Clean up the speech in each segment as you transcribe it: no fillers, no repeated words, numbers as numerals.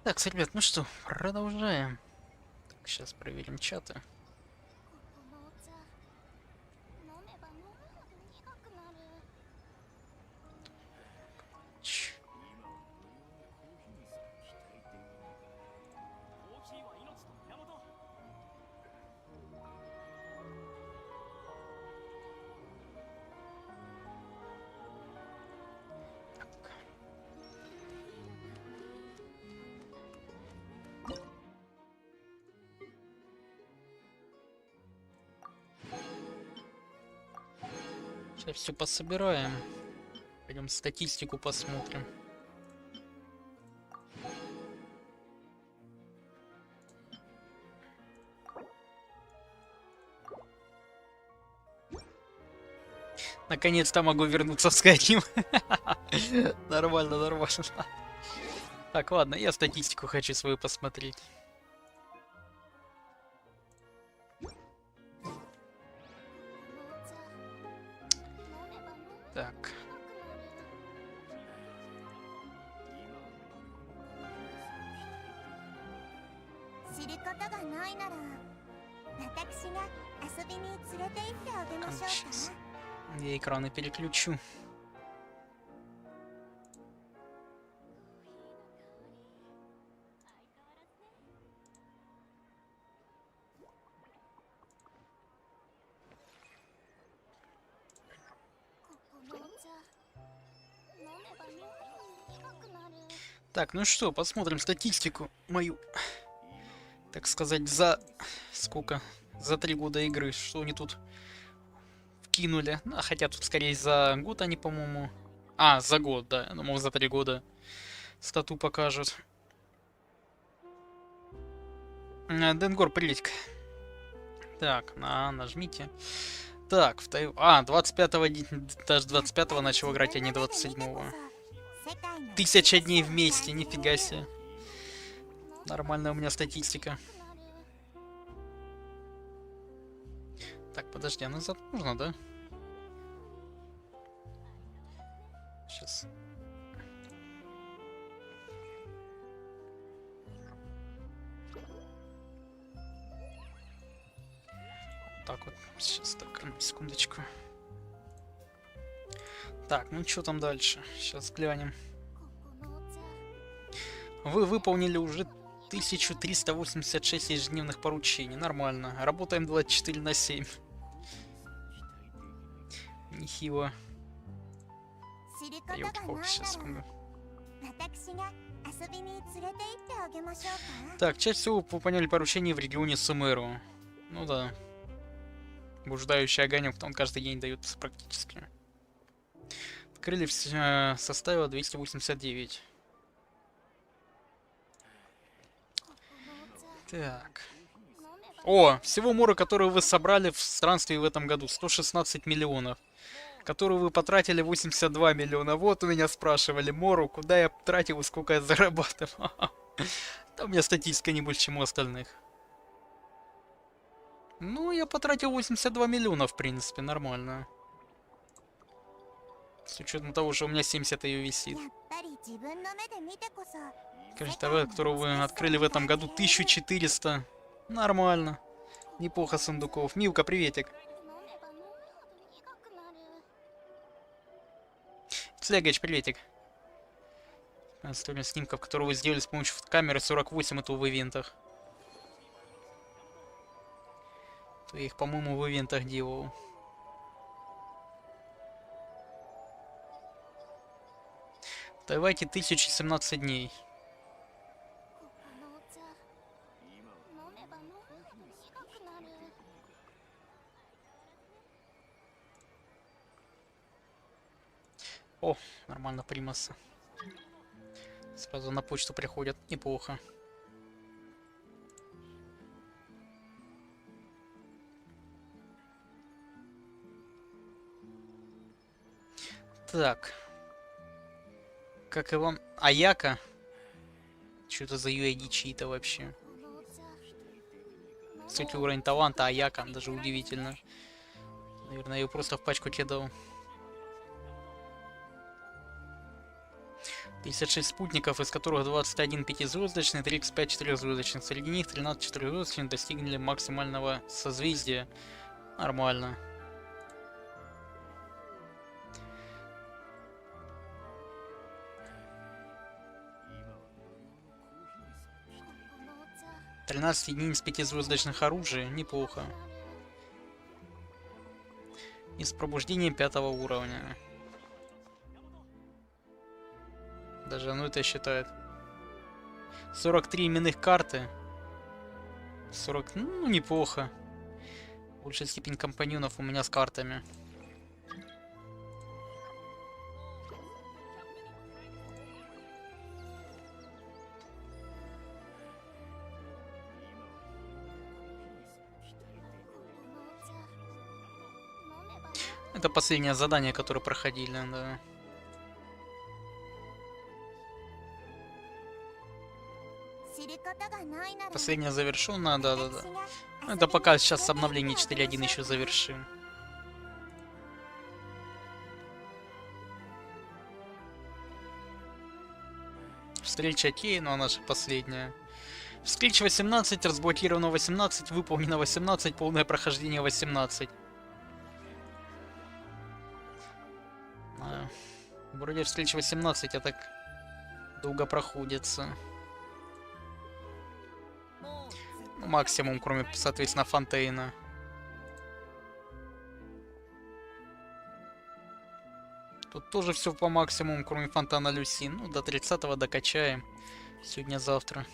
Так, ребят, ну что, продолжаем. Так, сейчас проверим чаты. Сейчас все пособираем. Пойдем статистику посмотрим. Наконец-то могу вернуться в Skyrim. Нормально, нормально. Так, ладно, я статистику хочу свою посмотреть. Так. Сейчас я экраны переключу. Так, ну что, посмотрим статистику мою. Так сказать, за сколько? За 3 года игры. Что они тут вкинули? Ну, хотя тут скорее за год они, по-моему. А, за год, да. Я думал, за 3 года стату покажут. Денгор, приветик. Так, нажмите. Так, 25-го, даже 25-го начал играть, а не 27-го. 1000 дней вместе, нифига себе. Нормальная у меня статистика. Так, подожди, а назад нужно, да? Сейчас. Так вот, сейчас так, секундочку. Так, ну что там дальше? Сейчас глянем. Вы выполнили уже 1386 ежедневных поручений. Нормально. Работаем 24/7. Нехило. Да, ёлки-палки, сейчас, секунду. Так, чаще всего выполняли поручения в регионе Сумеру. Ну да. Блуждающий огонек, он каждый день дает практически. Открыли все, составило 289. Так. О, всего мора, которую вы собрали в странстве в этом году, 116 миллионов. Которую вы потратили 82 миллиона. Вот у меня спрашивали мору, куда я тратил и сколько я зарабатывал. Там у меня статистика не больше, чем у остальных. Ну, я потратил 82 миллиона, в принципе, нормально. С учетом того, что у меня 70 ее висит. Скажите, товар, которого вы открыли в этом году, 1400. Нормально. Неплохо сундуков. Милка, приветик. Слегач, приветик. Стоимость снимков, которые вы сделали с помощью камеры, 48 это в ивентах. То я их, по-моему, в ивентах делал. Давайте 1017 дней. О, нормально, примаса. Сразу на почту приходят. Неплохо. Так. Как и вам... Аяка? Что это за UID чьи-то вообще? Кстати, уровень таланта Аяка, даже удивительно. Наверное, я ее просто в пачку тебе дал. 56 спутников, из которых 21 пятизвездочный, 35 четырехзвездочных. Среди них 13 четырехзвездочных достигли максимального созвездия. Нормально. Тринадцать единиц пятизвездочных оружия. Неплохо. Из пробуждения 5-го уровня. Даже оно это считает. 43 именных карты. 40, ну, неплохо. Большая степень компаньонов у меня с картами. Это последнее задание, которое проходили, да. Последнее завершено, да-да-да. Это пока сейчас с обновления 4.1 еще завершим. Встреча Кей, но она же последняя. Встреча 18, разблокировано 18, выполнено 18, полное прохождение 18. Вроде встреча 18, а так долго проходится. Ну, максимум, кроме, соответственно, Фонтейна. Тут тоже все по максимуму, кроме Фонтана Люси. Ну, до 30-го докачаем. Сегодня-завтра.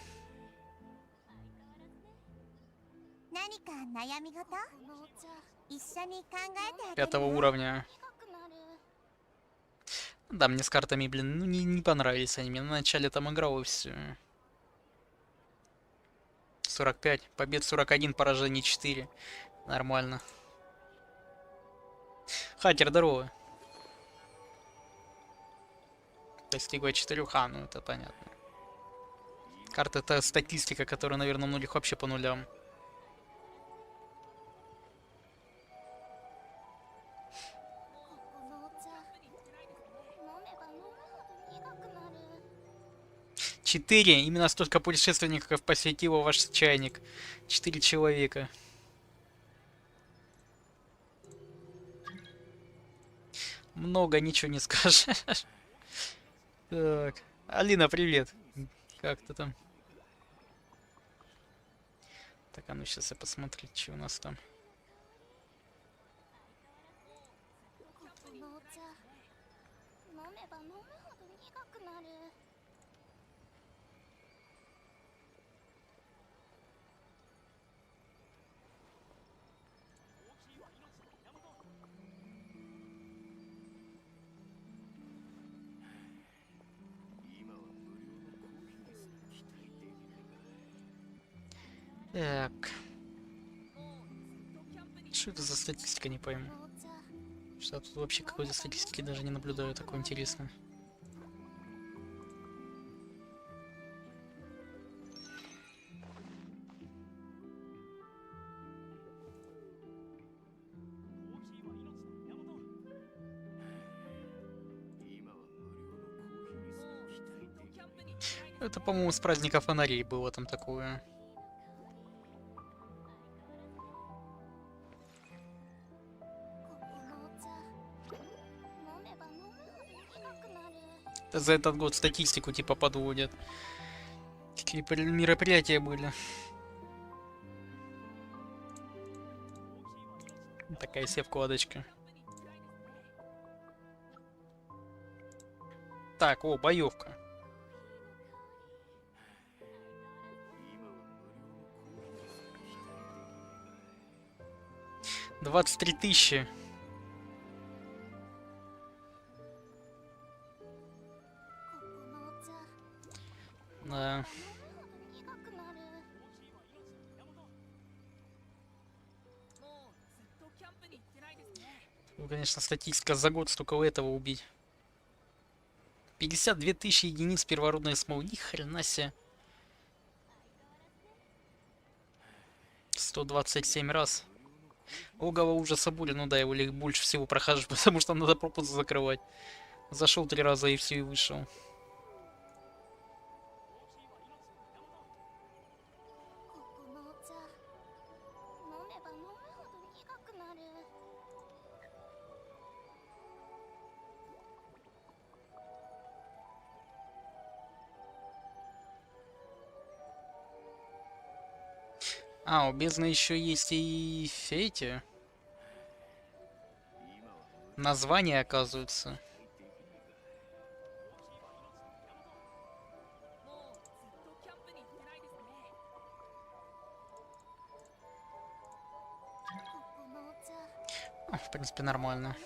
5-го уровня. Да, мне с картами, блин, ну не понравились они. Мне на начале там играл и все. 45, побед 41, поражений 4. Нормально. Хакер, здорово. Достигла 4, ну это понятно. Карта — это статистика, которая, наверное, многих вообще по нулям. Четыре. Именно столько путешественников посетило ваш чайник. 4 человека. Много, ничего не скажешь. Так. Алина, привет. Как ты там? Так, а ну сейчас я посмотрю, что у нас там. Так. Что это за статистика, не пойму. Что тут вообще какой-то статистики даже не наблюдаю, такое интересное. Это, по-моему, с праздника фонарей было там такое. Это за этот год статистику типа подводят. Какие мероприятия были. Такая себе вкладочка. Так, о, боевка. $23 000. Да. Ну, конечно, статистика за год столько этого убить. 52 000 единиц первородной смолы. Ни хрена себе. 127 раз. Логово ужаса бури. Ну да, его больше всего прохожу, потому что надо пропуск закрывать. Зашел 3 раза и все, и вышел. А, у бездны еще есть и эти названия, оказывается. В принципе, нормально.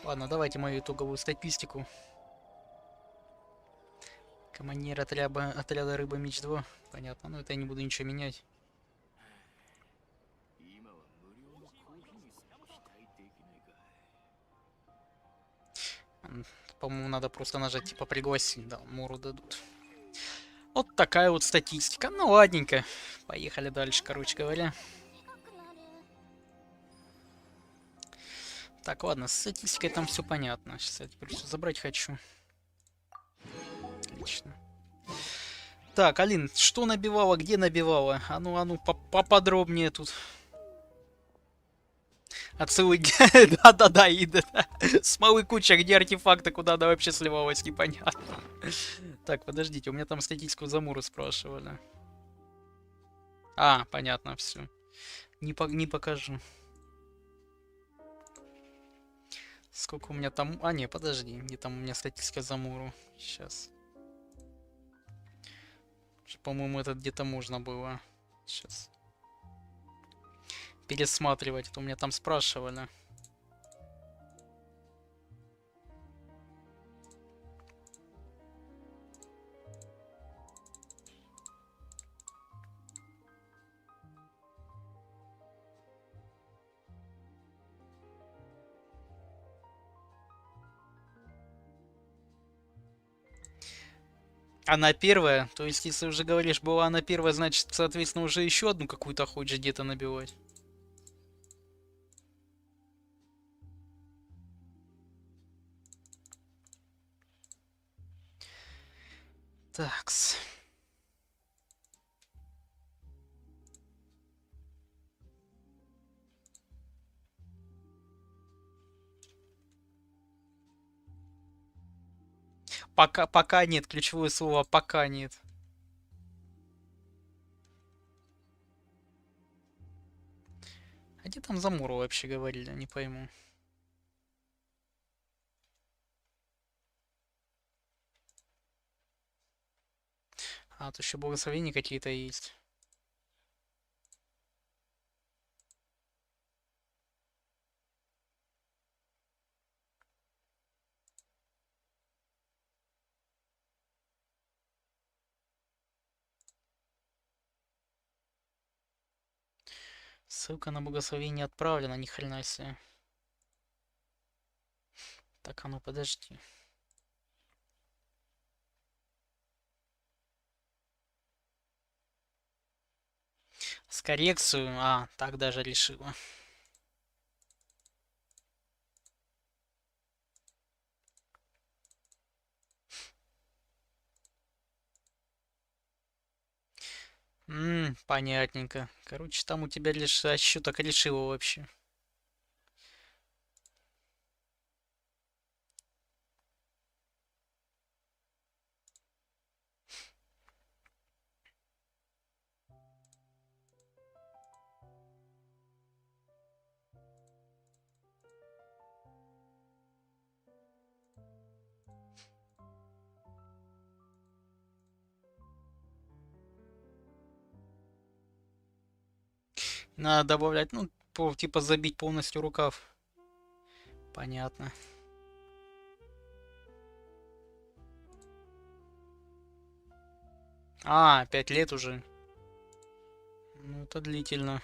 Ладно, давайте мою итоговую статистику. Командир отряда рыба меч 2. Понятно, но это я не буду ничего менять. По-моему, надо просто нажать типа пригласить. Да, муру дадут. Вот такая вот статистика. Ну, ладненько. Поехали дальше, короче говоря. Так, ладно, с статистикой там все понятно. Сейчас я теперь все забрать хочу. Отлично. Так, Алин, что набивала, где набивала? А ну, поподробнее тут. А целый... Да-да-да, и смолы куча, где артефакты, куда она вообще сливалась, непонятно. Так, подождите, у меня там статистику Замуру спрашивали. А, понятно, все. Не покажу. Сколько у меня там... А, не, подожди. Где там у меня статистика Замуру? Сейчас. По-моему, это где-то можно было. Сейчас. Пересматривать. Это у меня там спрашивали. Она первая, то есть, если уже говоришь, была она первая, значит, соответственно, уже еще одну какую-то хочешь где-то набивать. Такс. Пока нет, ключевое слово пока нет. А где там Замуру вообще говорили, не пойму. А, тут еще благословения какие-то есть. Ссылка на благословение отправлена, ни хрена себе. Так, а ну подожди. С коррекцию. А, так даже решила. Понятненько. Короче, там у тебя лишь счеток решила вообще. Надо добавлять, ну, типа забить полностью рукав. Понятно. А, 5 лет уже. Ну, это длительно.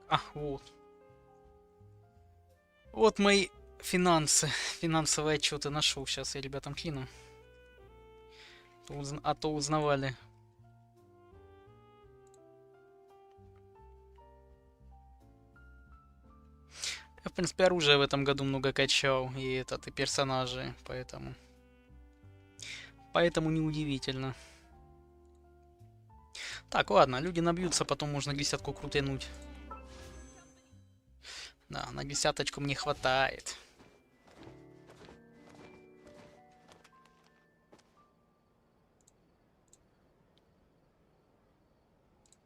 А, вот. Вот мои финансы. Финансовые отчеты нашел. Сейчас я ребятам кину. А то узнавали. Я, в принципе, оружие в этом году много качал, и этот, и персонажи, поэтому... Поэтому неудивительно. Так, ладно, люди набьются, потом можно десятку крутануть. Да, на десяточку мне хватает.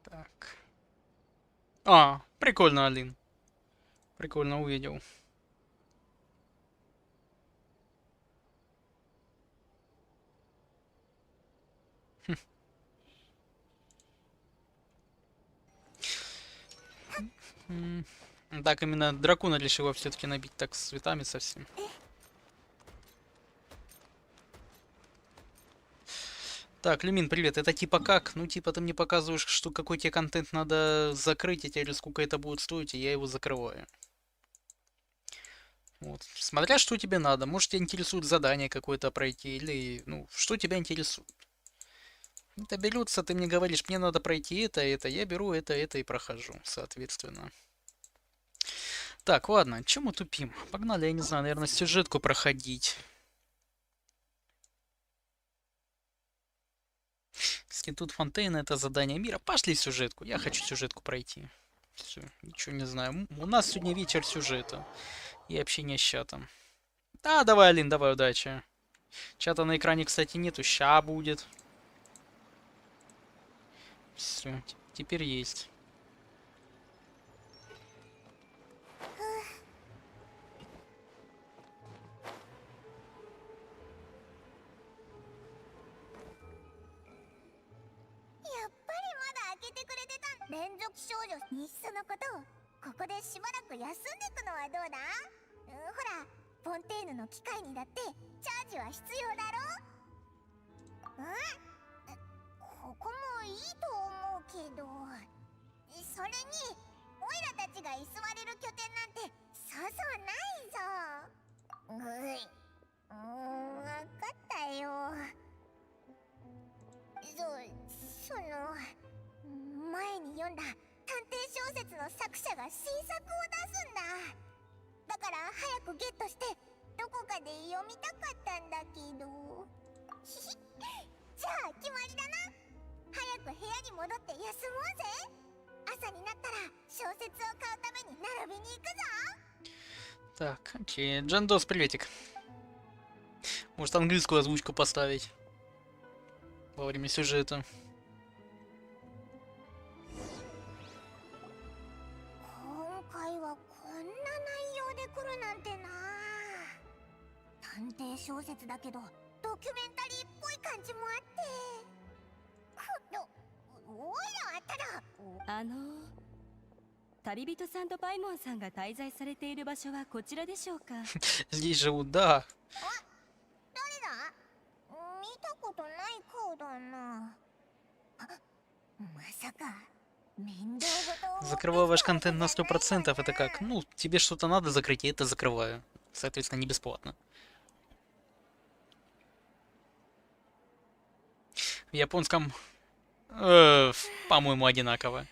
Так. А, прикольно, Алин. Прикольно увидел. Так, именно дракона решила все-таки набить так с цветами совсем. Так, Люмин, привет. Это типа как? Ну, типа ты мне показываешь, что какой тебе контент надо закрыть, или сколько это будет стоить, и я его закрываю. Вот. Смотря что тебе надо. Может, тебя интересует задание какое-то пройти, или, ну, что тебя интересует. Это берется, ты мне говоришь, мне надо пройти это, я беру это и прохожу, соответственно. Так, ладно, чем мы тупим? Погнали, я не знаю, наверное, сюжетку проходить. Институт Фонтейна — это задание мира. Пошли сюжетку, я хочу сюжетку пройти. Все, ничего не знаю. У нас сегодня вечер сюжета и общение с чатом. Да, давай, Алин, давай, удачи. Чата на экране, кстати, нету, ща будет. Все, теперь есть. Так, окей. Джандос, приветик. Может, английскую озвучку поставить во время сюжета. Здесь живут, да. Закрываю ваш контент на 100%. Это как? Ну, тебе что-то надо закрыть, я это закрываю. Соответственно, не бесплатно. В японском, по-моему, одинаково.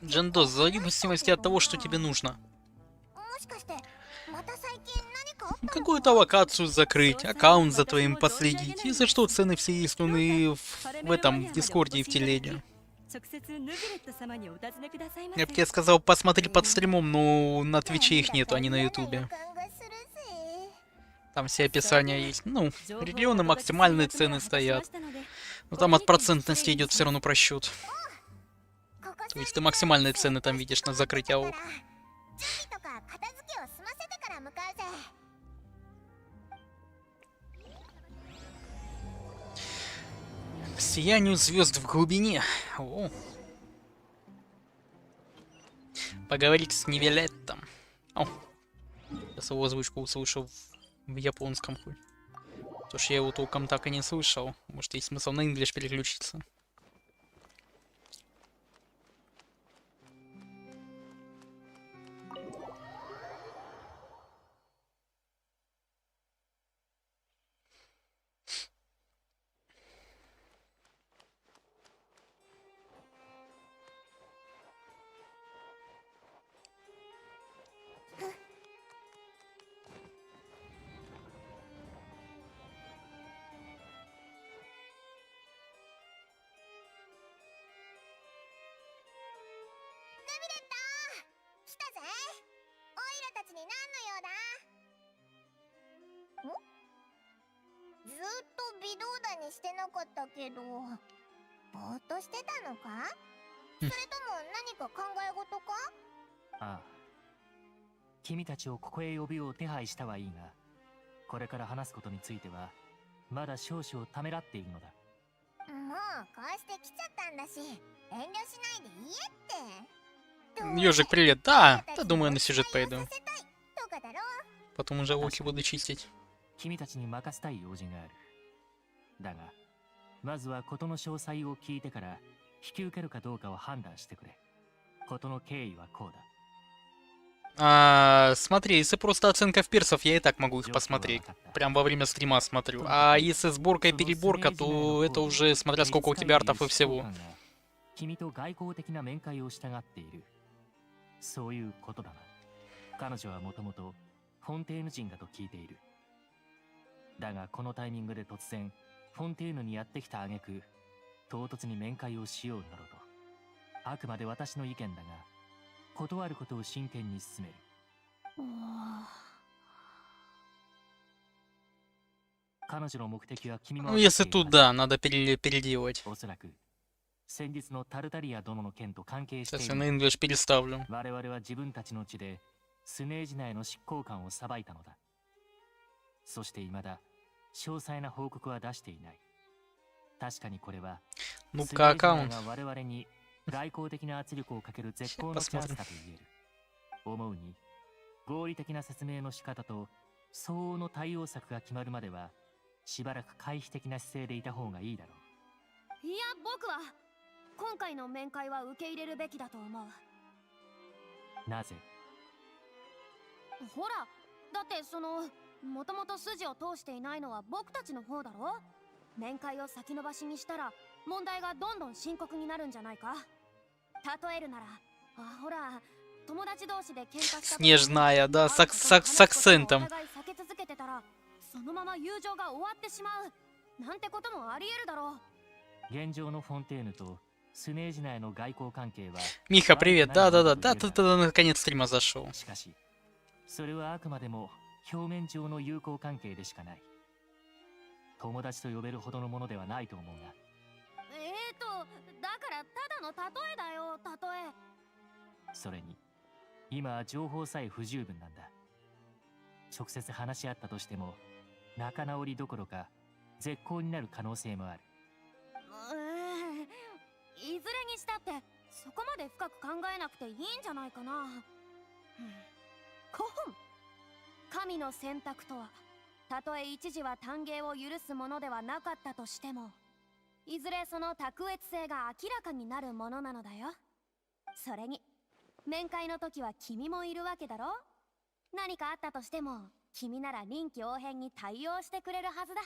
Джандос, в зависимости от того, что тебе нужно. Какую-то локацию закрыть, аккаунт за твоим последить. И за что цены все есть, он и в этом, в Дискорде и в Телеге. Я бы тебе сказал, посмотри под стримом, но на Твиче их нету, а не на Ютубе. Там все описания есть. Ну, регионы максимальные цены стоят. Но там от процентности идет все равно просчет. То есть ты максимальные цены там видишь на закрытие ОК. К сиянию звезд в глубине. О. Поговорить с Невилеттом. О, сейчас его озвучку услышал в японском хуй. Потому что я его толком так и не слышал. Может, есть смысл на English переключиться.ああ、君たちをここへ呼びを手配したはいいが、これから話すことについてはまだ少々ためらっているのだ。もうこうして来ちゃったんだし、遠慮しないで言えって。 Ёжик, привет. Да, да, думаю, на сюжет пойду. Потом уже лохи буду чистить. 君たちに任せたい用事がある。だが、まずは事の詳細を聞いてから引き受けるかどうかを判断してくれ。事の経緯はこうだ。Смотри, если просто оценка в персов, я и так могу их посмотреть. Прям во время стрима смотрю. А если сборка и переборка, то это уже смотря сколько у тебя артов и всего. 君と外交的な面会を従っている。そういうことだな。彼女はもともとフォンテーヌ人だと聞いている。だがこのタイミングで突然フォンテーヌにやってきた挙句、唐突に面会をしようなどと。あくまで私の意見だが、断ることを真剣に進める。彼女の目的は君も。Ну, если тут, да, надо переделать. おそらく先日のタルタリア殿の件と関係している。 Сейчас я на English переставлю. 我々は自分たちの地でスネージ内の執行官を裁いたのだ。そして未だ詳細な報告は出していない。確かにこれはスネージ内が我々に外交的な圧力をかける絶好のチャンスだと言える。思うに合理的な説明の仕方と相応の対応策が決まるまではしばらく回避的な姿勢でいた方がいいだろう。いや、僕は今回の面会は受け入れるべきだと思う。なぜ？ほら、だってもともと筋を通していないのは僕たちの方だろ。面会を先延ばしにしたら問題がどんどん深刻になるんじゃないか。例えるなら、ほら、友達同士で喧嘩した。Снежная, да, с акцентом. 避け続けてたらそのまま友情が終わってしまうなんてこともあり得るだろう。現状のフォンテーヌとスネージ内の外交関係は。 Миха, привет. Да, ты наконец стрима зашел. しかし、それはあくまでも表面上の友好関係でしかない。友達と呼べるほどのものではないと思うが。だからただの例えだよ、例え。それに今は情報さえ不十分なんだ。直接話し合ったとしても仲直りどころか絶好になる可能性もある。いずれにしたってそこまで深く考えなくていいんじゃないかな。神の選択とは、たとえ一時は歓迎を許すものではなかったとしても、いずれその卓越性が明らかになるものなのだよ。それに面会の時は君もいるわけだろ。何かあったとしても君なら臨機応変に対応してくれるはずだ。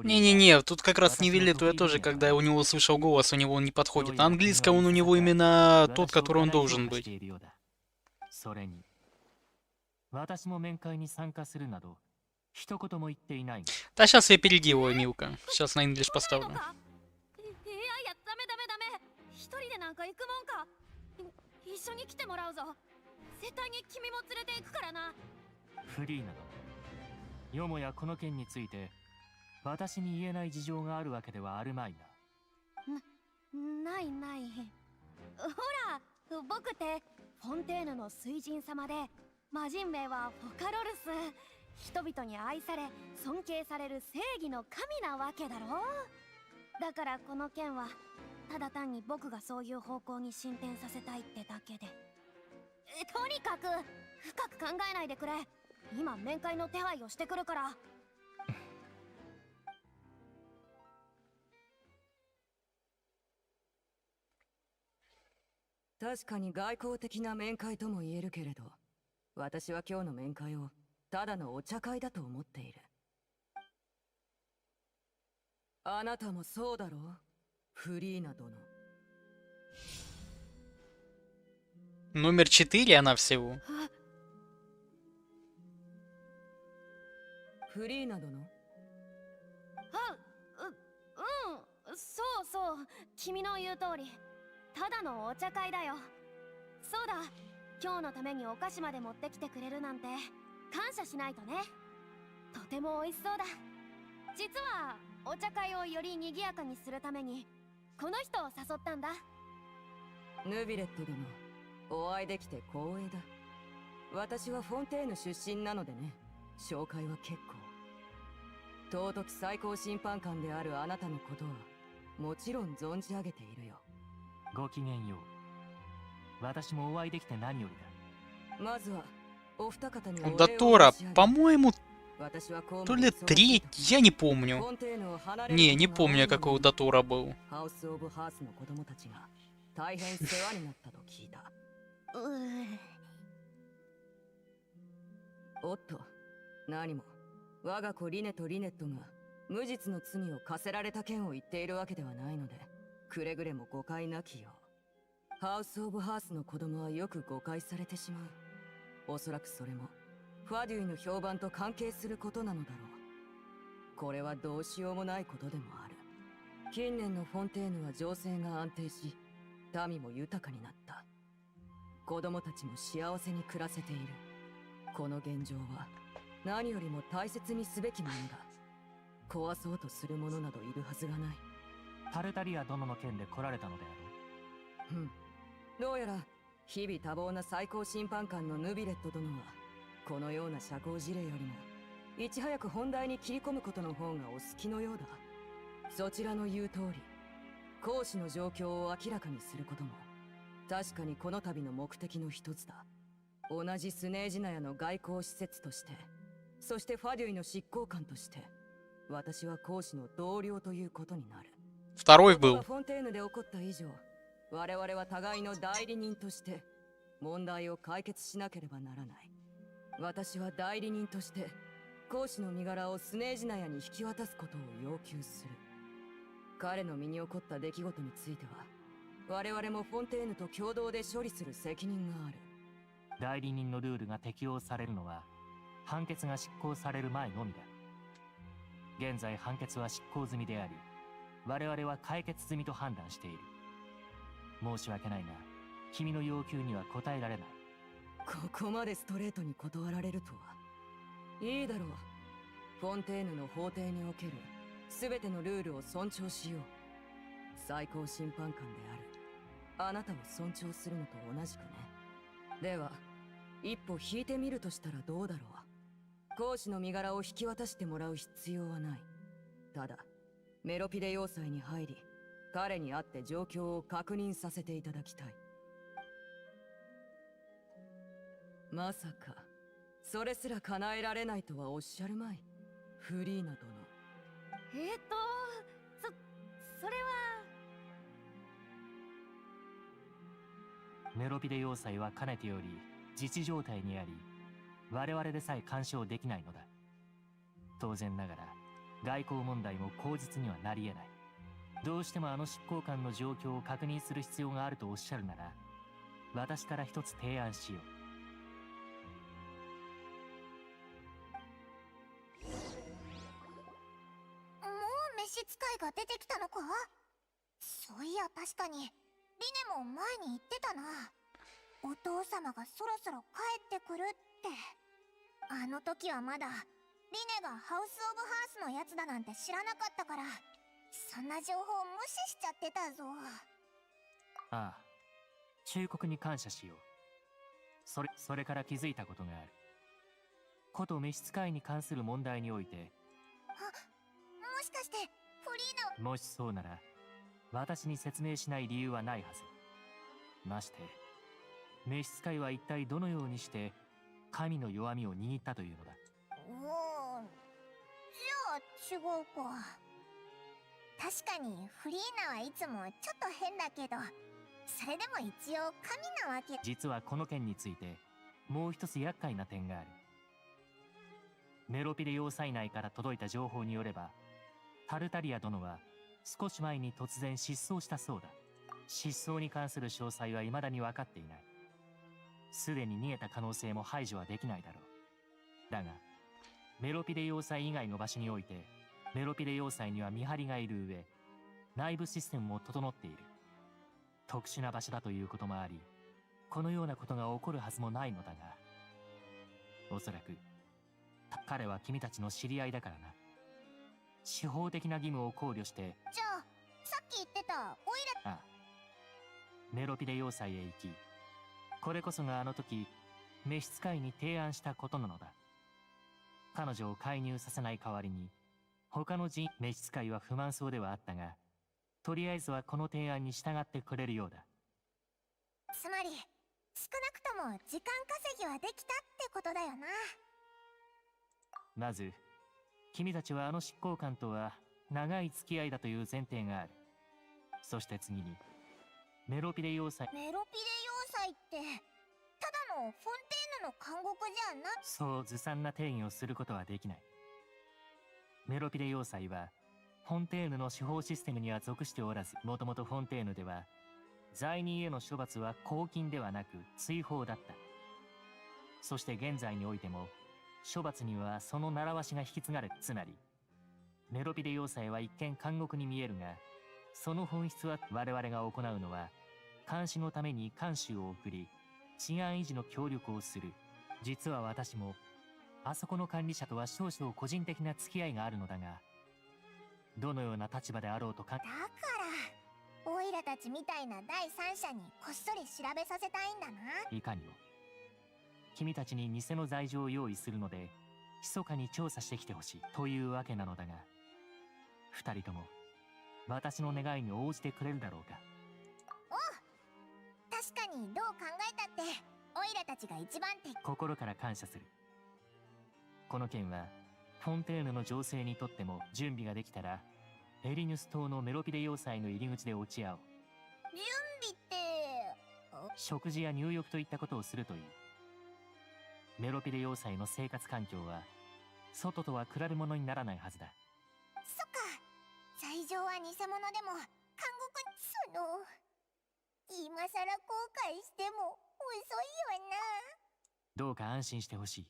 Не-не-не, тут как раз Невилетту я тоже, когда я у него услышал голос, у него он не подходит. На английском он у него именно тот, который он должен быть. Да сейчас я переделаю, Милка. Сейчас на English поставлю. よもやこの件について私に言えない事情があるわけではあるまいな。ない。ほら、僕ってフォンテーヌの水神様で、魔人名はフォカロルス。人々に愛され尊敬される正義の神なわけだろ。だからこの件はただ単に僕がそういう方向に進展させたいってだけで。とにかく深く考えないでくれ。今面会の手配をしてくるから。確かに外交的な面会とも言えるけれど、私は今日の面会をただのお茶会だと思っている。あなたもそうだろう、フリーナ殿。 Номер 4 она всего. フリーナ殿。そうそう、君の言う通りただのお茶会だよ。そうだ、今日のためにお菓子まで持ってきてくれるなんて感謝しないとね。とても美味しそうだ。実はお茶会をより賑やかにするためにこの人を誘ったんだ。ヌビレット殿、お会いできて光栄だ。私はフォンテーヌ出身なのでね、紹介は結構。尊き最高審判官であるあなたのことはもちろん存じ上げているよ。ごきげんよう。私もお会いできて何よりだ。まずはお二方にお Датора, 礼を申し上げ、 по-моему, 私は公 то 務 ли で忙しい третий, ため я не フ помню. ォンテーヌを離れる Не ことが помню, 多い какой の у で、 Датора был. ハウス・オブ・ハースの子供たちが大変世話になったと聞いた。おっと、何も我が子リネとリネットが無実の罪を課せられた件を言っているわけではないので、くれぐれも誤解なきよう。ハウス・オブ・ハースの子供はよく誤解されてしまう。おそらくそれもファデュイの評判と関係することなのだろう。これはどうしようもないことでもある。近年のフォンテーヌは情勢が安定し、民も豊かになった。子供たちも幸せに暮らせている。この現状は何よりも大切にすべきものだ。壊そうとする者などいるはずがない。タルタリア殿の件で来られたのであろう。どうやら日々多忙な最高審判官のヌビレット殿は、このような社交辞令よりもいち早く本題に切り込むことの方がお好きのようだ。そちらの言う通り、講師の状況を明らかにすることも確かにこの度の目的の一つだ。同じスネージナヤの外交施設として、そしてファデュイの執行官として、私は講師の同僚ということになる。 Второй ことが был. フォンテーヌで起こった以上、我々は互いの代理人として問題を解決しなければならない。私は代理人として講師の身柄をスネージナヤに引き渡すことを要求する。彼の身に起こった出来事については、我々もフォンテーヌと共同で処理する責任がある。代理人のルールが適用されるのは判決が執行される前のみだ。現在判決は執行済みであり、我々は解決済みと判断している。申し訳ないが、君の要求には応えられない。ここまでストレートに断られるとは。いいだろう。フォンテーヌの法廷における全てのルールを尊重しよう。最高審判官であるあなたを尊重するのと同じくね。では一歩引いてみるとしたらどうだろう。講師の身柄を引き渡してもらう必要はない。ただメロピデ要塞に入り、彼に会って状況を確認させていただきたい。まさかそれすら叶えられないとはおっしゃるまい、フリーナ殿。それは。メロピデ要塞はかねてより自治状態にあり、我々でさえ干渉できないのだ。当然ながら外交問題も口実にはなり得ない。どうしてもあの執行官の状況を確認する必要があるとおっしゃるなら、私から一つ提案しよう。もう召使いが出てきたのか。そういや確かにリネも前に言ってたな。お父様がそろそろ帰ってくるって。あの時はまだリネがハウス・オブ・ハースのやつだなんて知らなかったから、そんな情報無視しちゃってたぞ。ああ、忠告に感謝しよう。それから気づいたことがある。こと召使いに関する問題において、もしかしてフリーナ。もしそうなら私に説明しない理由はないはず。まして召使いは一体どのようにして神の弱みを握ったというのだ。じゃあ違うか。確かにフリーナはいつもちょっと変だけど、それでも一応神なわけ。実はこの件についてもう一つ厄介な点がある。メロピデ要塞内から届いた情報によれば、タルタリア殿は少し前に突然失踪したそうだ。失踪に関する詳細は未だに分かっていない。すでに逃げた可能性も排除はできないだろう。だがメロピデ要塞以外の場所において、メロピデ要塞には見張りがいる上、内部システムも整っている。特殊な場所だということもあり、このようなことが起こるはずもないのだが、おそらく彼は君たちの知り合いだからな。司法的な義務を考慮して。じゃあさっき言ってたオイラ。ああ、メロピデ要塞へ行き、これこそがあの時召使いに提案したことなのだ。彼女を介入させない代わりに他の召使いは不満そうではあったが、とりあえずはこの提案に従ってくれるようだ。つまり少なくとも時間稼ぎはできたってことだよな。まず君たちはあの執行官とは長い付き合いだという前提がある。そして次にメロピデ要塞。メロピデ要塞ってただのフォンテーヌの監獄じゃな。そうずさんな定義をすることはできない。メロピデ要塞はフォンテーヌの司法システムには属しておらず、もともとフォンテーヌでは罪人への処罰は拘禁ではなく追放だった。そして現在においても処罰にはその習わしが引き継がれ、つまりメロピデ要塞は一見監獄に見えるが、その本質は我々が行うのは監視のために監修を送り、治安維持の協力をする。実は私もあそこの管理者とは少々個人的な付き合いがあるのだが、どのような立場であろうとか。だからオイラたちみたいな第三者にこっそり調べさせたいんだな。いかにも。君たちに偽の罪状を用意するので密かに調査してきてほしいというわけなのだが、二人とも私の願いに応じてくれるだろうか。おう、確かにどう考えたってオイラたちが一番手。心から感謝する。この件はフォンテーヌの情勢にとっても準備ができたら、エリヌス島のメロピデ要塞の入り口で落ち合おう。準備って食事や入浴といったことをするといい。メロピデ要塞の生活環境は外とは比べ物にならないはずだ。そっか、罪状は偽物でも監獄。今さら後悔しても遅いよな。どうか安心してほしい。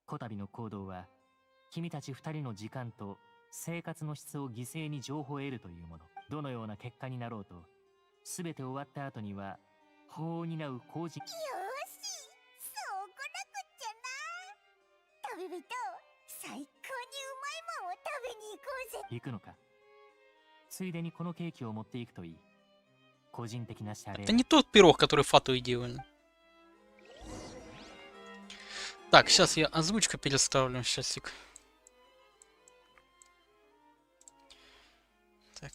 こたびの行動は君たち二人の時間と生活の質を犠牲に情報を得るというもの。どのような結果になろうと、全て終わった後には法を担う公人。よーし、そうこなくっちゃな。旅人、最高にうまいもんを食べに行こうぜ。行くのか。ついでにこのケーキを持っていくといい。個人的な謝礼。Это не тот пирог, который Фатуи делали. Так, сейчас я озвучку переставлю. Щасик. Так.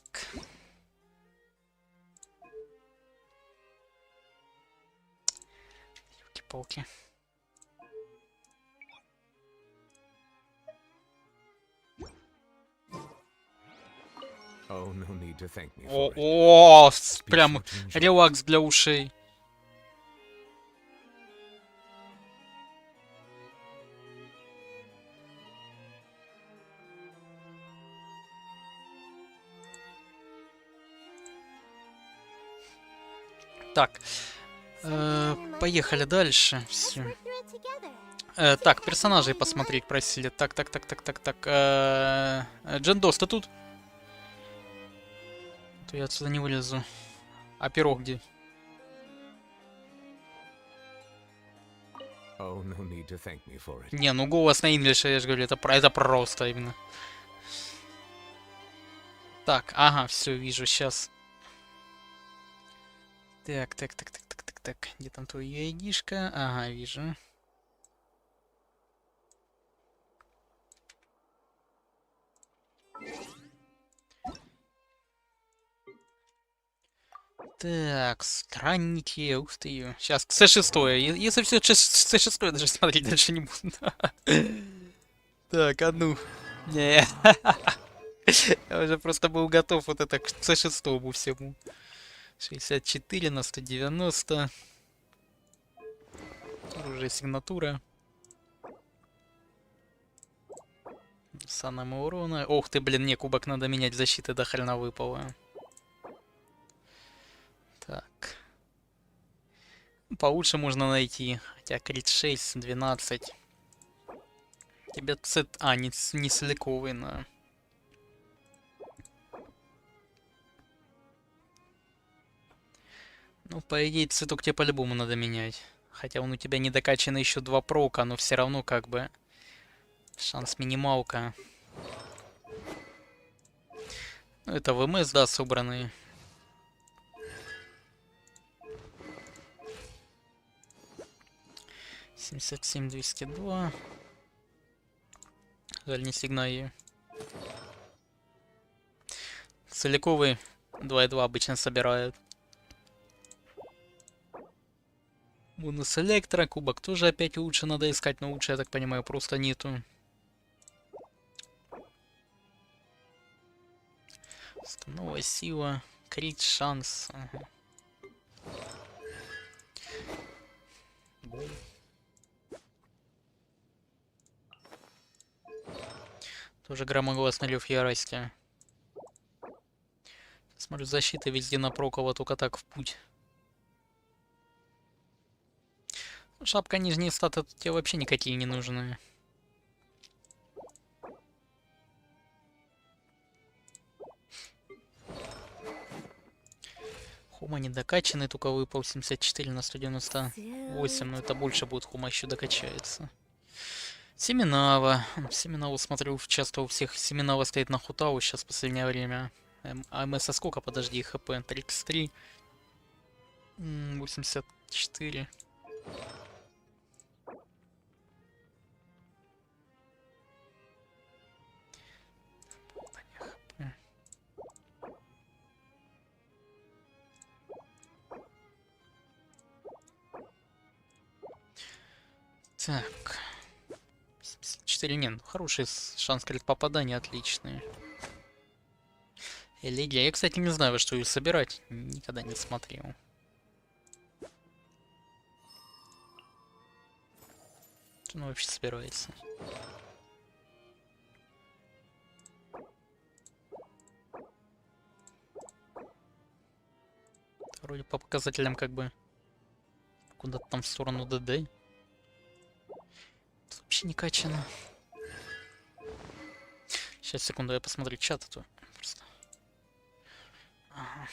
Ёлки-палки. О, прям релакс для ушей. Так, поехали дальше. Все. Так, персонажей посмотреть просили. Так. Джендос, ты тут? А то я отсюда не вылезу. А пирог где? Не, ну голос на инглише, я же говорю, это просто именно. Так, ага, все, вижу, сейчас. Так. Где там твоя айдишка? Ага, вижу. Так, странники, ух ты. Сейчас, С6. Если все С6, даже смотреть дальше не буду. Так, а ну. Не. Я уже просто был готов вот это к С6 всему. 64 на 190. Оружие, сигнатура. Санама урона. Ох ты, блин, мне кубок надо менять, защиты до хрена выпало. Так. Получше можно найти. Хотя крит 6, 12. Тебе цет... А, не сликовый, но... Ну, по идее, цветок тебе по-любому надо менять. Хотя он у тебя не докачан еще 2 прока, но все равно как бы... Шанс минималка. Ну, это ВМС, да, собранные. «77 202». Жаль, не сигнаю. Целиковый 2.2 обычно собирают. Бонус электро, кубок тоже опять лучше надо искать, но лучше, я так понимаю, просто нету. Новая сила, крит, шанс. Ага. Тоже громогласный рев ярости. Смотрю, защита везде напрокова, только так в путь. Шапка, нижние статы тебе вообще никакие не нужны. Хума не докачанный, только выпал 74 на 198, но это больше будет, хума еще докачается. Семенава. Семенаву смотрю, часто у всех Семенава стоит на хутау сейчас в последнее время. А МС сколько, подожди, ХП? 33. 84. Так. 74, нет, хороший шанс крит попадания, отличный. Элегия, я, кстати, не знаю, во что ее собирать, никогда не смотрел. Что она вообще собирается? Вроде по показателям как бы куда-то там в сторону ДД. Вообще не качано. Сейчас, секунду, я посмотрю чат, а то просто... Ага.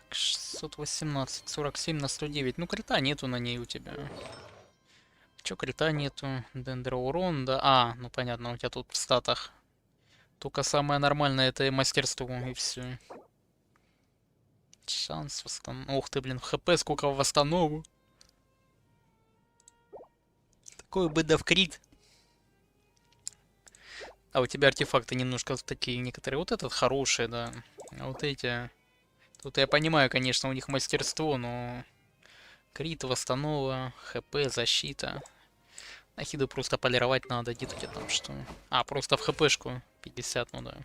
Так, 618, 47 на 109. Ну, крита нету на ней у тебя. Чё крита нету? Дендроурон, да? А, ну понятно, у тебя тут в статах. Только самое нормальное это мастерство, и все. Шанс восстановить. Ух ты, блин, ХП сколько в восстанову. Такой бы да в крит. А у тебя артефакты немножко такие некоторые. Вот этот хороший, да. А вот эти... Тут я понимаю, конечно, у них мастерство, но... Крит, восстанова, ХП, защита. Ахиду просто полировать надо. Где-то у тебя там что? А, просто в ХПшку 50, ну да.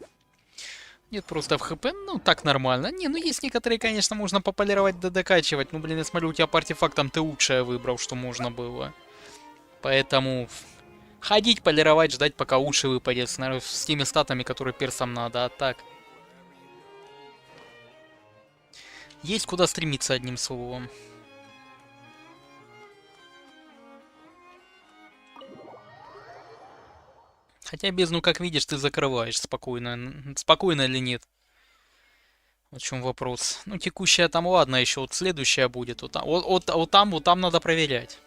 Нет, просто в ХП, ну так нормально. Не, ну есть некоторые, конечно, можно пополировать да докачивать. Ну, блин, я смотрю, у тебя по артефактам ты лучшее выбрал, что можно было. Поэтому ходить, полировать, ждать, пока уши выпадет. С теми статами, которые персам надо. А так. Есть куда стремиться, одним словом. Хотя бездну, как видишь, ты закрываешь спокойно. Спокойно или нет? Вот в чем вопрос. Ну, текущая там ладно, еще вот следующая будет. Вот там надо проверять.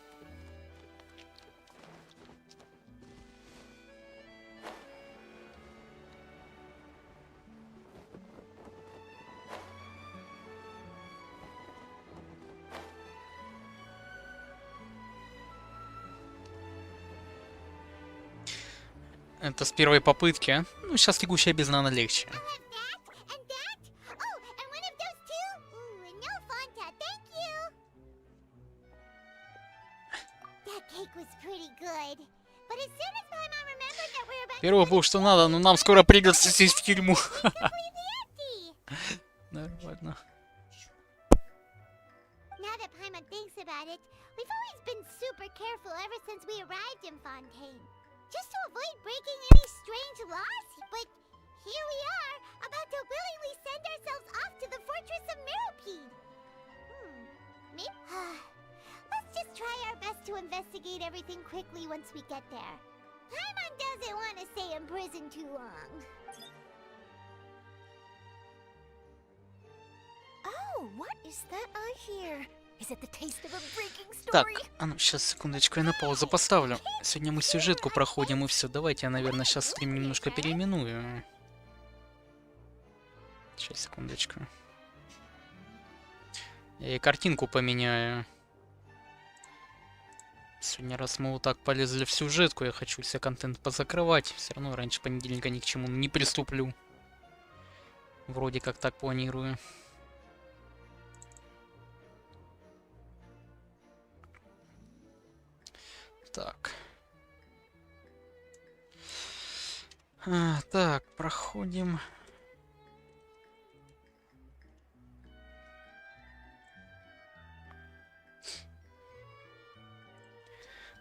Это с первой попытки. Ну, сейчас текущая бездна, она легче. And that? Oh, and one of those Первый был, что надо, но нам скоро придется сесть в тюрьму. Нормально. Now that Paimon thinks about it, we've always been super careful ever since we arrived in Fontaine. Just to avoid breaking any strange laws, but here we are, about to willingly send ourselves off to the fortress of Meropide. Maybe... Let's just try our best to investigate everything quickly once we get there. Paimon doesn't want to stay in prison too long. Oh, what is that I hear? Is it the taste of a breaking Так, story? а ну сейчас, секундочку, я на паузу поставлю. Сегодня мы сюжетку проходим и все. Давайте я, наверное, сейчас стрим немножко переименую. Сейчас, секундочку. Я и картинку поменяю. Сегодня, раз мы вот так полезли в сюжетку, я хочу все контент позакрывать. Все равно раньше понедельника ни к чему не приступлю. Вроде как так планирую. Так. Так, проходим.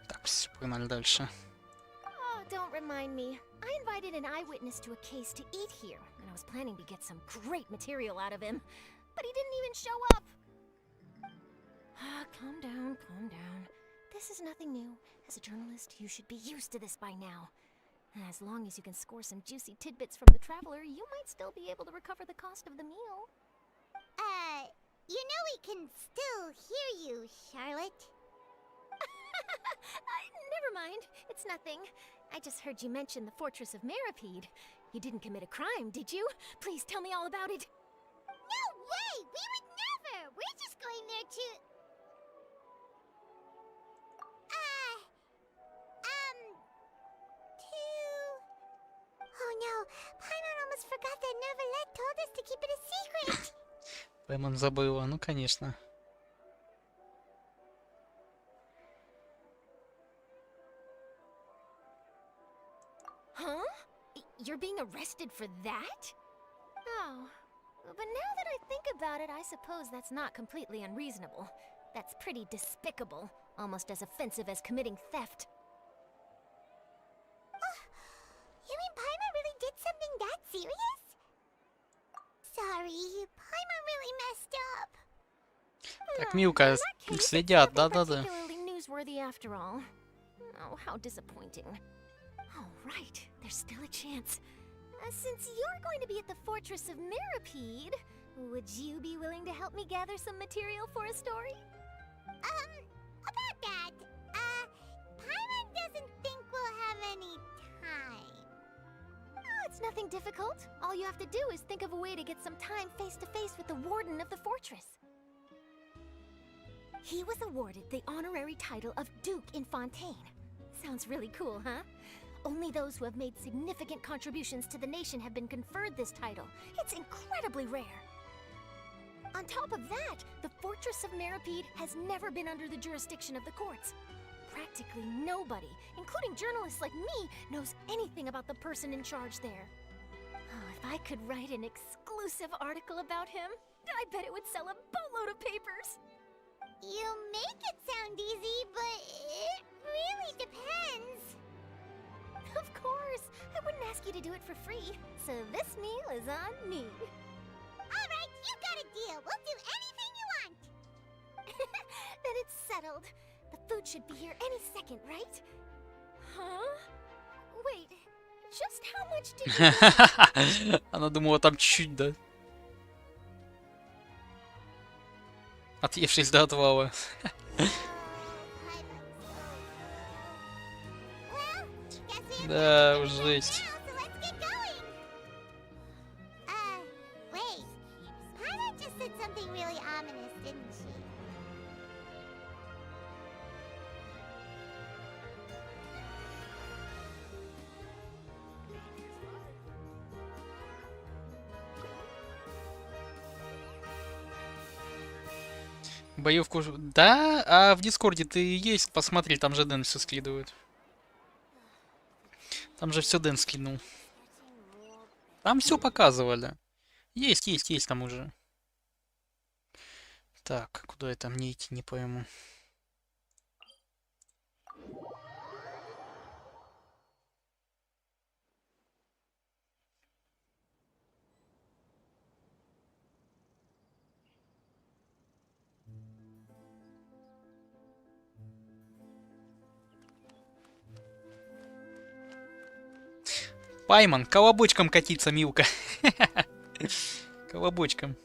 Так, все, погнали дальше. Oh, don't remind me. I invited an eyewitness to a case to eat here, and I was planning to get some great material out of him, but he didn't even show up. Calm down, calm down. This is nothing new. As a journalist, you should be used to this by now. As long as you can score some juicy tidbits from the traveler, you might still be able to recover the cost of the meal. You know we can still hear you, Charlotte. Never mind. It's nothing. I just heard you mention the fortress of Meropide. You didn't commit a crime, did you? Please tell me all about it. No way! We would never! We're just going there to... Oh no, Paimon almost forgot that Neverlet told us to keep it a secret! Паймон забыла, ну конечно. Huh? You're being arrested for that? Oh, but now that I think about it, I suppose that's not completely unreasonable. That's pretty despicable, almost as offensive as committing theft. You mean Paimon really did something that serious? Sorry, Paimon really messed up. Так, In Милка, that case, it's следят, nothing да-да-да. particularly newsworthy after all. Oh, how disappointing. Oh, right, there's still a chance. Since you're going to be at the fortress of Meropide, would you be willing to help me gather some material for a story? About that, Paimon doesn't think we'll have any time. Oh, it's nothing difficult. All you have to do is think of a way to get some time face-to-face with the warden of the fortress. He was awarded the honorary title of Duke in Fontaine. Sounds really cool, huh? Only those who have made significant contributions to the nation have been conferred this title. It's incredibly rare. On top of that, the Fortress of Meropide has never been under the jurisdiction of the courts. Practically nobody, including journalists like me, knows anything about the person in charge there. Oh, if I could write an exclusive article about him, I bet it would sell a boatload of papers. You make it sound easy, but it really depends. Of course, I wouldn't ask you to do it for free, so this meal is on me. Alright, you got a deal. We'll do anything you want. Then it's settled. The food should be here any second, right? Huh? Wait, just how much did you... Она думала, там чуть-чуть, да? Отъевшись до отвала. Да, уж жесть. Wait. Paimon just said something really ominous, didn't she? Боевку... Да? А в Дискорде ты есть? Посмотри, там же Дэн все скидывает. Там же все Дэн скинул. Там все показывали. Есть там уже. Так, куда это мне идти, не пойму. Пайман, колобочком катиться, Милка. Колобочком.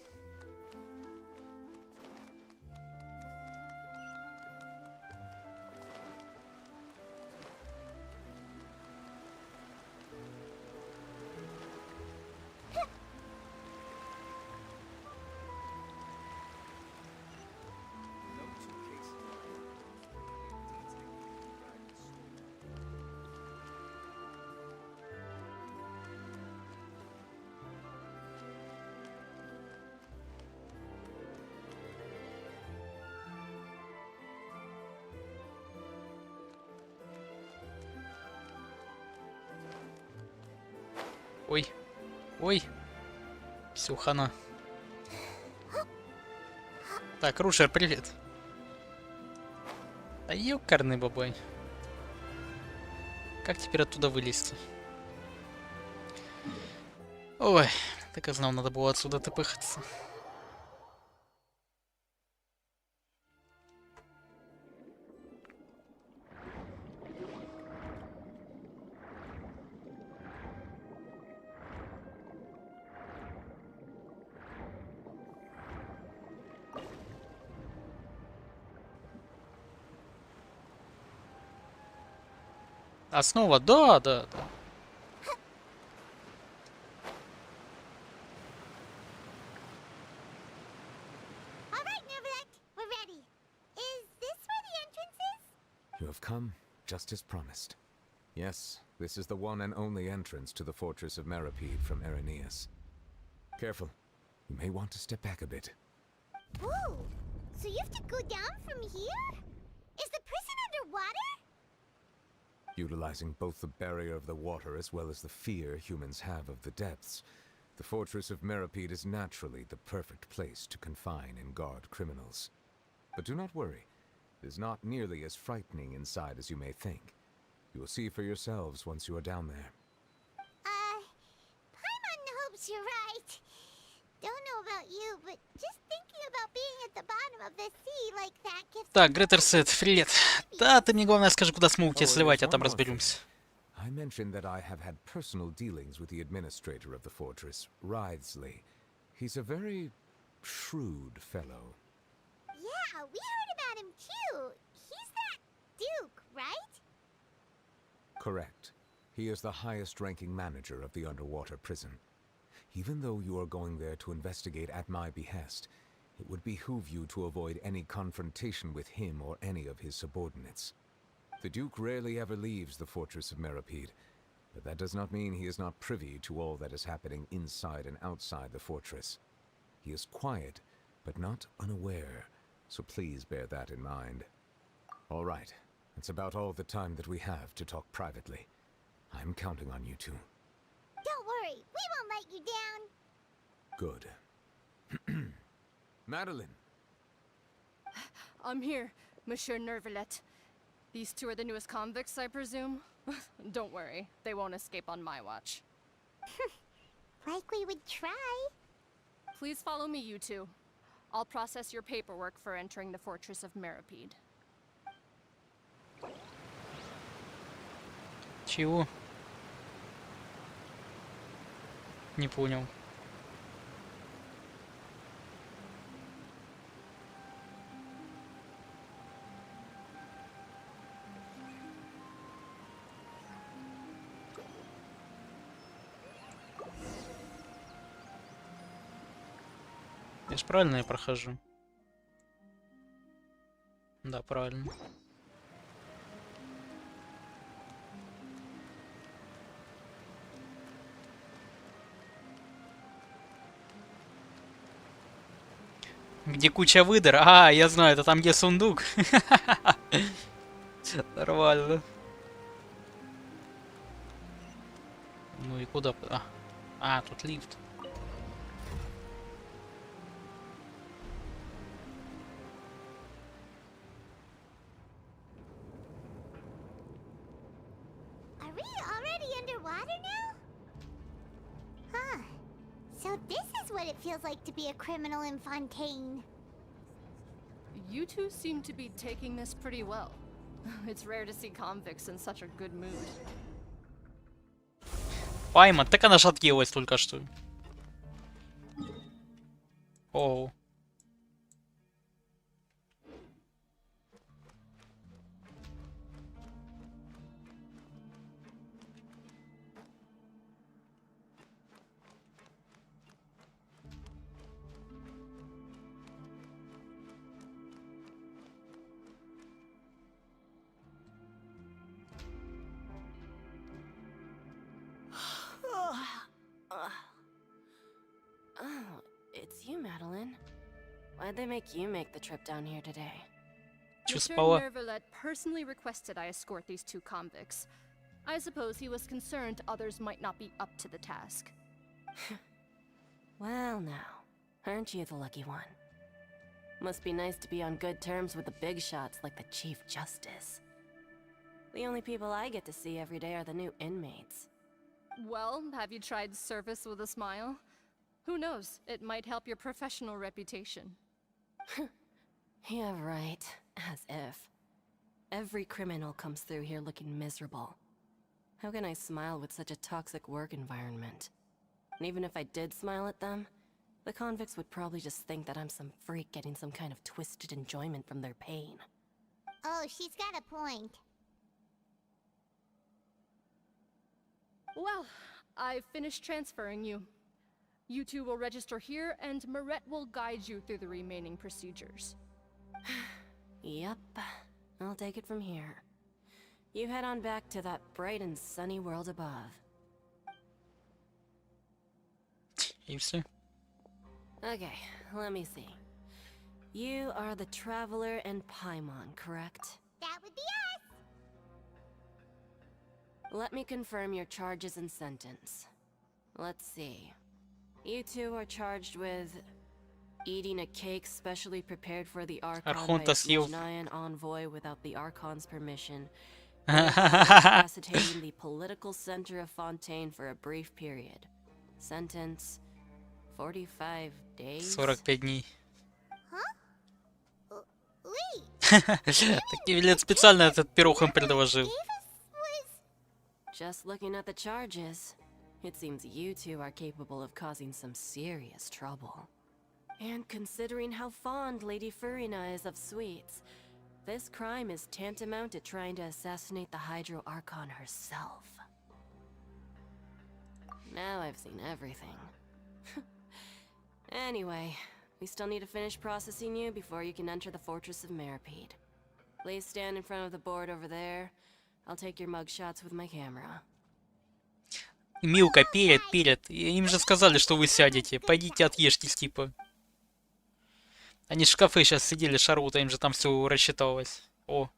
Ой. Ой. Все, хана. Так, Рушер, привет. А ёкарный бабай. Как теперь оттуда вылезти? Ой, так и знал, надо было отсюда тпхаться. Основа, да. Alright, Nervalek, we're ready. Is this where the entrance is? You have come just as promised. Yes, this is the one and only entrance to the fortress of Meripede from Irenaeus. Careful. You may want to step back a bit. Whoa! So you have to go down from here? Is the prison underwater? Utilizing both the barrier of the water as well as the fear humans have of the depths, the fortress of Meripede is naturally the perfect place to confine and guard criminals. But do not worry. It is not nearly as frightening inside as you may think. You will see for yourselves once you are down there. Paimon hopes you're right. Don't know about you, but just thinking about being at the bottom of the sea like that gives... Так, Гретерсет, привет. Да, ты мне главное скажи, куда смогу тебе Oh, and сливать, а there's там one more thing. разберемся. I mentioned that I have had personal dealings with the administrator of the fortress, Writhsley. He's a very shrewd fellow. Yeah, we heard about him too. He's that Duke, right? Correct. He is the highest-ranking manager of the underwater prison. Even though you are going there to investigate at my behest, it would behoove you to avoid any confrontation with him or any of his subordinates. The Duke rarely ever leaves the fortress of Meripede, but that does not mean he is not privy to all that is happening inside and outside the fortress. He is quiet, but not unaware, so please bear that in mind. All right, that's about all the time that we have to talk privately. I'm counting on you two. Don't worry, we won't let you down. Good. Madeline! I'm here, Monsieur Nervalet. These two are the newest convicts, I presume? Don't worry, they won't escape on my watch. Like we would try. Please follow me, you two. I'll process your paperwork for entering the fortress of Meripede. Чего? Не понял. Я ж правильно я прохожу? Да, правильно. Где куча выдр? А, я знаю, это там, где сундук. Нормально. Ну и куда? Тут лифт. Are we already underwater now? Huh. So this is what it feels like to be a criminal in Fontaine. You two seem to be taking this pretty well. It's rare to see convicts in such a good mood. Пайман, так она же отъелась только что. Оу. Oh, it's you, Madeline. Why'd they make you make the trip down here today? Чё Mr. спала? Nervalet personally requested I escort these two convicts. I suppose he was concerned others might not be up to the task. Well, now, aren't you the lucky one? Must be nice to be on good terms with the big shots like the Chief Justice. The only people I get to see every day are the new inmates. Well, have you tried service with a smile? Who knows, it might help your professional reputation. Yeah, right. As if. Every criminal comes through here looking miserable. How can I smile with such a toxic work environment? And even if I did smile at them, the convicts would probably just think that I'm some freak getting some kind of twisted enjoyment from their pain. Oh, she's got a point. Well, I've finished transferring you. You two will register here, and Marette will guide you through the remaining procedures. Yep, I'll take it from here. You head on back to that bright and sunny world above. И все. Okay, let me see. You are the Traveler and Paimon, correct? That would be us. Let me confirm your charges and sentence. Let's see. You two are charged with eating a cake specially prepared for the Archon by Архонта a съел. Snezhnayan envoy without the Archon's permission. And incapacitating the political center of Fontaine for a brief period. Sentence: 45 days. 45 дней. Wait, Так Невилет специально этот пирог им предложил. Just looking at the charges, it seems you two are capable of causing some serious trouble. And considering how fond Lady Furina is of sweets, this crime is tantamount to trying to assassinate the Hydro Archon herself. Now I've seen everything. Anyway, we still need to finish processing you before you can enter the Fortress of Meripede. Please stand in front of the board over there. I'll take your mug shots with my camera. Милка, перед. Им же сказали, что вы сядете. Пойдите отъешьтесь, типа. Они в шкафы сейчас сидели, шарута, им же там все рассчиталось. О.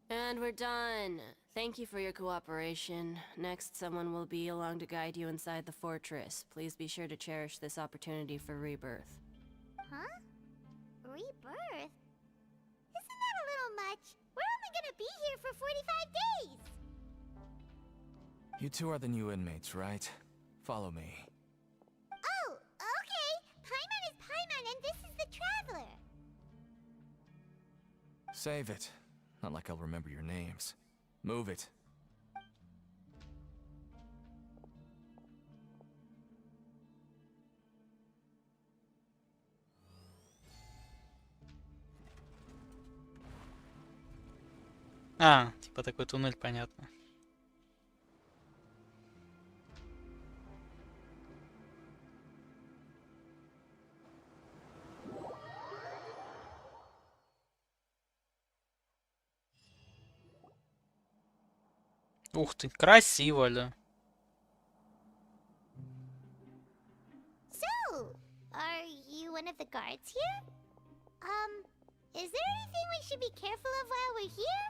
And we're done. Thank you for your cooperation. Next, someone will be along to guide you inside the fortress. Please be sure to cherish this opportunity for rebirth. Huh? Rebirth? Isn't that a little much? We're only gonna be here for 45 days. You two are the new inmates, right? Follow me. Oh, okay. Paimon is Paimon and this is the Traveler. Save it. Not like I'll remember your names. Move it. А, типа такой туннель, понятно. Ух ты, красиво, да. So, are you one of the guards here? Is there anything we should be careful of while we're here?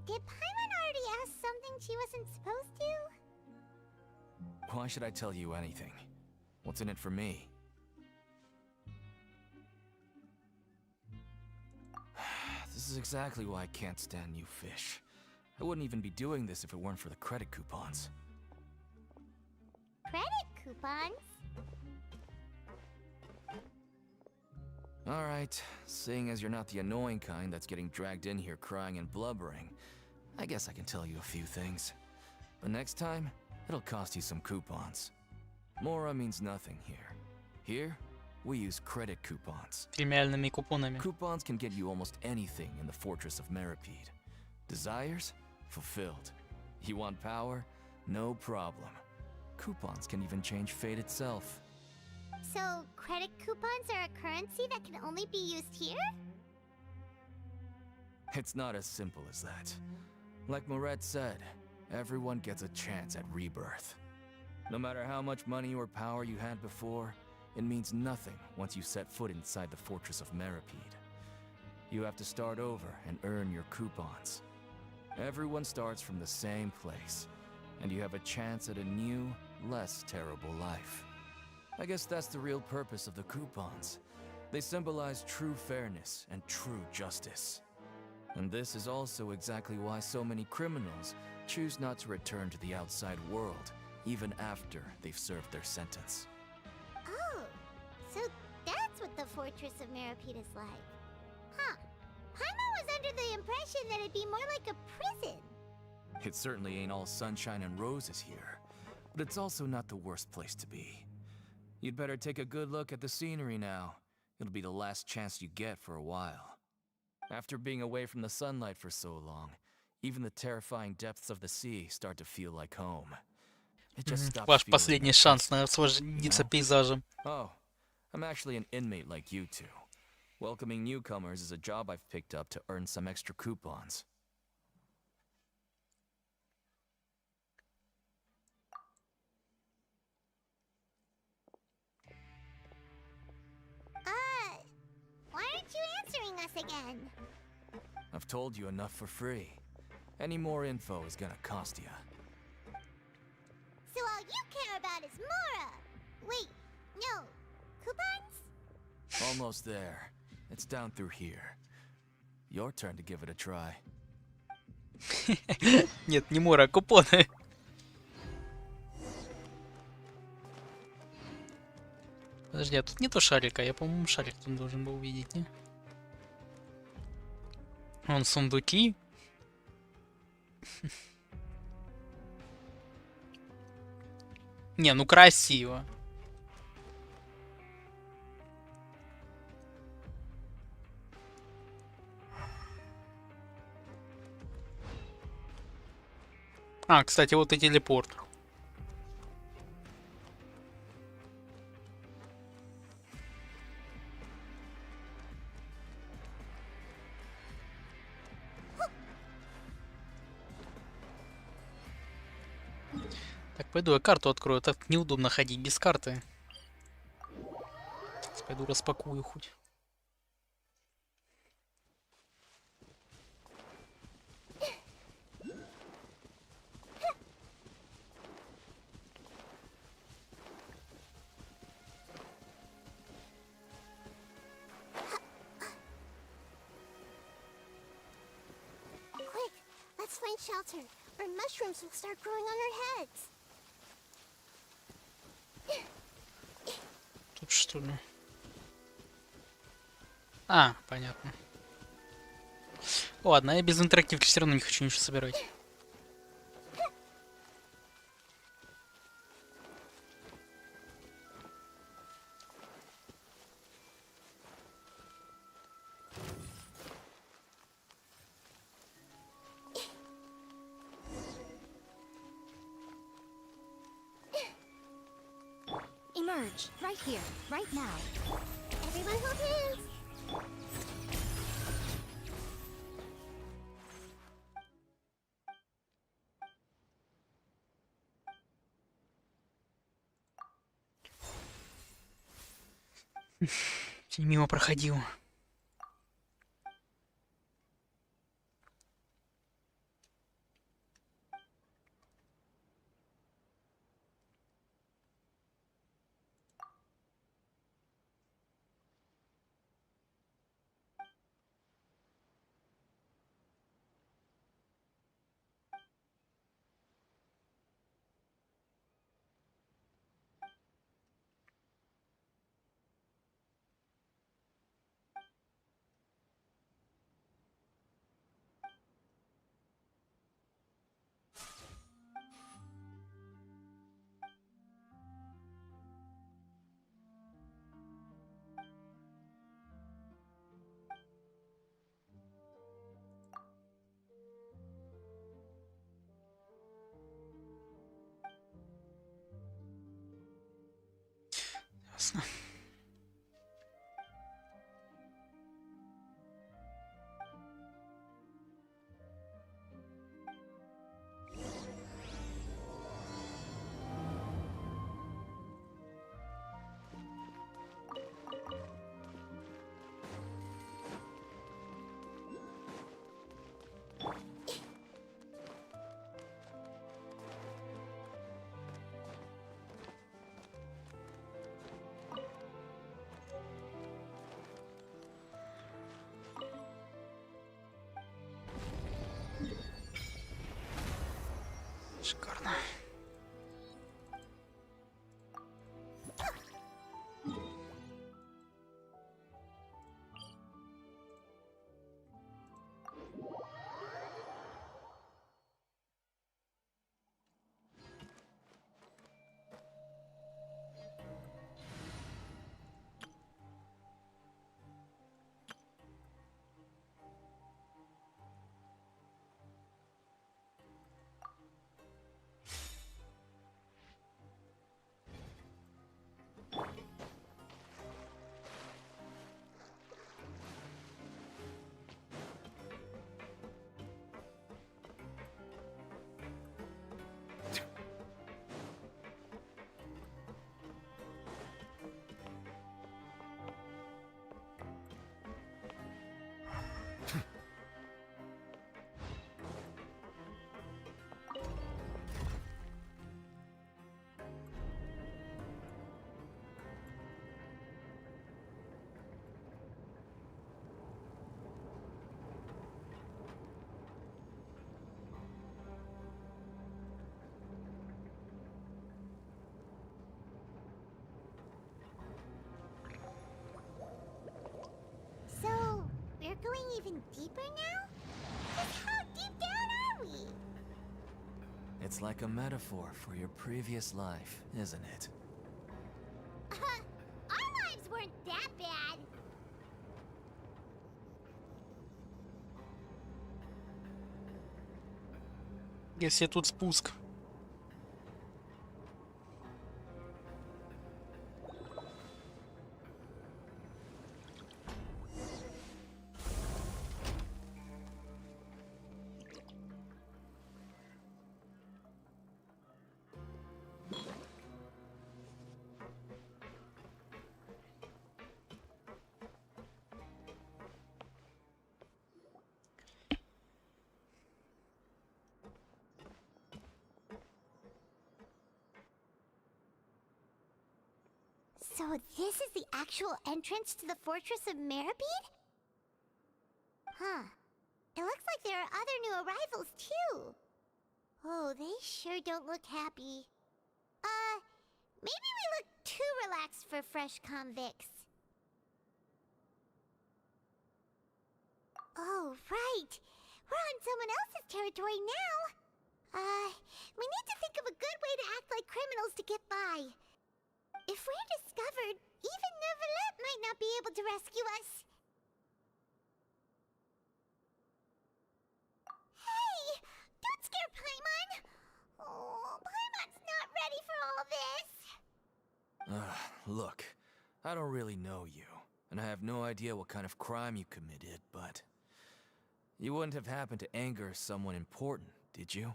Did Paimon already ask something she wasn't supposed to? Why should I tell you anything? What's in it for me? This is exactly why I can't stand you fish. I wouldn't even be doing this if it weren't for the credit coupons. Credit coupons? Alright, seeing as you're not the annoying kind that's getting dragged in here crying and blubbering, I guess I can tell you a few things. But next time, it'll cost you some coupons. Mora means nothing here. Here, we use credit coupons. Премиальными купонами. Coupons can get you almost anything in the Fortress of Meripede. Desires? Fulfilled. You want power? No problem. Coupons can even change fate itself. So, credit coupons are a currency that can only be used here? It's not as simple as that. Like Moret said, everyone gets a chance at rebirth. No matter how much money or power you had before, it means nothing once you set foot inside the Fortress of Meripede. You have to start over and earn your coupons. Everyone starts from the same place, and you have a chance at a new, less terrible life. I guess that's the real purpose of the coupons. They symbolize true fairness and true justice. And this is also exactly why so many criminals choose not to return to the outside world, even after they've served their sentence. Oh, so that's what the Fortress of Meripede is like. Huh. Paimon was under the impression that it'd be more like a prison. It certainly ain't all sunshine and roses here, but it's also not the worst place to be. You'd better take a good look at the scenery now. It'll be the last chance you get for a while. After being away from the sunlight for so long, even the terrifying depths of the sea start to feel like home. It just stops Ваш feeling последний like шанс prison, насладиться you know? пейзажем. Oh, I'm actually an inmate like you two. Welcoming newcomers is a job I've picked up to earn some extra coupons. Why aren't you answering us again? I've told you enough for free. Any more info is gonna cost you. So all you care about is Mora! Wait, no. Coupons? Almost there. It's down through here. Your turn to give it a try. Нет, не Мора, а купоны. Подожди, а тут нету шарика? Я, по-моему, шарик тут должен был увидеть, не? Вон сундуки. Не, ну красиво. А, кстати, вот и телепорт. Так, пойду я карту открою. Так неудобно ходить без карты. Сейчас пойду распакую хоть. Quick, let's find shelter, or mushrooms will start growing on our heads. Тут что ли? А, понятно. Ладно, я без интерактивки все равно не хочу ничего собирать. Emerge, right here, right now. Everyone hold hands. Мимо проходил. Ясно. Шикарно. So, we're going even deeper now? Just how deep down are we? It's like a metaphor for your previous life, isn't it? Our lives weren't that bad. Если тут спуск. So this is the actual entrance to the Fortress of Meribed? Huh. It looks like there are other new arrivals, too. Oh, they sure don't look happy. Maybe we look too relaxed for fresh convicts. Oh, right. We're on someone else's territory now. We need to think of a good way to act like criminals to get by. If we're discovered, even Neuvillette might not be able to rescue us. Hey! Don't scare Paimon! Oh, Paimon's not ready for all this! Ugh, Look, I don't really know you, and I have no idea what kind of crime you committed, but you wouldn't have happened to anger someone important, did you?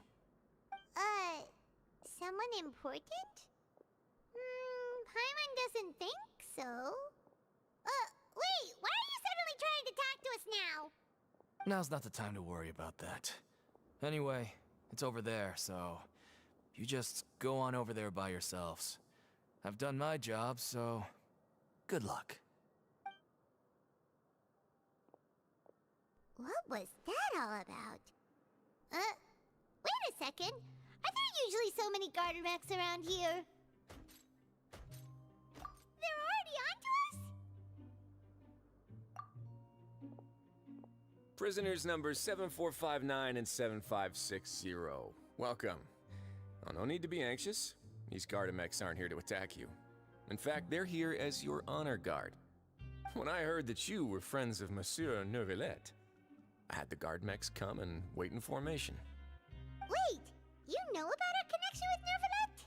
Someone important? Paimon doesn't think so. Wait, why are you suddenly trying to talk to us now? Now's not the time to worry about that. Anyway, it's over there, so you just go on over there by yourselves. I've done my job, so good luck. What was that all about? Wait a second. Are there usually so many garter mechs around here? They're already onto us? Prisoners numbers 7459 and 7560. Welcome. Oh, no need to be anxious. These Gardamex aren't here to attack you. In fact, they're here as your honor guard. When I heard that you were friends of Monsieur Neuvillette, I had the Gardamex come and wait in formation. Wait, you know about our connection with Neuvillette?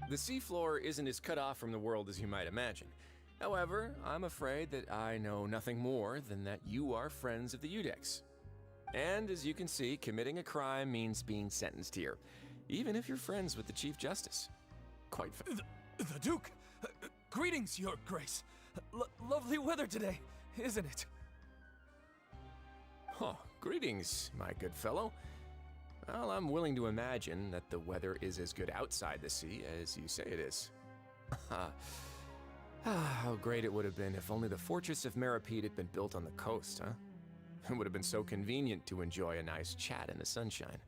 The seafloor isn't as cut off from the world as you might imagine. However, I'm afraid that I know nothing more than that you are friends of the Udex. And as you can see, committing a crime means being sentenced here, even if you're friends with the Chief Justice. Quite The Duke! Greetings, Your Grace. Lovely weather today, isn't it? Oh, greetings, my good fellow. Well, I'm willing to imagine that the weather is as good outside the sea as you say it is. How great it would have been if only the fortress of Meripede had been built on the coast, huh? It would have been so convenient to enjoy a nice chat in the sunshine.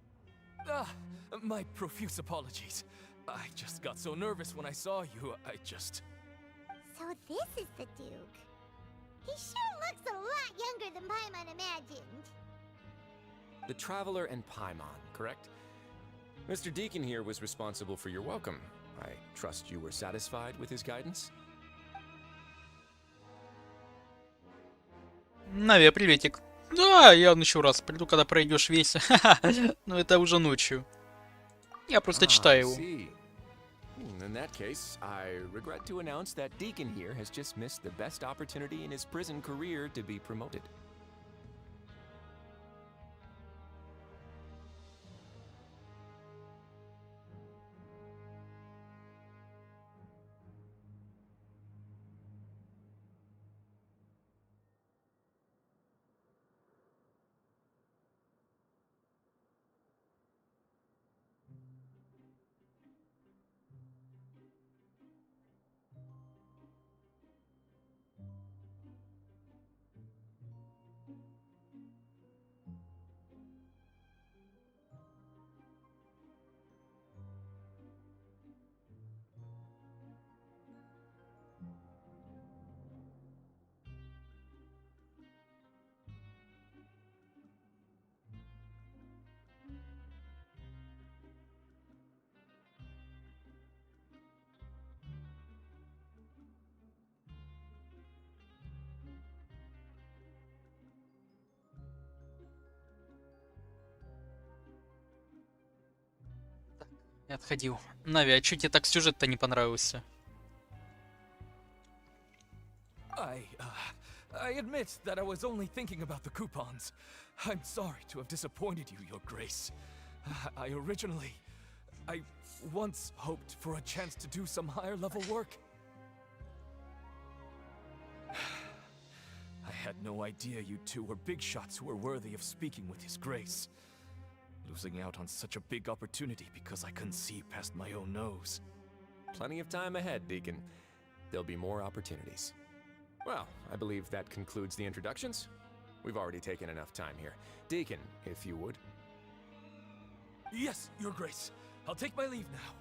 My profuse apologies. I just got so nervous when I saw you, So this is the Duke. He sure looks a lot younger than Paimon imagined. The Traveler and Paimon, correct? Mr. Deacon here was responsible for your welcome. I trust you were satisfied with his guidance? Нави, приветик. Да, я еще раз приду, когда пройдешь весь. Но это уже ночью. Я просто читаю его. In that case, I regret to announce that Deacon here has just missed the best opportunity in his prison career to be promoted. Я отходил. Нави, а чё тебе так сюжет-то не понравился? I admit that I was only thinking about the coupons. I'm sorry to have disappointed you, Your Grace. I once hoped for a chance to do some higher level work. I had no idea you two were big shots who were worthy of speaking with His Grace. Losing out on such a big opportunity because I couldn't see past my own nose. Plenty of time ahead, Deacon. There'll be more opportunities. Well, I believe that concludes the introductions. We've already taken enough time here. Deacon, if you would. Yes, Your Grace. I'll take my leave now.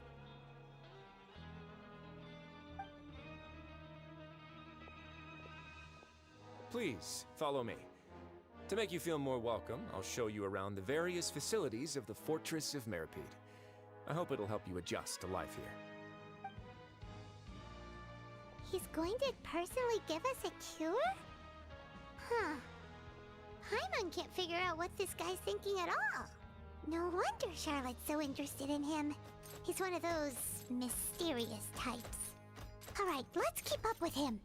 Please, follow me. To make you feel more welcome, I'll show you around the various facilities of the Fortress of Meripede. I hope it'll help you adjust to life here. He's going to personally give us a cure? Huh. Paimon can't figure out what this guy's thinking at all. No wonder Charlotte's so interested in him. He's one of those mysterious types. Alright, let's keep up with him.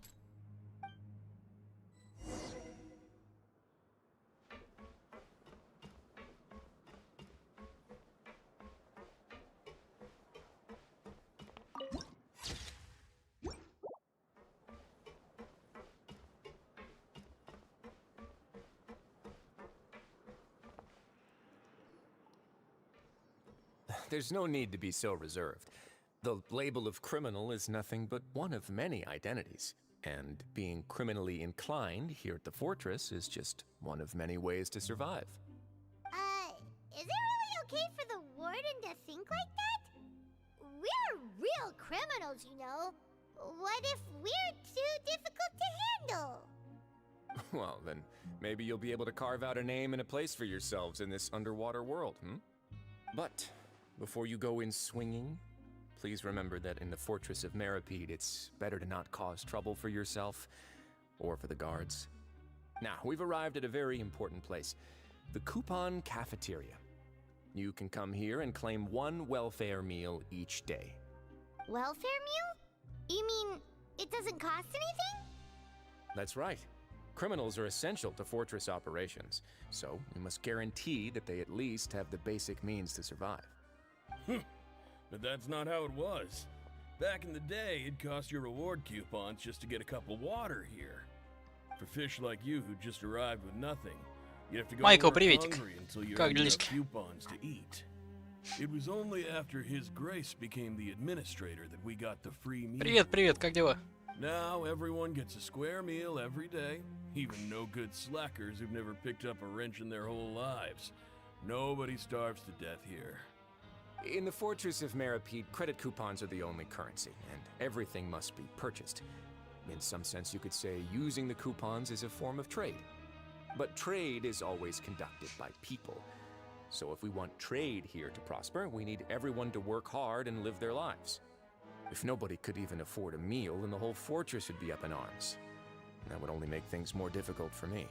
There's no need to be so reserved. The label of criminal is nothing but one of many identities. And being criminally inclined here at the fortress is just one of many ways to survive. Is it really okay for the warden to think like that? We're real criminals, you know. What if we're too difficult to handle? Well, then maybe you'll be able to carve out a name and a place for yourselves in this underwater world, But before you go in swinging, please remember that in the Fortress of Meripede, it's better to not cause trouble for yourself or for the guards. Now, we've arrived at a very important place, the Coupon Cafeteria. You can come here and claim one welfare meal each day. Welfare meal? You mean it doesn't cost anything? That's right. Criminals are essential to Fortress operations, so we must guarantee that they at least have the basic means to survive. But that's not how it was. Back in the day, it cost your reward coupons just to get a cup of water here. For fish like you who just arrived with nothing, you have to go Майкл, to work приветик. hungry until you Как earn enough делишки? coupons to eat. It was only after His Grace became the administrator that we got the free meal. Привет, привет, как дела? Now everyone gets a square meal every day, even no good slackers who've never picked up a wrench in their whole lives. Nobody starves to death here. In the Fortress of Meripede, credit coupons are the only currency, and everything must be purchased. In some sense, you could say using the coupons is a form of trade. But trade is always conducted by people. So if we want trade here to prosper, we need everyone to work hard and live their lives. If nobody could even afford a meal, then the whole fortress would be up in arms. And that would only make things more difficult for me.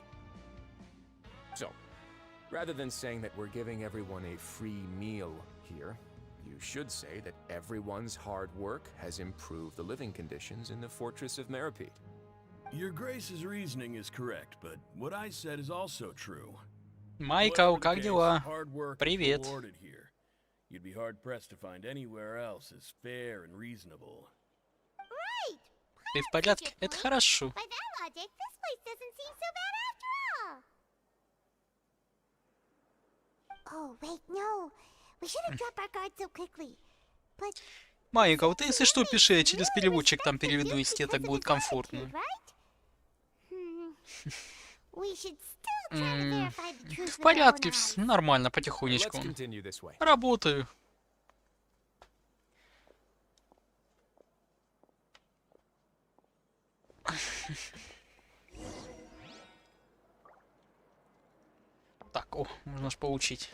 So, rather than saying that we're giving everyone a free meal here, you should say that everyone's hard work has improved the living conditions in the Fortress of Meripede. Your Grace's reasoning is correct, but what I said is also true. Майкл, Whatever the как case, дела? hard work is Привет. rewarded here. You'd be hard-pressed to find anywhere else as fair and reasonable. Right! Ты в порядке? Это хорошо. By that logic, this place doesn't seem so bad after all. Oh, wait, no. We shouldn't drop our guard so quickly. But Майкл, ты если что, пиши, я через переводчик там переведу, если тебе так будет комфортно. we should still try to verify the truth В with our порядке, own eyes. нормально, Let's потихонечку. continue this way. Работаю. Так, о, можно ж получить.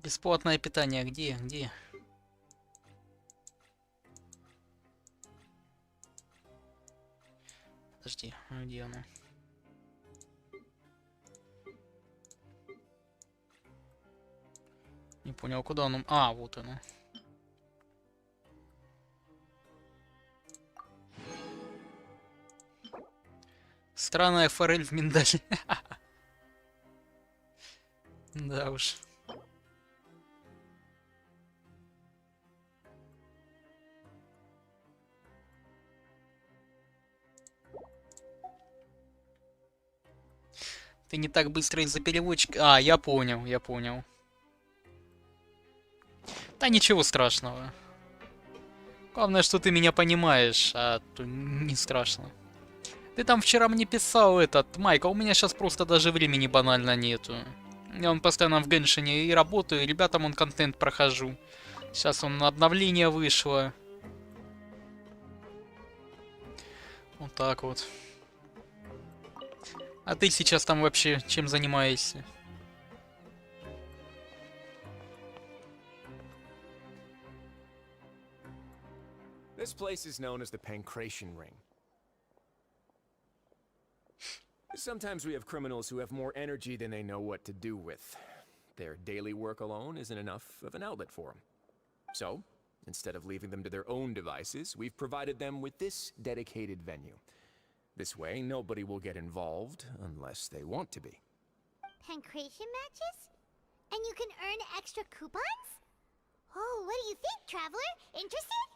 Бесплатное питание. Где? Где? Подожди, а где оно? Не понял, куда оно? А, вот оно. Странная форель в миндале. Да уж. Ты не так быстро из-за переводчика. А, я понял, я понял. Да ничего страшного. Главное, что ты меня понимаешь, а то не страшно. Ты там вчера мне писал этот, Майк, а у меня сейчас просто даже времени банально нету. Я он постоянно в Геншине и работаю, и ребятам он контент прохожу. Сейчас он обновление вышло. Вот так вот. А ты сейчас там вообще чем занимаешься? This place is known as the Pancration Ring. Sometimes we have criminals who have more energy than they know what to do with. Their daily work alone isn't enough of an outlet for them. So, instead of leaving them to their own devices, we've provided them with this dedicated venue. This way, nobody will get involved unless they want to be. Pancration matches? And you can earn extra coupons? Oh, what do you think, traveler? Interested?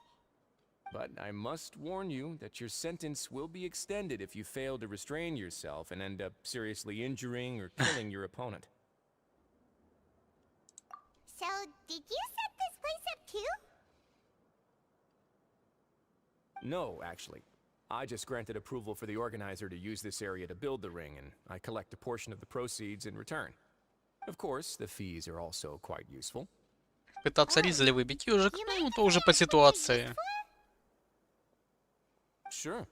But I must warn you that your sentence will be extended if you fail to restrain yourself and end up seriously injuring or killing your opponent. So, did you set this place up too? No, actually. I just granted approval for the organizer to use this area to build the ring, and I collect a portion of the proceeds in return. Of course, the fees are also quite useful. Пытаться Ризли выбить ежик, ну, то уже по ситуации. Sure.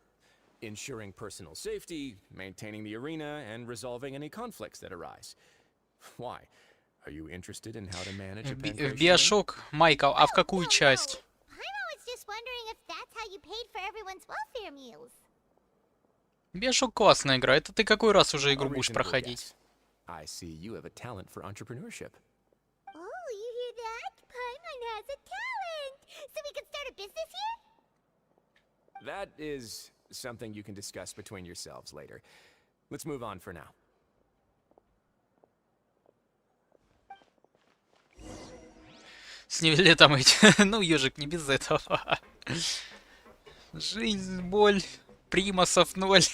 Ensuring personal safety, maintaining the arena, and resolving any conflicts that arise. Why? Are you interested in how to manage a В pancration? Биошок, Майкл, а в какую часть? Paimon was just wondering if that's how you paid for everyone's welfare meals. Биошок классная игра. Это ты какой раз уже игру A будешь reasonable проходить? guess. I see you have a talent for entrepreneurship. Oh, you hear that? Paimon has a talent! So we can start a business here? That is something you can discuss between yourselves later. Let's move on for now. С нивелетом эти. Ну, ежик, не без этого. Жизнь, боль, примасов ноль.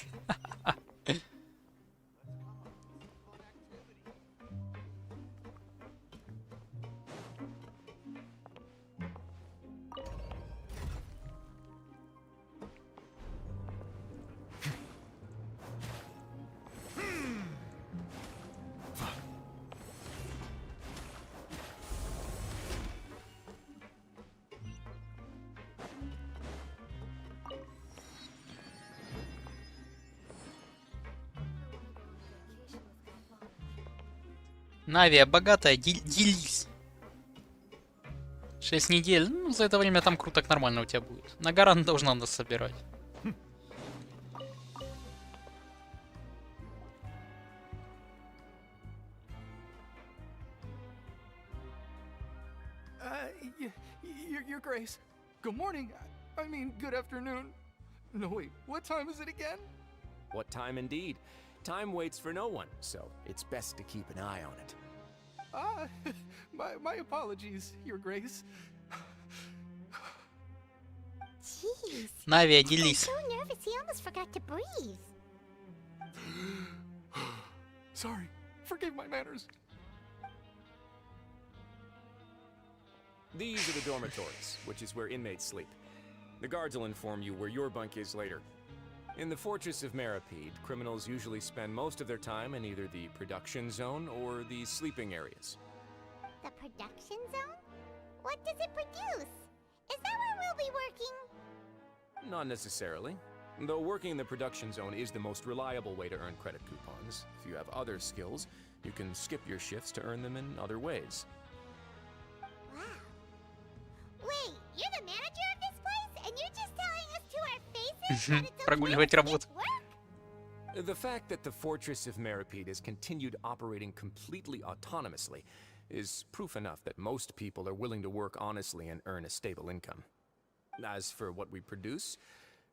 Навия, богатая, делись. 6 недель. Ну, за это время там круток нормально у тебя будет. На гарант должна нас собирать. Your Grace. Good morning. I mean, good afternoon. No, wait, what time is it again? What time indeed? Time waits for no one, so it's best to keep an eye on it. Ah, my apologies, Your Grace. Jeez. Навия, He's делись. so nervous he almost forgot to breathe. Sorry, forgive my manners. These are the dormitories, which is where inmates sleep. The guards will inform you where your bunk is later. In the Fortress of Maripede, criminals usually spend most of their time in either the production zone or the sleeping areas. The production zone? What does it produce? Is that where we'll be working? Not necessarily. Though working in the production zone is the most reliable way to earn credit coupons, if you have other skills, you can skip your shifts to earn them in other ways. Wow. Wait, you're the manager of this place? And you're just telling us to our faces that it's okay Прогуливать to работу. skip work? The fact that the Fortress of Maripede has continued operating completely autonomously is proof enough that most people are willing to work honestly and earn a stable income. As for what we produce,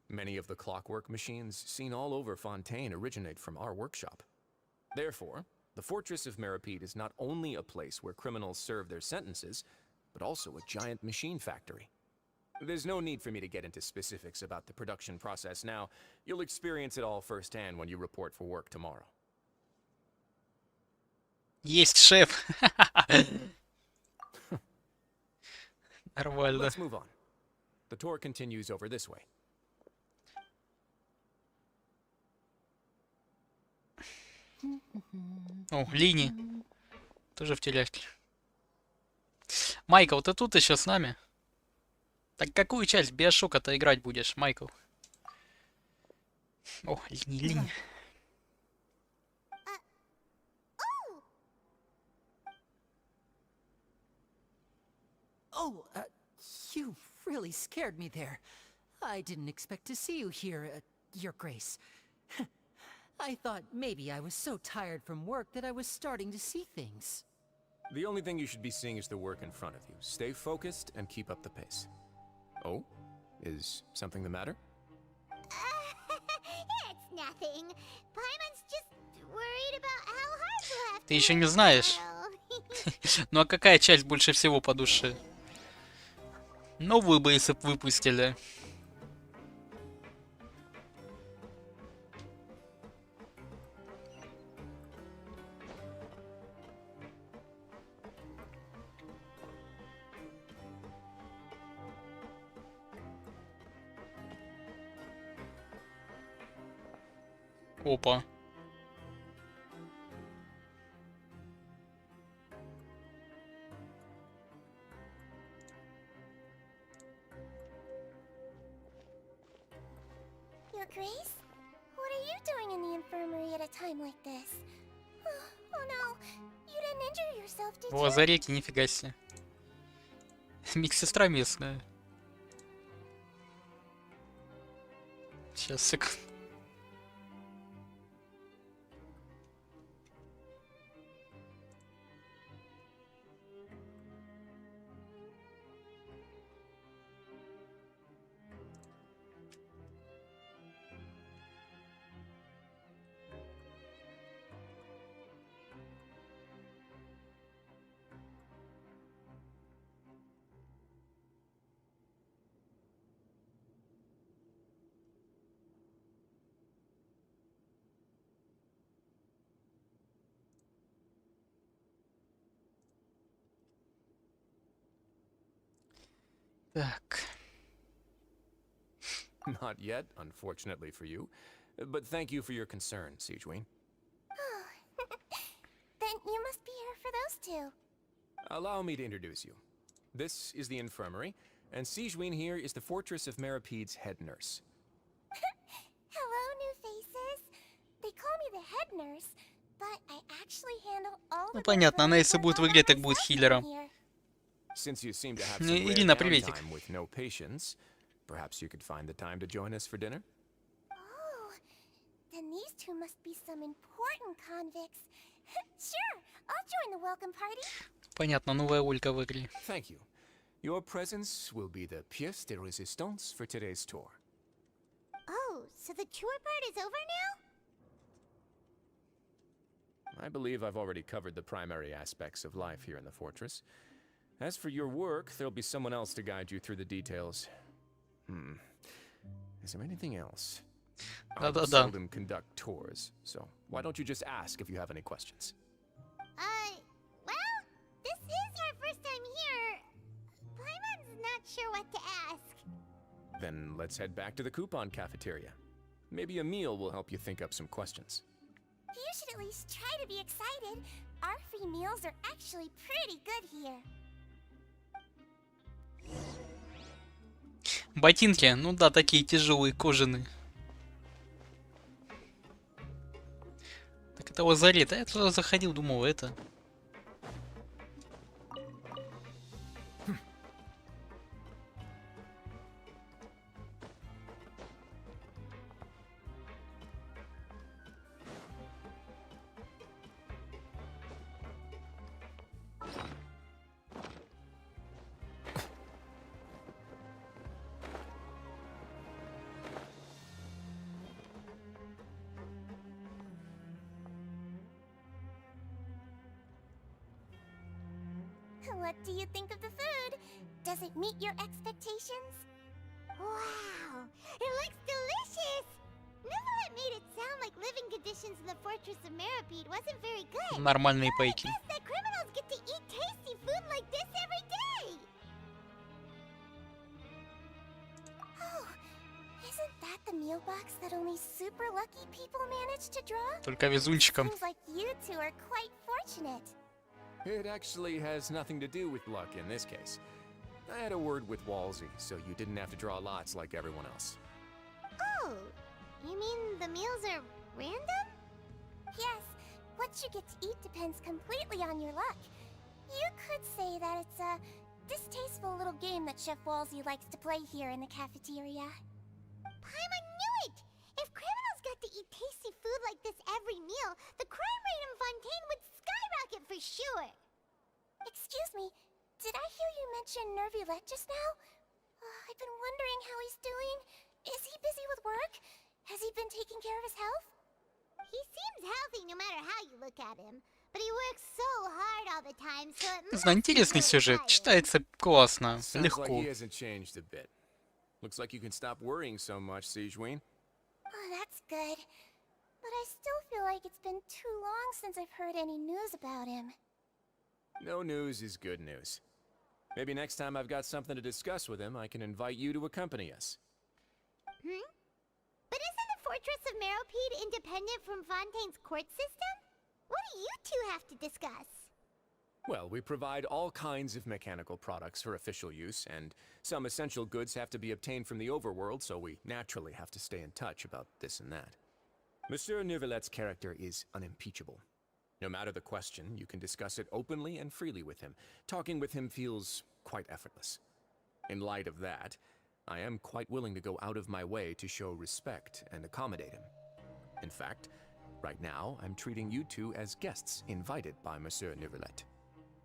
many of the clockwork machines seen all over Fontaine originate from our workshop. Therefore, the Fortress of Maripede is not only a place where criminals serve their sentences, but also a giant machine factory. There's no need for me to get into specifics about the production process now. You'll experience it all firsthand when you report for work tomorrow. Есть шеф. Нормально. Let's move on. The tour continues over this way. О, Лини. Тоже в тележке. Майкл, ты тут еще с нами? Так какую часть Биошока-то играть будешь, Майкл? О, Лини. Oh, you really scared me there. I didn't expect to see you here, Your Grace. I thought maybe I was so tired from work that I was starting to see things. The only thing you should be seeing is the work in front of you. Stay focused and keep up the pace. Oh? Is something the matter? It's nothing. Paimon's just worried about how hard we'll have to Ты еще не work знаешь. tomorrow. Ну а какая часть больше всего по душе? Новую бы если б выпустили. Опа. Your Grace? What are you doing in the infirmary at a time like this? Oh no, you didn't injure yourself, did Во, you? за реки, нифига себе. Медсестра местная. Сейчас, секунду. Так. Not yet, unfortunately for you. But thank you for your concern, Sigewin. Then you must be here for those two. Allow me to introduce you. This is the infirmary, and Sigewin here is the Fortress of Merapede's head nurse. Hello, new faces. They call me the head nurse, but I actually handle all Ну the понятно, она если work будет all by выглядеть, так будет myself хилером. here. Since you seem to have Ну, some rare Ирина, приветик. downtime with no patients, perhaps you could find the time to join us for dinner? Oh, then these two must be some important convicts. Sure, I'll join the welcome party. Понятно, новая Ольга в игре. Thank you. Your presence will be the pièce de résistance for today's tour. Oh, so the tour part is over now? I believe I've already covered the primary aspects of life here in the fortress. As for your work, there'll be someone else to guide you through the details. Is there anything else? I Да-да-да. seldom conduct tours, so why don't you just ask if you have any questions? Well, this is our first time here. Paimon's not sure what to ask. Then let's head back to the coupon cafeteria. Maybe a meal will help you think up some questions. You should at least try to be excited. Our free meals are actually pretty good here. Ботинки, ну да, такие тяжелые, кожаные. Так это лазарет. А я туда заходил, думал, это. What do you think of the food? Does it meet your expectations? Wow, it looks delicious! Neverlet made it sound like living conditions in the Fortress of Meripede wasn't very good. Нормальные пайки. Guess that criminals get to eat tasty food like this every day! Oh, isn't that the meal box that only super lucky people manage to draw? Только везунчиком. Seems like you two are quite fortunate. It actually has nothing to do with luck in this case. I had a word with Walsey, so you didn't have to draw lots like everyone else. Oh, you mean the meals are random? Yes, what you get to eat depends completely on your luck. You could say that it's a distasteful little game that Chef Walsey likes to play here in the cafeteria. Paimon knew it! If criminals got to eat tasty food like this mention Nervulet just now? I've been wondering how he's doing. Is he busy with work? Has he been taking care of his health? He seems healthy no matter how you look at him. But he works so hard all the time, so it Не знаю, must be интересный really сюжет. tiring. Читается классно, Sounds like легко. he hasn't changed a bit. Looks like you can stop worrying so much, Siegeween. Oh, that's good. But I still feel like it's been too long since I've heard any news about him. No news is good news. Maybe next time I've got something to discuss with him, I can invite you to accompany us. But isn't the Fortress of Meropide independent from Fontaine's court system? What do you two have to discuss? Well, we provide all kinds of mechanical products for official use, and some essential goods have to be obtained from the overworld, so we naturally have to stay in touch about this and that. Monsieur Nervulet's character is unimpeachable. No matter the question, you can discuss it openly and freely with him. Talking with him feels quite effortless. In light of that, I am quite willing to go out of my way to show respect and accommodate him. In fact, right now, I'm treating you two as guests invited by Monsieur Nervulet.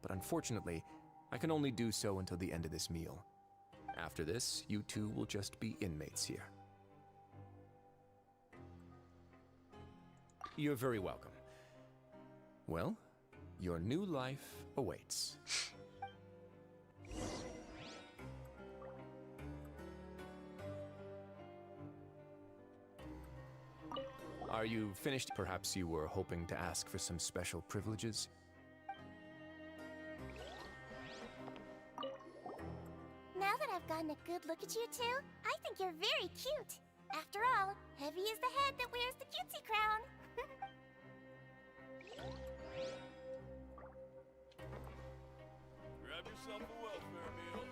But unfortunately, I can only do so until the end of this meal. After this, you two will just be inmates here. You're very welcome. Well, your new life awaits. Are you finished? Perhaps you were hoping to ask for some special privileges? Now that I've gotten a good look at you two, I think you're very cute. After all, heavy is the head that wears the cutesy crown. Grab yourself a welfare meal.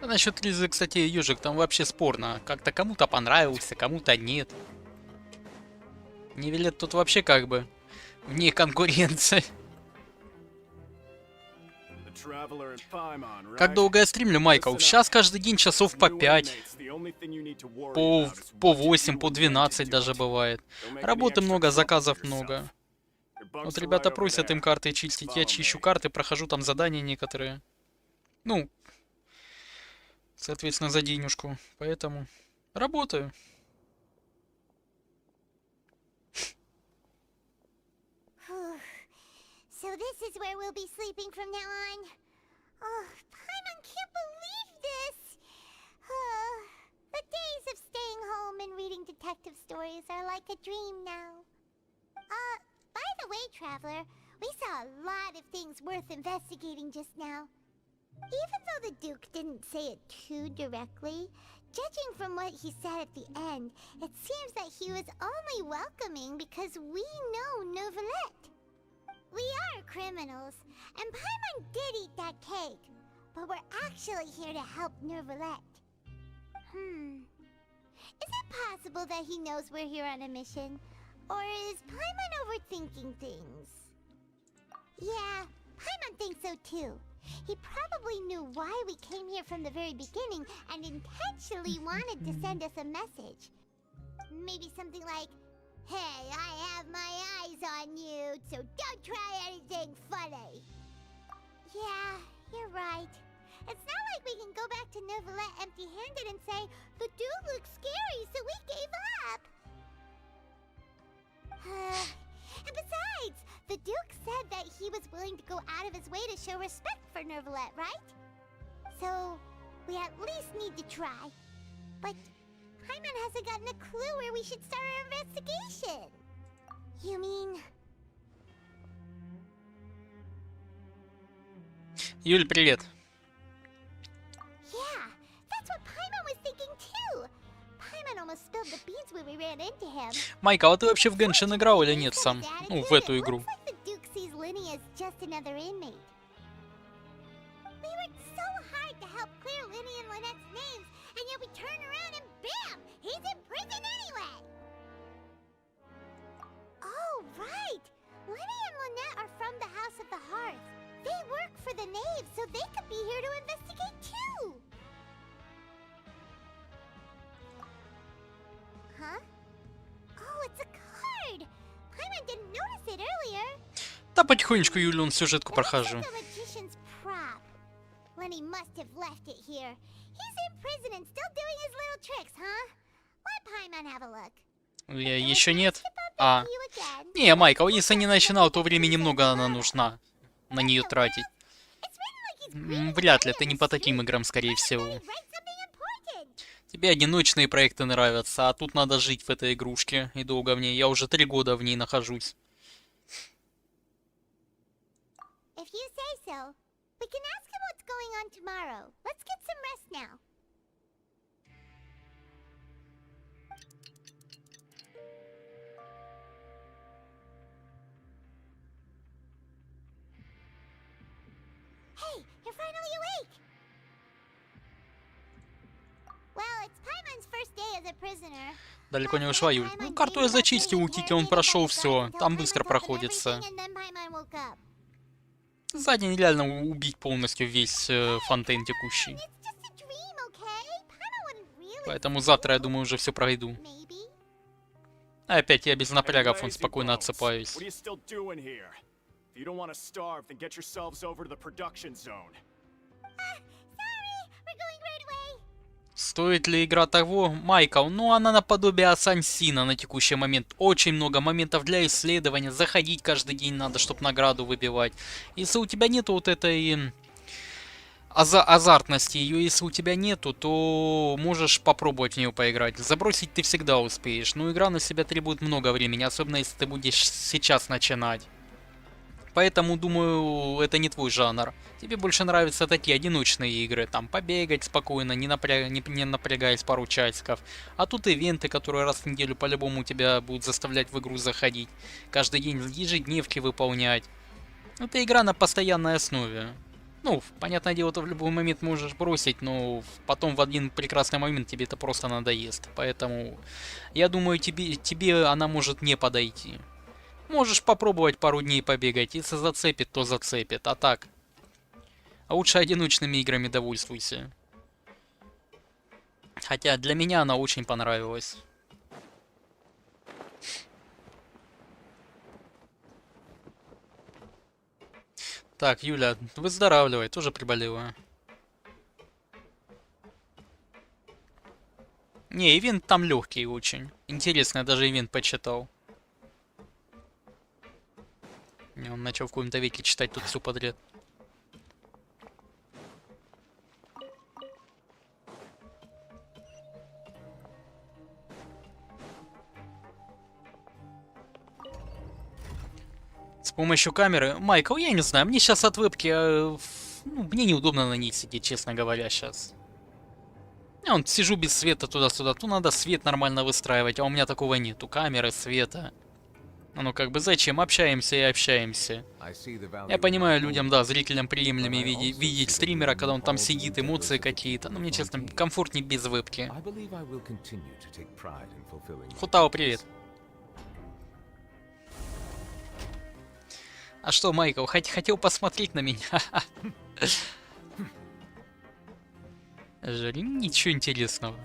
А насчет Лизы, кстати, Южик, там вообще спорно. Как-то кому-то понравился, кому-то нет. Невилет тут вообще как бы вне конкуренции. Как долго я стримлю, Майкл? Сейчас каждый день часов по 5. По 8, по 12 даже бывает. Работы много, заказов много. Вот ребята просят им карты чистить. Я чищу карты, прохожу там задания некоторые. Ну, соответственно, за денежку. Поэтому работаю. So this is where we'll be sleeping from now on. Oh, Paimon can't believe this! The days of staying home and reading detective stories are like a dream now. By the way, Traveler, we saw a lot of things worth investigating just now. Even though the Duke didn't say it too directly, judging from what he said at the end, it seems that he was only welcoming because we know Nervulet. We are criminals, and Paimon did eat that cake, but we're actually here to help Nervulet. Is it possible that he knows we're here on a mission? Or is Paimon overthinking things? Yeah, Paimon thinks so too. He probably knew why we came here from the very beginning and intentionally wanted to send us a message. Maybe something like, "Hey, I have my eyes on you, so don't try anything funny." Yeah, you're right. It's not like we can go back to Nervulet empty-handed and say, "The dude looks scary, so we gave up." And besides, the Duke said that he was willing to go out of his way to show respect for Nervulet, right? So, we at least need to try. But Paimon hasn't gotten a clue where we should start our investigation. You mean... Юль, привет. Yeah, that's what Paimon was thinking too. Paimon almost spilled the beans when we ran into him. Майка, а ты вообще в Геншин играл или нет сам? Ну, в эту игру. Looks like the Duke sees Linny as just another inmate. We worked so hard to help clear Linny and Lynette's names, and yet we turn around and bam! He's in prison anyway! Oh, right! Linny and Lynette are from the House of the Hearth. They work for the Knave, so they could be here to investigate. Да потихонечку, Юлион, сюжетку прохожу. Еще нет? А. Не, Майкл, если не начинал, то времени много она нужна. На нее тратить. Вряд ли, это не по таким играм, скорее всего. Тебе одиночные проекты нравятся, а тут надо жить в этой игрушке и долго в ней. Я уже 3 года в ней нахожусь. Hey, you're finally awake! Well, it's Paimon's first day as a prisoner. Далеко не ушла, Юль. Ну, карту я зачистил, у Кики он прошел все. Там быстро проходится. За день реально убить полностью весь фонтейн текущий. Поэтому завтра, я думаю, уже все пройду. А опять я без напрягов, он спокойно отсыпаюсь. Стоит ли игра того? Майкл, ну она наподобие Ассасина на текущий момент. Очень много моментов для исследования. Заходить каждый день надо, чтобы награду выбивать. Если у тебя нету вот этой азартности, ее если у тебя нету, то можешь попробовать в нее поиграть. Забросить ты всегда успеешь. Но игра на себя требует много времени, особенно если ты будешь сейчас начинать. Поэтому, думаю, это не твой жанр. Тебе больше нравятся такие одиночные игры. Там побегать спокойно, не напрягаясь пару часиков. А тут ивенты, которые раз в неделю по-любому тебя будут заставлять в игру заходить. Каждый день ежедневки выполнять. Это игра на постоянной основе. Ну, понятное дело, ты в любой момент можешь бросить, но потом в один прекрасный момент тебе это просто надоест. Поэтому, я думаю, тебе она может не подойти. Можешь попробовать пару дней побегать. Если зацепит, то зацепит. А так. А лучше одиночными играми довольствуйся. Хотя для меня она очень понравилась. Так, Юля, выздоравливай. Тоже приболела. Не, ивент там легкий очень. Интересно, я даже ивент почитал. Он начал в каком-то веке читать тут все подряд. С помощью камеры... Майкл, я не знаю, мне сейчас от вебки... ну, мне неудобно на ней сидеть, честно говоря, сейчас. Я вон сижу без света туда-сюда. То надо свет нормально выстраивать, а у меня такого нету. Камеры, света. Ну как бы зачем? Общаемся и общаемся. Я понимаю, людям, да, зрителям приемлемо видеть стримера, когда он там сидит, эмоции какие-то. Но мне, честно, комфортнее без вебки. Хутао, привет. А что, Майкл, хотел посмотреть на меня? Жаль, ничего интересного.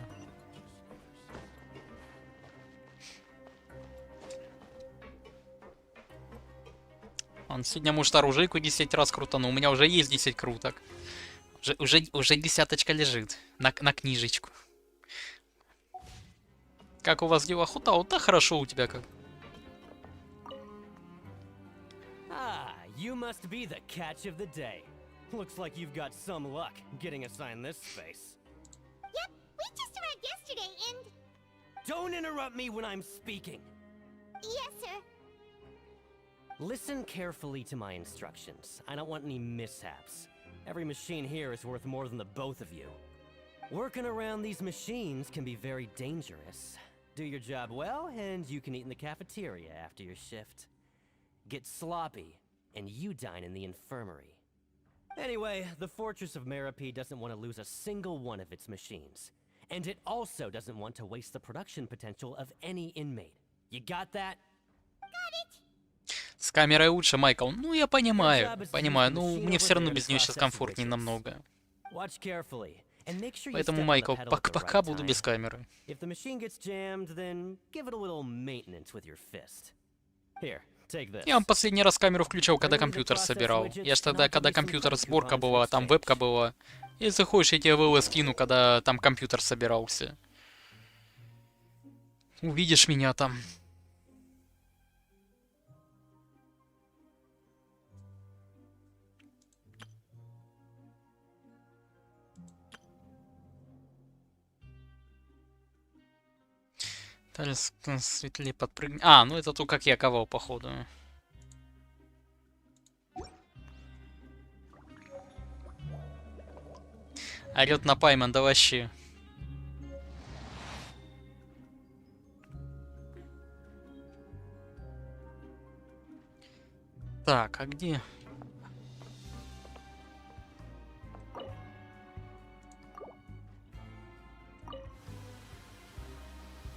Он сегодня, может, оружейку 10 раз крутанул. У меня уже есть 10 круток. Уже десяточка лежит на книжечку. Как у вас дела, Хутао? Да хорошо у тебя как. You must be the catch of the day. Looks like you've got some luck getting assigned this space. Yep, we just arrived yesterday and... Don't interrupt me when I'm speaking. Yes, sir. Listen carefully to my instructions. I don't want any mishaps. Every machine here is worth more than the both of you. Working around these machines can be very dangerous. Do your job well, and you can eat in the cafeteria after your shift. Get sloppy, and you dine in the infirmary. Anyway, the Fortress of Merope doesn't want to lose a single one of its machines. And it also doesn't want to waste the production potential of any inmate. You got that? Got it. С камерой лучше, Майкл. Ну, я понимаю, но мне все равно без нее сейчас комфортнее намного. Поэтому, Майкл, пока буду без камеры. Here, Take this. Я вам последний раз камеру включал, когда компьютер собирал. Я ж тогда, когда компьютер сборка была, там вебка была. Если хочешь, я тебе ВЛ скину, когда там компьютер собирался. Увидишь меня там. Светлее подпрыгни. А, ну это то, как я ковал, походу. Орёт на Пайман, да вообще. Так, а где?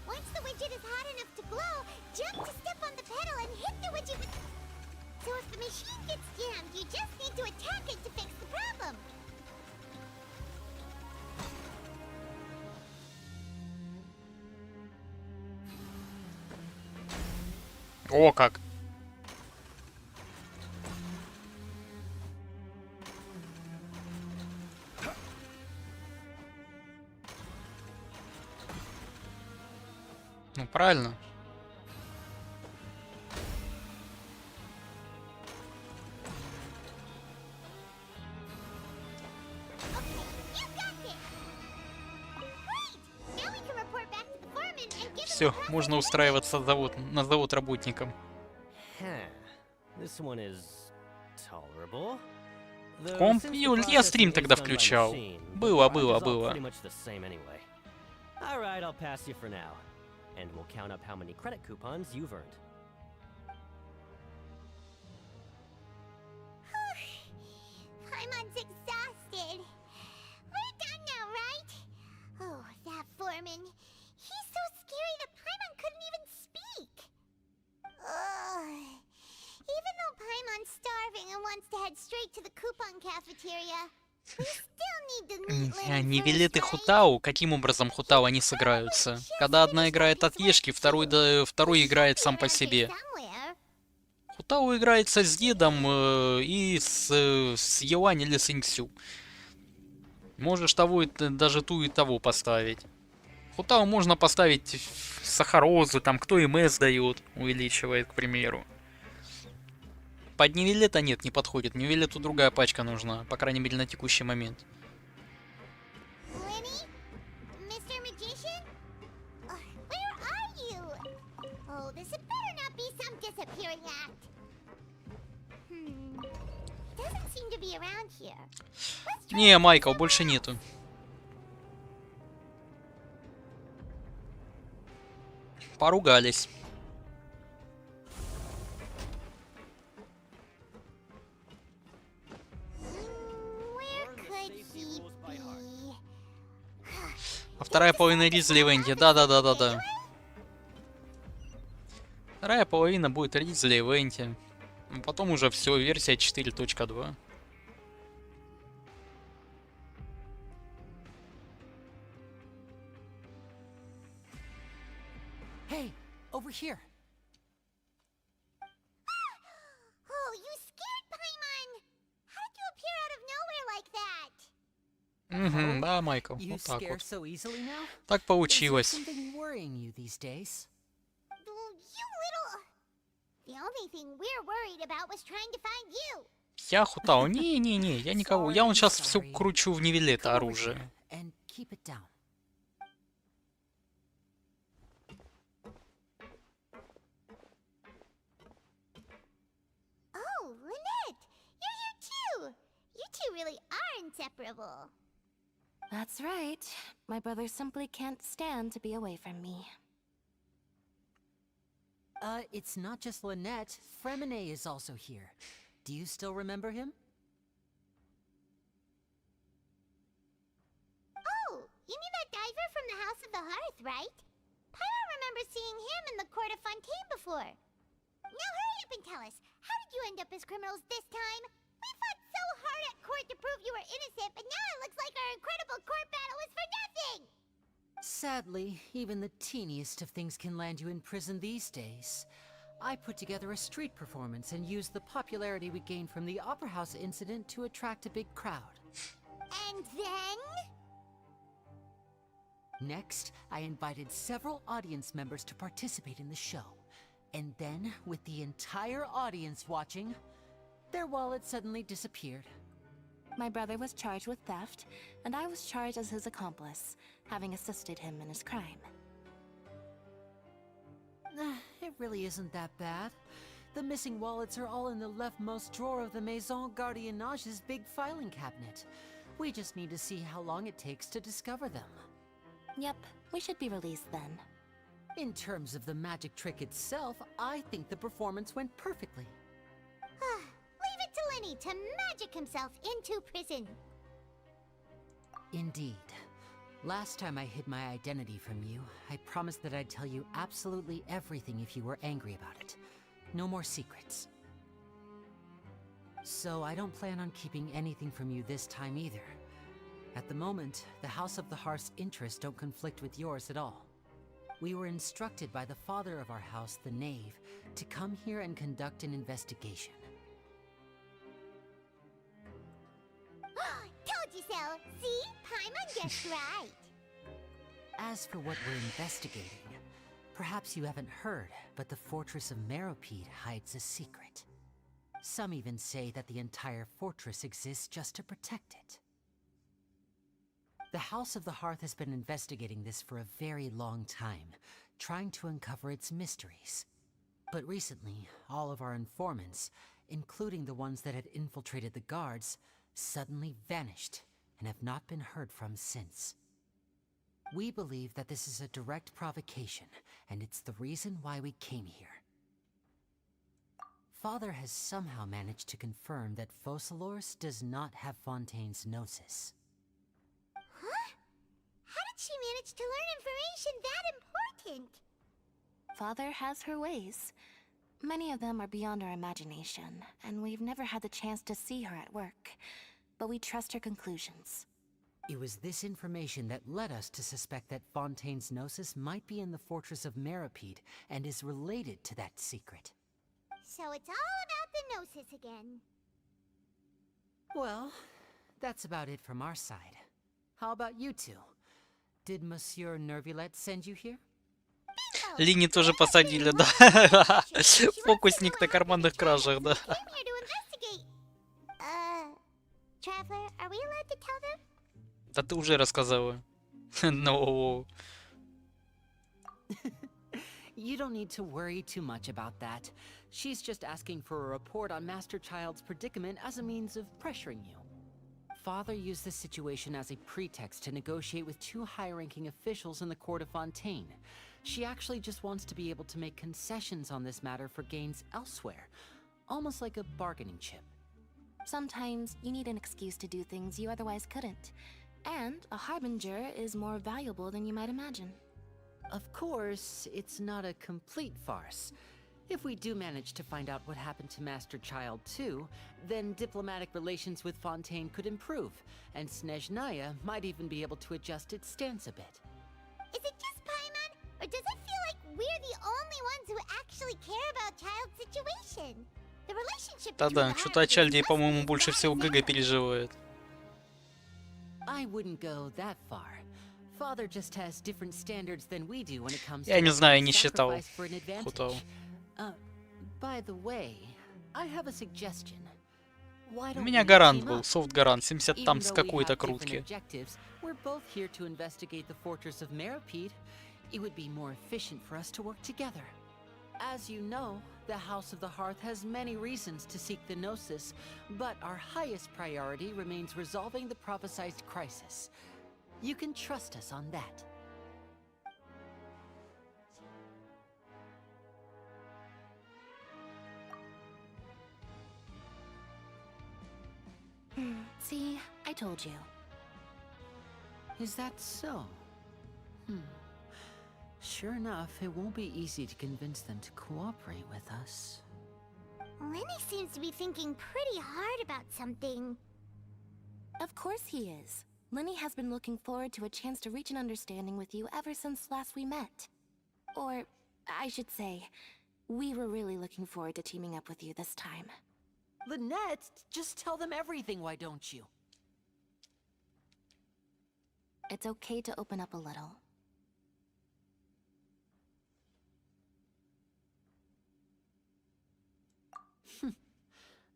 Once the widget is hot enough to glow, jump to step on the pedal and hit the widget with... So if the machine gets jammed, you just need to attack it to fix the problem. О, как. Ну, правильно. Все, можно устраиваться на завод работником. Комп? Я стрим тогда включал. Было. Alright, I'll pass you for now. And we'll count up how many credit coupons you've earned. Paimon's exhausted. We're done now, right? Oh, that foreman. He's so scary that Paimon couldn't even speak. Ugh. Even though Paimon's starving and wants to head straight to the coupon cafeteria, we still need to meet later Нивелет и first, right? Хутау, каким образом Хутау они сыграются? Когда одна играет от Ешки, второй играет сам по себе. Хутау играется с дедом и с Юань или с Инксю. Можешь того даже ту и того поставить. Хутау можно поставить сахарозу, там кто МС дает, увеличивает, к примеру. Под Нивелета нет, не подходит. Нивелету другая пачка нужна, по крайней мере на текущий момент. Lenny? Mr. Magician? Where are you? Oh, this had better not be some disappearing act. Doesn't seem to be around here. Let's try Не, Майкл, больше нету. Поругались. Where could he be? А вторая половина релиза ивенте. Да. Вторая половина будет релиза ивенте. Потом уже все, версия 4.2. Hey, over here. Oh, you scared Paimon! How did you appear out of nowhere like that? Угу, да, Майкл, You вот так scare вот. so easily now? Так Is there получилось. something worrying you these days? You little... The only thing we're worried about was trying to find you. Я Хутау. Не, я никого. Я вон сейчас все Sorry. кручу в Нивелета Come over оружие. here and keep it down. Oh, Lynette! You're here too! You two really are inseparable. That's right. My brother simply can't stand to be away from me. It's not just Lynette. Fremine is also here. Do you still remember him? Oh, you mean that diver from the House of the Hearth, right? Pyro remembers seeing him in the Court of Fontaine before. Now hurry up and tell us, how did you end up as criminals this time? We fought so hard at court to prove you were innocent, but now it looks like our incredible court battle was for nothing! Sadly, even the teeniest of things can land you in prison these days. I put together a street performance and used the popularity we gained from the Opera House incident to attract a big crowd. And then? Next, I invited several audience members to participate in the show. And then, with the entire audience watching, their wallet suddenly disappeared. My brother was charged with theft, and I was charged as his accomplice, having assisted him in his crime. It really isn't that bad. The missing wallets are all in the leftmost drawer of the Maison Gardiennage's big filing cabinet. We just need to see how long it takes to discover them. Yep, we should be released then. In terms of the magic trick itself, I think the performance went perfectly. Leave it to Lenny to magic himself into prison. Indeed. Last time I hid my identity from you, I promised that I'd tell you absolutely everything if you were angry about it. No more secrets. So I don't plan on keeping anything from you this time either. At the moment, the House of the Hearth's interests don't conflict with yours at all. We were instructed by the father of our house, the Knave, to come here and conduct an investigation. Told you so! See? Paimon guessed right. As for what we're investigating, perhaps you haven't heard, but the fortress of Meropide hides a secret. Some even say that the entire fortress exists just to protect it. The House of the Hearth has been investigating this for a very long time, trying to uncover its mysteries. But recently, all of our informants, including the ones that had infiltrated the guards, suddenly vanished and have not been heard from since. We believe that this is a direct provocation, and it's the reason why we came here. Father has somehow managed to confirm that Focalors does not have Fontaine's Gnosis. Huh? How did she manage to learn information that important? Father has her ways. Many of them are beyond our imagination, and we've never had the chance to see her at work. But we trust her conclusions. It was this information that led us to suspect that Fontaine's Gnosis might be in the fortress of Meropide and is related to that secret. So it's all about the Gnosis again. Well, that's about it from our side. How about you two? Did Monsieur Nervulette send you here? Лини тоже посадили, да. Фокусник на карманных кражах, да. Traveler, are we allowed to tell them? Да ты уже рассказала. No. You don't need to worry too much about that. She's just asking for a report on Master Child's predicament as a means of pressuring you. Father used the situation as a pretext to negotiate with two high-ranking officials in the court of Fontaine. She actually just wants to be able to make concessions on this matter for gains elsewhere, almost like a bargaining chip. Sometimes you need an excuse to do things you otherwise couldn't. And a harbinger is more valuable than you might imagine. Of course, it's not a complete farce. If we do manage to find out what happened to Master Child too, then diplomatic relations with Fontaine could improve, and Snezhnaya might even be able to adjust its stance a bit. Is it just Paimon, or does it feel like we're the only ones who actually care about Child's situation? The relationship Да-да, что-то о Чальде, по-моему, больше всего ГГ переживает. I wouldn't go that far. Father just has different standards than we do when it comes to Я не знаю, не считал. sacrifice for an advantage. By the way, I have a suggestion. Why У don't меня we гарант team был, up? софт-гарант, 70 там Even с though we какой-то have different крутки. objectives, we're both here to investigate the fortress of Meropide. It would be more efficient for us to work together. As you know, the House of the Hearth has many reasons to seek the Gnosis, but our highest priority remains resolving the prophesized crisis. You can trust us on that. See, I told you. Is that so? Sure enough, it won't be easy to convince them to cooperate with us. Lenny seems to be thinking pretty hard about something. Of course he is. Lenny has been looking forward to a chance to reach an understanding with you ever since last we met. Or, I should say, We were really looking forward to teaming up with you this time. Lynette, just tell them everything, why don't you? It's okay to open up a little.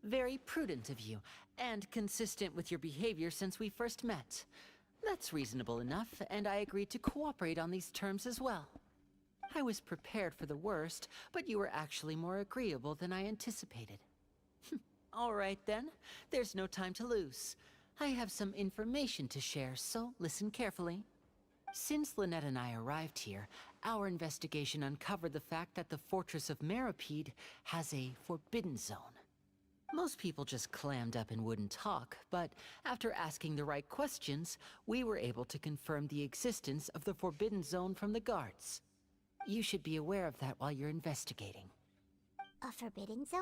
Very prudent of you, and consistent with your behavior since we first met. That's reasonable enough, and I agreed to cooperate on these terms as well. I was prepared for the worst, but you were actually more agreeable than I anticipated. All right then, there's no time to lose. I have some information to share, so listen carefully. Since Lynette and I arrived here, our investigation uncovered the fact that the Fortress of Meropide has a forbidden zone. Most people just clammed up and wouldn't talk, but after asking the right questions, we were able to confirm the existence of the forbidden zone from the guards. You should be aware of that while you're investigating. A forbidden zone?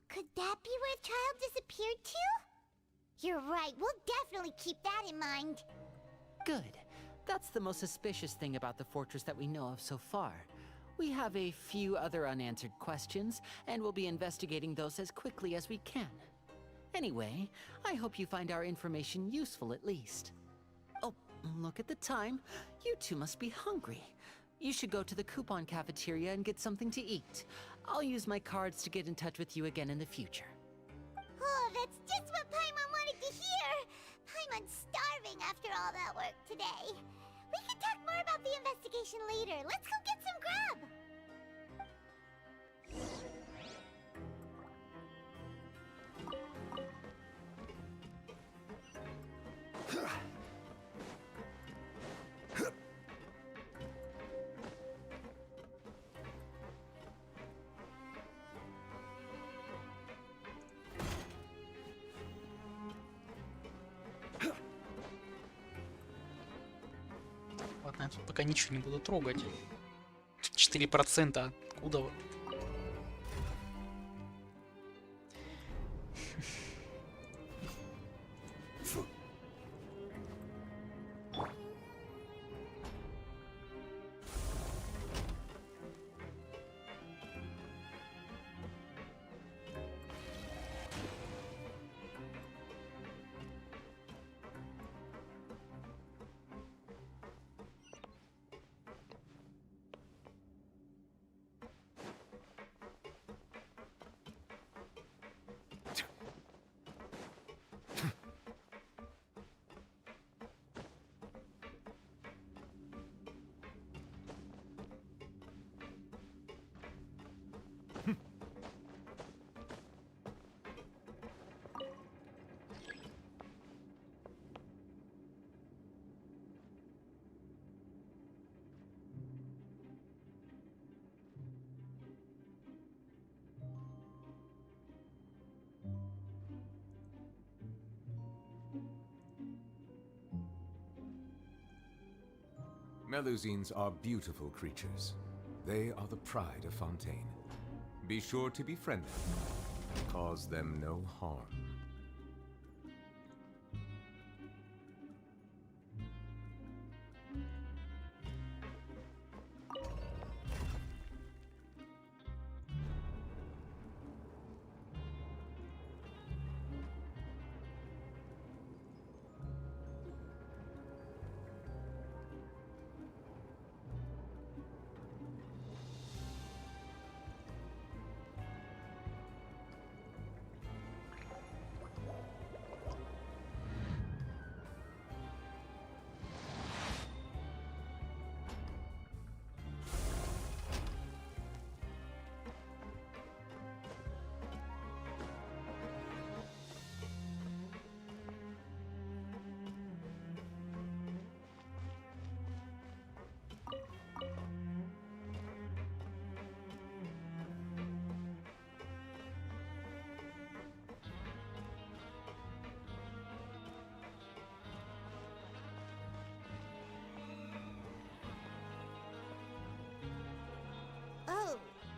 Could that be where the child disappeared to? You're right, we'll definitely keep that in mind. Good. That's the most suspicious thing about the fortress that we know of so far. We have a few other unanswered questions, and we'll be investigating those as quickly as we can. Anyway, I hope you find our information useful at least. Oh, look at the time. You two must be hungry. You should go to the coupon cafeteria and get something to eat. I'll use my cards to get in touch with you again in the future. Oh, that's just what Paimon wanted to hear! Paimon's starving after all that work today. We can talk more about the investigation later. Let's go get some grub! Ладно, я тут пока ничего не буду трогать. 4% откуда вы? Melusines are beautiful creatures. They are the pride of Fontaine. Be sure to befriend them. Cause them no harm.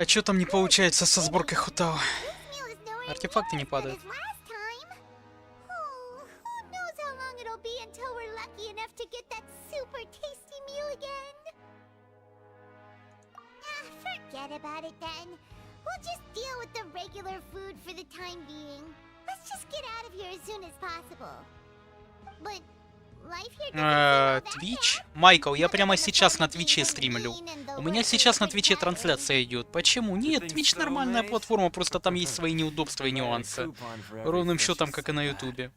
А чё там не получается со сборкой Хотау? Артефакты не падают. Forget about it then. We'll just deal with the regular food for the time being. Let's just get out of here as soon as possible. But life here doesn't Твич? Майкл, я прямо сейчас на Твиче стримлю. У меня сейчас на Твиче трансляция идет. Почему? Нет, Твич нормальная платформа, просто там есть свои неудобства и нюансы. Ровным счетом, как и на Ютубе.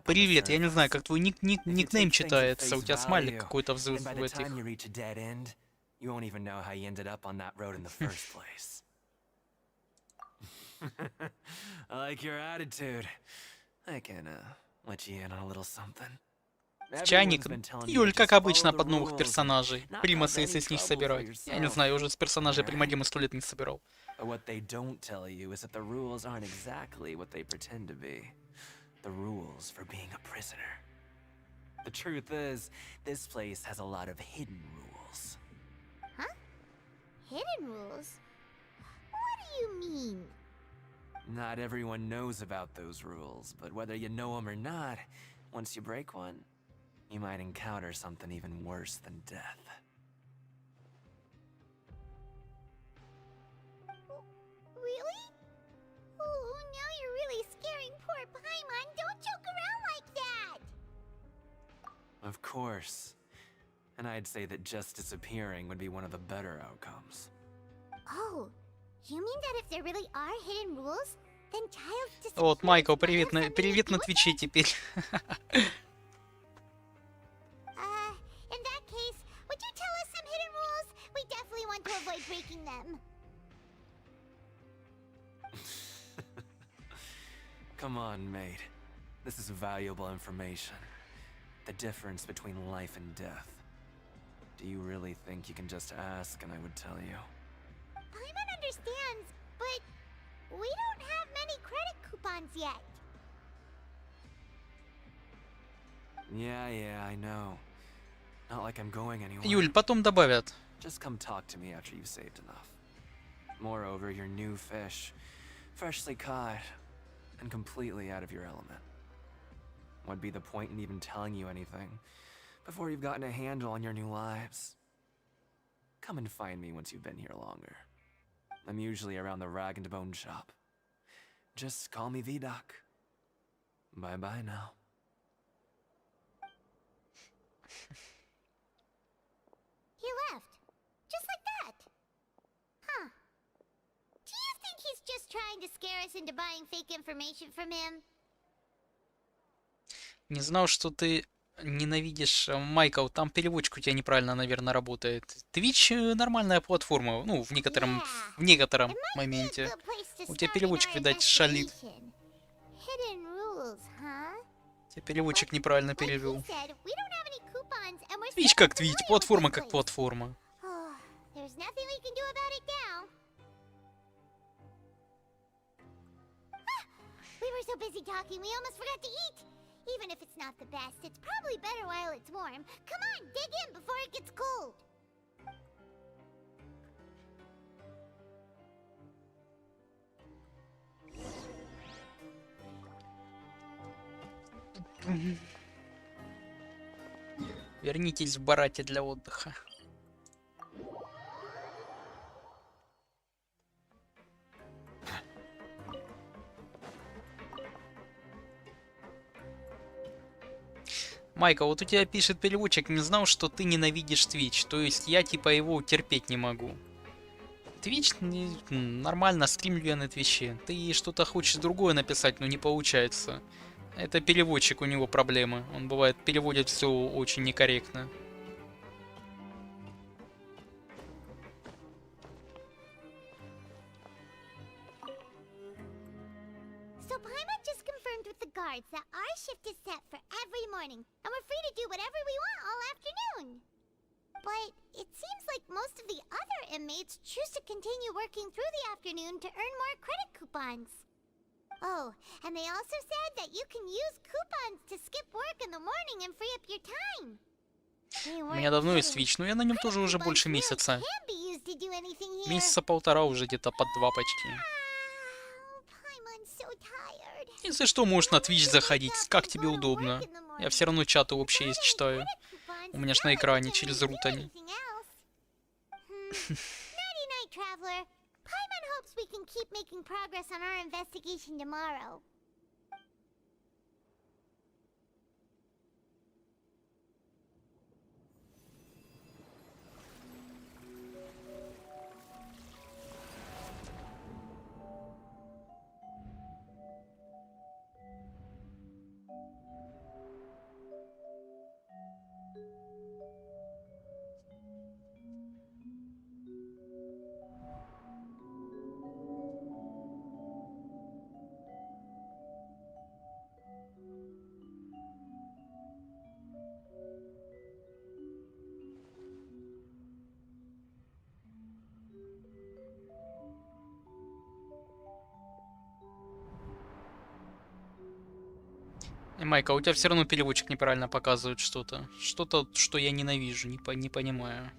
Привет, я не знаю, как твой никнейм читается. У тебя смайлик какой-то в этих. Чайник? Юль, как обычно, под новых персонажей. Примасы, если с них собирать. Я не знаю, я уже с персонажей Примадима 100 лет не собирал. What they don't tell you is that the rules aren't exactly what they pretend to be. The rules for being a prisoner. The truth is, this place has a lot of hidden rules. Huh? Hidden rules? What do you mean? Not everyone knows about those rules, but whether you know them or not, once you break one, you might encounter something even worse than death. Really? Oh, now you're really scaring poor Paimon. Don't joke around like that! Of course. And I'd say that just disappearing would be one of the better outcomes. Oh, you mean that if there really are hidden rules, then child's disappearance... Вот, Майкл, привет на Твиче теперь. In that case, would you tell us some hidden rules? We definitely want to avoid breaking them. Come on, mate. This is valuable information. The difference between life and death. Do you really think you can just ask and I would tell you? Paimon understands, but we don't have many credit coupons yet. Yeah, I know. Not like I'm going anywhere. Юль, потом добавят. Just come talk to me after you've saved enough. Moreover, you're new fish, freshly caught, and completely out of your element. What'd be the point in even telling you anything before you've gotten a handle on your new lives? Come and find me once you've been here longer. I'm usually around the rag and bone shop. Just call me V-Doc. Bye-bye now. He left. Just like that. Huh. Do you think he's just trying to scare us into buying fake information from him? Не знал, что ты ненавидишь Майкл. Там переводчик у тебя неправильно, наверное, работает. Твич нормальная платформа. Ну, в некотором моменте. У тебя переводчик, видать, шалит. Тебя переводчик неправильно перевел. Твич как Твич, платформа как платформа. Even if it's not the best, it's probably better while it's warm. Come on, dig in before it gets cold. Вернитесь в бараке для отдыха. Майка, вот у тебя пишет переводчик, не знал, что ты ненавидишь Твич. То есть я типа его терпеть не могу. Твич нормально, стримлю я на Твиче. Ты что-то хочешь другое написать, но не получается. Это переводчик, у него проблемы. Он бывает переводит все очень некорректно. That our shift is set for every morning, and we're free to do whatever we want all afternoon. But it seems like most of the other inmates choose to continue working through the afternoon to earn more credit coupons. Oh, and they also said that you can use coupons to skip work in the morning and free up your time. У меня давно есть Twitch, но я на нем тоже уже больше месяца. Месяца полтора уже, где-то под 2 почти. Если что, можешь на Twitch заходить, как тебе удобно. Я все равно чаты общие читаю. У меня ж на экране через рут они. Night, traveler. Paimon hopes we can keep making progress on our investigation tomorrow. Майка, у тебя все равно переводчик неправильно показывает что-то. Что-то, что я ненавижу, не понимаю.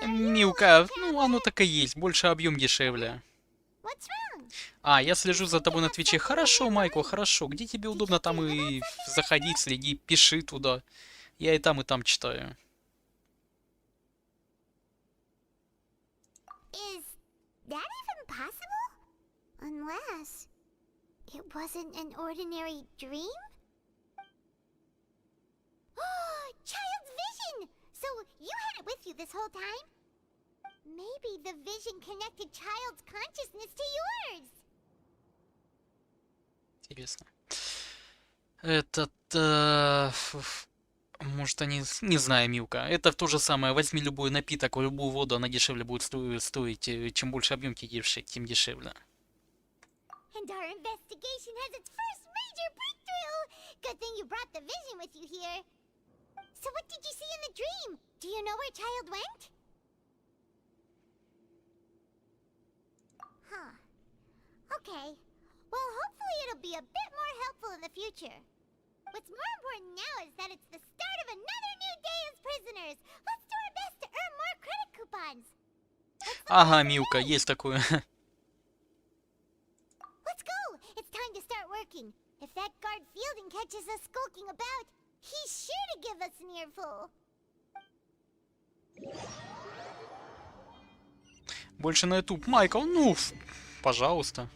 Милка, ну оно так и есть, больше объем дешевле. А, я слежу за тобой на Твиче. Хорошо, Майкл, хорошо. Где тебе удобно, там и заходить, следи, пиши туда. Я и там читаю. Unless it wasn't an ordinary dream? Child's vision! So you had it with you this whole time? Maybe the vision connected Child's consciousness to yours. Интересно. Может они... Не знаю, Милка. Это то же самое. Возьми любой напиток, любую воду, она дешевле будет стоить. Чем больше объем, тем дешевле. And our investigation has its first major breakthrough! Good thing you brought the vision with you here. So what did you see in the dream? Do you know where Child went? Huh. Okay. Well, hopefully it'll be a bit more helpful in the future. What's more important now is that it's the start of another new day as prisoners. Let's do our best to earn more credit coupons. Ага, Милка, есть такое. Let's go! It's time to start working. If that guard Fielding catches us skulking about, he's sure to give us an earful. Больше на YouTube. Майкл, ну, пожалуйста.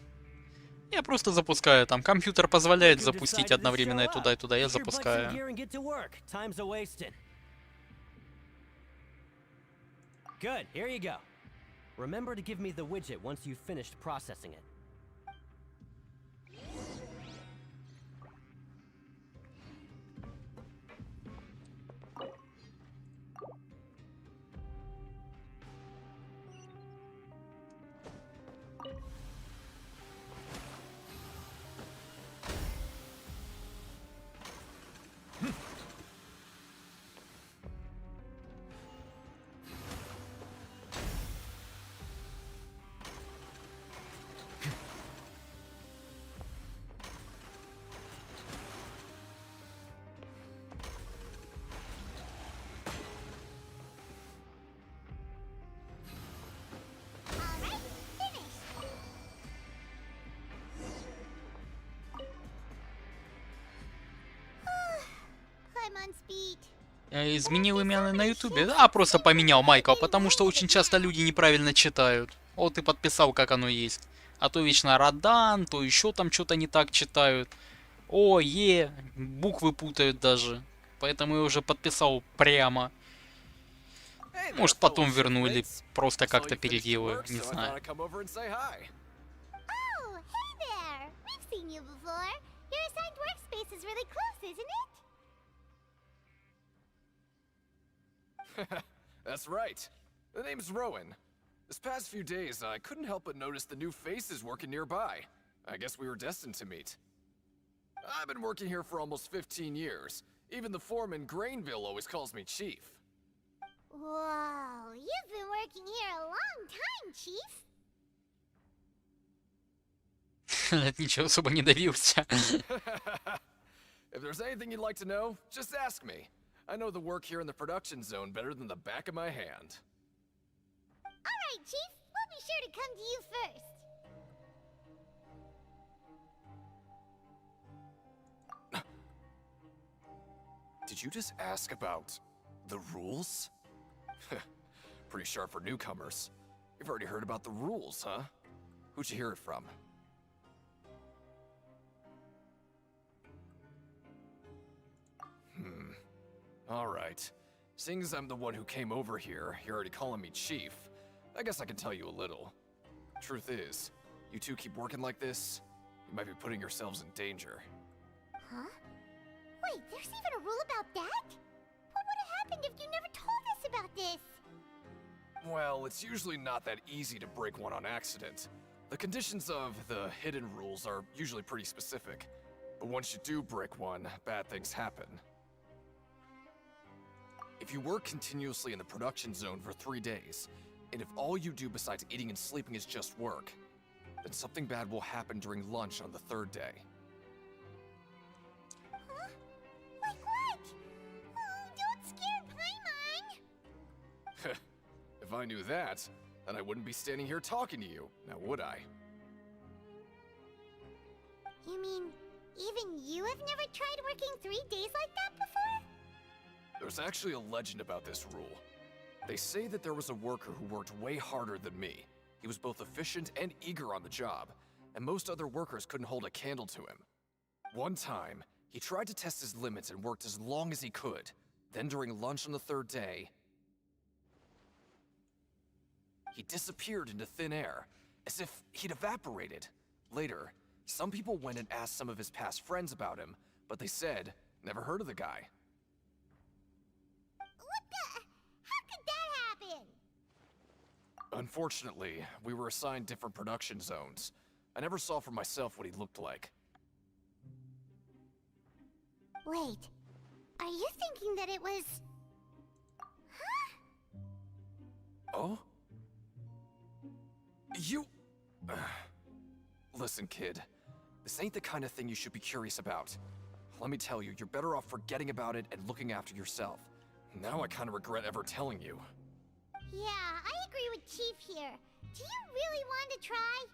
Я просто запускаю там. Компьютер позволяет запустить одновременно и туда, я запускаю. Good, here you go. Remember to give me the widget once you've finished processing it. Изменил имя на Ютубе? А, просто поменял, Майкл, потому что очень часто люди неправильно читают. Вот и подписал, как оно есть. А то вечно Радан, то еще там что-то не так читают. О, буквы путают даже. Поэтому я уже подписал прямо. Может, потом верну или просто как-то переделаю, не знаю. That's right. The name's Rowan. This past few days, I couldn't help but notice the new faces working nearby. I guess we were destined to meet. I've been working here for almost 15 years. Even the foreman, Grainville, always calls me Chief. Whoa, you've been working here a long time, Chief. Ничего особо не добился. If there's anything you'd like to know, just ask me. I know the work here in the production zone better than the back of my hand. Alright, Chief. We'll be sure to come to you first. Did you just ask about the rules? Pretty sharp for newcomers. You've already heard about the rules, huh? Who'd you hear it from? Alright. Seeing as I'm the one who came over here, you're already calling me Chief, I guess I can tell you a little. Truth is, you two keep working like this, you might be putting yourselves in danger. Huh? Wait, there's even a rule about that? What would have happened if you never told us about this? Well, it's usually not that easy to break one on accident. The conditions of the hidden rules are usually pretty specific. But once you do break one, bad things happen. If you work continuously in the production zone for 3 days, and if all you do besides eating and sleeping is just work, then something bad will happen during lunch on the 3rd day. Huh? Like what? Oh, don't scare Paimon! If I knew that, then I wouldn't be standing here talking to you, now would I? You mean, even you have never tried working 3 days like that before? There's actually a legend about this rule. They say that there was a worker who worked way harder than me. He was both efficient and eager on the job, and most other workers couldn't hold a candle to him. One time, he tried to test his limits and worked as long as he could. Then during lunch on the 3rd day, he disappeared into thin air, as if he'd evaporated. Later, some people went and asked some of his past friends about him, but they said, never heard of the guy. How could that happen? Unfortunately, we were assigned different production zones. I never saw for myself what he looked like. Wait, are you thinking that it was... Huh? Oh? You... Listen, kid. This ain't the kind of thing you should be curious about. Let me tell you, you're better off forgetting about it and looking after yourself. Now I kind of regret ever telling you. Yeah, I agree with Chief here. Do you really want to try?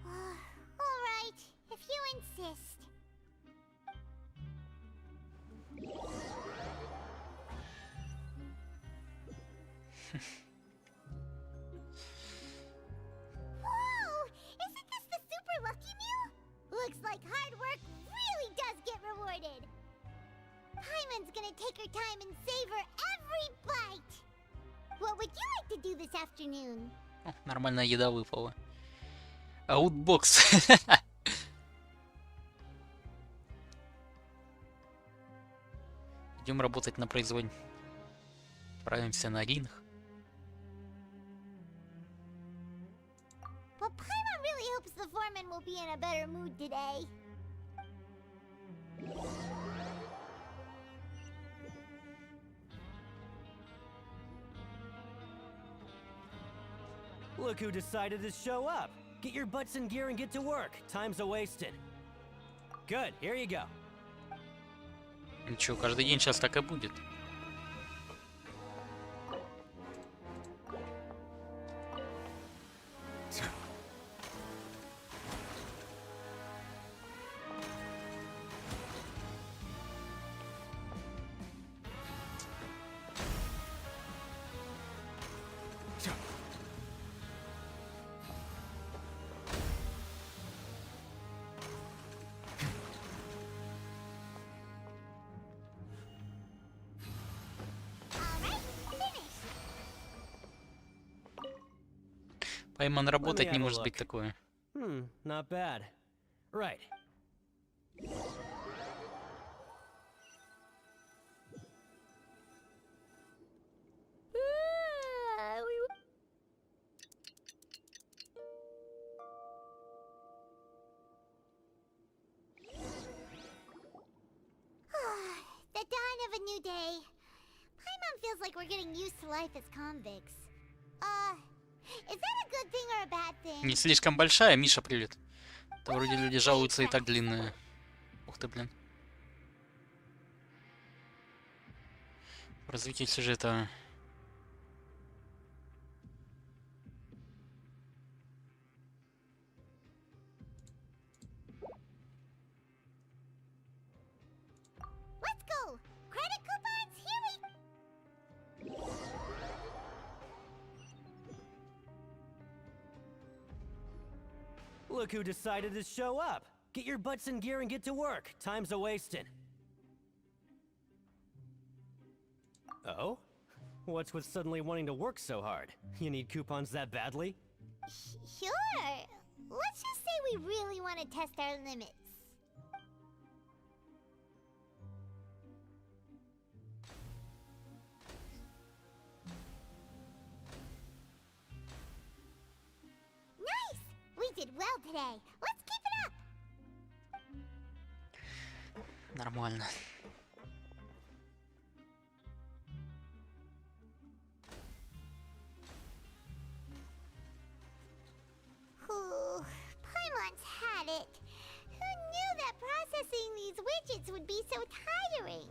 Alright, if you insist. Whoa! Isn't this the super lucky meal? Looks like hard work really does get rewarded. Paimon's gonna take her time and savor every bite. What would you like to do this afternoon? О, нормальная еда выпала. Аутбокс. Идем работать на производство. Отправимся на ринг. But Paimon really hopes the foreman will be in a better mood today. Look who decided to show up. Get your butts in gear and get to work. Time's a-wasted. Good, here you go. Ничего, каждый день сейчас так и будет. Пайман работать не может быть такое. Not bad. Right. The dawn of a new day. feels like we're getting used to life as convicts. Is that a good thing or a bad thing? Не слишком большая, Миша, привет. Да вроде люди жалуются и так длинная. Ух ты, блин. Развитие сюжета. Let's go. Credit coupons, here we... Look who decided to show up. Get your butts in gear and get to work. Time's a-wasting. Oh? What's with suddenly wanting to work so hard? You need coupons that badly? Sure. Let's just say we really want to test our limits. Nice! We did well today. Let's keep it up. Нормально. Ooh, Paimon's had it. Who knew that processing these widgets would be so tiring?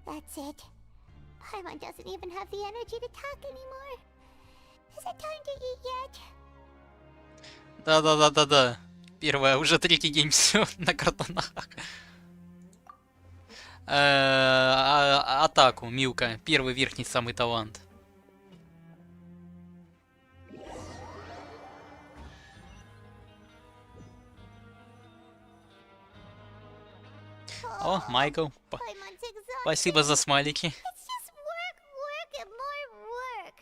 That's it. Paimon doesn't even have the energy to talk anymore. Is it time to eat yet? Да. Первое, уже третий день все на картонах. Атаку, Милка. Первый верхний самый талант. О, Майкл. Спасибо за смайлики. It's just work, and more work.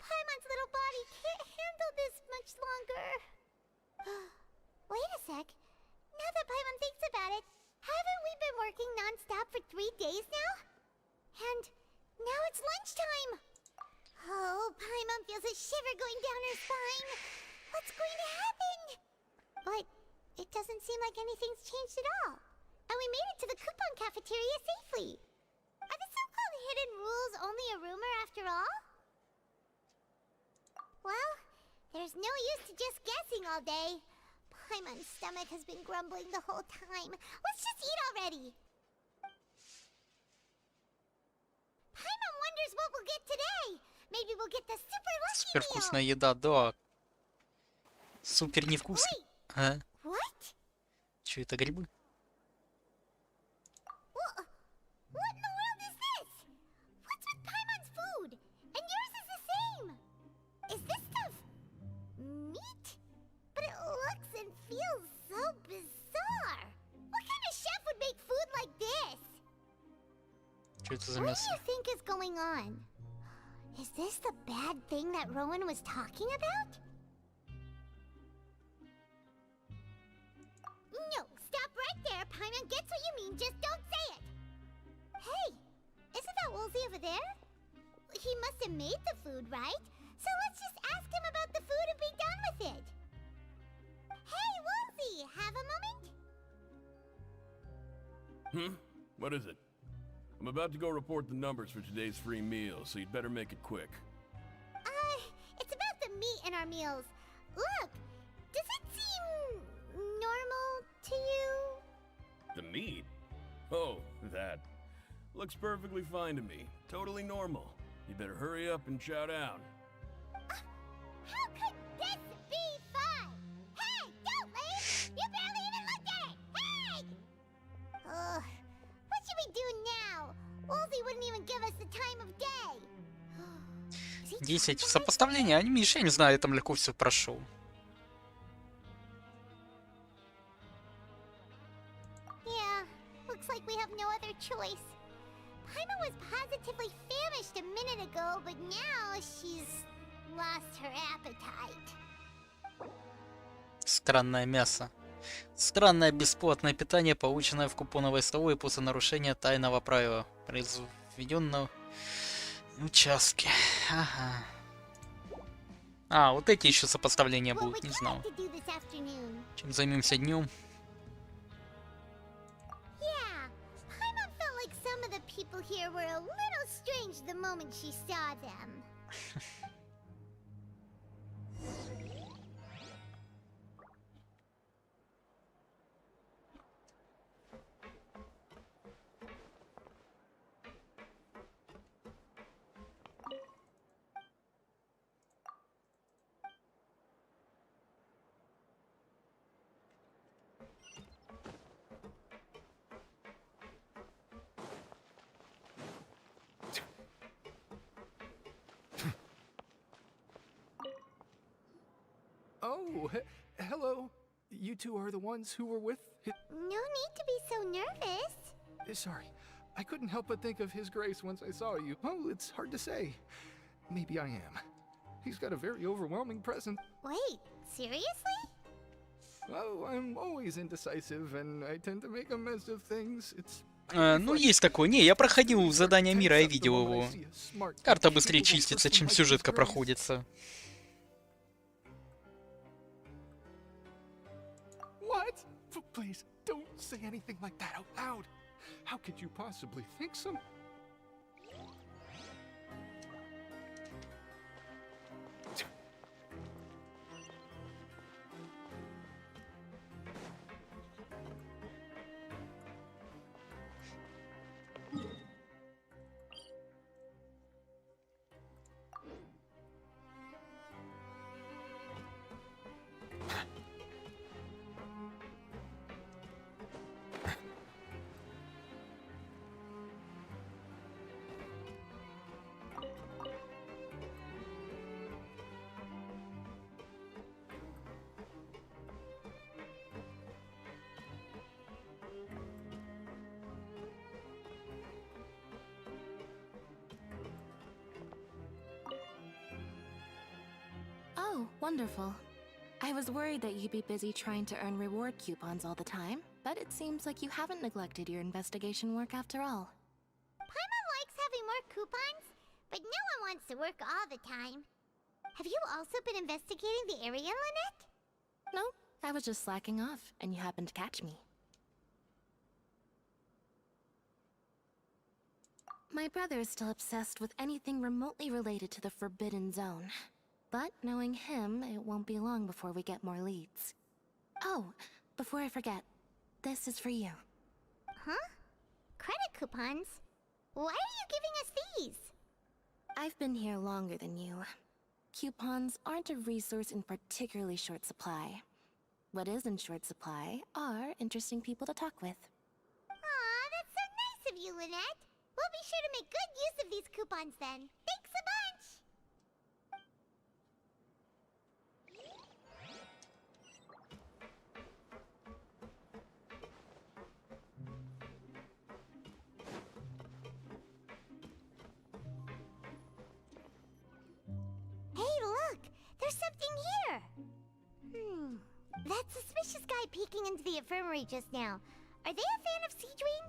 Paimon's little body can't handle this much longer. Wait a sec. Now that Paimon thinks about it, haven't we been working non-stop for 3 days now? And now it's lunchtime. Oh, Paimon feels a shiver going down her spine. What's going to happen? But it doesn't seem like anything's changed at all. And we made it to the coupon cafeteria safely. Are the so-called hidden rules only a rumor after all? Well, there's no use to just guessing all day. Paimon's stomach has been grumbling the whole time. Let's just eat already. Paimon wonders what we'll get today. Maybe we'll get the super lucky Супер meal. вкусная еда, да. Супер невкусно. А? What? Чё это, грибы? What in the world is this? What's with Paimon's food? And yours is the same. Is this stuff meat? But it looks and feels so bizarre. What kind of chef would make food like this? Чё это за What do мясо? you think is going on? Is this the bad thing that Rowan was talking about? No, stop right there. Paimon gets what you mean, just don't say it. Hey, isn't that Woolsey over there? He must have made the food, right? So let's just ask him about the food and be done with it. Hey, Woolsey, have a moment? What is it? I'm about to go report the numbers for today's free meal, so you'd better make it quick. It's about the meat in our meals. Look, does it seem normal to you? The meat? Oh, that. Looks perfectly fine to me. Totally normal. You better hurry up and chow down. How could this be fun? Hey, don't leave! You barely even looked at it! Hey! What should we do now? Woolsey wouldn't even give us the time of day. 10 в сопоставлении, а Миша, я не знаю, я там легко все прошел. Yeah, looks like we have no other choice. Paimon was positively famished a minute ago, but now she's lost her appetite. Странное мясо. Странное бесплатное питание, полученное в купоновой столовой после нарушения тайного правила, произведенного в участке. Ага. А, вот эти еще сопоставления будут, не знал. Чем займемся днем? Yeah, Paimon felt like some of the people here were a little strange the moment she saw them. Oh, hello. You two are the ones who were with No need to be so nervous. Sorry. I couldn't help but think of His Grace once I saw you. Oh, it's hard to say. Maybe I am. He's got a very overwhelming presence. Wait, seriously? Oh, I'm always indecisive, and I tend to make a mess of things. It's Ну, есть такое. Не, я проходил задание мира, я видел его. Карта быстрее чистится, чем сюжетка проходится. What? Please, don't say anything like that out loud. How could you possibly think some... Oh, wonderful. I was worried that you'd be busy trying to earn reward coupons all the time, but it seems like you haven't neglected your investigation work after all. Paimon likes having more coupons, but no one wants to work all the time. Have you also been investigating the area, Lynette? No, I was just slacking off, and you happened to catch me. My brother is still obsessed with anything remotely related to the Forbidden Zone. But knowing him, it won't be long before we get more leads. Oh, before I forget, this is for you. Huh? Credit coupons? Why are you giving us these? I've been here longer than you. Coupons aren't a resource in particularly short supply. What is in short supply are interesting people to talk with. Aw, that's so nice of you, Lynette. We'll be sure to make good use of these coupons then. Thanks a bunch! Hey, look! There's something here! That suspicious guy peeking into the infirmary just now. Are they a fan of Seedring?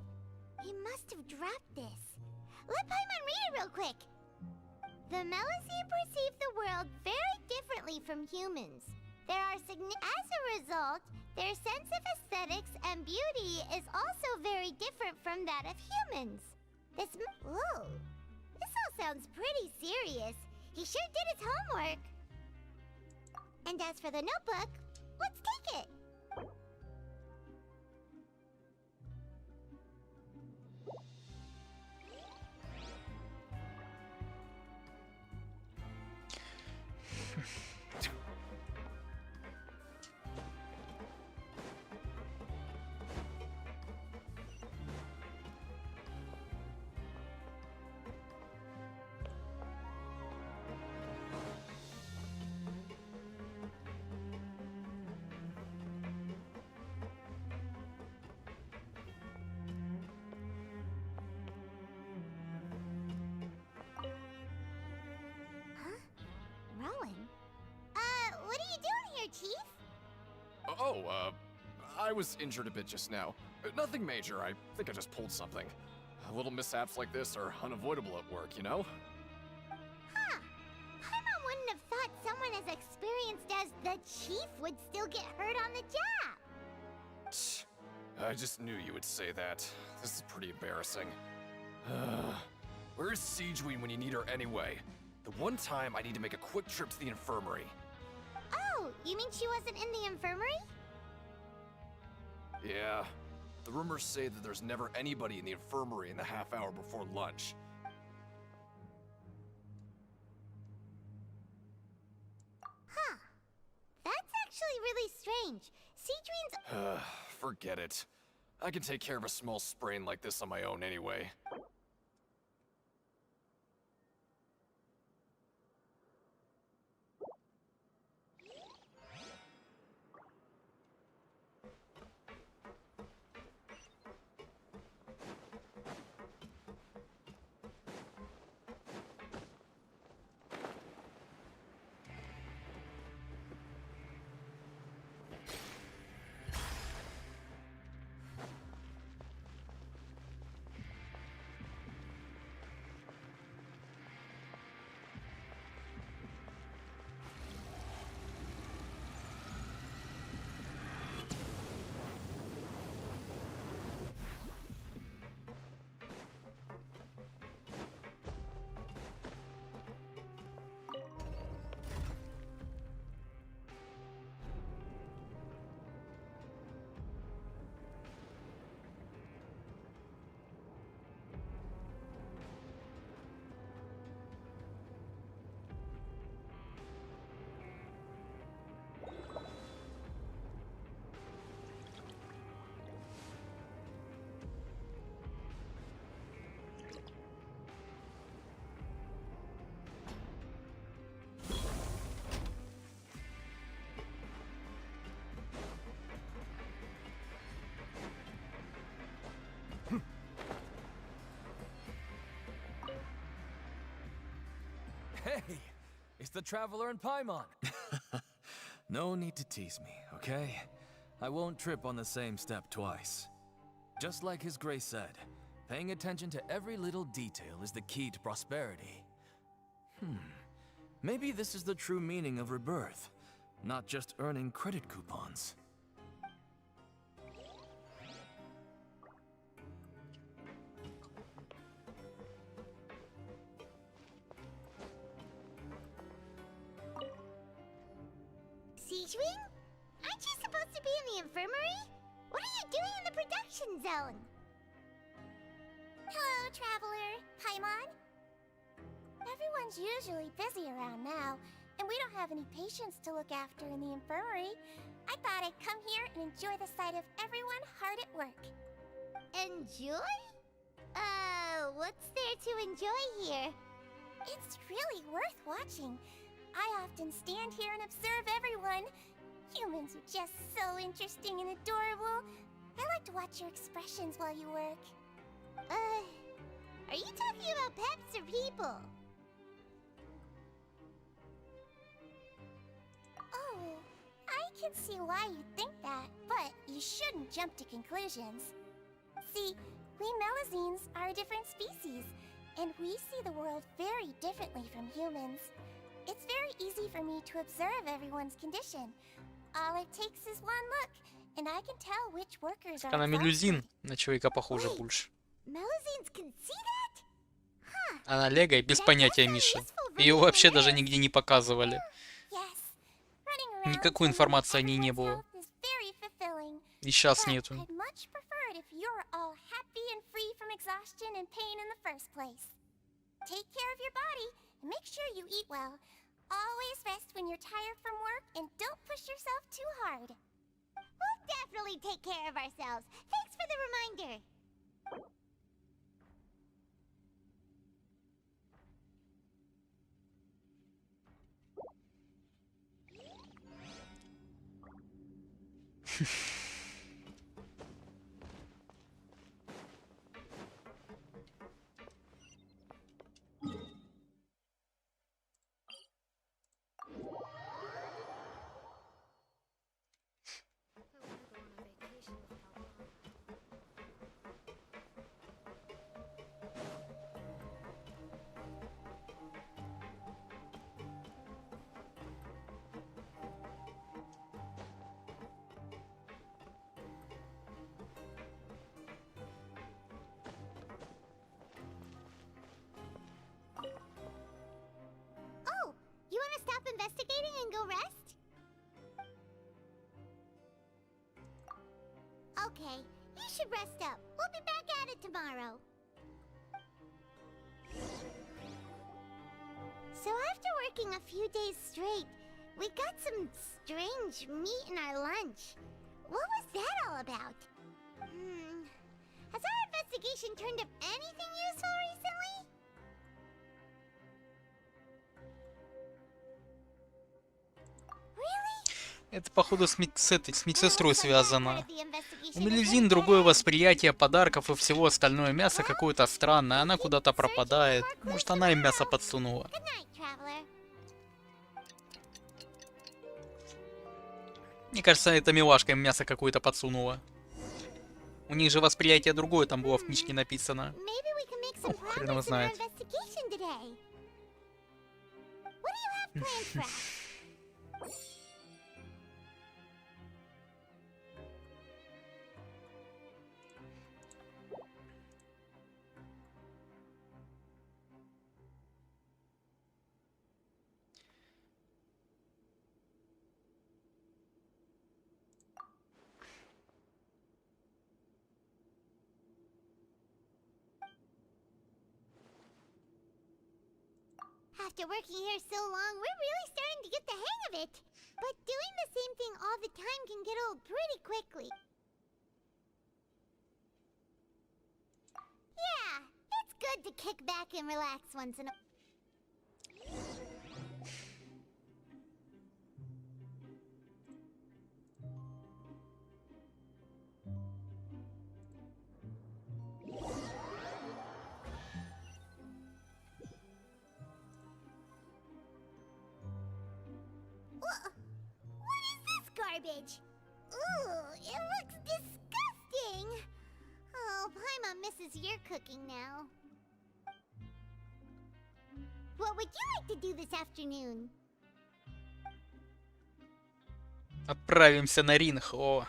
He must have dropped this. Let Paimon read it real quick! The Melusine perceive the world very differently from humans. There are as a result, their sense of aesthetics and beauty is also very different from that of humans. Whoa! This all sounds pretty serious. He sure did his homework. And as for the notebook, let's take it. What are you doing here, Chief? Oh, I was injured a bit just now. Nothing major, I think I just pulled something. Little mishaps like this are unavoidable at work, you know? Huh. Paimon wouldn't have thought someone as experienced as the chief would still get hurt on the job. I just knew you would say that. This is pretty embarrassing. Where's Siegeween when you need her anyway? The one time I need to make a quick trip to the infirmary. Oh, you mean she wasn't in the infirmary? Yeah. The rumors say that there's never anybody in the infirmary in the half hour before lunch. Huh. That's actually really strange. Siegeween's... Forget it. I can take care of a small sprain like this on my own anyway. Hey, it's the Traveler and Paimon. No need to tease me, okay? I won't trip on the same step twice. Just like His Grace said, paying attention to every little detail is the key to prosperity. Maybe this is the true meaning of rebirth, not just earning credit coupons. Siegeween? Aren't you supposed to be in the infirmary? What are you doing in the production zone? Hello, Traveler. Paimon? Everyone's usually busy around now, and we don't have any patients to look after in the infirmary. I thought I'd come here and enjoy the sight of everyone hard at work. Enjoy? What's there to enjoy here? It's really worth watching. I often stand here and observe everyone. Humans are just so interesting and adorable. I like to watch your expressions while you work. Are you talking about pets or people? Oh, I can see why you think that, but you shouldn't jump to conclusions. See, we Melazines are a different species, and we see the world very differently from humans. It's very easy for me to observe everyone's condition. All it takes is one look, and I can tell which workers are Она мелюзин, на человека похожа больше. Melazines can see that? Huh. Она лего без понятия, Миша. Ее вообще даже нигде не показывали. Никакой информации о ней не было. И сейчас нету. I'd much prefer it if you're all happy and free from exhaustion and pain in the first place. Take care of your body and make sure you eat well. Always rest when you're tired from work and don't push yourself too hard. We'll definitely take care of ourselves. Thanks for the reminder. investigating and go rest? Okay, you should rest up. We'll be back at it tomorrow. So after working a few days straight, we got some strange meat in our lunch. What was that all about? Has our investigation turned up anything useful recently? Это, походу, с медсестрой связано. У Мелизин другое восприятие подарков и всего остальное. Мясо какое-то странное, она куда-то пропадает. Может, она им мясо подсунула. Мне кажется, это милашка им мясо какое-то подсунула. У них же восприятие другое, там было в книжке написано. Ну, хрен его знает. After working here so long, we're really starting to get the hang of it. But doing the same thing all the time can get old pretty quickly. Yeah, it's good to kick back and relax once in a... What is this garbage? Ooh, it looks disgusting. Oh, Paimon misses your cooking now. What would you like to do this afternoon? Отправимся на ринг. О.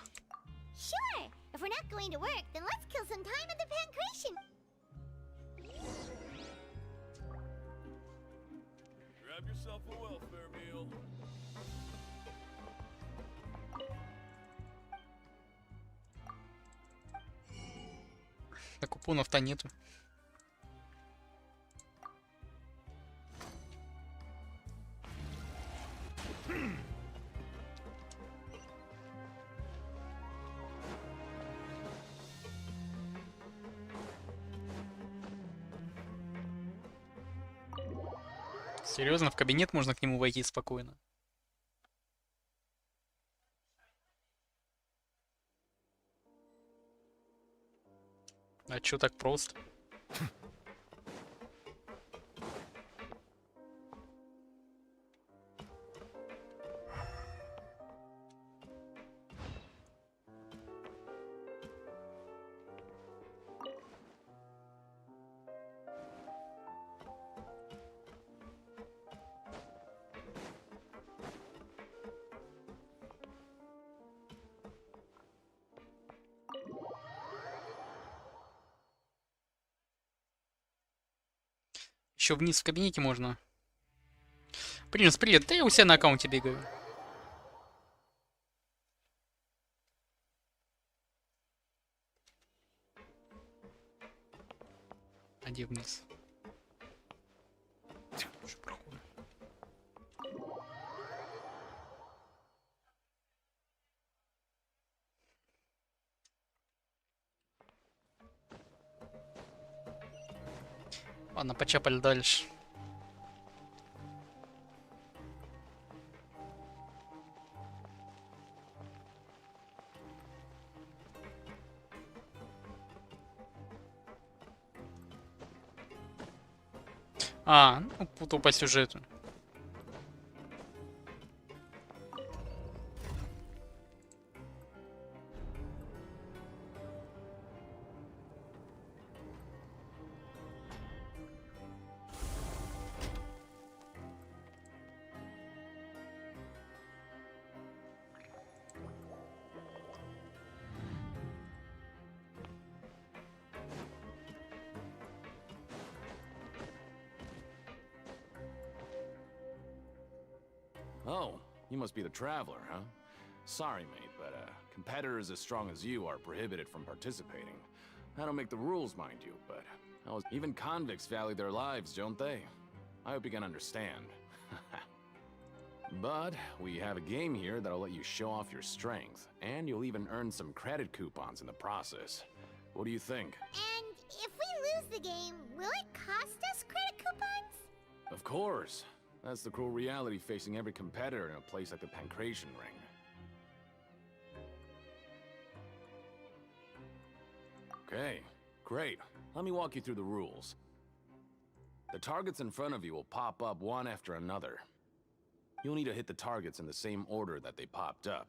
Sure. If we're not going to work, then let's kill some time at the pancration. Grab yourself a welfare meal. А купонов-то нету. Серьезно, в кабинет можно к нему войти спокойно? А чё так просто? Еще вниз в кабинете можно. Принц, привет, да я у себя на аккаунте бегаю. А где вниз? Что проходит? Ладно, почапали дальше. А, ну, путал по сюжету. Oh, you must be the traveler, huh? Sorry, mate, but competitors as strong as you are prohibited from participating. I don't make the rules, mind you, but even convicts value their lives, don't they? I hope you can understand. But we have a game here that'll let you show off your strength, and you'll even earn some credit coupons in the process. What do you think? And if we lose the game, will it cost us credit coupons? Of course. That's the cruel reality facing every competitor in a place like the Pancration Ring. Okay, great. Let me walk you through the rules. The targets in front of you will pop up one after another. You'll need to hit the targets in the same order that they popped up.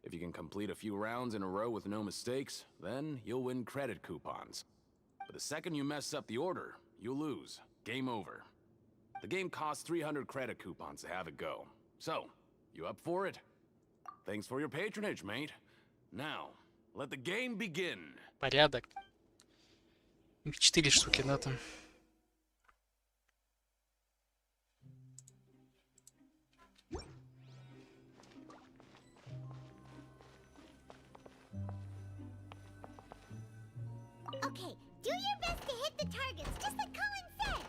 If you can complete a few rounds in a row with no mistakes, then you'll win credit coupons. But the second you mess up the order, you'll lose. Game over. The game costs 300 credit coupons to have it go. So, you up for it? Thanks for your patronage, mate. Now, let the game begin. Порядок. Их 4 штуки, да, там. Okay, do your best to hit the targets, just like Colin said.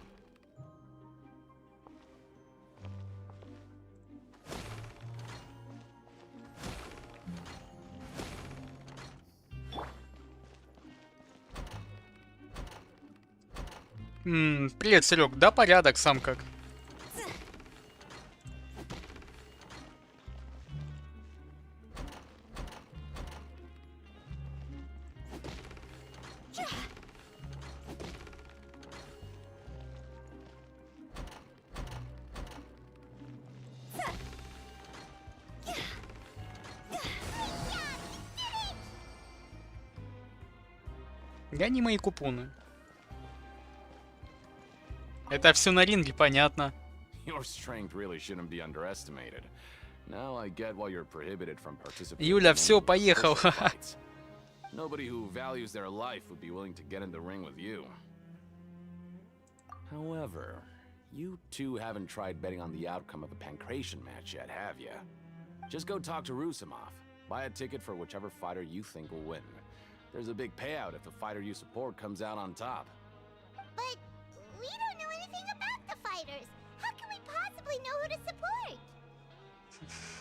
Привет, Серег. Да, порядок, сам как? Гони мои купоны. Это все на ринге, понятно. Your strength really shouldn't be underestimated. Now I get why you're prohibited from participating. Юля, все, поехал. Nobody who values their life would be willing to get in the ring with you. However, you two haven't tried betting on the outcome of a Pancration match yet, have you? Just go talk to Rusimov. Buy a ticket for whichever fighter you think will win. There's a big payout if the fighter you support comes out on top. But we don't know anything about the fighters. How can we possibly know who to support?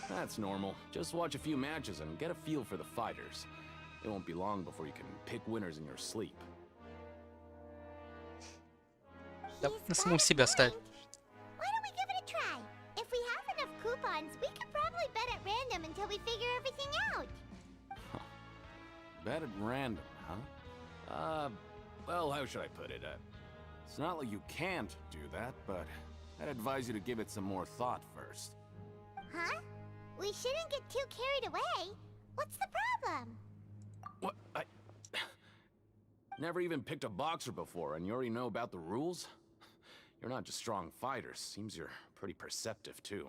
That's normal. Just watch a few matches and get a feel for the fighters. It won't be long before you can pick winners in your sleep. Да, на саму себя ставь. Why don't we give it a try? If we have enough coupons, we could probably bet at random until we figure everything out. Bet at random, huh? Well, how should I put it? It's not like you can't do that, but I'd advise you to give it some more thought first. Huh? We shouldn't get too carried away. What's the problem? What? I never even picked a boxer before, and you already know about the rules? You're not just strong fighters. Seems you're pretty perceptive, too.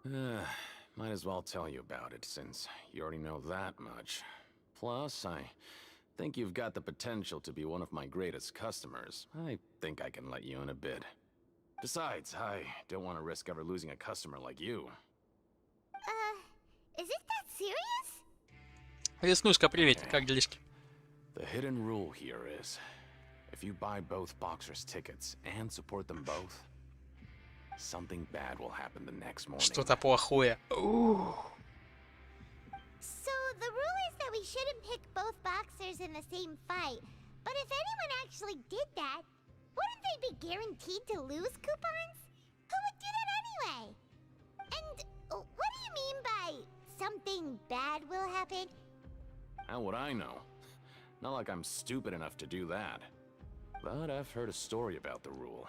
Might as well tell you about it, since you already know that much. Plus, I think you've got the potential to be one of my greatest customers. I think I can let you in a bid. Besides, I don't want to risk ever losing a customer like you. Is it that serious? Веснушка, привет, как делишки? The hidden rule here is, if you buy both boxers' tickets and support them both, something bad will happen the next morning. Что-то плохое. So the rule is that we shouldn't pick both boxers in the same fight. But if anyone actually did that, wouldn't they be guaranteed to lose coupons? Who would do that anyway? And what do you mean by something bad will happen? How would I know? Not like I'm stupid enough to do that. But I've heard a story about the rule.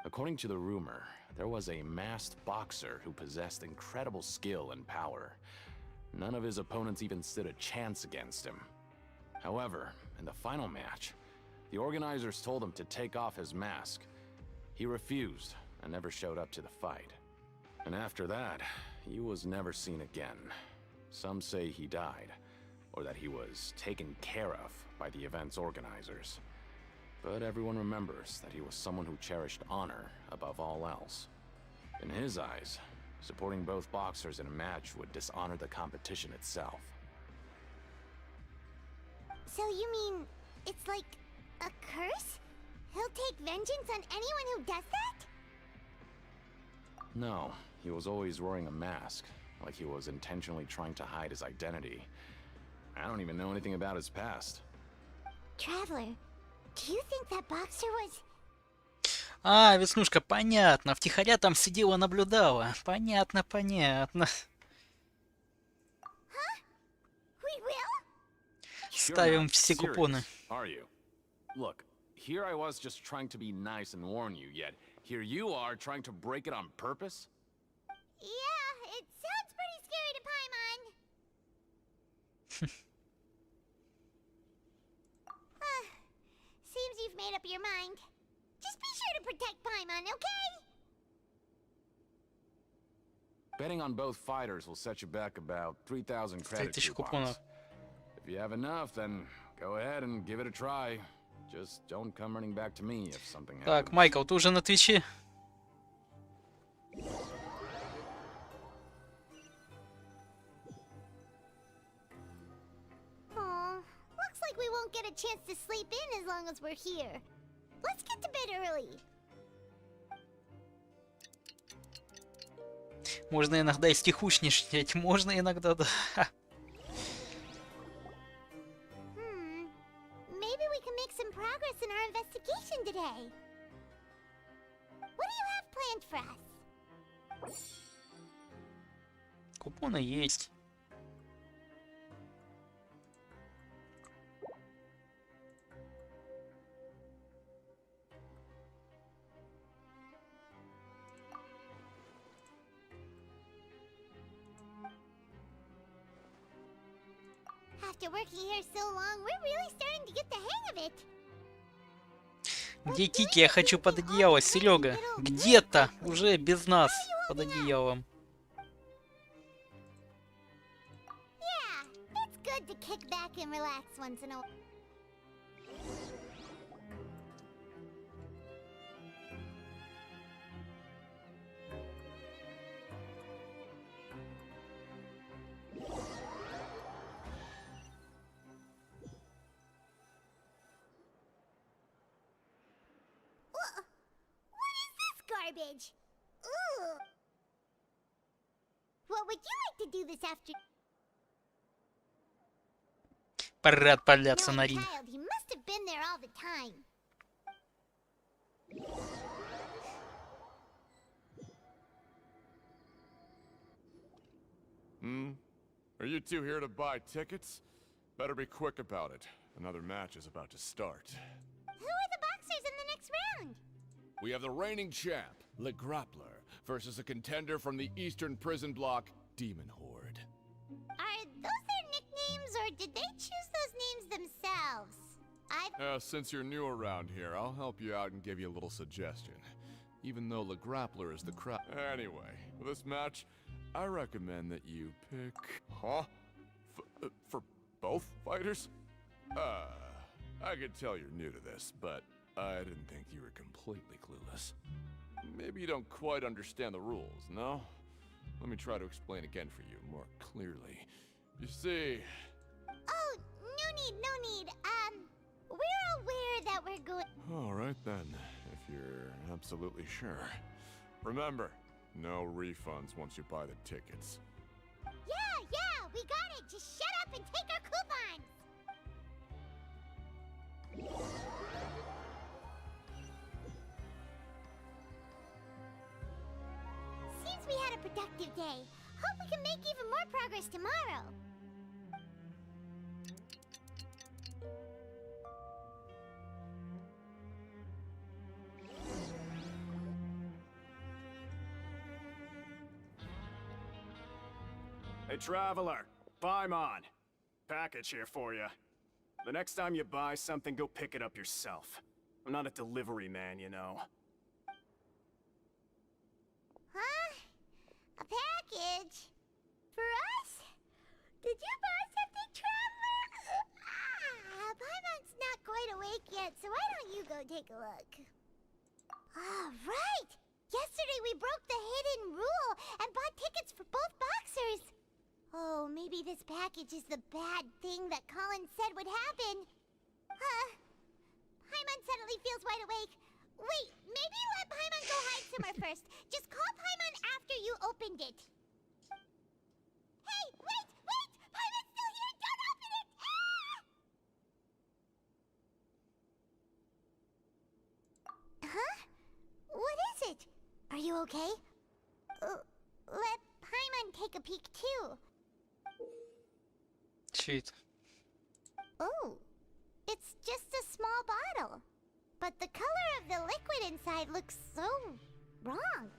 According to the rumor, there was a masked boxer who possessed incredible skill and power. None of his opponents even stood a chance against him. However, in the final match, the organizers told him to take off his mask. He refused and never showed up to the fight. And after that, he was never seen again. Some say he died, or that he was taken care of by the event's organizers. But everyone remembers that he was someone who cherished honor above all else. In his eyes, supporting both boxers in a match would dishonor the competition itself. So you mean it's like a curse? He'll take vengeance on anyone who does that? No, he was always wearing a mask, like he was intentionally trying to hide his identity. I don't even know anything about his past. Traveler, do you think that boxer was... А, Веснушка, понятно. Втихаря там сидела, наблюдала. Понятно, понятно. Ставим все купоны. Are you? Look, here I was just trying to be nice and warn you, yet here you are trying to break it on purpose? Yeah, it sounds pretty scary to Paimon. Seems you've made up your mind. Just be sure to protect Paimon, okay? Betting on both fighters will set you back about 3,000 credit 3000 coupons. купонов. If you have enough, then go ahead and give it a try. Just don't come running back to me if something happens. Так, Майкл, ты уже на Твиче? Aw, looks like we won't get a chance to sleep in as long as we're here. Let's get to bed early. Можно иногда и стихушничать, можно иногда, да. Maybe we can make some progress in our investigation today. What do you have planned for us? Купоны есть. After working here so long, we're really starting to get the hang of it. Где Кики? Я хочу под одеяло. Серега, где-то уже без нас под одеялом. Yeah, it's good to kick back and relax once in a while. Garbage. Ooh. What would you like to do this afternoon? Пора отправляться на ринг. He must have been there all the time. Are you two here to buy tickets? Better be quick about it. Another match is about to start. Who are the boxers in the next round? We have the reigning champ, Le Grappler, versus a contender from the Eastern Prison Block, Demon Horde. Are those their nicknames, or did they choose those names themselves? Since you're new around here, I'll help you out and give you a little suggestion. Even though Le Grappler is the crowd. Anyway, for this match, I recommend that you pick... Huh? For both fighters? I could tell you're new to this, but I didn't think you were completely clueless. Maybe you don't quite understand the rules, no? Let me try to explain again for you more clearly. You see... Oh, no need. We're aware that we're going... Alright then, if you're absolutely sure. Remember, no refunds once you buy the tickets. Yeah, we got it! Just shut up and take our coupons! Seems we had a productive day. Hope we can make even more progress tomorrow. Hey, traveler, Paimon. Package here for you. The next time you buy something, go pick it up yourself. I'm not a delivery man, you know. Huh? A package? For us? Did you buy something, traveler? Paimon's not quite awake yet, so why don't you go take a look? All right! Yesterday we broke the hidden package is the bad thing that Colin said would happen. Paimon suddenly feels wide awake. Wait, maybe let Paimon go hide somewhere first. Just call Paimon after you opened it. Hey, wait! Paimon's still here! Don't open it! Huh? What is it? Are you okay? Let Paimon take a peek too. Cheat. Oh, it's just a small bottle. But the color of the liquid inside looks so wrong.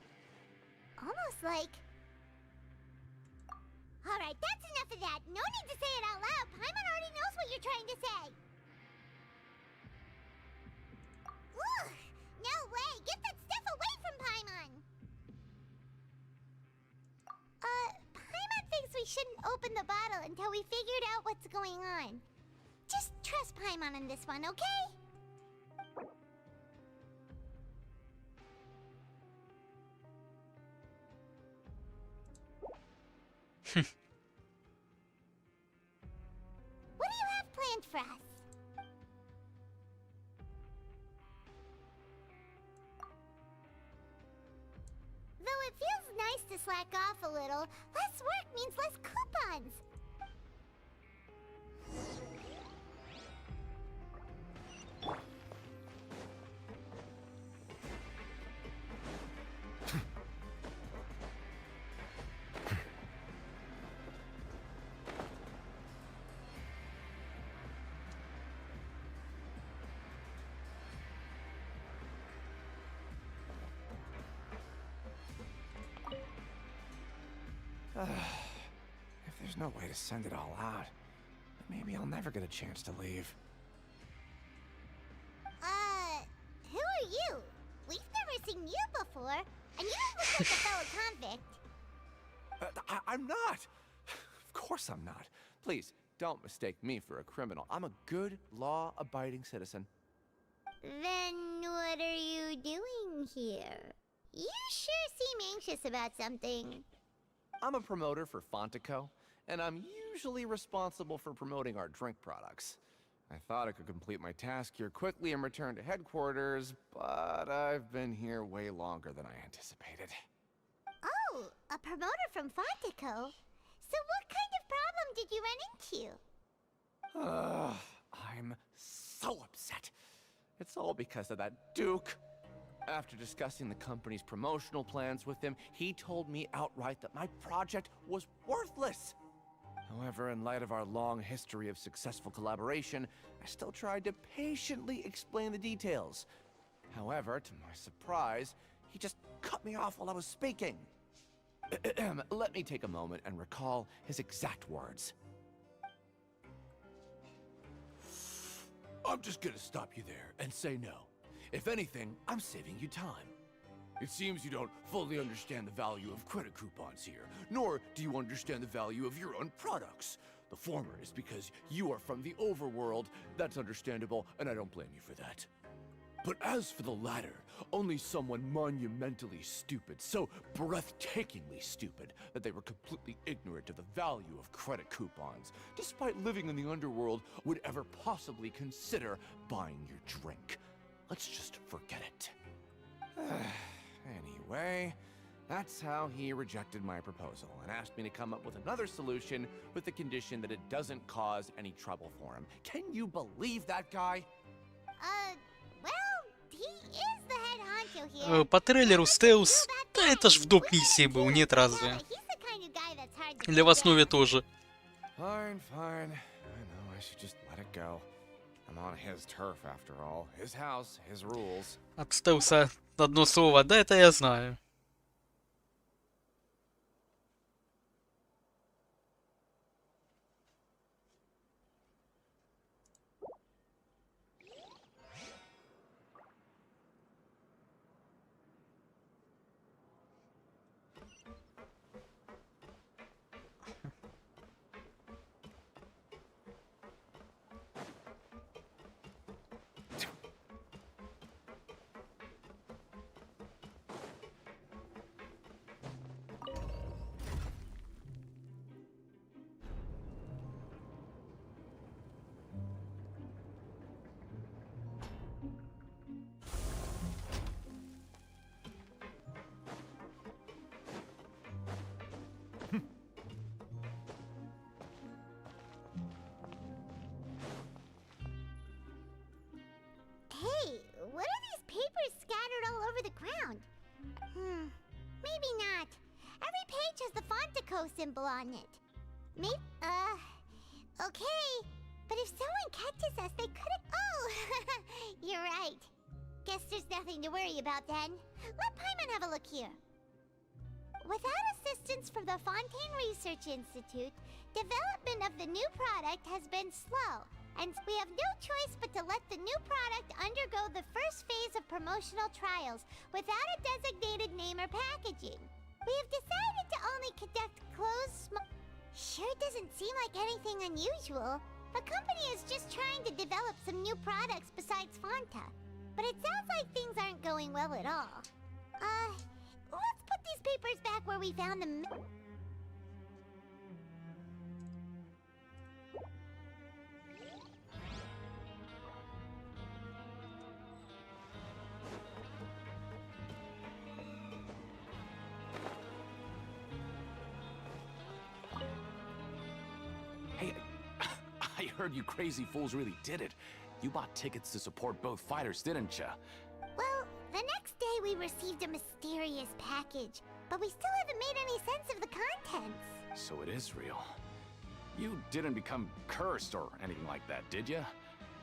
Almost like... Alright, that's enough of that. No need to say it out loud. Paimon already knows what you're trying to say. Ugh, no way. Get that stuff away from Paimon. Paimon thinks we shouldn't open the bottle until we figured out what's going on. Just trust Paimon on this one, okay? What do you have planned for us? Though it feels nice to slack off a little, less work means less coupons. If there's no way to send it all out, then maybe I'll never get a chance to leave. Who are you? We've never seen you before, and you don't look like a fellow convict. I'm not! Of course I'm not. Please, don't mistake me for a criminal. I'm a good, law-abiding citizen. Then what are you doing here? You sure seem anxious about something. I'm a promoter for Fontico, and I'm usually responsible for promoting our drink products. I thought I could complete my task here quickly and return to headquarters, but I've been here way longer than I anticipated. Oh, a promoter from Fontico? So what kind of problem did you run into? I'm so upset. It's all because of that Duke. After discussing the company's promotional plans with him, he told me outright that my project was worthless. However, in light of our long history of successful collaboration, I still tried to patiently explain the details. However, to my surprise, he just cut me off while I was speaking. Let me take a moment and recall his exact words. I'm just gonna stop you there and say no. If anything, I'm saving you time. It seems you don't fully understand the value of credit coupons here, nor do you understand the value of your own products. The former is because you are from the overworld. That's understandable, and I don't blame you for that. But as for the latter, only someone monumentally stupid, so breathtakingly stupid, that they were completely ignorant of the value of credit coupons, despite living in the underworld, would ever possibly consider buying your drink. Let's just forget it. Anyway, that's how he rejected my proposal and asked me to come up with another solution with the condition that it doesn't cause any trouble for him. Can you believe that guy? Well, he is the head honcho here. По трейлеру стелс, да это ж в доп. Миссии был, нет разве? Или в основе тоже. Fine, fine. I know I should just let it go. I'm on his turf after all. His house, his rules. От стелса одно слово, да это я знаю. Fantaco symbol on it. Maybe, okay. But if someone catches us, they couldn't. Oh, you're right. Guess there's nothing to worry about then. Let Paimon have a look here. Without assistance from the Fontaine Research Institute, development of the new product has been slow, and we have no choice but to let the new product undergo the first phase of promotional trials without a designated name or packaging. We have decided to only conduct closed Sure doesn't seem like anything unusual. The company is just trying to develop some new products besides Fanta. But it sounds like things aren't going well at all. Let's put these papers back where we found them. Hey, I heard you crazy fools really did it. You bought tickets to support both fighters, didn't ya? Well, the next day we received a mysterious package, but we still haven't made any sense of the contents. So it is real. You didn't become cursed or anything like that, did ya?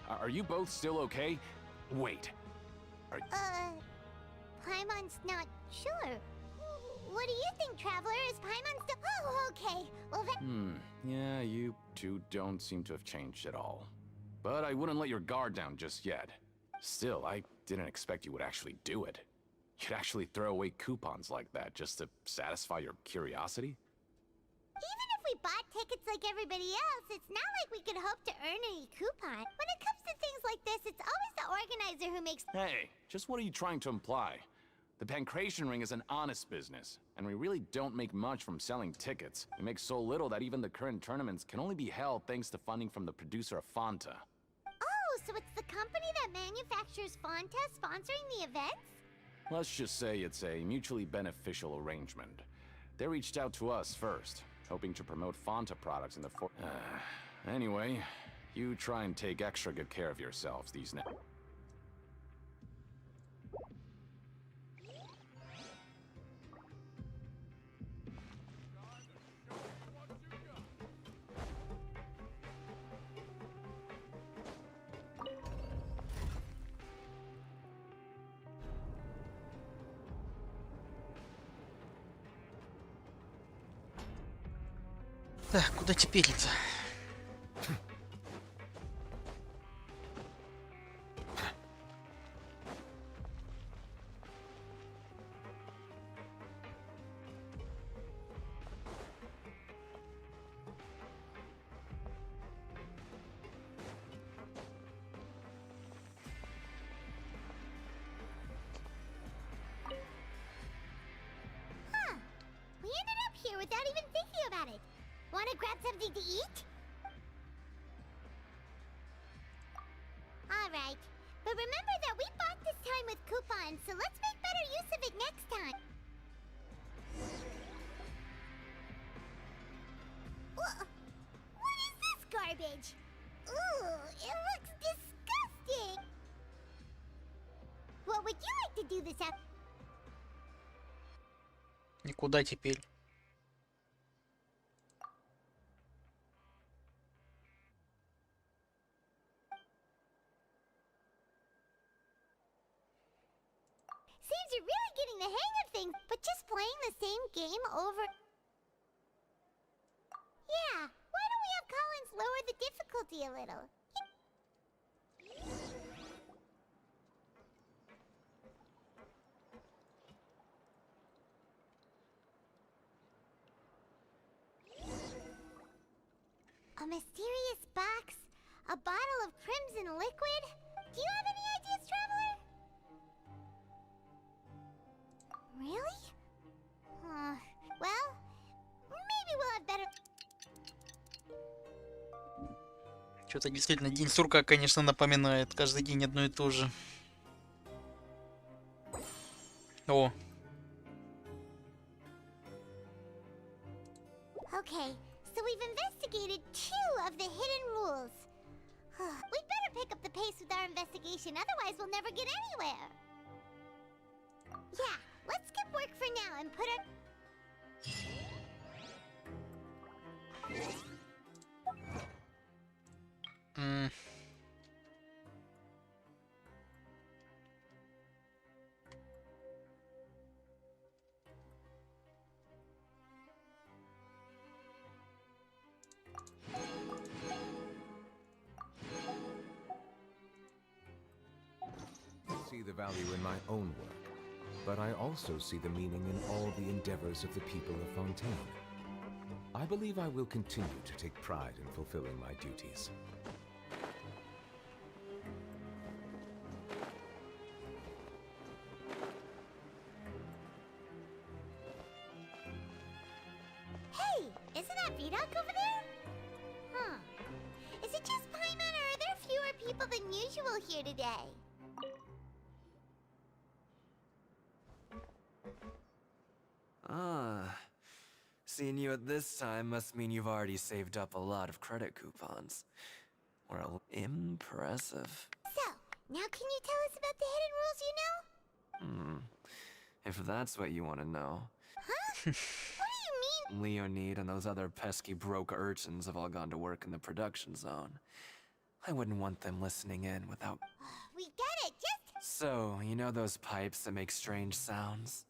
Are you both still okay? Wait. Paimon's not sure. What do you think, Traveler? Is Paimon still— Oh, okay. Well, Yeah, you two don't seem to have changed at all. But I wouldn't let your guard down just yet. Still, I didn't expect you would actually do it. You'd actually throw away coupons like that just to satisfy your curiosity? Even if we bought tickets like everybody else, it's not like we could hope to earn any coupon. When it comes to things like this, it's always the organizer who makes— Hey, just what are you trying to imply? The Pancration Ring is an honest business, and we really don't make much from selling tickets. We make so little that even the current tournaments can only be held thanks to funding from the producer of Fanta. Oh, so it's the company that manufactures Fanta sponsoring the events? Let's just say it's a mutually beneficial arrangement. They reached out to us first, hoping to promote Fanta products in the Anyway, you try and take extra good care of yourselves these days. Так, куда теперь-то? We ended up here without even thinking about it. Wanna grab something to eat? Alright, but remember that we bought this time with coupons, so let's make better use of it next time. What is this garbage? Ooh, it looks disgusting! What would you like to do this afternoon? И куда теперь? Seems you're really getting the hang of things, but just playing the same game over... Yeah, why don't we have Collins lower the difficulty a little? A mysterious box? A bottle of crimson liquid? Do you have any ideas, Traveler? Really? Well, maybe we'll have better... Что-то действительно день сурка, конечно, напоминает. Каждый день одно и то же. О. Okay, so we've investigated 2 of the hidden rules. We'd better pick up the pace with our investigation, otherwise we'll never get anywhere. Yeah, let's skip work for now and put our... See the value in my own work, but I also see the meaning in all the endeavors of the people of Fontaine. I believe I will continue to take pride in fulfilling my duties. Hey, isn't that Vidoc over there? Huh. Is it just Paimon, or are there fewer people than usual here today? Ah, seeing you at this time must mean you've already saved up a lot of credit coupons. Well, impressive. So, now can you tell us about the hidden rules you know? If that's what you want to know. Huh? What do you mean? Leonid and those other pesky broke urchins have all gone to work in the production zone. I wouldn't want them listening in without... We get it, just... So, you know those pipes that make strange sounds?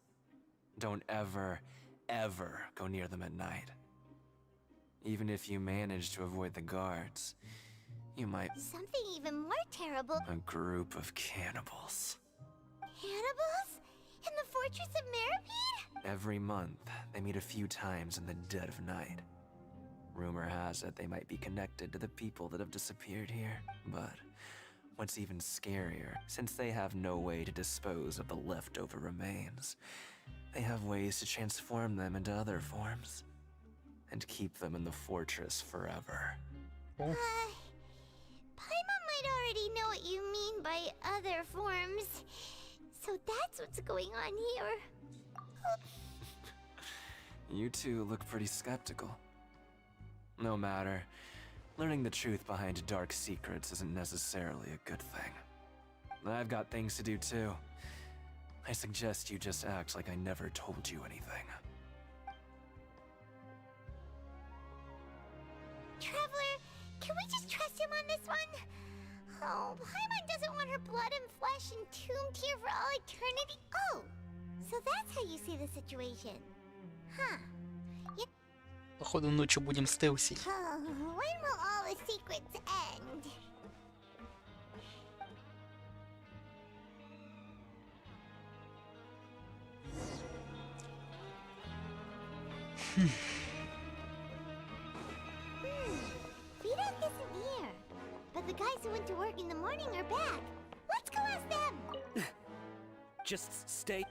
Don't ever, ever go near them at night. Even if you manage to avoid the guards, you might... Something even more terrible. A group of cannibals. Cannibals? In the Fortress of Meripede? Every month, they meet a few times in the dead of night. Rumor has it they might be connected to the people that have disappeared here. But what's even scarier, since they have no way to dispose of the leftover remains, they have ways to transform them into other forms and keep them in the fortress forever. Paimon might already know what you mean by other forms. So that's what's going on here. You two look pretty skeptical. No matter, learning the truth behind dark secrets isn't necessarily a good thing. I've got things to do too. I suggest you just act like I never told you anything. Traveler, can we just trust him on this one? Oh, Paimon doesn't want her blood and flesh entombed here for all eternity. Oh, so that's how you see the situation. Huh. Походу ночью будем стелсить. Oh, when will all the secrets end? Vidoc isn't here. But the guys who went to work in the morning are back. Let's go ask them. Just stay.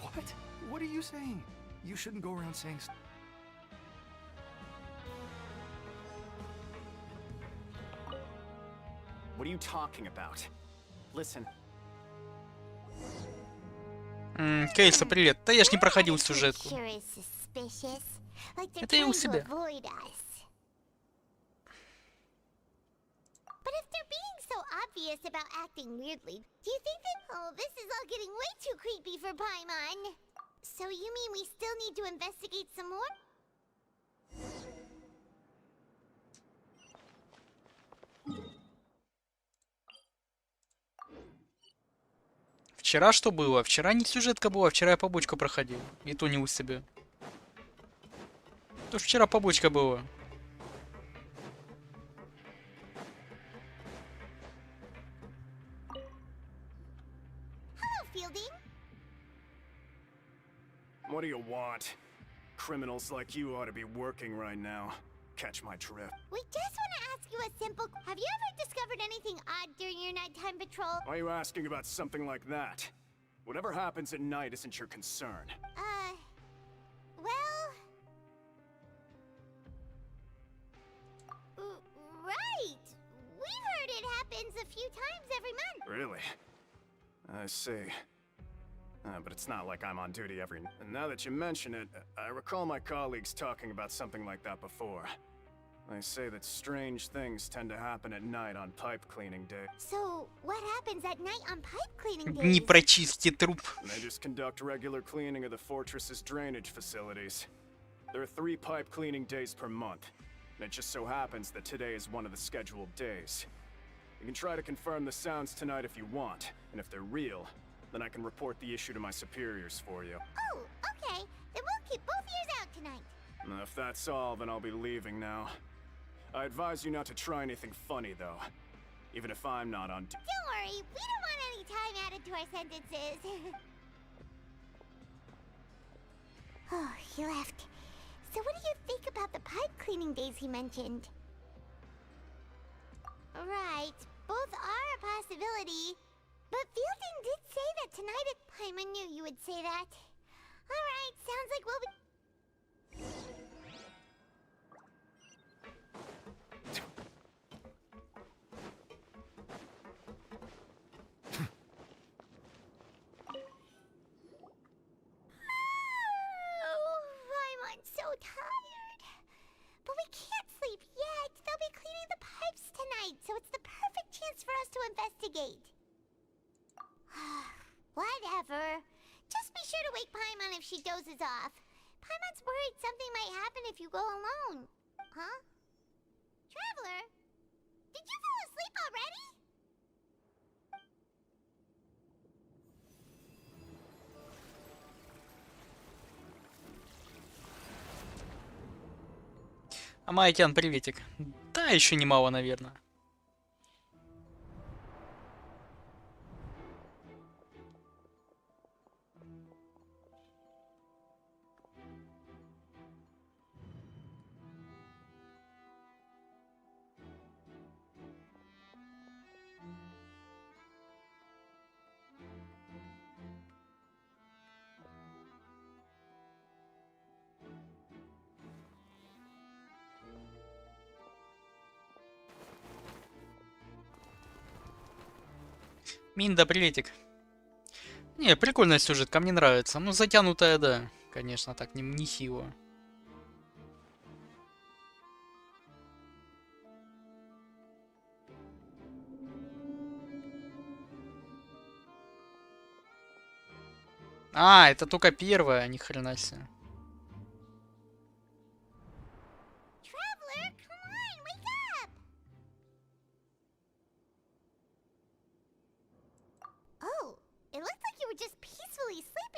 What? What are you saying? You shouldn't go around saying What are you talking about? Listen. Кейса, привет. Да я ж не проходил сюжетку. Sure is suspicious. Like they're Это я у trying to себя. avoid us. But if they're being so obvious about acting weirdly, do you think that... Oh, this is all getting way too creepy for Paimon. So you mean we still need to investigate some more? Вчера что было? Вчера не сюжетка была, вчера я побочку проходил. И то не у себя. То вчера побочка была. Hello, Fielding. What do you want? Criminals like you ought to be working right now. Catch my drift. We just want to ask you a simple... Have you ever discovered anything odd during your nighttime patrol? Why are you asking about something like that? Whatever happens at night isn't your concern. Well... Right! We've heard it happens a few times every month. Really? I see. But it's not like I'm on duty every... And now that you mention it, I recall my colleagues talking about something like that before. They say that strange things tend to happen at night on pipe cleaning day. So, what happens at night on pipe cleaning Не days? прочисти труп. They just conduct regular cleaning of the fortress's drainage facilities. There are 3 pipe cleaning days per month. And it just so happens that today is one of the scheduled days. You can try to confirm the sounds tonight if you want, and if they're real, then I can report the issue to my superiors for you. Oh, okay. Then we'll keep both ears out tonight. If that's all, then I'll be leaving now. I advise you not to try anything funny, though. Even if I'm not on duty. Don't worry, we don't want any time added to our sentences. Oh, he left. So what do you think about the pipe cleaning days he mentioned? Right, both are a possibility. But Fielding did say that tonight Paimon knew you would say that. Alright, sounds like we'll be... so tired. But we can't sleep yet. They'll be cleaning the pipes tonight, so it's the perfect chance for us to investigate. Whatever. Just be sure to wake Paimon if she dozes off. Paimon's worried something might happen if you go alone. Huh? Traveler? Did you fall asleep already? А Майкян, приветик. Да, еще немало, наверное. Минда, приветик. Не, прикольная сюжетка, мне нравится. Ну, затянутая, да. Конечно, так нехило. А, это только первая, ни хрена себе.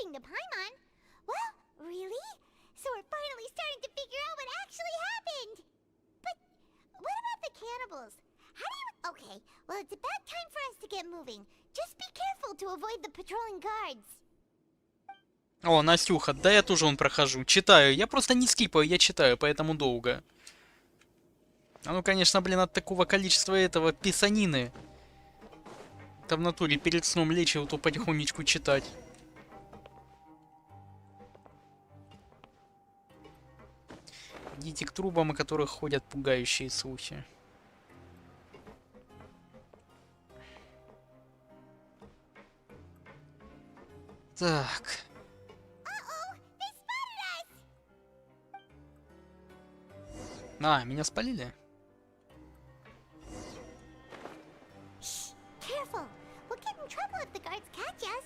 To Paimon? Well, really? So we're finally starting to figure out what actually happened. But what about the cannibals? How do you... Okay, well, it's about time for us to get moving. Just be careful to avoid the patrolling guards. О, Настюха, да я тоже прохожу. Читаю. Я просто не скипаю, я читаю, поэтому долго. А ну, конечно, блин, от такого количества этого писанины. Это в натуре перед сном лечь и вот то потихонечку читать. Идите к трубам, о которых ходят пугающие слухи. Так. А, меня спалили? Careful. We'll get in trouble if the guards catch us.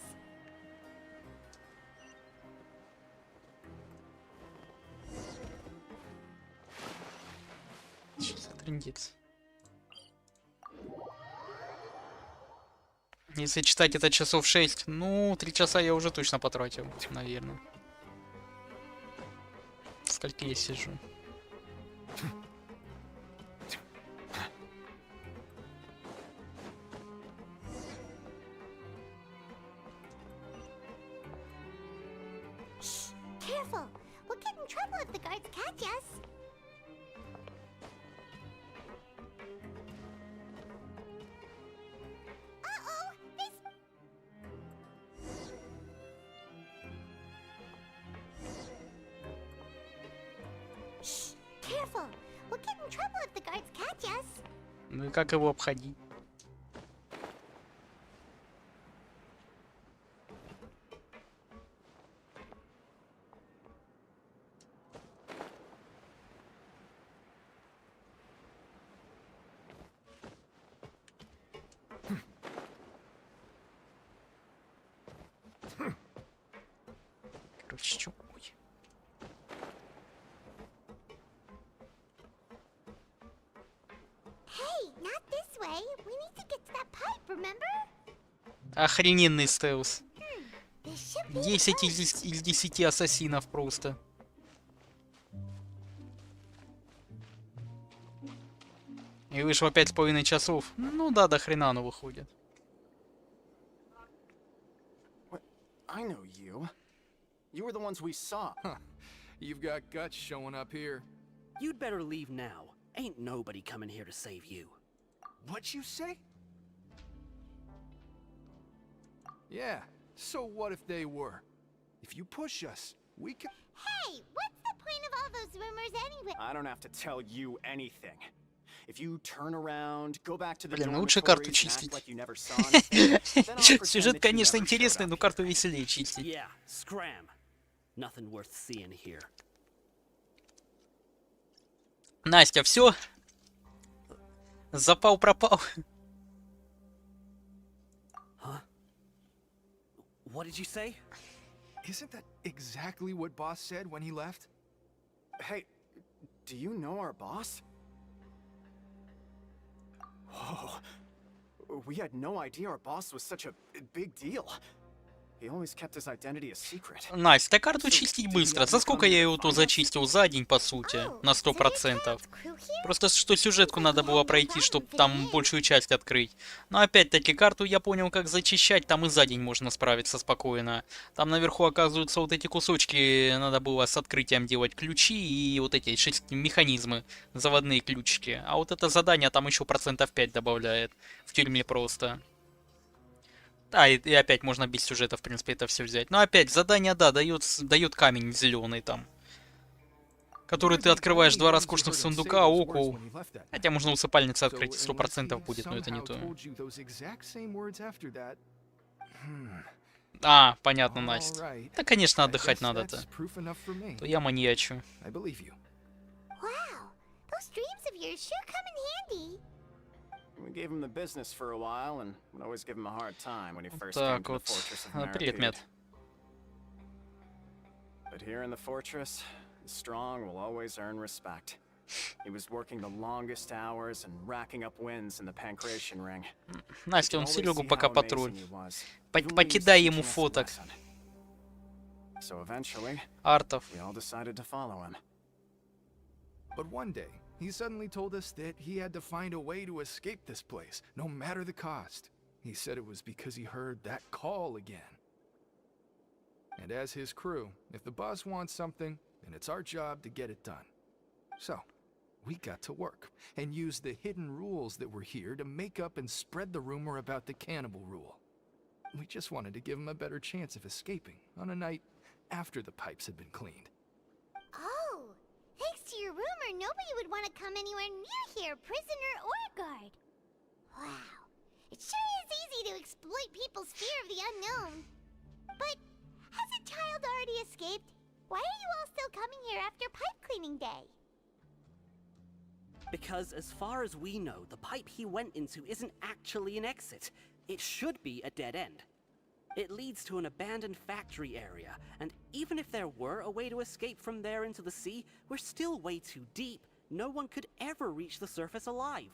Что за трындец? Если читать это часов 6, ну, 3 часа я уже точно потратил, наверное. Сколько я сижу? Careful. We'll get in trouble if the guards catch us. Careful. We'll get in trouble if the guards catch us. Ну и как его обходить? Короче, чё? Ой. Not this way. We need to get to that pipe, remember? Охрененный стелс. This should be 10 из 10 ассасинов просто. И вышло 5,5 часов. Ну да, до хрена оно выходит. I know you. You were the ones we saw. Huh. You've got guts showing up here. You'd better leave now. Ain't nobody coming here to save you. What'd you say? Yeah, so what if they were? If you push us, we can... Hey, what's the point of all those rumors anyway? I don't have to tell you anything. If you turn around, go back to the Блин, лучше карту dormitories and act чистить. like you never saw anything, then I'll pretend Сюжет, that you конечно, never showed интересный, up. но карту веселее чистить. Yeah, scram. Nothing worth seeing here. Настя, все? Запал пропал. Huh? What did you say? Isn't that exactly what boss said when he left? Hey, do you know our boss? Whoa. We had no idea our boss was such a big deal. He always kept his identity a secret. Настя, карту чистить быстро. За сколько я его то зачистил? За день, по сути. На 100%. Просто что сюжетку надо было пройти, чтобы там большую часть открыть. Но опять-таки, карту я понял, как зачищать. Там и за день можно справиться спокойно. Там наверху, оказывается, вот эти кусочки надо было с открытием делать ключи и вот эти 6 механизмы, заводные ключики. А вот это задание там еще 5% добавляет. В тюрьме просто. Да, и опять можно без сюжета, в принципе, это все взять. Но опять, задание, да, дает камень зеленый там. Который ты открываешь 2 роскошных сундука, окул. Хотя можно усыпальницы открыть, 100% будет, но это не то. А, понятно, Настя. Да, конечно, отдыхать надо-то. То я маньячу. Wow, those dreams of yours sure come in handy. We gave him the business for a while and would always give him a hard time when he first came Так to the вот. fortress of Привет, Meripede. Мед. But here in the fortress, the strong will always earn respect. He was working the longest hours and racking up wins in the Pancration ring. Настя, он Серегу пока патруль. Покидай ему фоток. So eventually, Артов. we all decided to follow him. But one day, he suddenly told us that he had to find a way to escape this place, no matter the cost. He said it was because he heard that call again. And as his crew, if the boss wants something, then it's our job to get it done. So, we got to work, and used the hidden rules that were here to make up and spread the rumor about the cannibal rule. We just wanted to give him a better chance of escaping on a night after the pipes had been cleaned. Oh, thanks to your rumor, nobody would want to come anywhere near here, prisoner or guard. Wow, it sure is easy to exploit people's fear of the unknown. But has a child already escaped? Why are you all still coming here after pipe cleaning day? Because as far as we know, the pipe he went into isn't actually an exit. It should be a dead end. It leads to an abandoned factory area, and even if there were a way to escape from there into the sea, we're still way too deep. No one could ever reach the surface alive.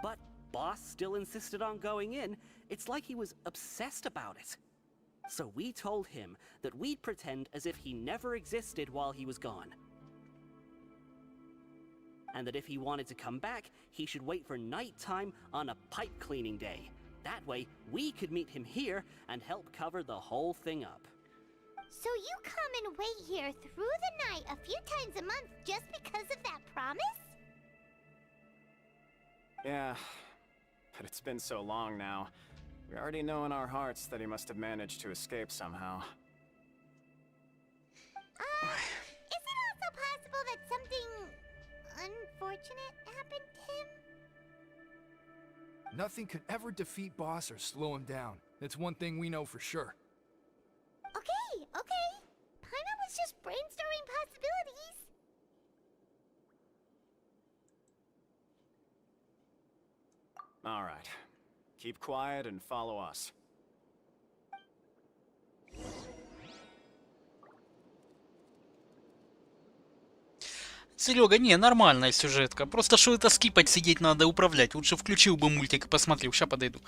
But Boss still insisted on going in. It's like he was obsessed about it. So we told him that we'd pretend as if he never existed while he was gone. And that if he wanted to come back, he should wait for nighttime on a pipe cleaning day. That way, we could meet him here and help cover the whole thing up. So you come and wait here through the night a few times a month just because of that promise? Yeah, but it's been so long now. We already know in our hearts that he must have managed to escape somehow. Is it also possible that something unfortunate happened to him? Nothing could ever defeat Boss or slow him down. That's one thing we know for sure. Okay. Paimon was just brainstorming possibilities. All right. Keep quiet and follow us. Серега, не, нормальная сюжетка. Просто что это скипать, сидеть надо, управлять. Лучше включил бы мультик и посмотрел. Ща подойду.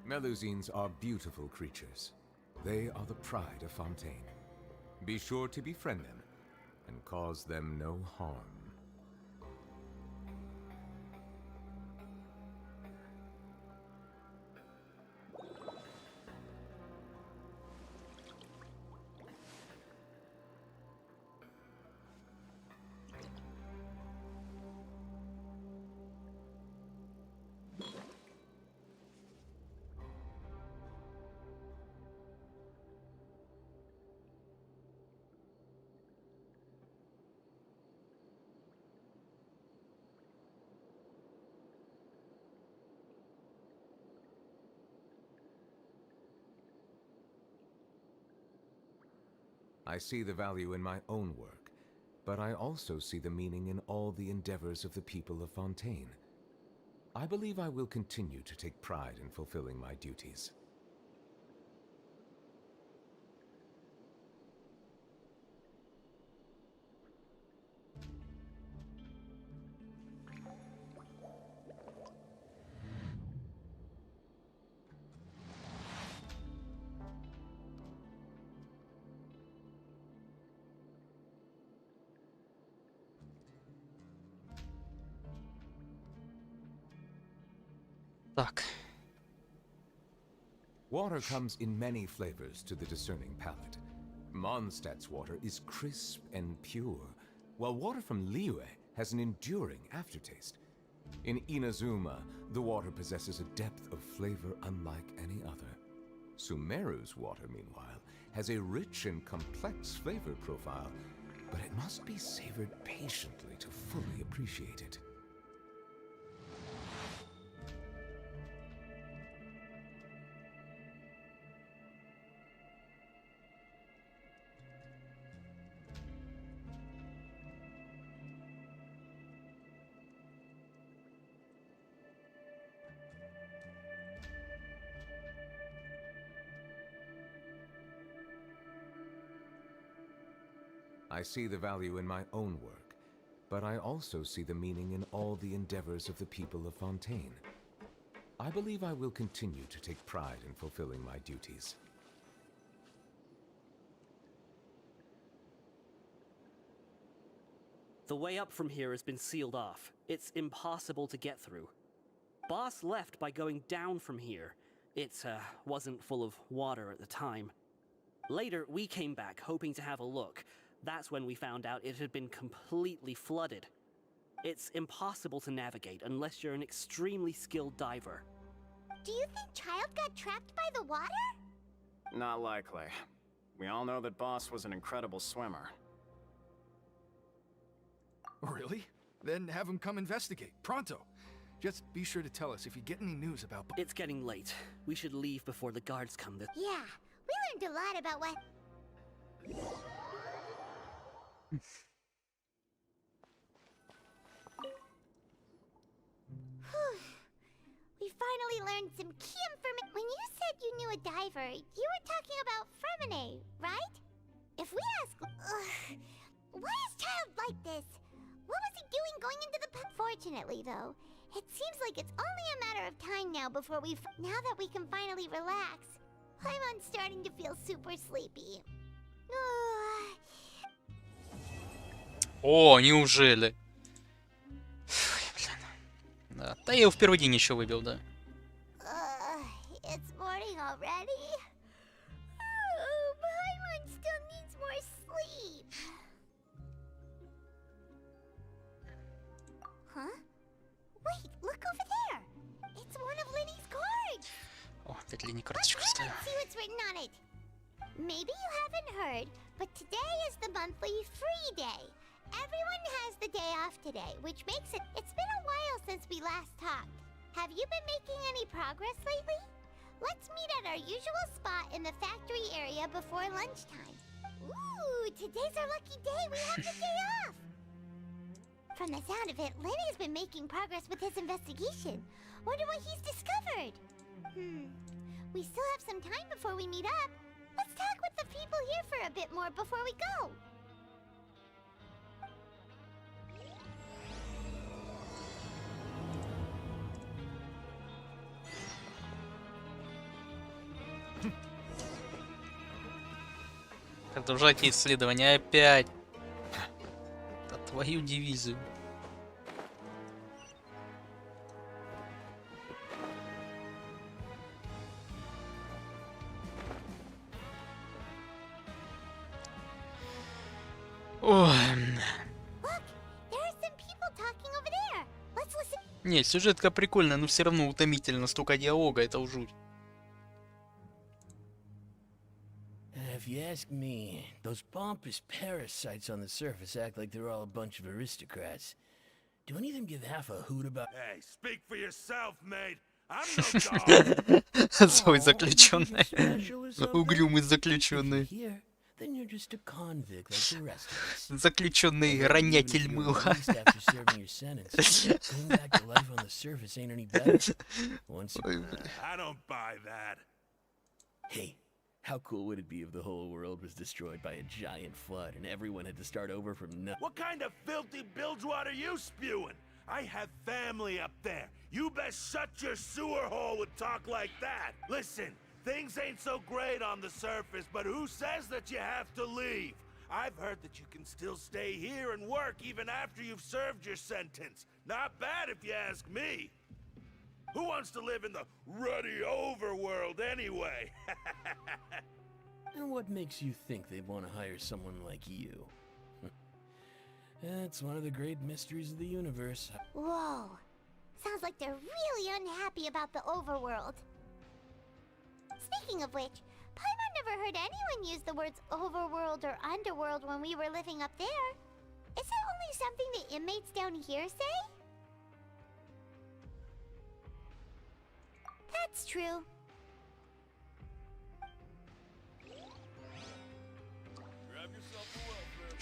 Melusines are beautiful creatures. They are the pride of Fontaine. Be sure to befriend them and cause them no harm. I see the value in my own work, but I also see the meaning in all the endeavors of the people of Fontaine. I believe I will continue to take pride in fulfilling my duties. Так. Water comes in many flavors to the discerning palate. Mondstadt's water is crisp and pure, while water from Liyue has an enduring aftertaste. In Inazuma, the water possesses a depth of flavor unlike any other. Sumeru's water, meanwhile, has a rich and complex flavor profile, but it must be savored patiently to fully appreciate it. I see the value in my own work, but I also see the meaning in all the endeavors of the people of Fontaine. I believe I will continue to take pride in fulfilling my duties. The way up from here has been sealed off. It's impossible to get through. Boss left by going down from here. It wasn't full of water at the time. Later, we came back hoping to have a look. That's when we found out it had been completely flooded. It's impossible to navigate unless you're an extremely skilled diver. Do you think Child got trapped by the water? Not likely. We all know that Boss was an incredible swimmer. Really? Then have him come investigate. Pronto. Just be sure to tell us if you get any news about... It's getting late. We should leave before the guards come. Yeah, we learned a lot about what... We finally learned some key information. When you said you knew a diver, you were talking about Fremine, right? If we ask... why is Child like this? What was he doing going into the... Fortunately, though, It seems like it's only a matter of time now before now that we can finally relax. I'm starting to feel super sleepy. О, неужели? Ой, блин. Да. Да я его в первый день еще выбил, да. It's morning already. Paimon still needs more sleep. Huh? Wait, look over there. It's one of Linny's cards. О, опять Лене карточку ставлю. See what's written on it. Maybe you haven't heard, but today is the monthly free day. Everyone has the day off today, which makes it's been a while since we last talked. Have you been making any progress lately? Let's meet at our usual spot in the factory area before lunchtime. Ooh, today's our lucky day. We have the day off. From the sound of it, Lenny's been making progress with his investigation. Wonder what he's discovered. We still have some time before we meet up. Let's talk with the people here for a bit more before we go. Продолжайте исследование опять. Да твою дивизию. Ой. Не, сюжетка прикольная, но все равно утомительно. Столько диалога, это жуть. If you ask me, those pompous parasites on the surface act like they're all a bunch of aristocrats. Do any of them give half a hoot about... Hey, speak for yourself, mate. I'm no dog. Свой заключенный. Угрюмый заключенный. Then you're just a convict like the rest of us. Заключенный ронятель мыла. After serving your sentence, going back to life on the surface ain't any better. Once you... I don't buy that. Hey, how cool would it be if the whole world was destroyed by a giant flood and everyone had to start over from nothing? What kind of filthy bilgewater are you spewing? I have family up there. You best shut your sewer hole with talk like that. Listen, things ain't so great on the surface, but who says that you have to leave? I've heard that you can still stay here and work even after you've served your sentence. Not bad if you ask me. Who wants to live in the ruddy overworld anyway? And what makes you think they'd want to hire someone like you? That's one of the great mysteries of the universe. Whoa. Sounds like they're really unhappy about the overworld. Speaking of which, Paimon never heard anyone use the words overworld or underworld when we were living up there. Is it only something the inmates down here say? That's true. Grab yourself a welfare.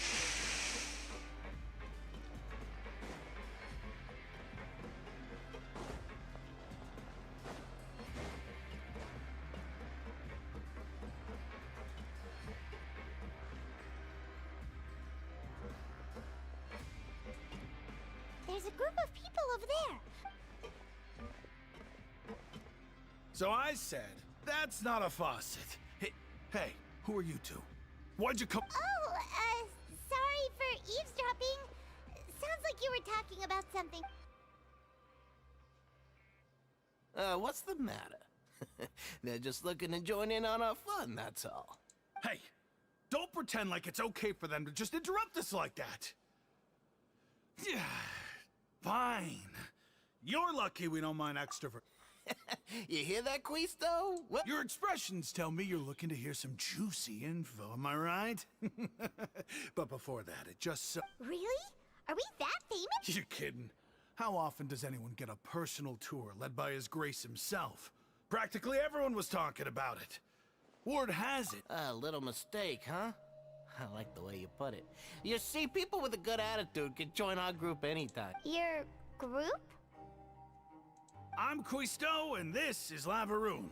There's a group of people over there. So I said, that's not a faucet. Hey, who are you two? Why'd you come? Oh, sorry for eavesdropping. Sounds like you were talking about something. What's the matter? They're just looking to join in on our fun, that's all. Hey, don't pretend like it's okay for them to just interrupt us like that. Yeah, fine. You're lucky we don't mind extrovert. You hear that, Quisto? What? Your expressions tell me you're looking to hear some juicy info, am I right? But before that, it just so... Really? Are we that famous? You're kidding. How often does anyone get a personal tour led by His Grace himself? Practically everyone was talking about it. Word has it. A little mistake, huh? I like the way you put it. You see, people with a good attitude can join our group anytime. Your group? I'm Quisto, and this is Lavaroon.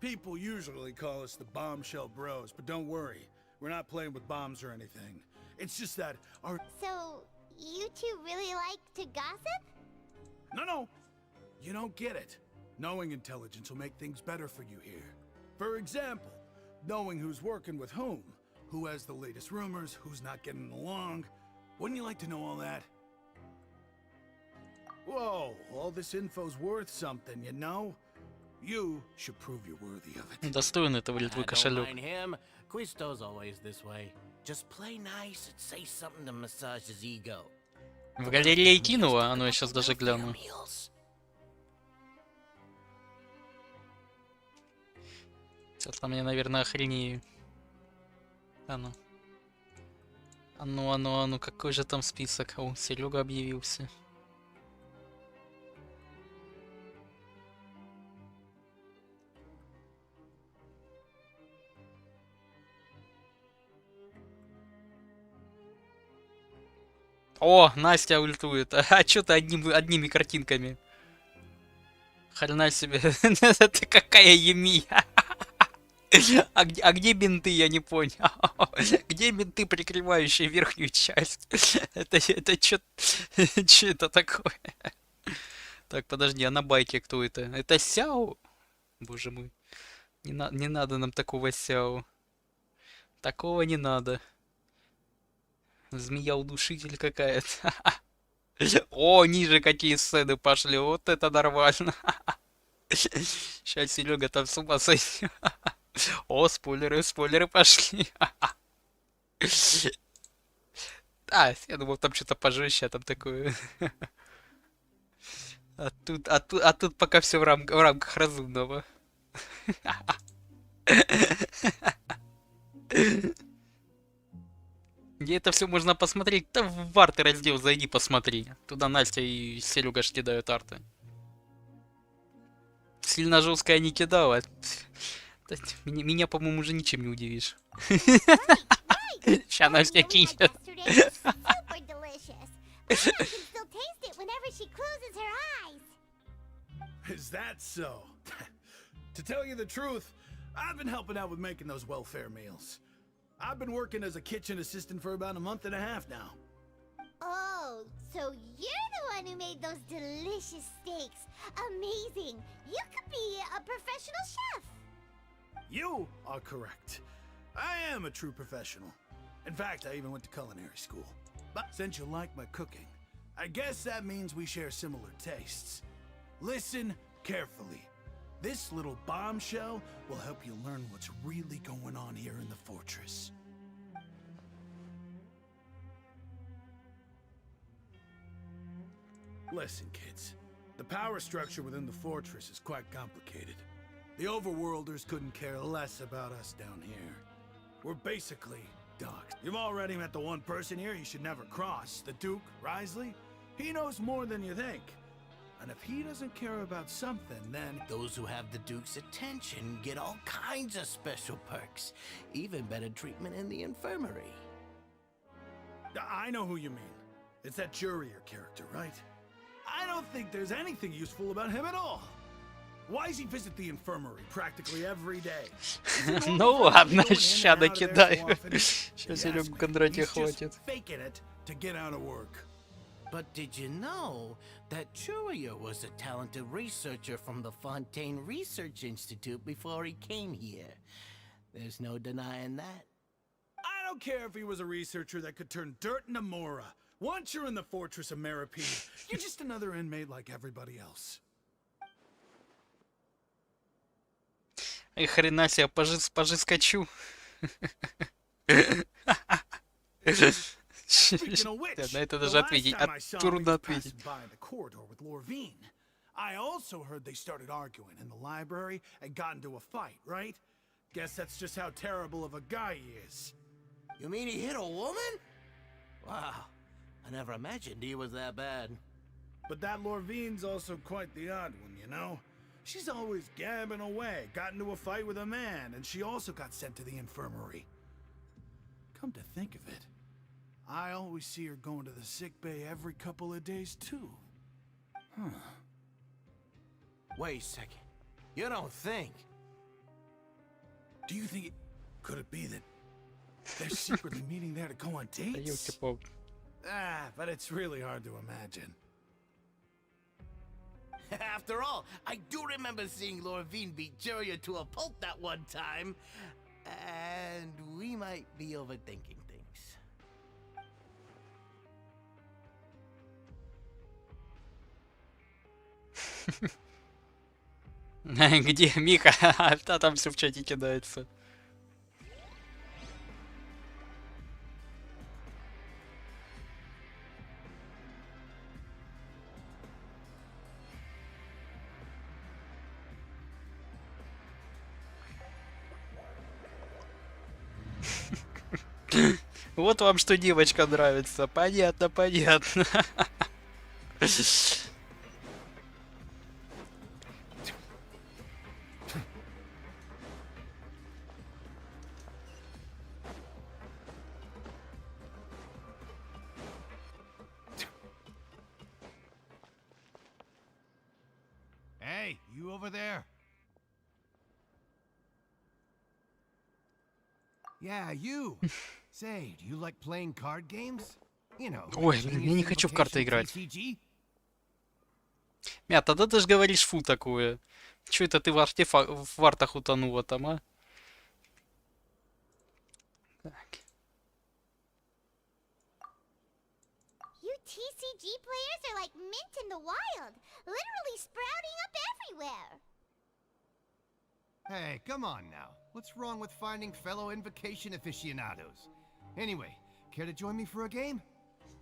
People usually call us the Bombshell Bros, but don't worry. We're not playing with bombs or anything. It's just that our... So, you two really like to gossip? No. You don't get it. Knowing intelligence will make things better for you here. For example, knowing who's working with whom, who has the latest rumors, who's not getting along. Wouldn't you like to know all that? Whoa, all this info's worth something, you know? You should prove you're worthy of it. Достоин этого ли твой I don't кошелек? mind him. Quisto's always this way. Just play nice and say something to massage his ego. В галерее кинула, а ну я сейчас даже гляну. Сейчас там я, наверное, охренею. А ну. А ну, какой же там список? О, Серега объявился. О, Настя ультует. А чё ты одними картинками? Хрена себе. Это какая емия. А где бинты, я не понял. Где бинты, прикрывающие верхнюю часть? Это чё это такое? Так, подожди, а на байке кто это? Это Сяо? Боже мой. Не надо нам такого Сяо. Такого не надо. Змея-удушитель какая-то. О, ниже какие сцены пошли. Вот это нормально. Сейчас Серега там с ума сойдет. О, спойлеры пошли. А, я думал, там что-то пожестче, а там такое. А тут пока все в рамках разумного. Где это все можно посмотреть? Да в арты раздел зайди, посмотри. Туда Настя и Серега ж кидают арты. Сильно жестко я не кидал. Меня, по-моему, уже ничем не удивишь. Ща Настя кинет. Is that so? To tell you the truth, I've been helping out with making those welfare meals. I've been working as a kitchen assistant for about a month and a half now. Oh, so you're the one who made those delicious steaks. Amazing. You could be a professional chef. You are correct. I am a true professional. In fact, I even went to culinary school. But since you like my cooking, I guess that means we share similar tastes. Listen carefully. This little bombshell will help you learn what's really going on here in the fortress. Listen, kids. The power structure within the fortress is quite complicated. The overworlders couldn't care less about us down here. We're basically dogs. You've already met the one person here you should never cross, the Duke, Risley. He knows more than you think. And if he doesn't care about something, then... Those who have the Duke's attention get all kinds of special perks. Even better treatment in the infirmary. I know who you mean. It's that Jurier character, right? I don't think there's anything useful about him at all. Why does he visit the infirmary practically every day? Ну ладно, ща накидаю. Сейчас Серегу Кондратья хватит. Faking it to get out of work. But did you know that Jurier was a talented researcher from the Fontaine Research Institute before he came here? There's no denying that. I don't care if he was a researcher that could turn dirt into Mora. Once you're in the fortress of Meripede, you're just another inmate like everybody else. Эй, хрена себе, скачу. На это даже ответить. Трудно ответить. I also heard they started arguing in the library and got into a fight, right? Guess that's just how terrible of a guy he is. You mean he hit a woman? Wow, I never imagined he was that bad. But that Lorvine's also quite the odd one, you know? She's always gabbing away, got into a fight with a man, and she also got sent to the infirmary. Come to think of it, I always see her going to the sick bay every couple of days, too. Huh. Wait a second. You don't think? Do you think it... Could it be that they're secretly meeting there to go on dates? But it's really hard to imagine. After all, I do remember seeing Lorvine beat Juria to a pulp that one time. And we might be overthinking things. Где Мика? А там все в чате кидается. Вот вам что девочка нравится. Понятно, понятно. Hey, you over there? Yeah, you. Say, do you like playing card games? You know. Ой, блин, я не хочу в карты играть. Мя, тогда ты же говоришь фу такое. Чё это ты в вартах утонула там, а? Так. You TCG players are like mint in the wild, literally sprouting up everywhere. Hey, come on now. What's wrong with finding fellow invocation aficionados? Anyway, care to join me for a game?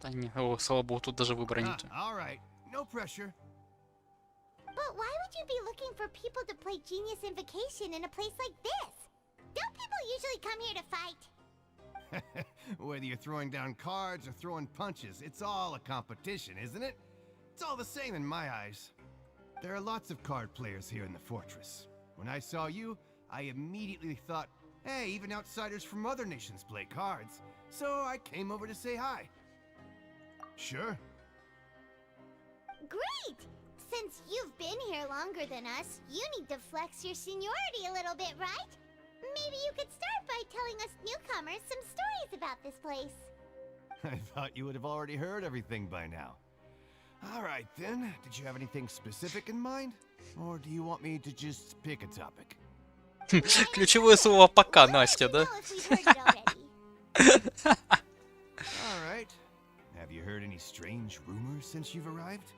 Да не, о, слава богу, тут даже выбора нет. All right, no pressure. But why would you be looking for people to play Genius Invocation in a place like this? Don't people usually come here to fight? Whether you're throwing down cards or throwing punches, it's all a competition, isn't it? It's all the same in my eyes. There are lots of card players here in the fortress. When I saw you, I immediately thought, hey, even outsiders from other nations play cards. So I came over to say hi. Sure. Great! Since you've been here longer than us, you need to flex your seniority a little bit, right? Maybe you could start by telling us newcomers some stories about this place. I thought you would have already heard everything by now. All right then, did you have anything specific in mind? Or do you want me to just pick a topic? Ключевое слово пока, Настя, да? All right. Have you heard any strange rumors since you've arrived?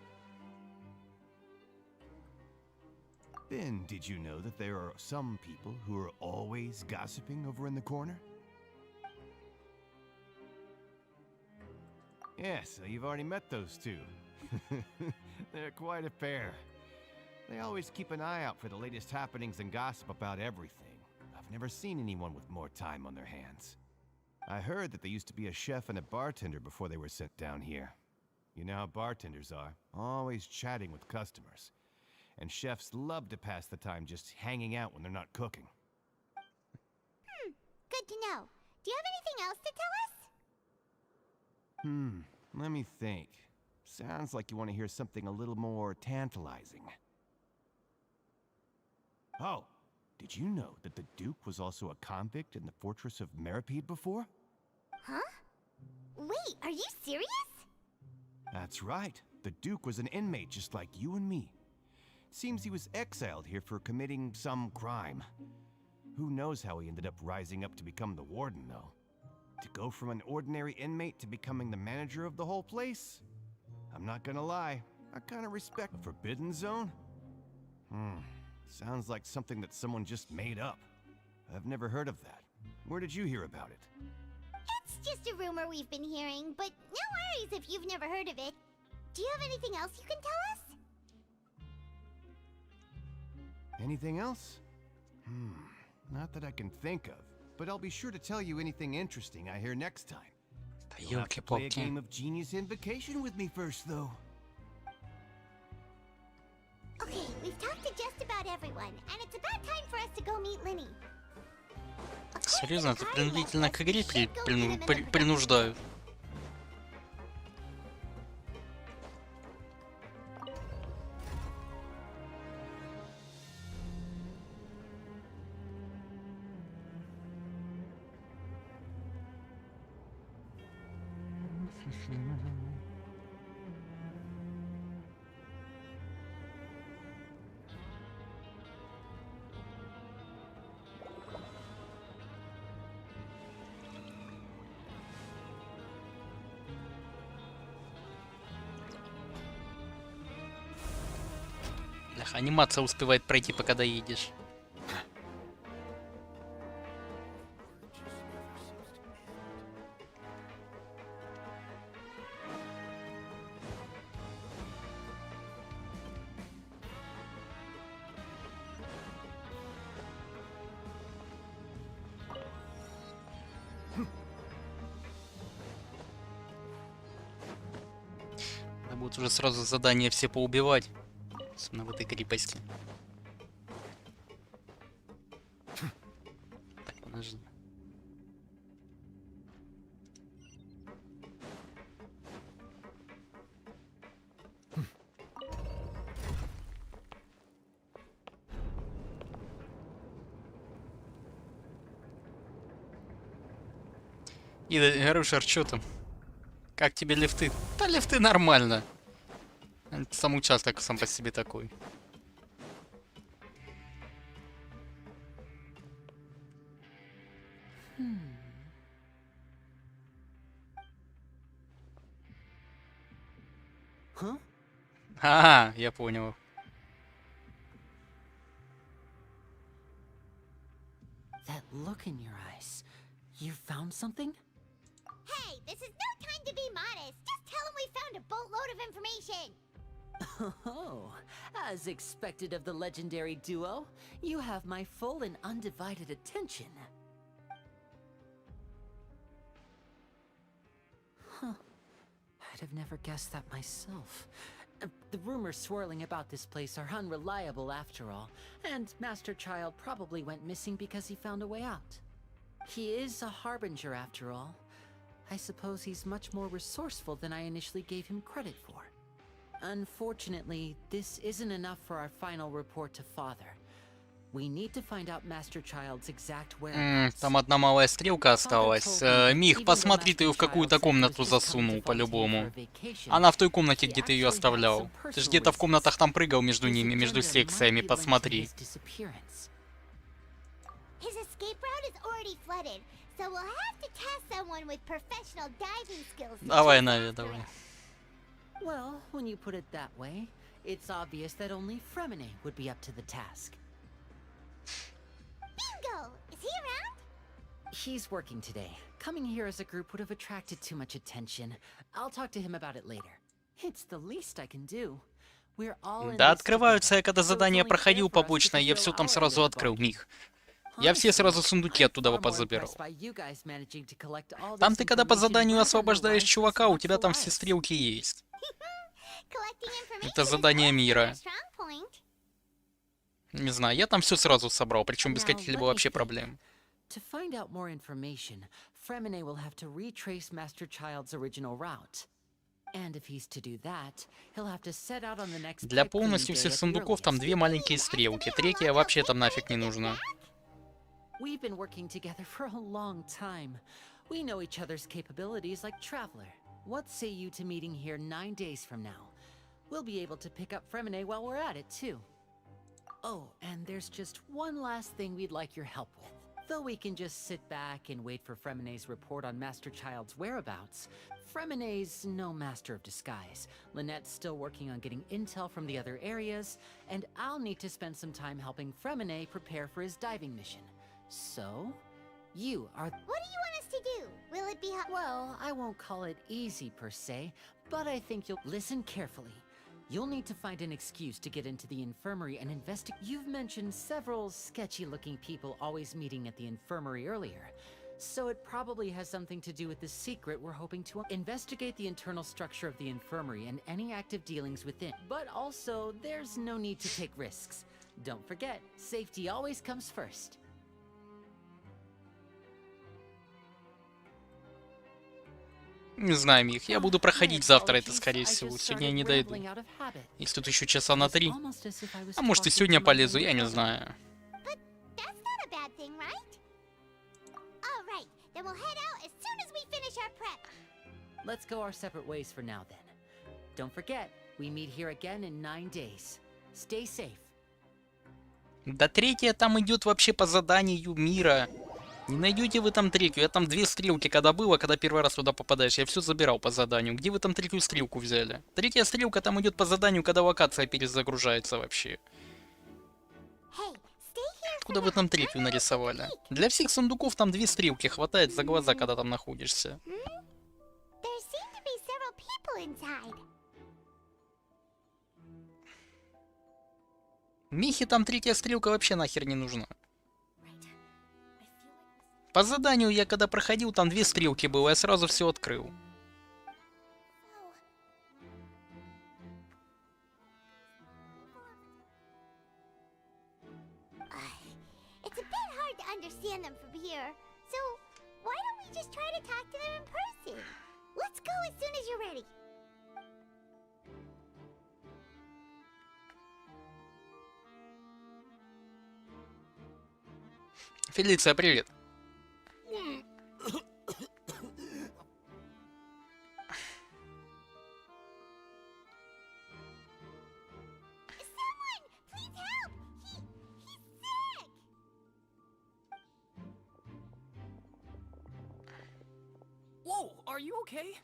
Then, did you know that there are some people who are always gossiping over in the corner? Yes, so you've already met those two. They're quite a pair. They always keep an eye out for the latest happenings and gossip about everything. I've never seen anyone with more time on their hands. I heard that they used to be a chef and a bartender before they were sent down here. You know how bartenders are, always chatting with customers. And chefs love to pass the time just hanging out when they're not cooking. Good to know. Do you have anything else to tell us? Let me think. Sounds like you want to hear something a little more tantalizing. Oh, did you know that the Duke was also a convict in the fortress of Meripede before? Huh? Wait, are you serious? That's right. The Duke was an inmate just like you and me. Seems he was exiled here for committing some crime. Who knows how he ended up rising up to become the warden, though. To go from an ordinary inmate to becoming the manager of the whole place? I'm not gonna lie, I kinda respect the Forbidden Zone. Sounds like something that someone just made up. I've never heard of that. Where did you hear about it? It's just a rumor we've been hearing, but no worries if you've never heard of it. Do you have anything else you can tell us? Anything else? Not that I can think of, but I'll be sure to tell you anything interesting I hear next time. You'll have to play a game of Genius Invocation with me first, though. Okay, we've talked to just about everyone, and it's about time for us to go meet Linny. Серьезно, это принудительно к игре принуждают. Анимация успевает пройти, пока доедешь. Надо будет уже сразу задания все поубивать. Особенно в этой крепости. Так, подожди. И, Гарушер, что там? Как тебе лифты? Да лифты нормально. Сам участок сам по себе такой. Huh? А, я понял. That look in your eyes. You found something? Hey, this is no time to be modest. Just tell him we found a boatload of information. Oh, as expected of the legendary duo, you have my full and undivided attention. Huh. I'd have never guessed that myself. The rumors swirling about this place are unreliable after all, and Master Child probably went missing because he found a way out. He is a harbinger after all. I suppose he's much more resourceful than I initially gave him credit for. Unfortunately, this isn't enough for our final report to Father. We need to find out Master Child's exact whereabouts. Там одна малая стрелка осталась. Мих, посмотри, ты ее в какую-то комнату засунул, по-любому. Она в той комнате, где ты ее оставлял. Ты же где-то в комнатах там прыгал между ними, между секциями, посмотри. His escape route is already flooded, so we'll have to task someone with professional diving skills. Давай, Нави, давай. Well, when you put it that way, it's obvious that only Fremine would be up to the task. Bingo! Is he around? He's working today. Coming here as a group would have attracted too much attention. I'll talk to him about it later. It's the least I can do. We're all in Да, this открываются, я когда together, so it's задание only проходил fair for us to побочное, я fulfill все там our сразу end of the открыл, bargain. Мих. Я все сразу сундуки оттуда позабирал. Там ты когда по заданию освобождаешь чувака, у тебя там все стрелки есть. Это задание мира. Не знаю, я там все сразу собрал, причем без каких-либо вообще проблем. To find out more information, Fremine will have to retrace Master Child's original route. And if he's to do that, he'll have to set out on the next Для pipe cleaning полностью day всех at the сундуков там earliest. две маленькие стрелки. Третья вообще там нафиг не нужна. We've been working together for a long time. We know each other's capabilities like Traveler. What say you to meeting here 9 days from now? We'll be able to pick up Fremine while we're at it, too. Oh, and there's just one last thing we'd like your help with. Though we can just sit back and wait for Fremine's report on Master Child's whereabouts, Fremine's no master of disguise. Lynette's still working on getting intel from the other areas, and I'll need to spend some time helping Fremine prepare for his diving mission. So, you are... What do you want us to do? Will it be Well, I won't call it easy per se, but I think you'll listen carefully. You'll need to find an excuse to get into the infirmary and investigate. You've mentioned several sketchy-looking people always meeting at the infirmary earlier, so it probably has something to do with the secret we're hoping to investigate the internal structure of the infirmary and any active dealings within. But also, there's no need to take risks. Don't forget, safety always comes first. Не знаю, Мих, я буду проходить завтра это, скорее всего. Сегодня я не дойду. Если тут еще часа на 3. А может и сегодня полезу, я не знаю. That's not a bad thing, right? All right, then we'll head out as soon as we finish our prep. Let's go our separate ways for now, then. Don't forget, we meet here again in 9 days. Stay safe. Да третья там идет вообще по заданию мира. Не найдете вы там третью. Я там две стрелки когда было, когда первый раз туда попадаешь. Я все забирал по заданию. Где вы там третью стрелку взяли? Третья стрелка там идет по заданию, когда локация перезагружается вообще. откуда вы там третью нарисовали? Для всех сундуков там 2 стрелки хватает за глаза, когда там находишься. There seem to be several people inside. Михе там 3-я стрелка вообще нахер не нужна. По заданию я когда проходил, там 2 стрелки было, я сразу все открыл. It's a bit hard to understand them from here, so why don't we just try to talk to them in person? Let's go as soon as you're ready. Фелиция, привет. Someone, please help! He's sick! Whoa, are you okay?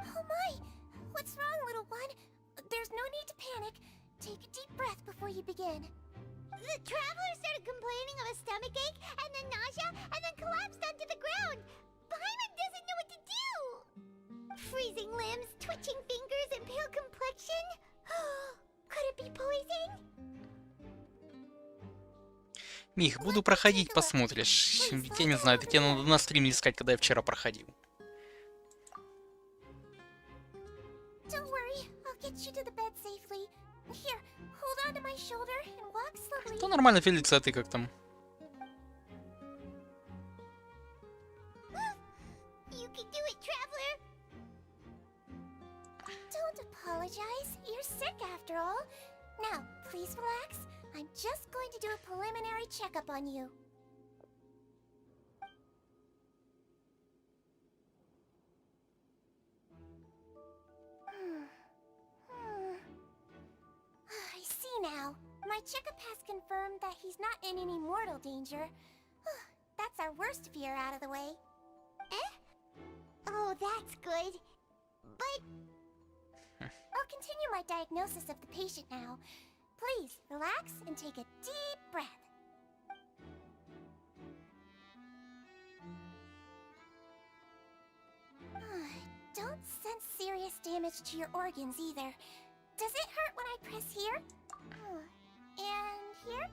Oh my! What's wrong, little one? There's no need to panic. Take a deep breath before you begin. The traveler started complaining of a stomachache, and then nausea, and then collapsed onto the ground. Paimon doesn't know what to do! Freezing limbs, twitching fingers, and pale complexion? Could it be poison? Мих, буду проходить, посмотришь. Ведь я не знаю, это тебе надо на стриме искать, когда я вчера проходил. Don't worry, I'll get you to the bed safely. Here, hold on to my shoulder and walk slowly. Да нормально, Фелиция, а ты как там? You can do it, traveler. Don't apologize. You're sick after all. Now, please relax. I'm just going to do a preliminary checkup on you. I see now. My checkup has confirmed that he's not in any mortal danger. That's our worst fear out of the way. Eh? Oh, that's good. But I'll continue my diagnosis of the patient now. Please, relax and take a deep breath. Don't sense serious damage to your organs either. Does it hurt when I press here? And here?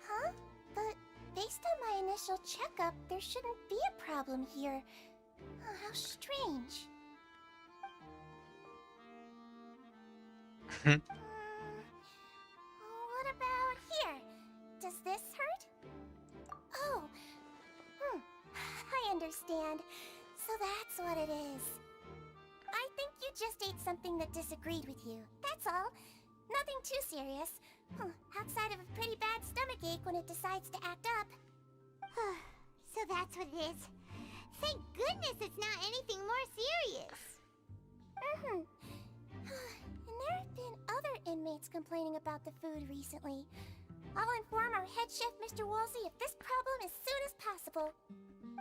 Huh? But based on my initial checkup, there shouldn't be a problem here. How strange. What about here? Does this hurt? Oh. I understand. So that's what it is. I think you just ate something that disagreed with you. That's all. Nothing too serious. Outside of a pretty bad stomachache when it decides to act up. So that's what it is. Thank goodness it's not anything more serious. And there have been other inmates complaining about the food recently. I'll inform our head chef, Mr. Woolsey, of this problem as soon as possible.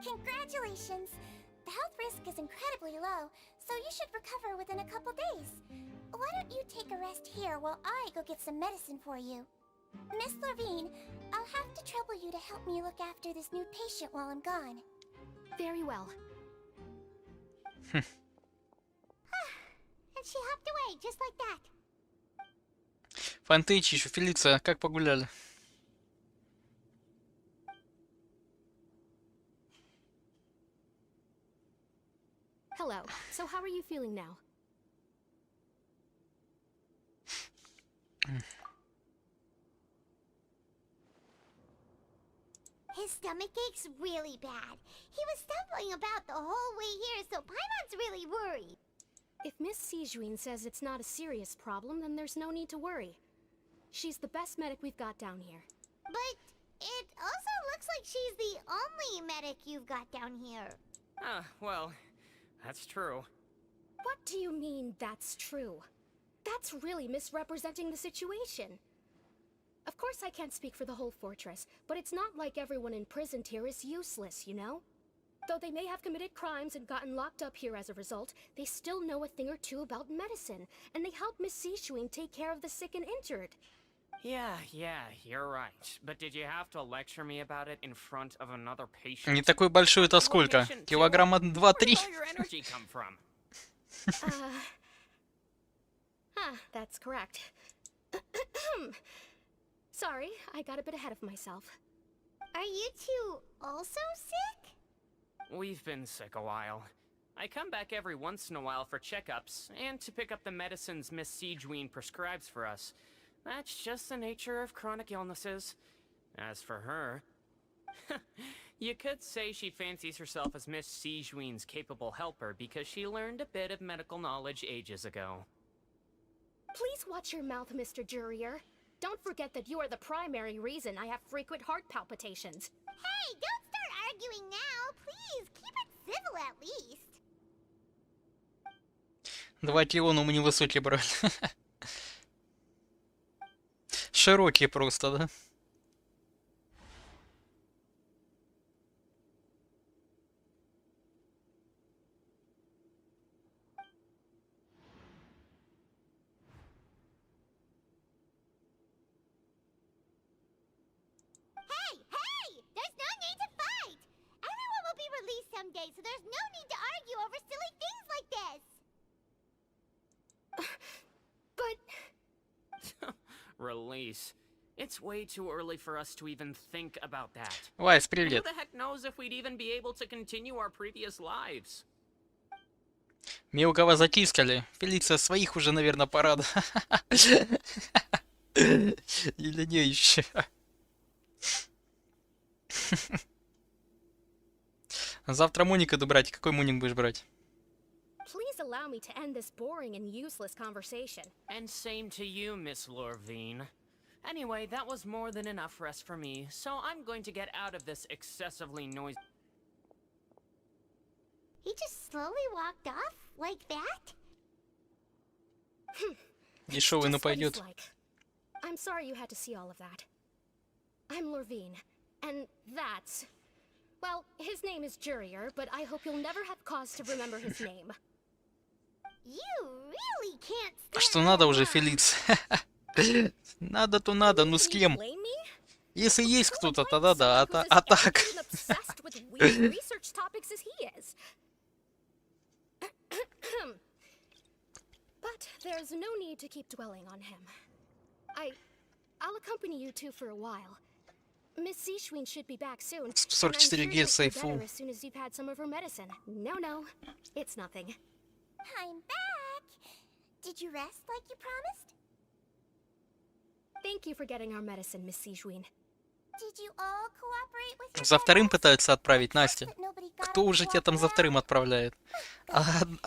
Congratulations! The health risk is incredibly low, so you should recover within a couple days. Why don't you take a rest here while I go get some medicine for you? Miss Levine, I'll have to trouble you to help me look after this new patient while I'm gone. Very well. And she hopped away, just like that. Фантейчи еще, Фелиция, как погуляли? Hello. So how are you feeling now? His stomach ache's really bad. He was stumbling about the whole way here, so Paimon's really worried. If Miss Sijuin says it's not a serious problem, then there's no need to worry. She's the best medic we've got down here. But it also looks like she's the only medic you've got down here. Well, that's true. What do you mean, that's true? That's really misrepresenting the situation. Of course I can't speak for the whole fortress, but it's not like everyone imprisoned here is useless, you know? Though they may have committed crimes and gotten locked up here as a result, they still know a thing or two about medicine, and they help Miss Sijuin take care of the sick and injured. Yeah, you're right. But did you have to lecture me about it in front of another patient? Не такой большой это сколько? Килограмма 2-3? Where did all your energy come from? That's correct. Sorry, I got a bit ahead of myself. Are you two also sick? We've been sick a while. I come back every once in a while for checkups, and to pick up the medicines Miss Siegeween prescribes for us. That's just the nature of chronic illnesses. As for her... you could say she fancies herself as Miss Siegeween's capable helper because she learned a bit of medical knowledge ages ago. Please watch your mouth, Mr. Jurier. Don't forget that you are the primary reason I have frequent heart palpitations. Hey, don't start arguing now, please. Keep it civil at least. 2 кило, но мы невысокие брали. Широкие просто, да? Hey! There's no need to fight! Everyone will be released someday, so there's no need to argue over silly things like this! But... Release. It's way too early for us to even think about that. Вайс, Who привет. the heck knows if we'd even be able to continue our previous lives? Мелкого затискали. Фелиция своих уже, наверное, пора. Или не еще. Завтра Моник иду брать. Какой Моник будешь брать? Please allow me to end this boring and useless conversation. And same to you, Miss Lorvine. Anyway, that was more than enough rest for me, so I'm going to get out of this excessively noisy... He just slowly walked off like that? Дешевый, но Just what he's пойдет. like. I'm sorry you had to see all of that. I'm Lorvine, and that's... Well, his name is Jurier, but I hope you'll never have cause to remember his name. You really can't stand Что надо уже, Фелиция? Надо-то надо, ну с кем? Blame me? Если есть кто-то, тогда да, а так... As obsessed with weird research topics as he is. But there's no need to keep dwelling on him. I'll accompany you two for a while. Miss Siegeween should be back soon. 44 Гц и better фул. as soon as you've had some of her medicine. No, it's nothing. I'm back! Did you rest like you promised? Thank you for getting our medicine, Miss Siegeween. Did you all cooperate with your За вторым пытаются отправить, Настя. that nobody got Кто up уже to тебя walk там за around? вторым отправляет? А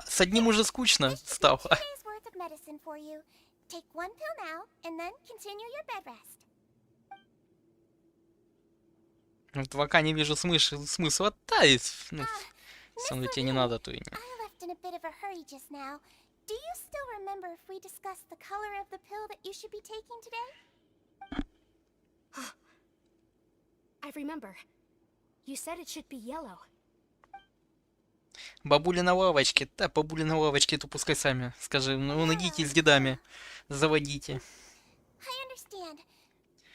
с одним уже скучно стало. 2 days worth of medicine for you. Take 1 pill now, and then continue your bed rest. В 2К не вижу смысла оттаять. Ну, если оно тебе не надо, то и не. I left in a bit of a hurry just now. Do you still remember if we discussed the color of the pill that you should be taking today? I remember. You said it should be yellow. Бабуля на лавочке. Да, бабуля на лавочке, то пускай сами. Скажи, ну идите с дедами. Заводите. I understand.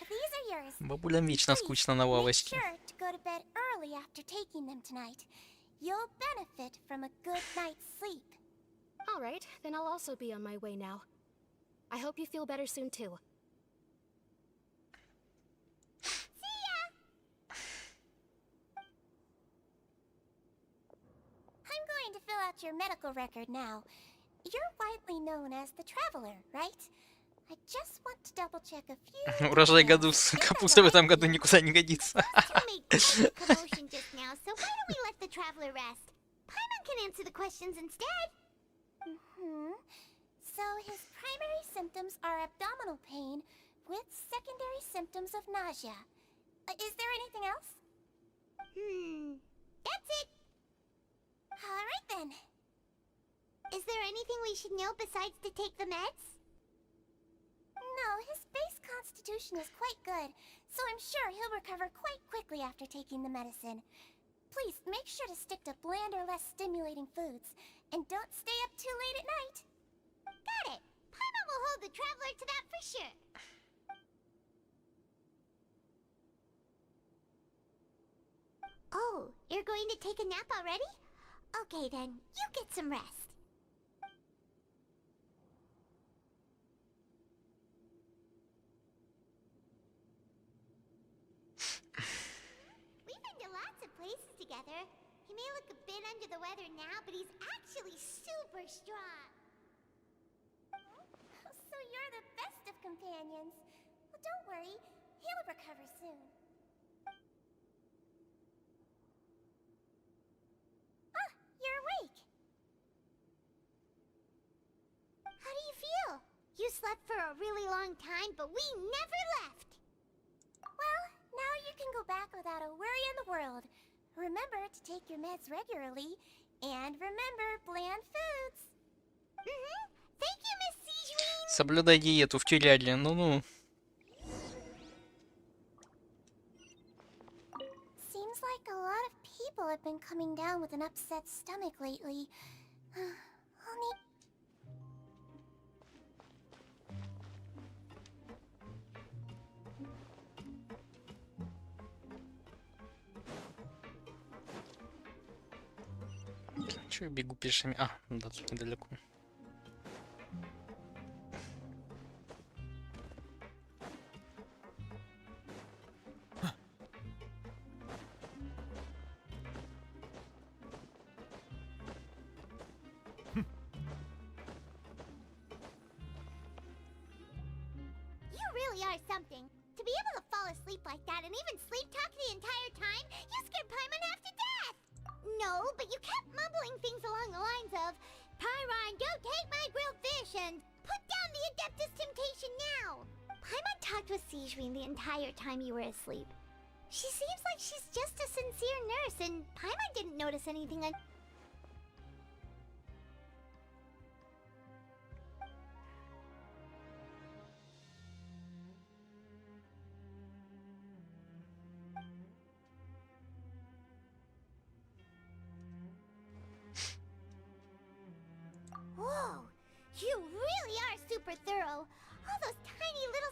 These are yours. Бабулям вечно скучно на Make лавочке. sure to go to bed early after taking them tonight. You'll benefit from a good night's sleep. All right, then I'll also be on my way now. I hope you feel better soon too. See ya! I'm going to fill out your medical record now. You're widely known as the Traveler, right? I just want to double check a few. Урожай году с капустой в этом году никуда не годится. You made quite a commotion just now, so why don't we let the Traveler rest? Paimon can answer the questions instead. So his primary symptoms are abdominal pain with secondary symptoms of nausea. Is there anything else? That's it. All right then. Is there anything we should know besides to take the meds? No, his base constitution is quite good, so I'm sure he'll recover quite quickly after taking the medicine. Please make sure to stick to bland or less stimulating foods, and don't stay up too late at night. Got it. Paimon will hold the Traveler to that for sure. You're going to take a nap already? Okay then, you get some rest. We've been to lots of places together. He may look a bit under the weather now, but he's actually super strong. So you're the best of companions. Well, don't worry, he'll recover soon. Ah, you're awake. How do you feel? You slept for a really long time, but we never left. Well, now you can go back without a worry in the world. Remember to take your meds regularly, and remember bland foods. Thank you, Miss Sijuin. Соблюдай диету в тюряге, ну-ну. Seems like a lot of people have been coming down with an upset stomach lately. I'll need... Чё я бегу пешими? А, да, тут недалеко. You really are something. To be able to fall asleep like that and even sleep talk the entire time, you scared Paimon half to death! No, but you kept mumbling things along the lines of, Pyron, don't take my grilled fish, and put down the Adeptus Temptation now! Paimon talked with Sijuin the entire time you were asleep. She seems like she's just a sincere nurse, and Paimon didn't notice anything Whoa! You really are super thorough! All those tiny little...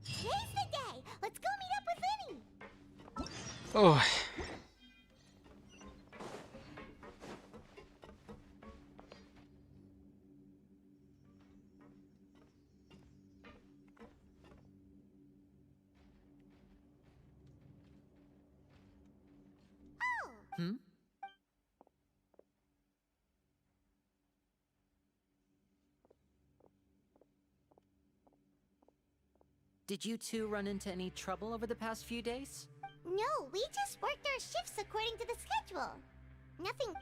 Today's the day! Let's go meet up with Linny! Ой. Hmm? Did you two run into any trouble over the past few days? No, we just worked our shifts according to the schedule. Nothing...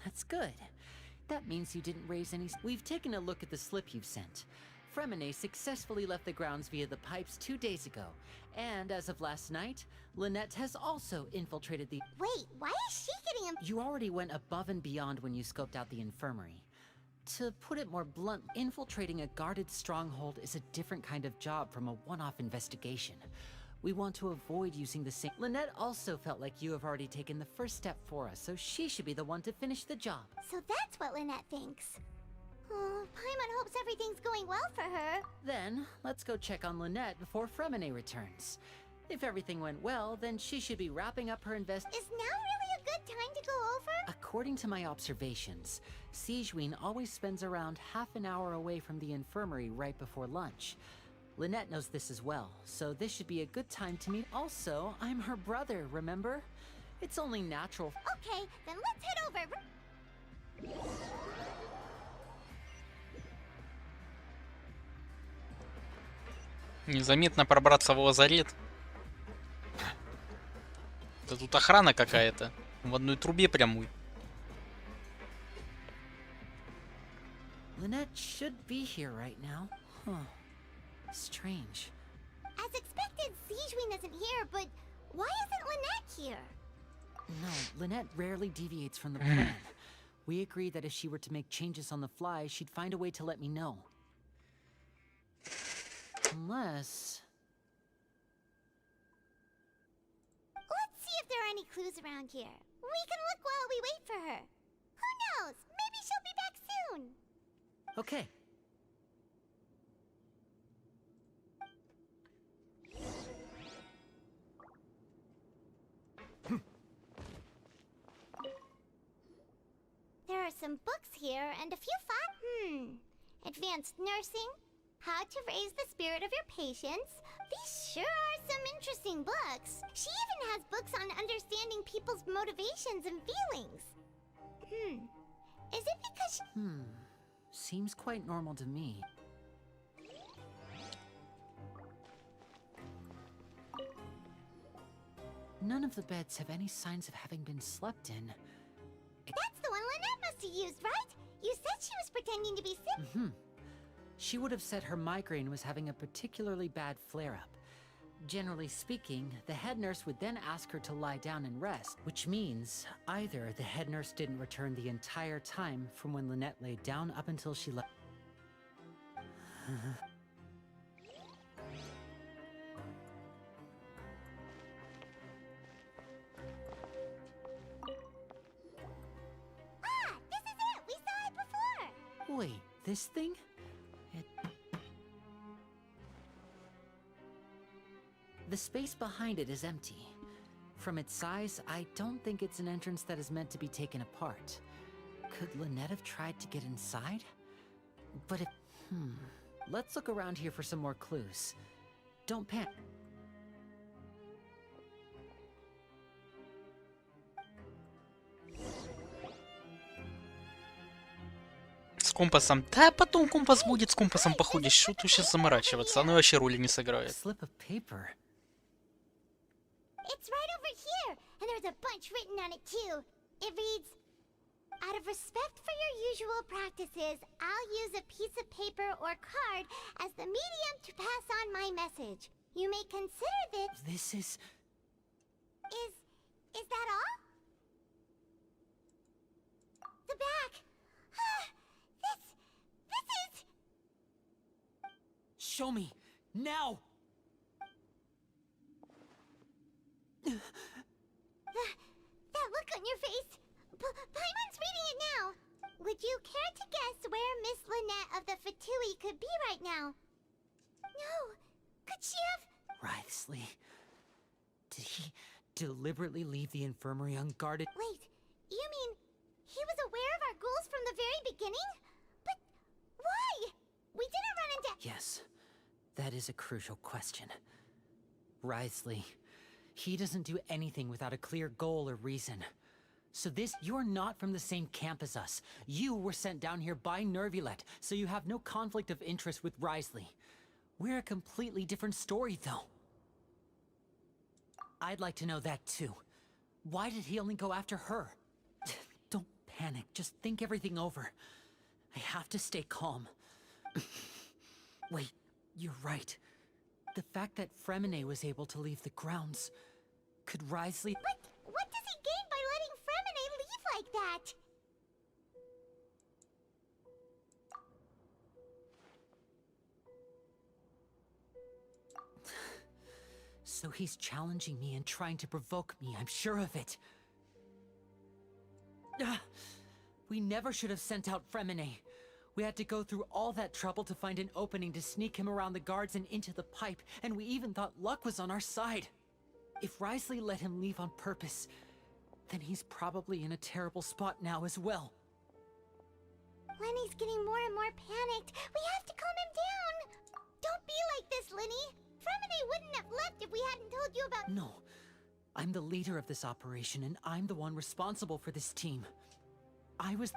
That's good. That means you didn't raise any... We've taken a look at the slip you've sent. Fremine successfully left the grounds via the pipes 2 days ago. And as of last night, Lynette has also infiltrated the... Wait, why is she getting him? You already went above and beyond when you scoped out the infirmary. To put it more blunt, infiltrating a guarded stronghold is a different kind of job from a one-off investigation. We want to avoid using the same... Lynette also felt like you have already taken the first step for us, so she should be the one to finish the job. So that's what Lynette thinks. Oh, Paimon hopes everything's going well for her. Then, let's go check on Lynette before Fremine returns. If everything went well, then she should be wrapping up her Is now really a good time to go over? According to my observations, Sijuin always spends around half an hour away from the infirmary right before lunch. Lynette knows this as well, so this should be a good time to meet. Also, I'm her brother, remember? It's only natural. Okay, then let's head over. Незаметно пробраться в лазарет. Да тут охрана какая-то. В одной трубе прямой. Lynette should be here right now. Huh. Strange. As expected, Sijuin isn't here, but why isn't Lynette here? No, Lynette rarely deviates from the plan. We agreed that if she were to make changes on the fly, she'd find a way to let me know. Unless... Let's see if there are any clues around here. We can look while we wait for her. Who knows? Maybe she'll be back soon. Okay. There are some books here and a few Advanced nursing, how to raise the spirit of your patients. These sure are some interesting books. She even has books on understanding people's motivations and feelings. Is it because Seems quite normal to me. None of the beds have any signs of having been slept in. That's the one Lynette must have used, right? You said she was pretending to be sick. She would have said her migraine was having a particularly bad flare-up. Generally speaking, the head nurse would then ask her to lie down and rest, which means either the head nurse didn't return the entire time from when Lynette laid down up until she left. This is it! We saw it before! Wait, this thing? The space behind it is empty. From its size, I don't think it's an entrance that is meant to be taken apart. Could Lynette have tried to get inside? But if... Let's look around here for some more clues. Don't panic. С компасом. Да, потом компас будет, с компасом походишь. Что тут сейчас заморачиваться? Оно вообще роли не сыграет. Slip of paper. It's right over here, and there's a bunch written on it too. It reads, out of respect for your usual practices, I'll use a piece of paper or card as the medium to pass on my message. You may consider this... This is... Is that all? The back. This is... Show me! Now! That look on your face. Paimon's reading it now. Would you care to guess where Miss Lynette of the Fatui could be right now? No. Could she have... Writhsley. Did he deliberately leave the infirmary unguarded? Wait, you mean he was aware of our goals from the very beginning? But why? We didn't run into... Yes, that is a crucial question. Writhsley. He doesn't do anything without a clear goal or reason. So you're not from the same camp as us. You were sent down here by Nervulet, so you have no conflict of interest with Writhsley. We're a completely different story, though. I'd like to know that, too. Why did he only go after her? Don't panic, just think everything over. I have to stay calm. Wait, you're right. The fact that Fremine was able to leave the grounds... Could Writhsley... What does he gain by letting Fremine leave like that? So he's challenging me and trying to provoke me, I'm sure of it. We never should have sent out Fremine. We had to go through all that trouble to find an opening to sneak him around the guards and into the pipe, and we even thought luck was on our side. If Writhsley let him leave on purpose, then he's probably in a terrible spot now as well. Lenny's getting more and more panicked. We have to calm him down. Don't be like this, Lenny. Fremine wouldn't have left if we hadn't told you about... No. I'm the leader of this operation, and I'm the one responsible for this team. I was...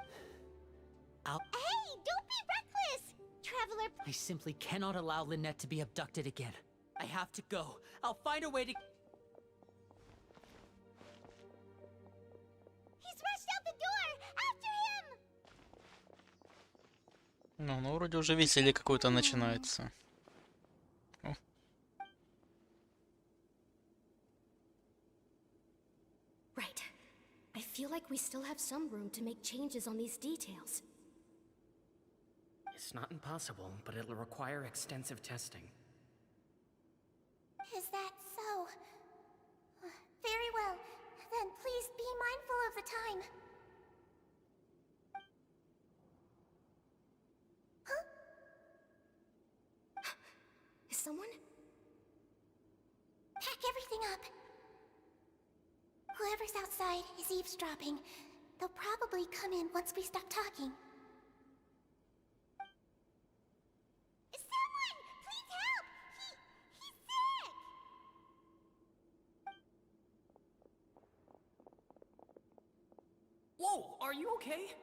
out... Hey, don't be reckless! Traveler... I simply cannot allow Lynette to be abducted again. I have to go. I'll find a way to... He's rushed out the door! After him! Ну, вроде уже веселье какое-то начинается. О. Right. I feel like we still have some room to make changes on these details. It's not impossible, but it'll require extensive testing. Is that so? Very well. Then please be mindful of the time. Huh? Is someone? Pack everything up. Whoever's outside is eavesdropping. They'll probably come in once we stop talking. Someone! Please help! He's sick! Whoa, are you okay?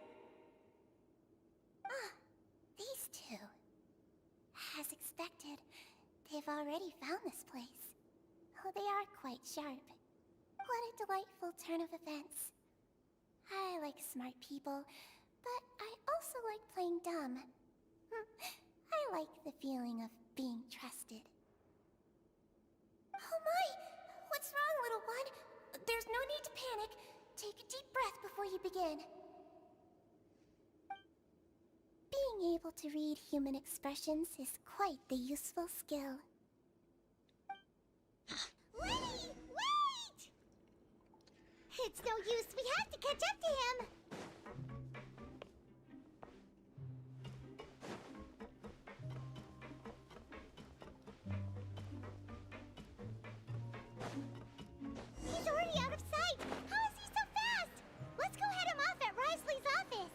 These two. As expected, they've already found this place. Oh, they are quite sharp. What a delightful turn of events. I like smart people, but I also like playing dumb. I like the feeling of being trusted. Oh my! What's wrong, little one? There's no need to panic. Take a deep breath before you begin. Being able to read human expressions is quite the useful skill. Lenny, wait! It's no use, we have to catch up to him! He's already out of sight! How is he so fast? Let's go head him off at Risley's office!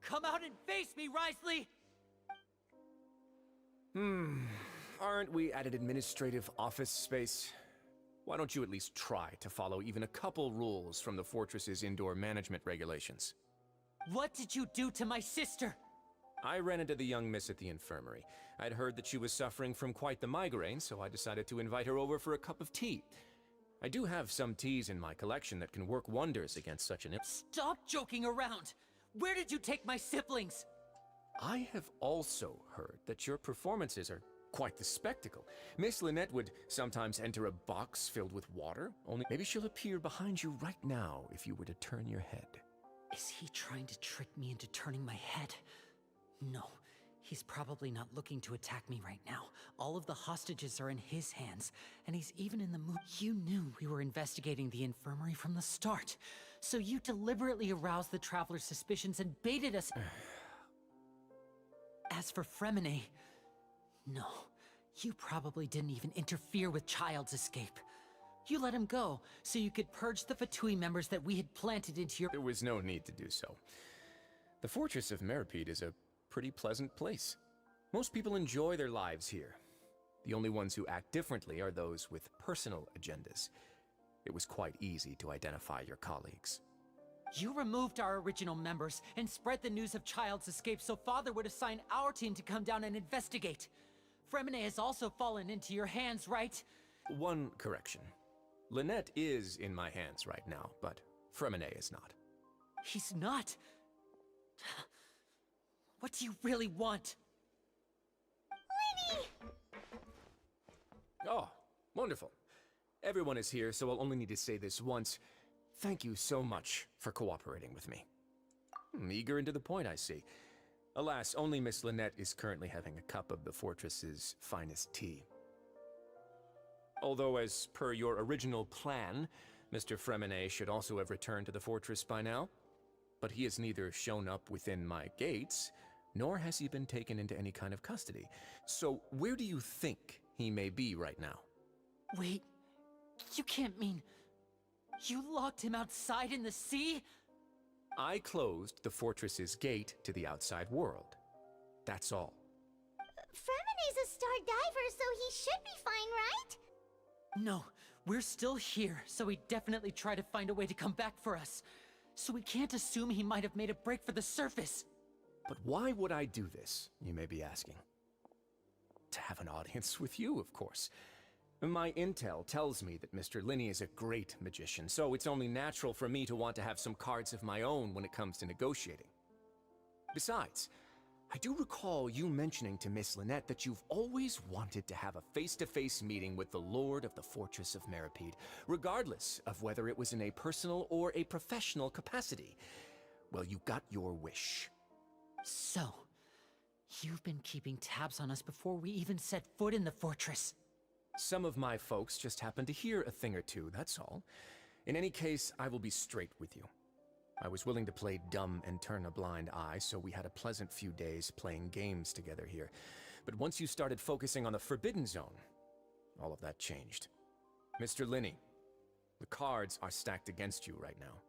Come out and face me, Risley! Aren't we at an administrative office space? Why don't you at least try to follow even a couple rules from the fortress's indoor management regulations? What did you do to my sister? I ran into the young miss at the infirmary. I'd heard that she was suffering from quite the migraine, so I decided to invite her over for a cup of tea. I do have some teas in my collection that can work wonders against such an Stop joking around! Where did you take my siblings? I have also heard that your performances are quite the spectacle. Miss Lynette would sometimes enter a box filled with water, only maybe she'll appear behind you right now if you were to turn your head. Is he trying to trick me into turning my head? No, he's probably not looking to attack me right now. All of the hostages are in his hands, and he's even in the mood. You knew we were investigating the infirmary from the start, so you deliberately aroused the traveler's suspicions and baited us. As for Fremine, no, you probably didn't even interfere with Child's escape. You let him go, so you could purge the Fatui members that we had planted into your— There was no need to do so. The fortress of Meripede is a pretty pleasant place. Most people enjoy their lives here. The only ones who act differently are those with personal agendas. It was quite easy to identify your colleagues. You removed our original members and spread the news of Child's escape so Father would assign our team to come down and investigate. Fremine has also fallen into your hands, right? One correction. Lynette is in my hands right now, but Fremine is not. He's not? What do you really want? Lenny! Oh, wonderful. Everyone is here, so I'll only need to say this once. Thank you so much for cooperating with me. Eager and to the point, I see. Alas, only Miss Lynette is currently having a cup of the fortress's finest tea. Although, as per your original plan, Mr. Fremine should also have returned to the fortress by now. But he has neither shown up within my gates, nor has he been taken into any kind of custody. So where do you think he may be right now? Wait, you can't mean... You locked him outside in the sea? I closed the fortress's gate to the outside world. That's all. Fremine's a star diver, so he should be fine, right? No, We're still here, so he definitely tried to find a way to come back for us. So we can't assume he might have made a break for the surface. But why would I do this, you may be asking? To have an audience with you, of course. My intel tells me that Mr. Linney is a great magician, so it's only natural for me to want to have some cards of my own when it comes to negotiating. Besides, I do recall you mentioning to Miss Lynette that you've always wanted to have a face-to-face meeting with the Lord of the Fortress of Meripede, regardless of whether it was in a personal or a professional capacity. Well, you got your wish. So, you've been keeping tabs on us before we even set foot in the fortress. Some of my folks just happened to hear a thing or two, that's all. In any case, I will be straight with you. I was willing to play dumb and turn a blind eye, so we had a pleasant few days playing games together here. But once you started focusing on the Forbidden Zone, all of that changed. Mr. Linney, the cards are stacked against you right now.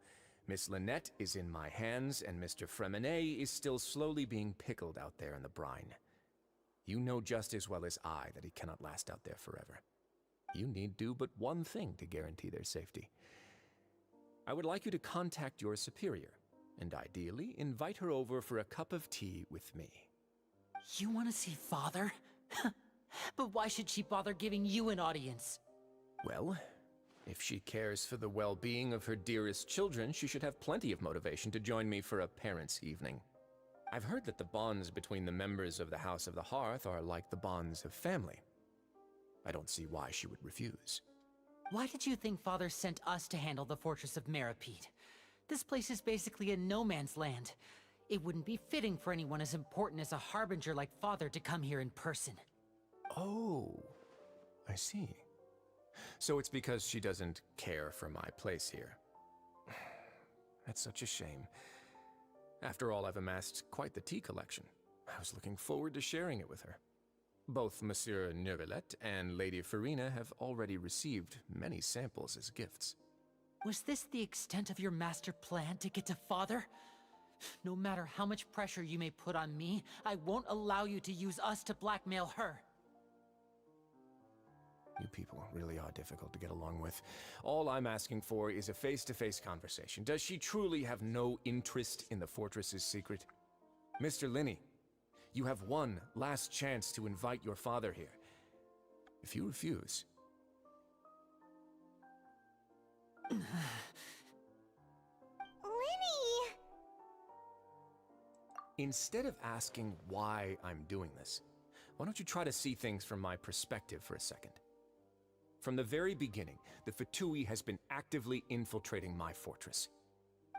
Miss Lynette is in my hands, and Mr. Fremenet is still slowly being pickled out there in the brine. You know just as well as I that he cannot last out there forever. You need do but one thing to guarantee their safety. I would like you to contact your superior, and ideally invite her over for a cup of tea with me. You want to see Father? But why should she bother giving you an audience? Well, if she cares for the well-being of her dearest children, she should have plenty of motivation to join me for a parents' evening. I've heard that the bonds between the members of the House of the Hearth are like the bonds of family. I don't see why she would refuse. Why did you think Father sent us to handle the Fortress of Meripede? This place is basically a no-man's land. It wouldn't be fitting for anyone as important as a harbinger like Father to come here in person. Oh, I see. So it's because she doesn't care for my place here. That's such a shame. After all, I've amassed quite the tea collection. I was looking forward to sharing it with her. Both Monsieur Neuvillette and Lady Farina have already received many samples as gifts. Was this the extent of your master plan to get to Father? No matter how much pressure you may put on me, I won't allow you to use us to blackmail her. You people really are difficult to get along with. All I'm asking for is a face-to-face conversation. Does she truly have no interest in the fortress's secret? Mr. Linney, you have one last chance to invite your father here. If you refuse... Linny! Instead of asking why I'm doing this, why don't you try to see things from my perspective for a second? From the very beginning, the Fatui has been actively infiltrating my fortress.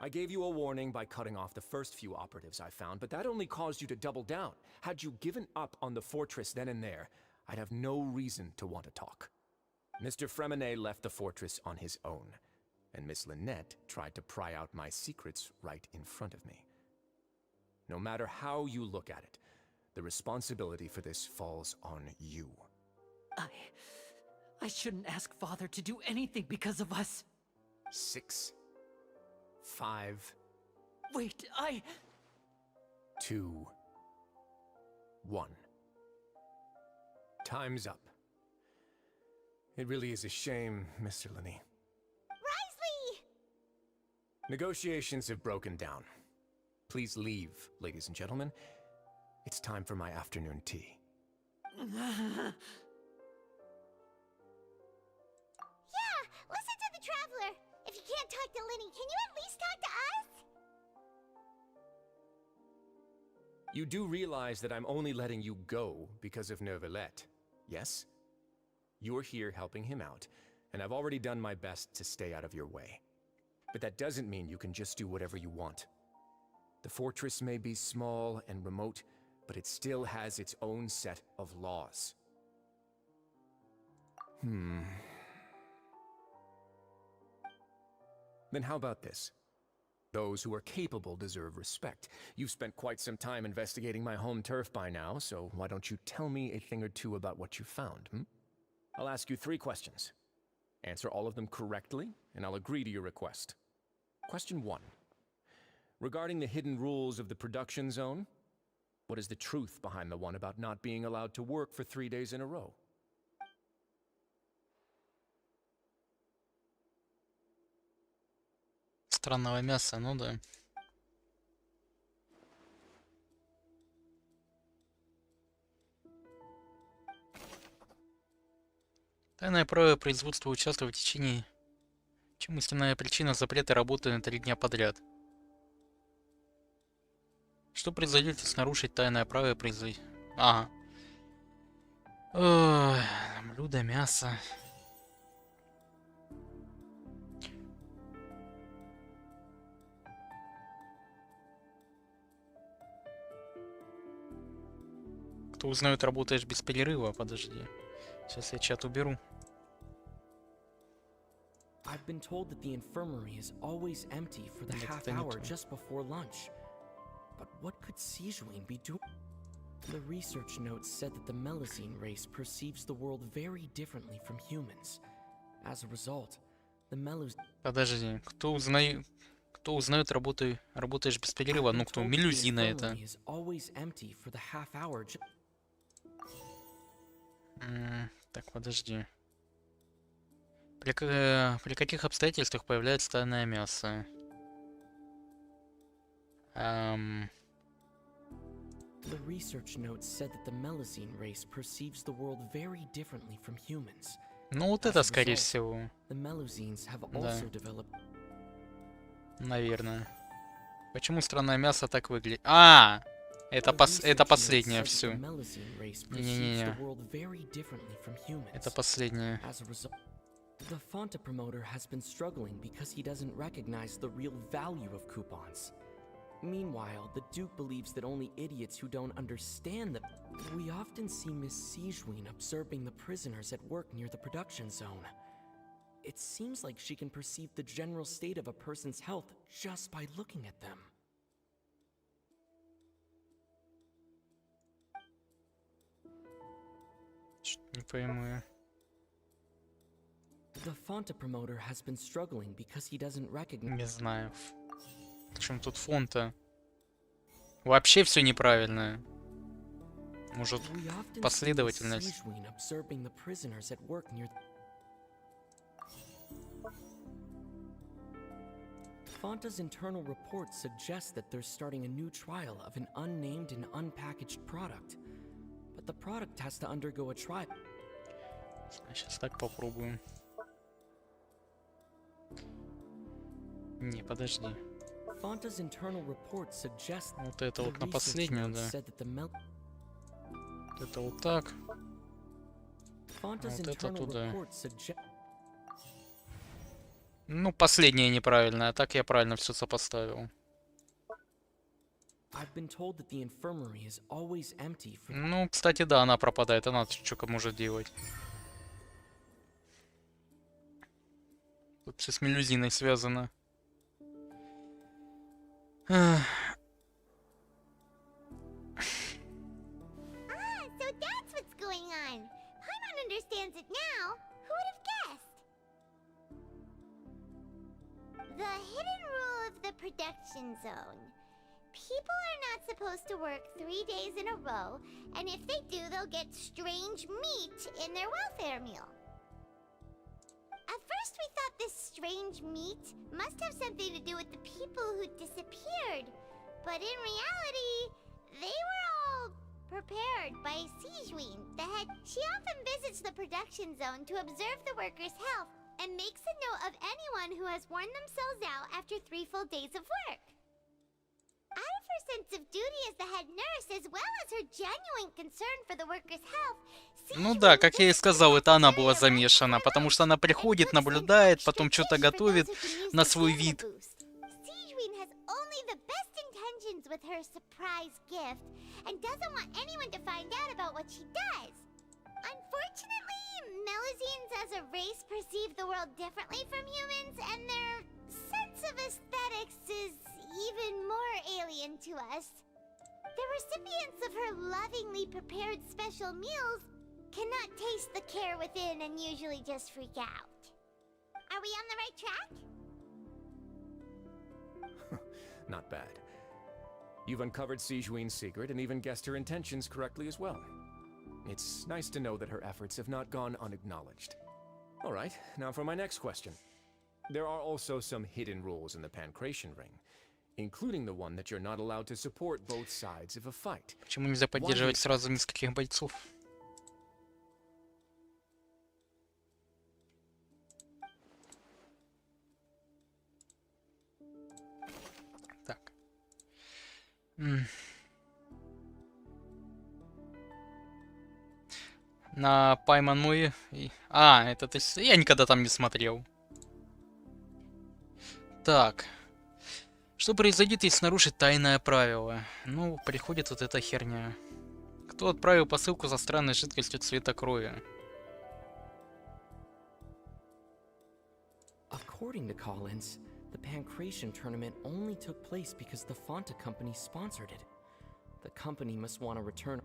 I gave you a warning by cutting off the first few operatives I found, but that only caused you to double down. Had you given up on the fortress then and there, I'd have no reason to want to talk. Mr. Fremenet left the fortress on his own, and Miss Lynette tried to pry out my secrets right in front of me. No matter how you look at it, the responsibility for this falls on you. I shouldn't ask Father to do anything because of us. 6, 5... Wait, 2, 1. Time's up. It really is a shame, Mr. Linney. Risley! Negotiations have broken down. Please leave, ladies and gentlemen. It's time for my afternoon tea. Yeah, listen to the Traveler. If you can't talk to Linny, can you at least talk to us? You do realize that I'm only letting you go because of Neuvillette, yes? You're here helping him out, and I've already done my best to stay out of your way. But that doesn't mean you can just do whatever you want. The fortress may be small and remote, but it still has its own set of laws. Then how about this? Those who are capable deserve respect. You've spent quite some time investigating my home turf by now, so why don't you tell me a thing or two about what you found, I'll ask you 3 questions. Answer all of them correctly, and I'll agree to your request. Question 1. Regarding the hidden rules of the production zone, what is the truth behind the one about not being allowed to work for 3 days in a row? Странного мяса, ну да. Тайное право производства участвовать в течение... Чем истинная причина запрета работы на 3 дня подряд? Что произойдет, если нарушить тайное право производить? Ага. Ой, блюдо, мясо. Кто узнает, работаешь без перерыва? Подожди. Сейчас я чат уберу. I've been told that the infirmary is always empty for the half hour just before lunch. But what could Sijuin be doing? The research notes said that the Melusine race perceives the world very differently from humans. As a result, the Melusine... Подожди, кто узнает, работаешь без перерыва? Ну кто? Мелюзина это. Так, подожди. При каких обстоятельствах появляется тайное мясо? The research notes said that the Melusine race perceives the world very differently from humans. Ну вот это, скорее всего. The Melusines have Да. also developed... Наверное. Почему странное мясо так выглядит? А, это последнее все. Не-не-не. Это последнее. The Fonta promoter has been struggling because he doesn't recognize the real value of coupons. Meanwhile, the Duke believes that only idiots who don't understand the... We often see Miss Sijuin observing the prisoners at work near the production zone. It seems like she can perceive the general state of a person's health just by looking at them. Не пойму я. The Fonta promoter has been struggling because he doesn't recognize... Не знаю. В чем тут фонта? Вообще все неправильно. Может, последовательность? Fonta's internal reports suggest that they're starting a new trial of an unnamed and unpackaged product. But the product has to undergo a trial. Сейчас так попробуем. Не, подожди. Fonta's internal reports suggest вот это вот на последнюю, да. Это вот так. Вот это туда. Ну, последнее неправильно, а так я правильно все сопоставил. Ну, кстати, да, она пропадает, она что может делать. Тут все с мелюзиной связано. So that's what's going on. Paimon understands it now. Who would have guessed? The hidden rule of the production zone. People are not supposed to work 3 days in a row, and if they do, they'll get strange meat in their welfare meal. At first we thought this strange meat must have something to do with the people who disappeared, but in reality, they were all prepared by Sijuin, the head. She often visits the production zone to observe the workers' health and makes a note of anyone who has worn themselves out after 3 full days of work. Out of her sense of duty as the head nurse, as well as her genuine concern for the workers' health, ну да, как я и сказал, это она была замешана, потому что она приходит, наблюдает, потом что-то готовит на свой вид. With her surprise gift and doesn't want anyone to find out about what she does. Unfortunately, Melusines as a race perceive the world differently from humans, and their sense of aesthetics is even more alien to us. The recipients of her lovingly prepared special meals cannot taste the care within and usually just freak out. Are we on the right track? Not bad. You've uncovered Sijuin's secret and even guessed her intentions correctly as well. It's nice to know that her efforts have not gone unacknowledged. All right, now for my next question. There are also some hidden rules in the Pancration ring, including the one that you're not allowed to support both sides of a fight. Почему нельзя поддерживать сразу нескольких бойцов? Так. На пойманную... А, это ты... Я никогда там не смотрел. Так. Что произойдет, если нарушить тайное правило? Ну, приходит вот эта херня. Кто отправил посылку за странной жидкостью цвета крови? According to Collins, the Pancration tournament only took place because the Fanta company sponsored it. The company must want to return...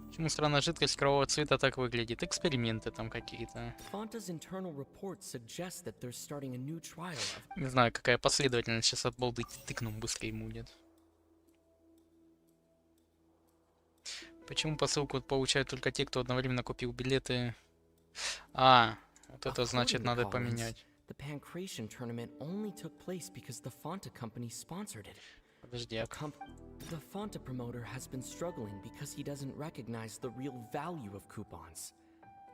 Почему странная жидкость кровавого цвета так выглядит? Эксперименты там какие-то. Fanta's internal report suggests that they're starting a new trial of... Не знаю, какая последовательность. Сейчас от балды тыкну, быстрее будет. Почему посылку получают только те, кто одновременно купил билеты? А, вот это значит надо поменять. The Pancration tournament only took place because the Fanta company sponsored it. Подожди, The Fanta promoter has been struggling because he doesn't recognize the real value of coupons.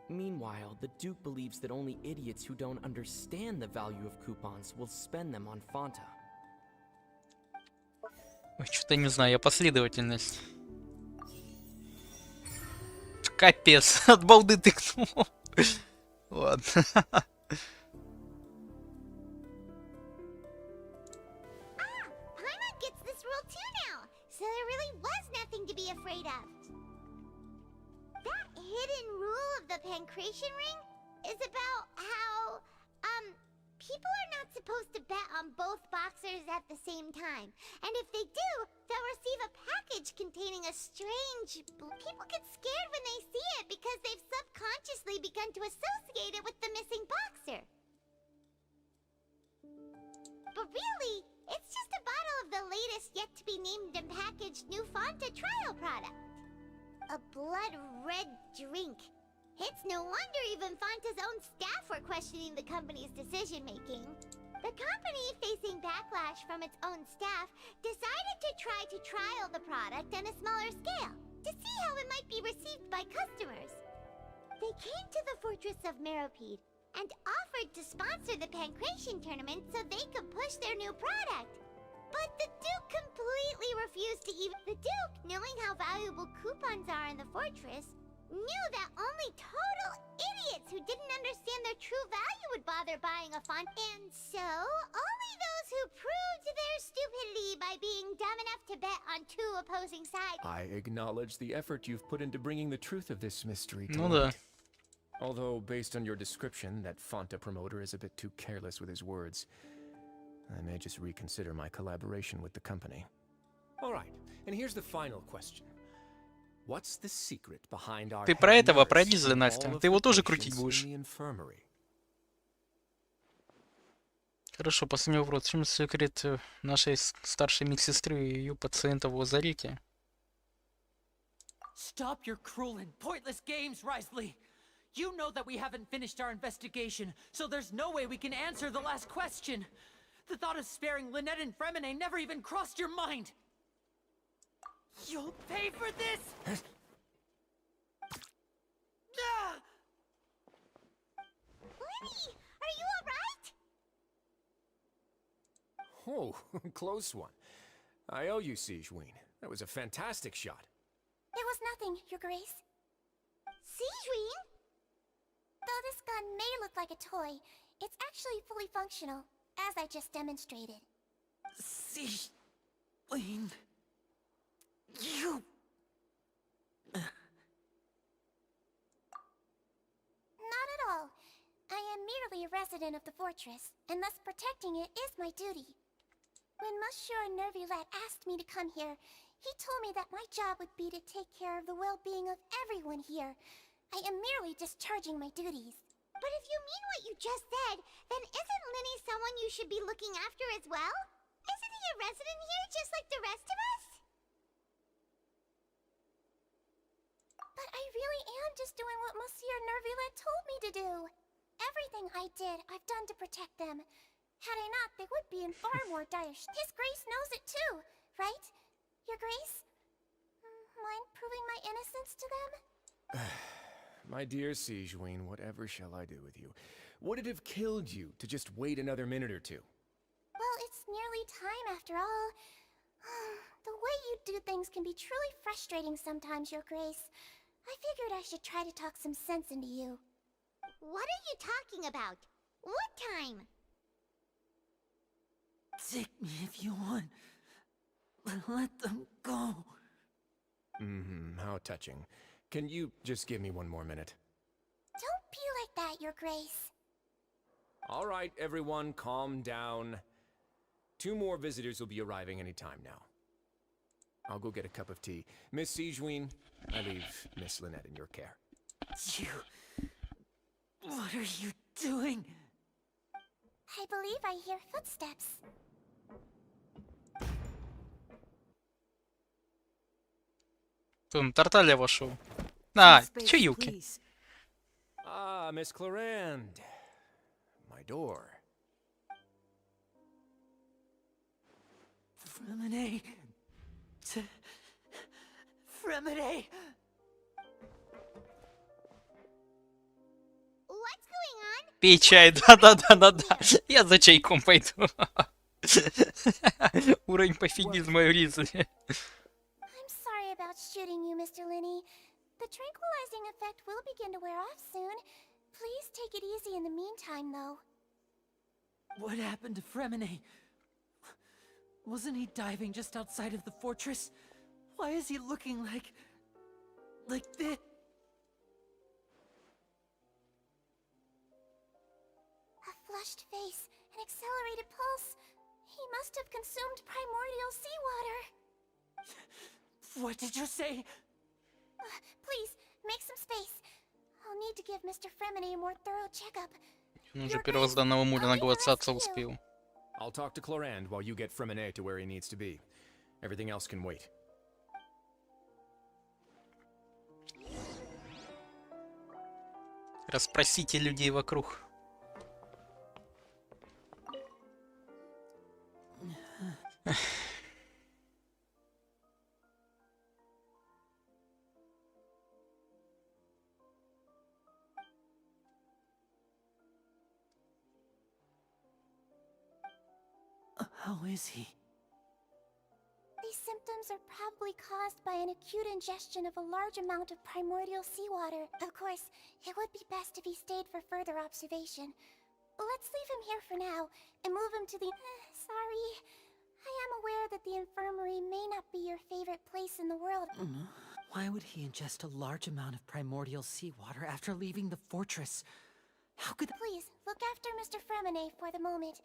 Meanwhile, the Duke believes that only idiots who don't understand the value of coupons will spend them on Fanta. Ой, что-то не знаю, я последовательность. Капец, от балды тыкнул. Ладно. So there really was nothing to be afraid of. That hidden rule of the Pancration ring is about how, people are not supposed to bet on both boxers at the same time. And if they do, they'll receive a package containing a strange... People get scared when they see it because they've subconsciously begun to associate it with the missing boxer. But really, it's just a bottle of the latest yet-to-be-named and packaged new Fanta trial product. A blood-red drink. It's no wonder even Fanta's own staff were questioning the company's decision-making. The company, facing backlash from its own staff, decided to try to trial the product on a smaller scale, to see how it might be received by customers. They came to the fortress of Meropide, and offered to sponsor the Pancration tournament so they could push their new product. But the Duke completely refused to even... The Duke, knowing how valuable coupons are in the fortress, knew that only total idiots who didn't understand their true value would bother buying a font. And so, only those who proved their stupidity by being dumb enough to bet on two opposing sides... I acknowledge the effort you've put into bringing the truth of this mystery to Ну да. light. Although, based on your description, that Fanta promoter is a bit too careless with his words, I may just reconsider my collaboration with the company. Alright, and here's the final question. What's the secret behind our Ты про head этого, про nurse Дизеля, and Настя. all of Ты его the тоже крутить patients in будешь. the infirmary? Хорошо, после него в рот. В чем секрет нашей старшей медсестры и ее пациента в лазарете? Stop your cruel and pointless games, Risley! You know that we haven't finished our investigation, so there's no way we can answer the last question. The thought of sparing Lynette and Fremine never even crossed your mind. You'll pay for this! Ah! Lenny, are you alright? Oh, close one. I owe you, Sigeween. That was a fantastic shot. It was nothing, Your Grace. Sigeween? Though this gun may look like a toy, it's actually fully functional, as I just demonstrated. Sigeween... You... Not at all. I am merely a resident of the fortress, and thus protecting it is my duty. When Monsieur Nervulette asked me to come here, he told me that my job would be to take care of the well-being of everyone here. I am merely discharging my duties. But if you mean what you just said, then isn't Linny someone you should be looking after as well? Isn't he a resident here just like the rest of us? But I really am just doing what Monsieur Nervulette told me to do. everything I did, I've done to protect them. Had I not, they would be in far more dire. His Grace knows it too, right? Your Grace? Mind proving my innocence to them? My dear Sigewinne, whatever shall I do with you? Would it have killed you to just wait another minute or two? Well, it's nearly time after all. The way you do things can be truly frustrating sometimes, Your Grace. I figured I should try to talk some sense into you. What are you talking about? What time? Take me if you want, but let them go. How touching. Can you just give me one more minute? Don't be like that, Your Grace. All right, everyone, calm down. 2 more visitors will be arriving any time now. I'll go get a cup of tea. Miss Sigewinne, I leave Miss Lynette in your care. You... What are you doing? I believe I hear footsteps. Там Тарталья вошел. А, чё Юки? Ah, Miss Clarande. My door. Fremine. Fremine. What's going on? Пей чай, да-да-да-да-да. Я за чайком пойду. Уровень пофигизма и ризли. I'm sorry about shooting you, Mr. Linney. The tranquilizing effect will begin to wear off soon. Please take it easy in the meantime, though. What happened to Fremine? Wasn't he diving just outside of the fortress? Why is he looking like this? A flushed face, an accelerated pulse. He must have consumed primordial seawater. What did you say? Please, make some space. I'll need to give Mr. Fremine a more thorough checkup. Он уже первозданного моря наглотаться успел. I'll talk to Clarande while you get Fremine to where he needs to be. Everything else can wait. Расспросите людей вокруг. How is he? These symptoms are probably caused by an acute ingestion of a large amount of primordial seawater. Of course, it would be best if he stayed for further observation. Let's leave him here for now and move him to the... sorry. I am aware that the infirmary may not be your favorite place in the world. Why would he ingest a large amount of primordial seawater after leaving the fortress? How could... Please, look after Mr. Fremine for the moment.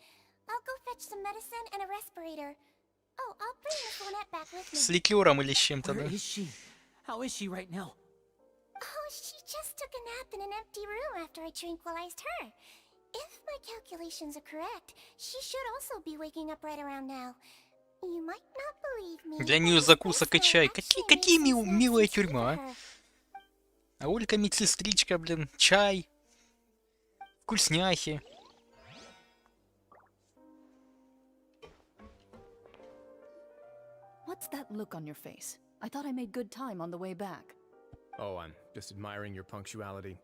I'll go fetch some medicine and a respirator. Oh, I'll bring Miss Lynette back with me. С ликером или с чем-то, да? Where is she? How is she right now? Oh, she just took a nap in an empty room after I tranquilized her. If my calculations are correct, she should also be waking up right around now. You might not believe me. Для нее закусок и чай. Какие милая тюрьма, а? А Олька медсестричка, блин, чай. Вкусняхи. What's that look on your face? I thought I made good time on the way back. Oh, I'm just admiring your punctuality.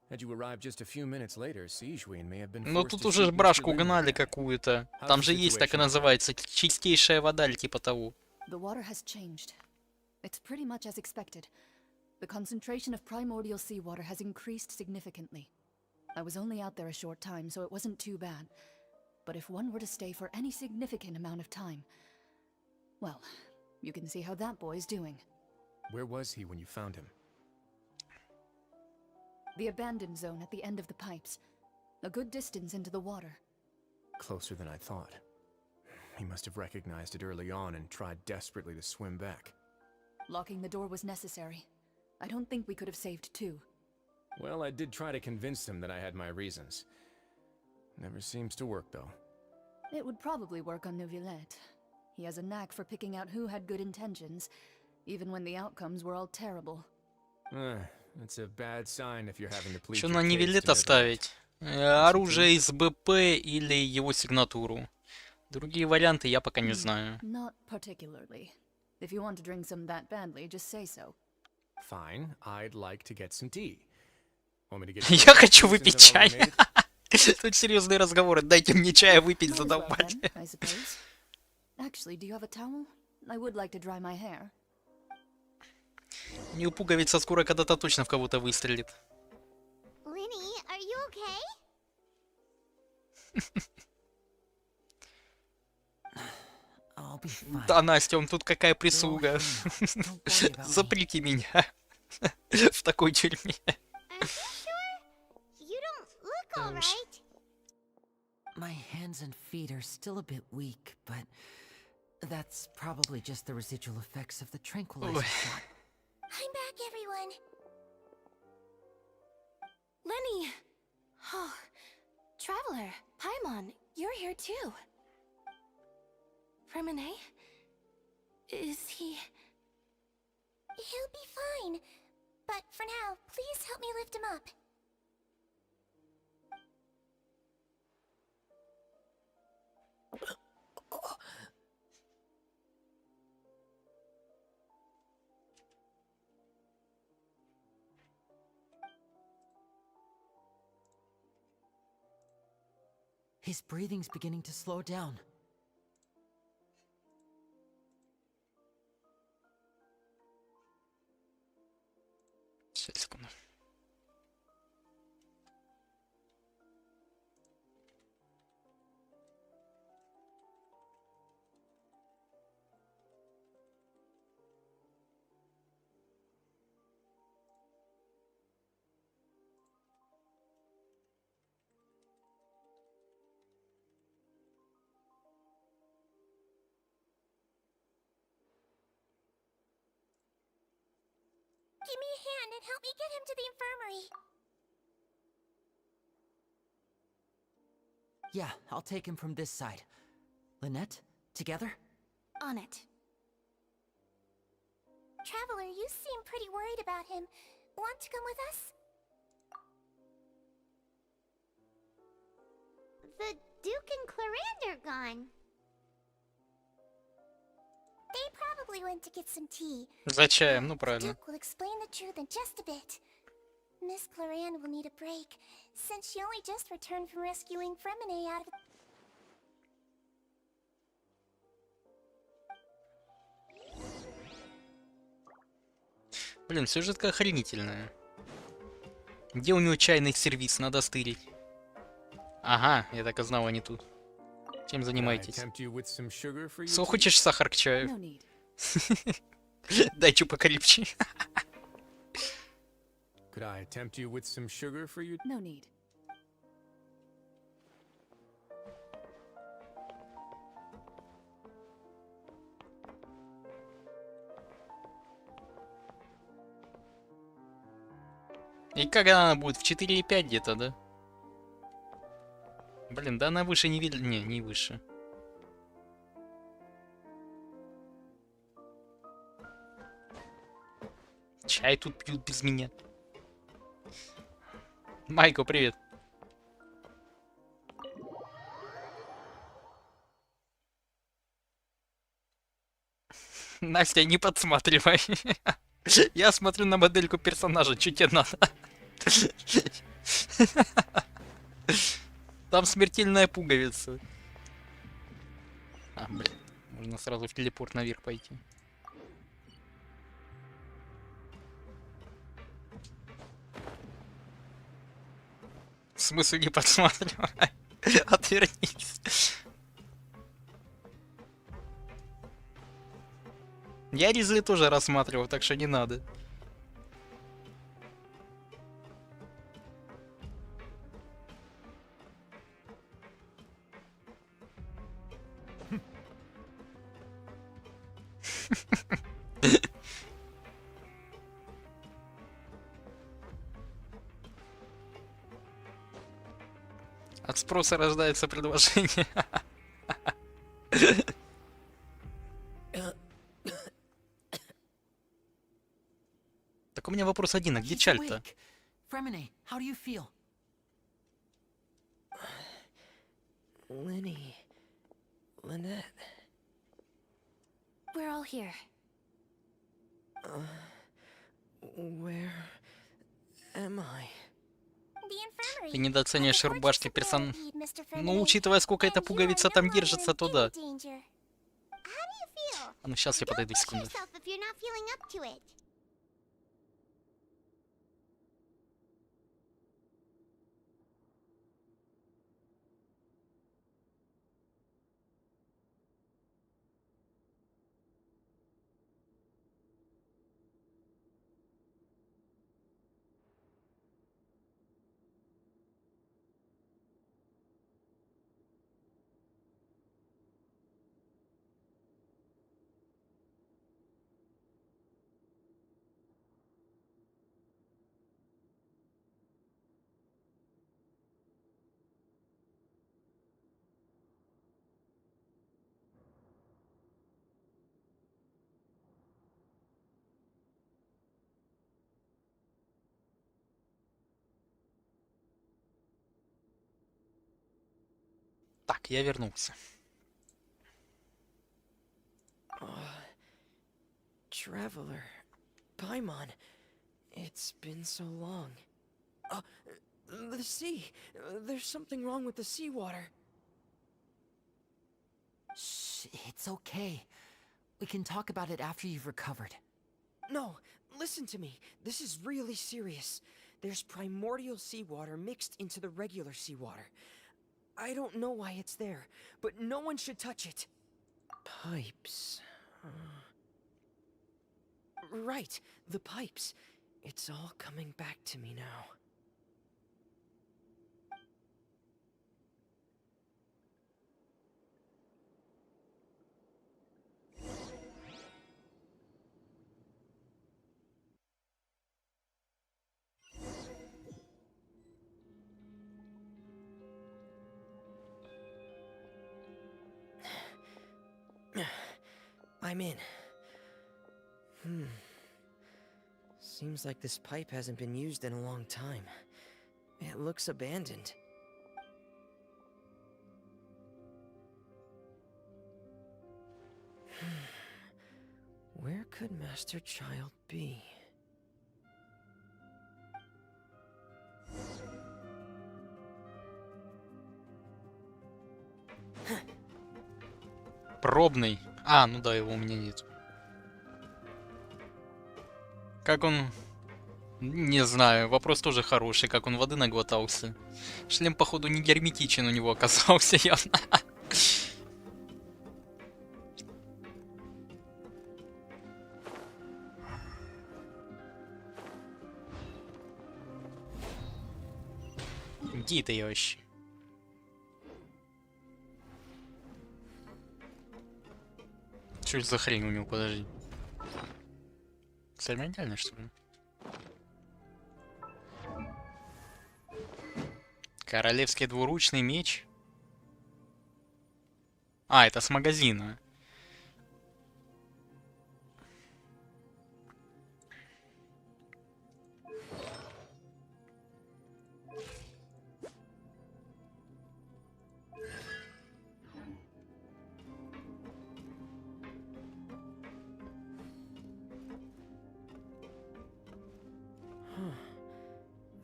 Had you arrived just a few minutes later, Sigewinne may have been Ну тут уже брашку гнали какую-то. Там же есть, так и называется, чистейшая вода или типа того. The water has changed. It's pretty much as expected. The concentration of primordial seawater has increased significantly. I was only out there a short time, so it wasn't too bad. But if one were to stay for any significant amount of time... Well, you can see how that boy's doing. Where was he when you found him? The abandoned zone at the end of the pipes. A good distance into the water. Closer than I thought. He must have recognized it early on and tried desperately to swim back. Locking the door was necessary. I don't think we could have saved two. Well, I did try to convince him that I had my reasons. Never seems to work, though. It would probably work on Neuvillette. He has a knack for picking out who had good intentions, even when the outcomes were all terrible. That's a bad sign if you're having to plead. Что на Невилета ставить? Оружие из БП или его сигнатуру. Другие варианты я пока не знаю. Not particularly. If you want to drink some that badly, just say so. Fine, I'd like to get some tea. Want me to get Я хочу выпить чай. Тут серьезные разговоры. Дайте мне чая выпить, задолбать. I suppose. Actually, do you have a towel? I would like to dry my hair. Не упуговица скоро когда-то точно в кого-то выстрелит. Linny, are you okay? Да, Настя, он тут какая прислуга. Заприте меня в такой тюрьме. You don't look alright. My hands and feet are still a bit weak, but that's probably just the residual effects of the tranquilizer shot. I'm back, everyone. Lenny! Oh, Traveler, Paimon, you're here too. Fremine? Is he... He'll be fine. But for now, please help me lift him up. His breathing's beginning to slow down. Секунду. Give me a hand and help me get him to the infirmary. Yeah, I'll take him from this side. Lynette, together? On it. Traveler, you seem pretty worried about him. Want to come with us? The Duke and Clarande are gone. They probably went to get some tea. За чаем, ну правильно. Duke will explain the truth in just a bit. Miss Clarande will need a break, since she only just returned from rescuing Fremine out of... Блин, сюжетка охренительная. Где у него чайный сервиз? Надо стырить. Ага, я так и знал, они тут. Чем занимаетесь? Со, хочешь сахар к чаю? Дай чё покрепче. Could I tempt you with some sugar for you? No need. И когда она будет? В 4,5 где-то, да? Блин, да она выше не видно. Не выше. Чай тут пьют без меня. Майко, привет. Настя, не подсматривай. Я смотрю на модельку персонажа, что тебе надо? Там смертельная пуговица. А, блин, можно сразу в телепорт наверх пойти. В смысле не подсматривай? Отвернись. Я Ризли тоже рассматривал, так что не надо. От спроса рождается предложение. Так у меня вопрос один, а где Чаль-то? Fremine, how do you feel? Linny. Lynette. We're all here. Where am I? Ты недооцениваешь рубашки Ну, учитывая, сколько эта пуговица там держится, то да. А ну, сейчас я подойду, секунду. Так, я вернулся. Traveler. Paimon. It's been so long. The sea. There's something wrong with the seawater. Shh, it's okay. We can talk about it after you've recovered. No, listen to me. This is really serious. There's primordial seawater mixed into the regular seawater. I don't know why it's there, but no one should touch it. Pipes. Right, the pipes. It's all coming back to me now. I'm in. Seems like this pipe hasn't been used in a long time. It looks abandoned. Where could Master Child be? Пробный. А, ну да, его у меня нет. Как он... Не знаю, вопрос тоже хороший, как он воды наглотался. Шлем, походу, не герметичен у него оказался явно. Где это я вообще? Что это за хрень у него, подожди. Церемониально, что ли? Королевский двуручный меч. А, это с магазина.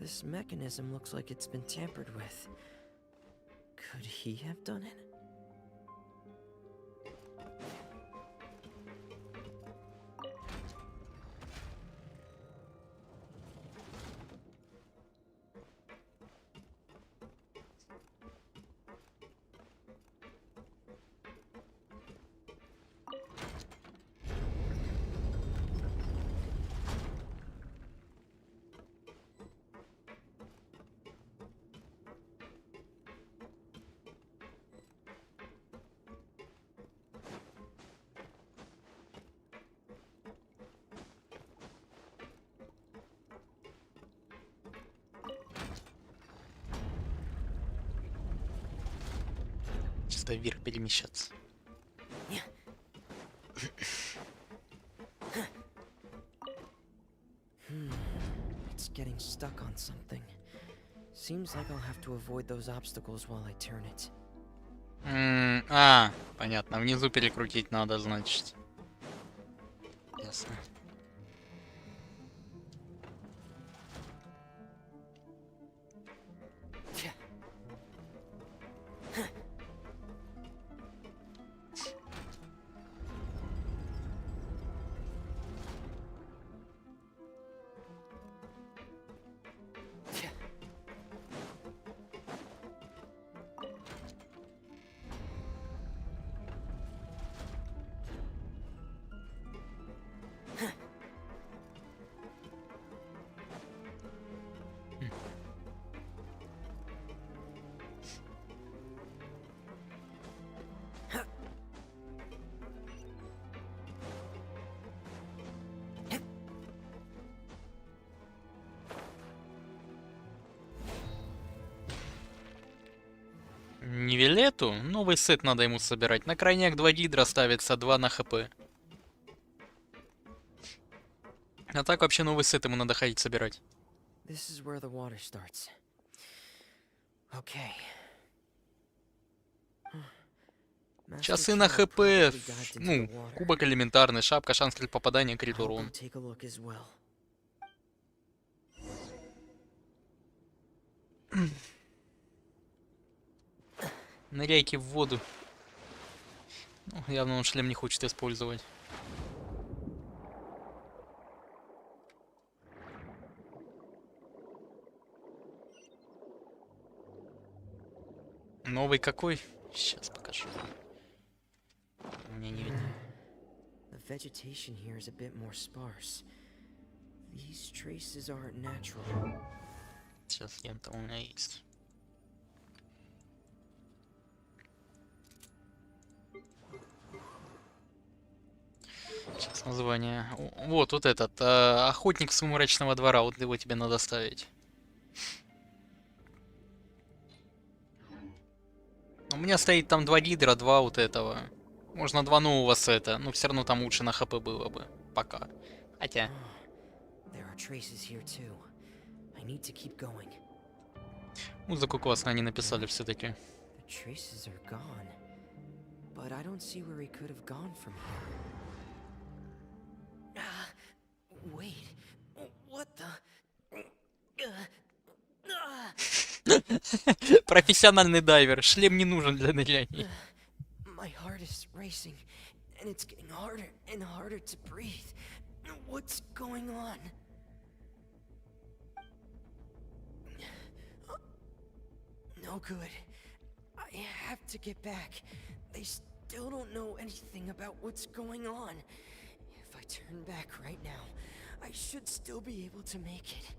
This mechanism looks like it's been tampered with. Could he have done it? Чисто вверх перемещаться. It's getting stuck on something. Seems like I'll have to avoid those obstacles while I turn it. Понятно. Внизу перекрутить надо, значит. Ясно. Невилету? Новый сет надо ему собирать. На крайняк 2 гидра ставится, 2 на хп. А так вообще новый сет ему надо ходить собирать. Часы на хп, ну, кубок элементарный, шапка, шанс крит попадания, крит урон. Ныряйки в воду. Ну, явно он шлем не хочет использовать. Новый какой? Сейчас покажу. Мне не видно. The vegetation here is a bit more sparse. These traces aren't natural. Сейчас лента у меня есть. Сейчас название. Вот этот. Охотник сумрачного двора. Вот его тебе надо ставить. У меня стоит там 2 гидра, 2 вот этого. Можно 2 нового сета. Но все равно там лучше на хп было бы. Пока. Хотя. Музыку классно они написали все-таки. Профессиональный дайвер. Шлем не нужен для ныряния. My heart is racing, and it's getting harder and harder to breathe. What's going on? No good. I have to get back. They still don't know anything about what's going on. If I turn back right now, I should still be able to make it.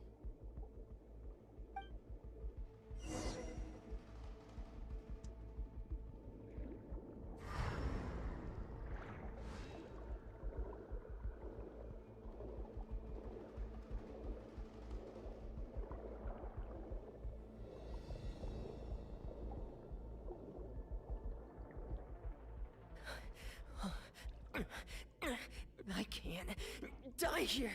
I can't die here.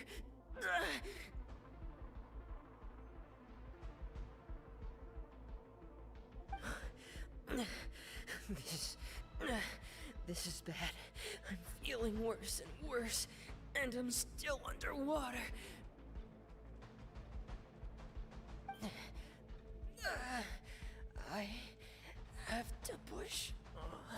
This is bad. I'm feeling worse and worse, and I'm still underwater. I have to push on.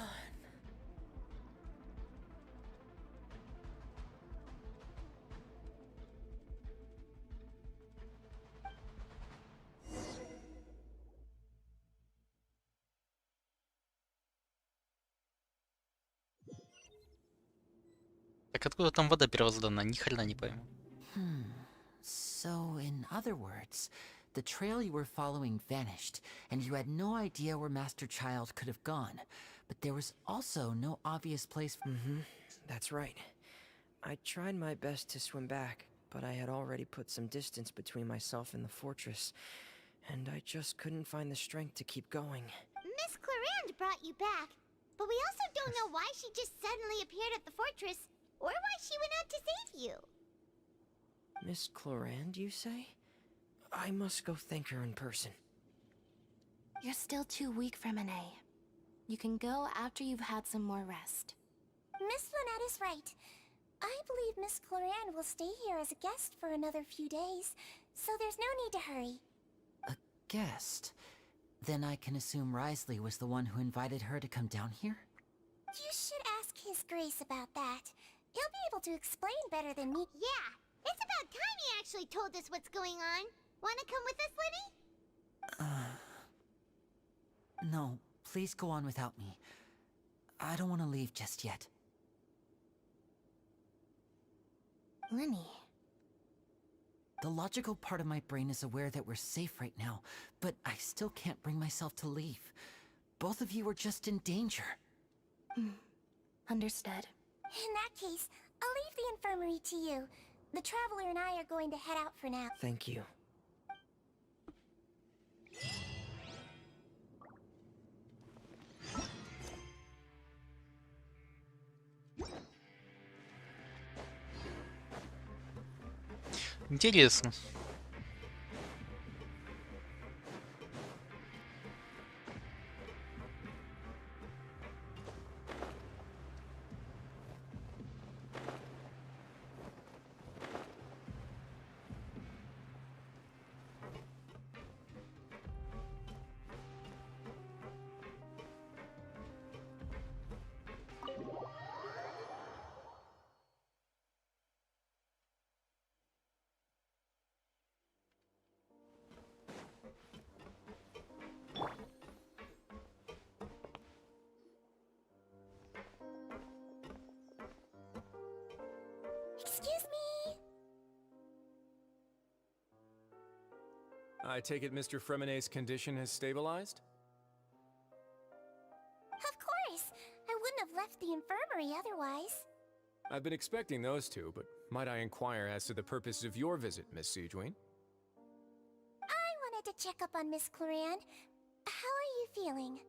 Так откуда там вода первозданная? Ни хрена не пойму. So, in other words, the trail you were following vanished, and you had no idea where Master Child could have gone. But there was also no obvious place. That's right. I tried my best to swim back, but I had already put some distance between myself and the fortress, and I just couldn't find the strength to keep going. Miss Clarande brought you back, but we also don't know why she just suddenly appeared at the fortress, or why she went out to save you. Miss Clarande, you say? I must go thank her in person. You're still too weak for Monet. You can go after you've had some more rest. Miss Lynette is right. I believe Miss Cloran will stay here as a guest for another few days, so there's no need to hurry. A guest? Then I can assume Risley was the one who invited her to come down here? You should ask His Grace about that. He'll be able to explain better than me. Yeah, it's about time he actually told us what's going on. Wanna come with us, Lenny? No, please go on without me. I don't want to leave just yet. Lenny. The logical part of my brain is aware that we're safe right now, but I still can't bring myself to leave. Both of you are just in danger. Understood. In that case, I'll leave the infirmary to you. The Traveler and I are going to head out for now. Thank you. Интересно. Excuse me. I take it Mr. Fremenet's condition has stabilized? Of course. I wouldn't have left the infirmary otherwise. I've been expecting those two, but might I inquire as to the purpose of your visit, Miss Siegewien? I wanted to check up on Miss Cloran. How are you feeling?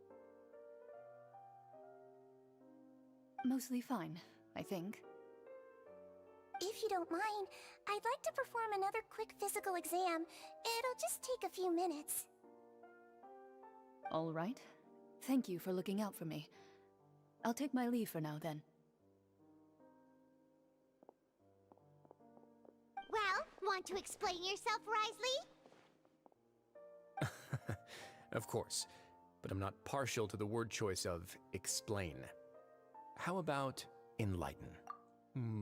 Mostly fine, I think. If you don't mind, I'd like to perform another quick physical exam. It'll just take a few minutes. All right. Thank you for looking out for me. I'll take my leave for now, then. Well, want to explain yourself, Risley? Of course, but I'm not partial to the word choice of explain. How about enlighten?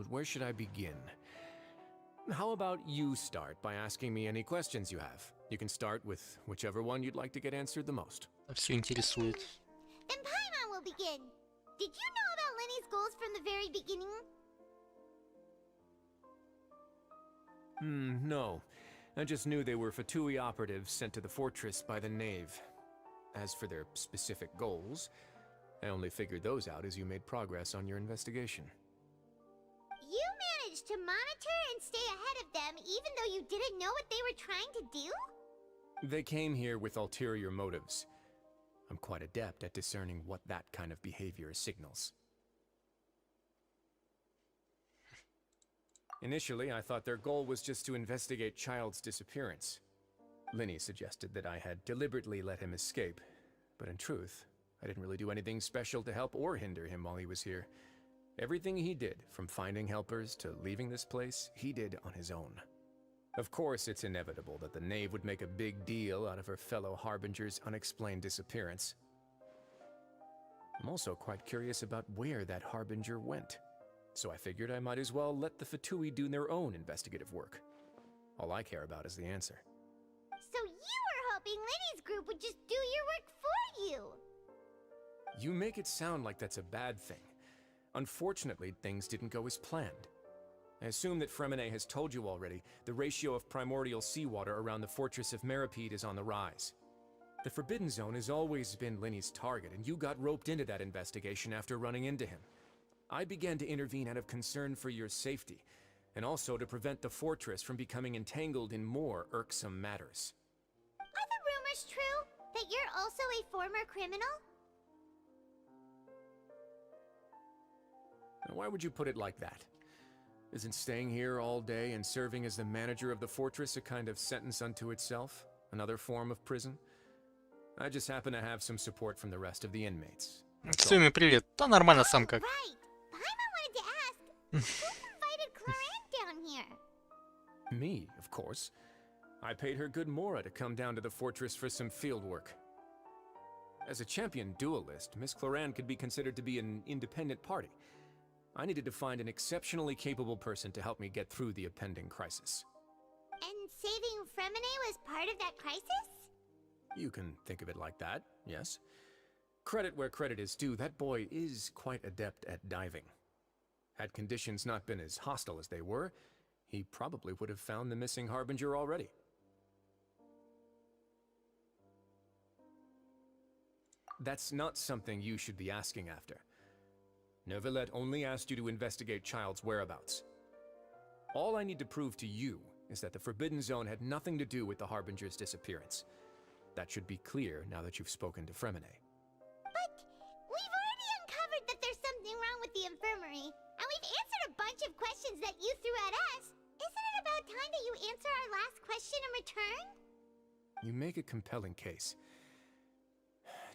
Where should I begin? How about you start by asking me any questions you have? You can start with whichever one you'd like to get answered the most. Все интересует. Then Paimon will begin. Did you know about Lenny's goals from the very beginning? No. I just knew they were Fatui operatives sent to the fortress by the Knave. As for their specific goals, I only figured those out as you made progress on your investigation. You managed to monitor and stay ahead of them even though you didn't know what they were trying to do? They came here with ulterior motives. I'm quite adept at discerning what that kind of behavior signals. Initially, I thought their goal was just to investigate Child's disappearance. Linny suggested that I had deliberately let him escape, but in truth, I didn't really do anything special to help or hinder him while he was here. Everything he did, from finding helpers to leaving this place, he did on his own. Of course, it's inevitable that the Knave would make a big deal out of her fellow Harbinger's unexplained disappearance. I'm also quite curious about where that Harbinger went, so I figured I might as well let the Fatui do their own investigative work. All I care about is the answer. So you were hoping Lenny's group would just do your work for you! You make it sound like that's a bad thing. Unfortunately, things didn't go as planned. I assume that Fremenet has told you already, the ratio of primordial seawater around the fortress of Meripede is on the rise. The Forbidden Zone has always been Linny's target, and you got roped into that investigation after running into him. I began to intervene out of concern for your safety, and also to prevent the fortress from becoming entangled in more irksome matters. Are the rumors true? That you're also a former criminal? Now, why would you put it like that? Isn't staying here all day and serving as the manager of the fortress a kind of sentence unto itself? Another form of prison? I just happen to have some support from the rest of the inmates. Ксюми, привет. Да нормально сам как. Me, of course. I paid her good mora to come down to the fortress for some field work. As a champion duelist, Miss Cloran could be considered to be an independent party. I needed to find an exceptionally capable person to help me get through the impending crisis. And saving Fremine was part of that crisis? You can think of it like that, yes. Credit where credit is due, that boy is quite adept at diving. Had conditions not been as hostile as they were, he probably would have found the missing Harbinger already. That's not something you should be asking after. Neuvillette only asked you to investigate Child's whereabouts. All I need to prove to you is that the Forbidden Zone had nothing to do with the Harbinger's disappearance. That should be clear now that you've spoken to Fremine. But we've already uncovered that there's something wrong with the infirmary, and we've answered a bunch of questions that you threw at us. Isn't it about time that you answer our last question in return? You make a compelling case.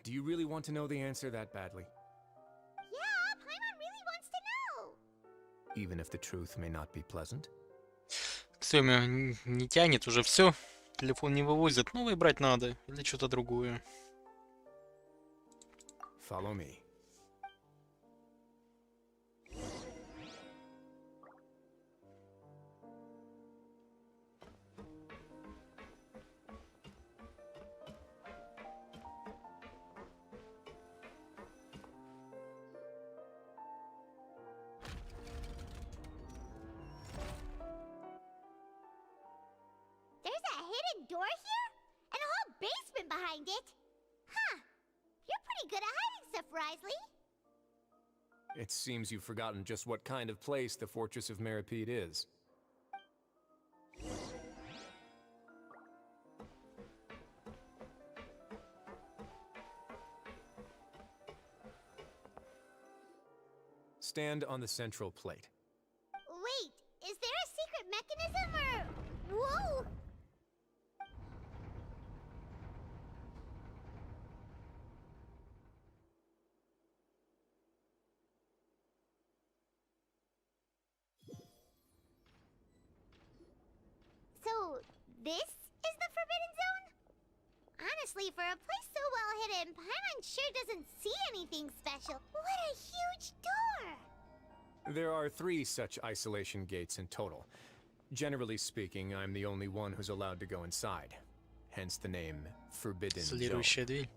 Do you really want to know the answer that badly? Yeah, Paimon really wants to know. Even if the truth may not be pleasant? Ксюми, не тянет уже все. Телефон не вывозит. Новый брать надо. Или что-то другое. Follow me. There's a hidden door here? And a whole basement behind it? Huh. You're pretty good at hiding stuff, Risley. It seems you've forgotten just what kind of place the Fortress of Meripede is. Stand on the central plate. Wait, is there a secret mechanism or... Whoa! So, this is the Forbidden Zone? Honestly, for a place so well hidden, Paimon sure doesn't see anything special. What a huge door! There are 3 such isolation gates in total. Generally speaking, I'm the only one who's allowed to go inside. Hence the name Forbidden Zone. Следующая дверь.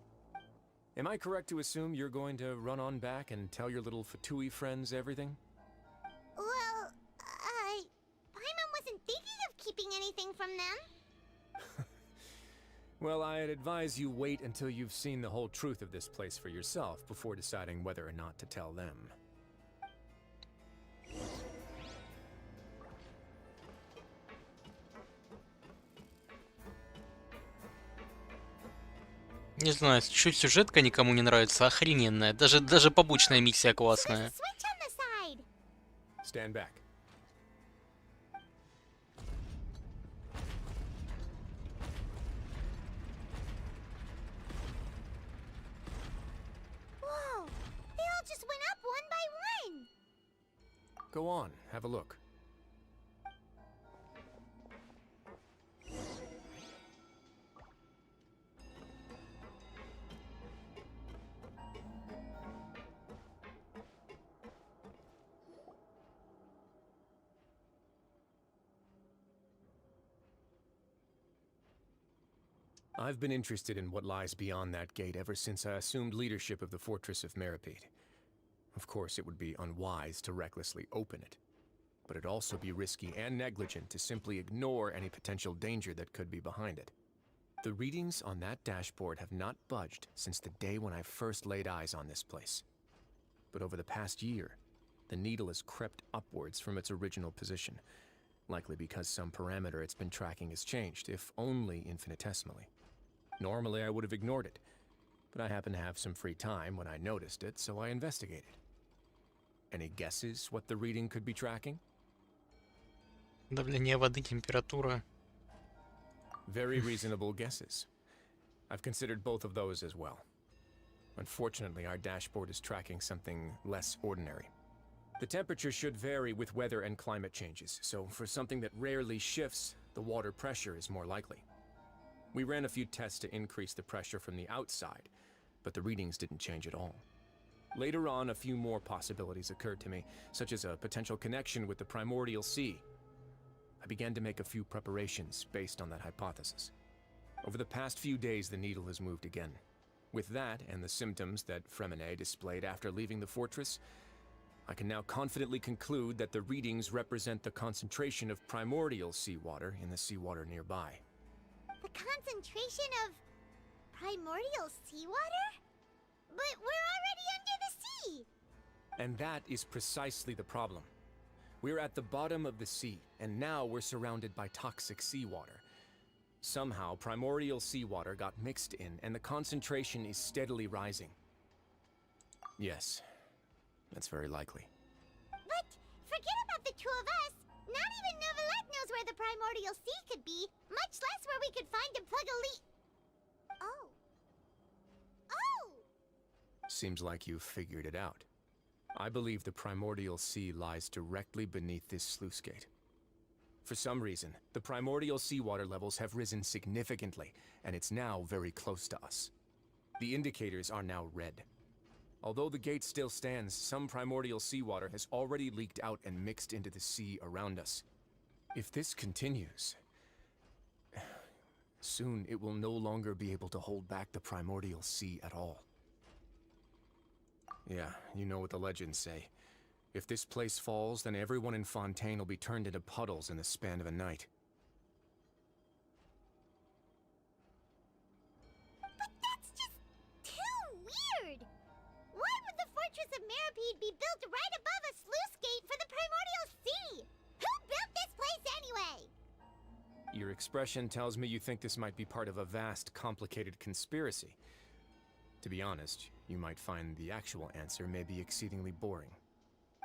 Am I correct to assume you're going to run on back and tell your little Fatui friends everything? Well, Paimon wasn't thinking of keeping anything from them. Well, I'd advise you wait until you've seen the whole truth of this place for yourself before deciding whether or not to tell them. Не знаю, чуть сюжетка никому не нравится, охрененная. Даже побочная миссия классная. Stand back. Whoa! They all just went up one by one! Go on, have a look. I've been interested in what lies beyond that gate ever since I assumed leadership of the Fortress of Meripede. Of course, it would be unwise to recklessly open it, but it'd also be risky and negligent to simply ignore any potential danger that could be behind it. The readings on that dashboard have not budged since the day when I first laid eyes on this place. But over the past year, the needle has crept upwards from its original position, likely because some parameter it's been tracking has changed, if only infinitesimally. Normally, I would have ignored it, but I happened to have some free time when I noticed it, so I investigated. Any guesses what the reading could be tracking? Давление воды, температура. Very reasonable guesses. I've considered both of those as well. Unfortunately, our dashboard is tracking something less ordinary. The temperature should vary with weather and climate changes, so for something that rarely shifts, the water pressure is more likely. We ran a few tests to increase the pressure from the outside, but the readings didn't change at all. Later on, a few more possibilities occurred to me, such as a potential connection with the primordial sea. I began to make a few preparations based on that hypothesis. Over the past few days, the needle has moved again. With that, and the symptoms that Fremine displayed after leaving the fortress, I can now confidently conclude that the readings represent the concentration of primordial seawater in the seawater nearby. The concentration of primordial seawater? But we're already under the sea! And that is precisely the problem. We're at the bottom of the sea, and now we're surrounded by toxic seawater. Somehow, primordial seawater got mixed in, and the concentration is steadily rising. Yes, that's very likely. But forget about the two of us! Not even Novelette knows where the primordial sea could be, much less where we could find and plug a leak. Oh. Oh! Seems like you've figured it out. I believe the primordial sea lies directly beneath this sluice gate. For some reason, the primordial seawater levels have risen significantly, and it's now very close to us. The indicators are now red. Although the gate still stands, some primordial seawater has already leaked out and mixed into the sea around us. If this continues, soon it will no longer be able to hold back the primordial sea at all. Yeah, you know what the legends say. If this place falls, then everyone in Fontaine will be turned into puddles in the span of a night. But that's just too weird! Why would the Fortress of Meripede be built right above a sluice gate for the primordial sea? Who built this place anyway? Your expression tells me you think this might be part of a vast, complicated conspiracy. To be honest, you might find the actual answer may be exceedingly boring.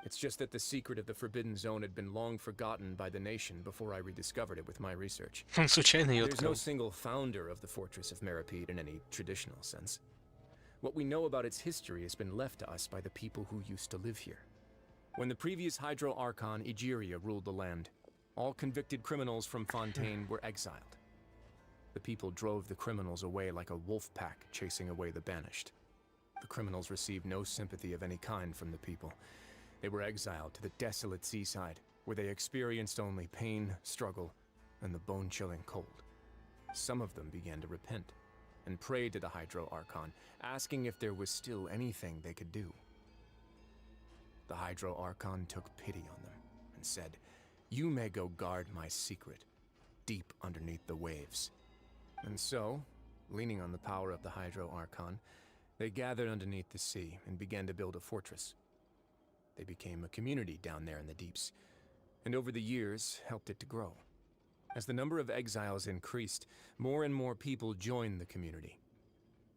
It's just that the secret of the Forbidden Zone had been long forgotten by the nation before I rediscovered it with my research. Случайно её There's no открыл. single founder of the Fortress of Meripede in any traditional sense. What we know about its history has been left to us by the people who used to live here. When the previous Hydro Archon Egeria ruled the land, all convicted criminals from Fontaine were exiled. The people drove the criminals away like a wolf pack chasing away the banished. The criminals received no sympathy of any kind from the people. They were exiled to the desolate seaside, where they experienced only pain, struggle, and the bone-chilling cold. Some of them began to repent, and prayed to the Hydro Archon, asking if there was still anything they could do. The Hydro Archon took pity on them, and said, "You may go guard my secret, deep underneath the waves." And so, leaning on the power of the Hydro Archon, they gathered underneath the sea and began to build a fortress. They became a community down there in the deeps, and over the years helped it to grow. As the number of exiles increased, more and more people joined the community.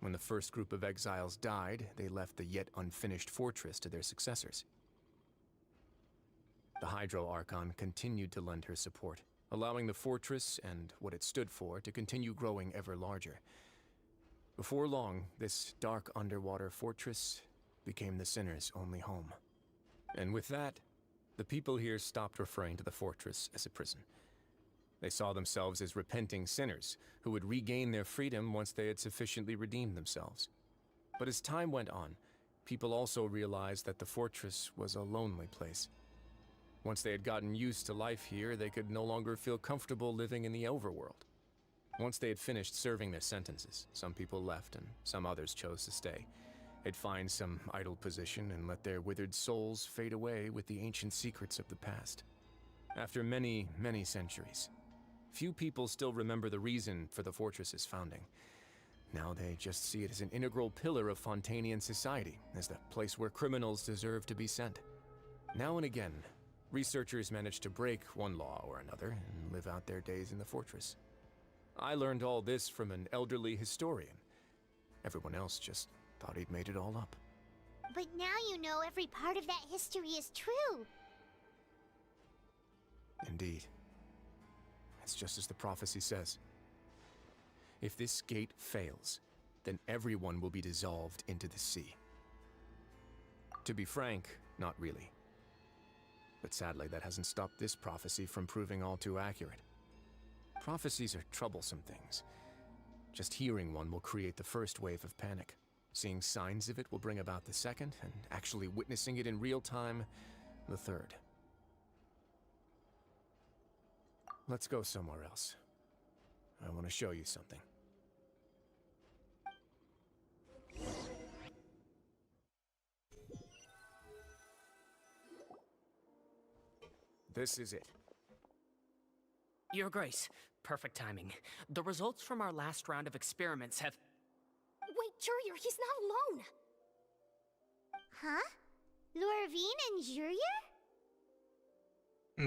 When the first group of exiles died, they left the yet unfinished fortress to their successors. The Hydro Archon continued to lend her support, allowing the fortress and what it stood for to continue growing ever larger. Before long, this dark underwater fortress became the sinner's only home. And with that, the people here stopped referring to the fortress as a prison. They saw themselves as repenting sinners who would regain their freedom once they had sufficiently redeemed themselves. But as time went on, people also realized that the fortress was a lonely place. Once they had gotten used to life here, they could no longer feel comfortable living in the overworld. Once they had finished serving their sentences, some people left and some others chose to stay. They'd find some idle position and let their withered souls fade away with the ancient secrets of the past. After many, many centuries, few people still remember the reason for the fortress's founding. Now they just see it as an integral pillar of Fontainian society, as the place where criminals deserve to be sent. Now and again, researchers manage to break one law or another and live out their days in the fortress. I learned all this from an elderly historian. Everyone else just thought he'd made it all up. But now you know every part of that history is true. Indeed. It's just as the prophecy says. If this gate fails, then everyone will be dissolved into the sea. To be frank, not really. But sadly, that hasn't stopped this prophecy from proving all too accurate. Prophecies are troublesome things. Just hearing one will create the first wave of panic. Seeing signs of it will bring about the second, and actually witnessing it in real time, the third. Let's go somewhere else. I want to show you something. This is it. Your Grace, perfect timing. The results from our last round of experiments have... Wait, Jurier, he's not alone! Huh? Lorvine and Jurier?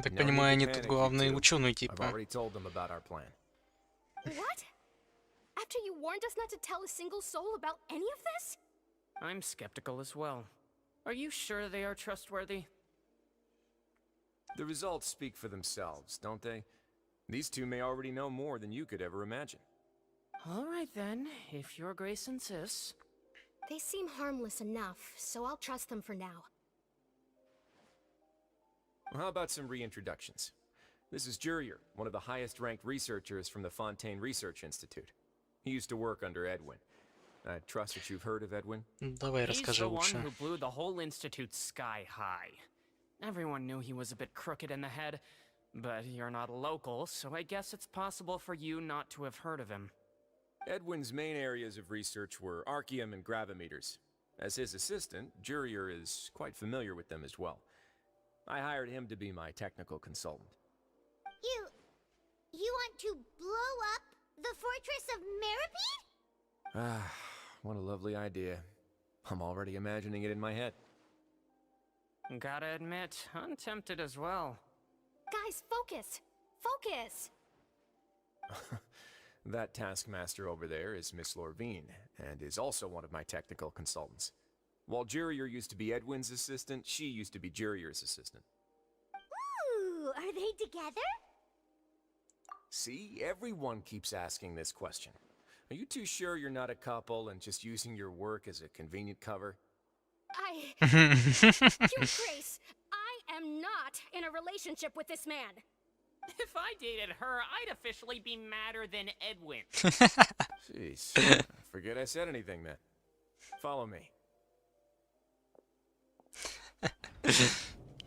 Так понимаю, они тут главные ученые, I've типа. already told them about our plan. What? After you warned us not to tell a single soul about any of this? I'm skeptical as well. Are you sure they are trustworthy? The results speak for themselves, don't they? These two may already know more than you could ever imagine. All right then, if Your Grace insists. They seem harmless enough, so I'll trust them for now. Well, how about some reintroductions? This is Jurier, one of the highest-ranked researchers from the Fontaine Research Institute. He used to work under Edwin. I trust that you've heard of Edwin? Давай, He's расскажи the one лучше. who blew the whole institute sky high. Everyone knew he was a bit crooked in the head, but you're not local, so I guess it's possible for you not to have heard of him. Edwin's main areas of research were archeum and gravimeters. As his assistant, Jurier is quite familiar with them as well. I hired him to be my technical consultant. You want to blow up the fortress of Meripede? Ah, what a lovely idea. I'm already imagining it in my head. Gotta admit, I'm tempted as well. Guys, focus! Focus! That taskmaster over there is Miss Lorvine, and is also one of my technical consultants. While Jurier used to be Edwin's assistant, she used to be Jurier's assistant. Ooh, are they together? See, everyone keeps asking this question. Are you too sure you're not a couple and just using your work as a convenient cover? Your Grace, I am not in a relationship with this man. If I dated her, I'd officially be madder than Edwin. Jeez, forget I said anything then. Follow me.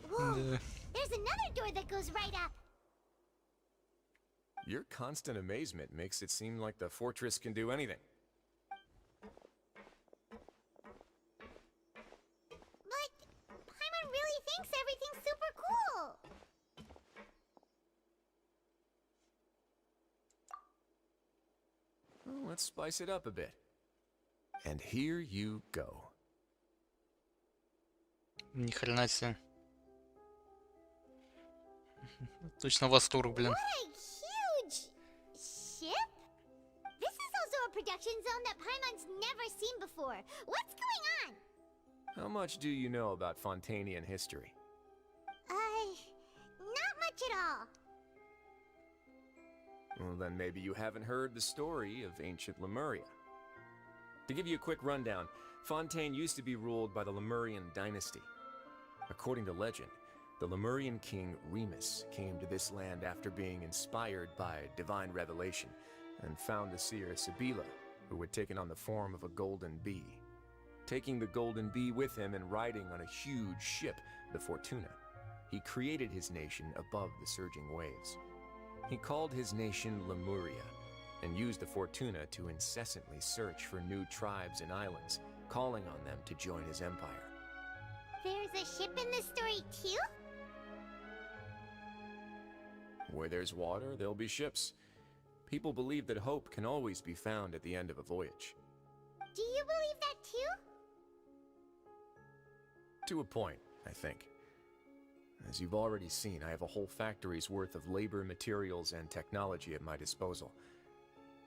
Whoa, there's another door that goes right up. Your constant amazement makes it seem like the fortress can do anything. But Paimon really thinks everything's super cool. Well, let's spice it up a bit. And here you go. Ни хрена себе. Точно восторг, блин. What a huge ship? This is also a production zone that Paimon's never seen before. What's going on? How much do you know about Fontainian history? Not much at all. Well, then maybe you haven't heard the story of ancient Lemuria. To give you a quick rundown, Fontaine used to be ruled by the Lemurian dynasty. According to legend, the Lemurian king Remus came to this land after being inspired by divine revelation and found the seer Sibila, who had taken on the form of a golden bee. Taking the golden bee with him and riding on a huge ship, the Fortuna, he created his nation above the surging waves. He called his nation Lemuria and used the Fortuna to incessantly search for new tribes and islands, calling on them to join his empire. There's a ship in this story too? Where there's water, there'll be ships. People believe that hope can always be found at the end of a voyage. Do you believe that too? To a point, I think. As you've already seen, I have a whole factory's worth of labor, materials, and technology at my disposal.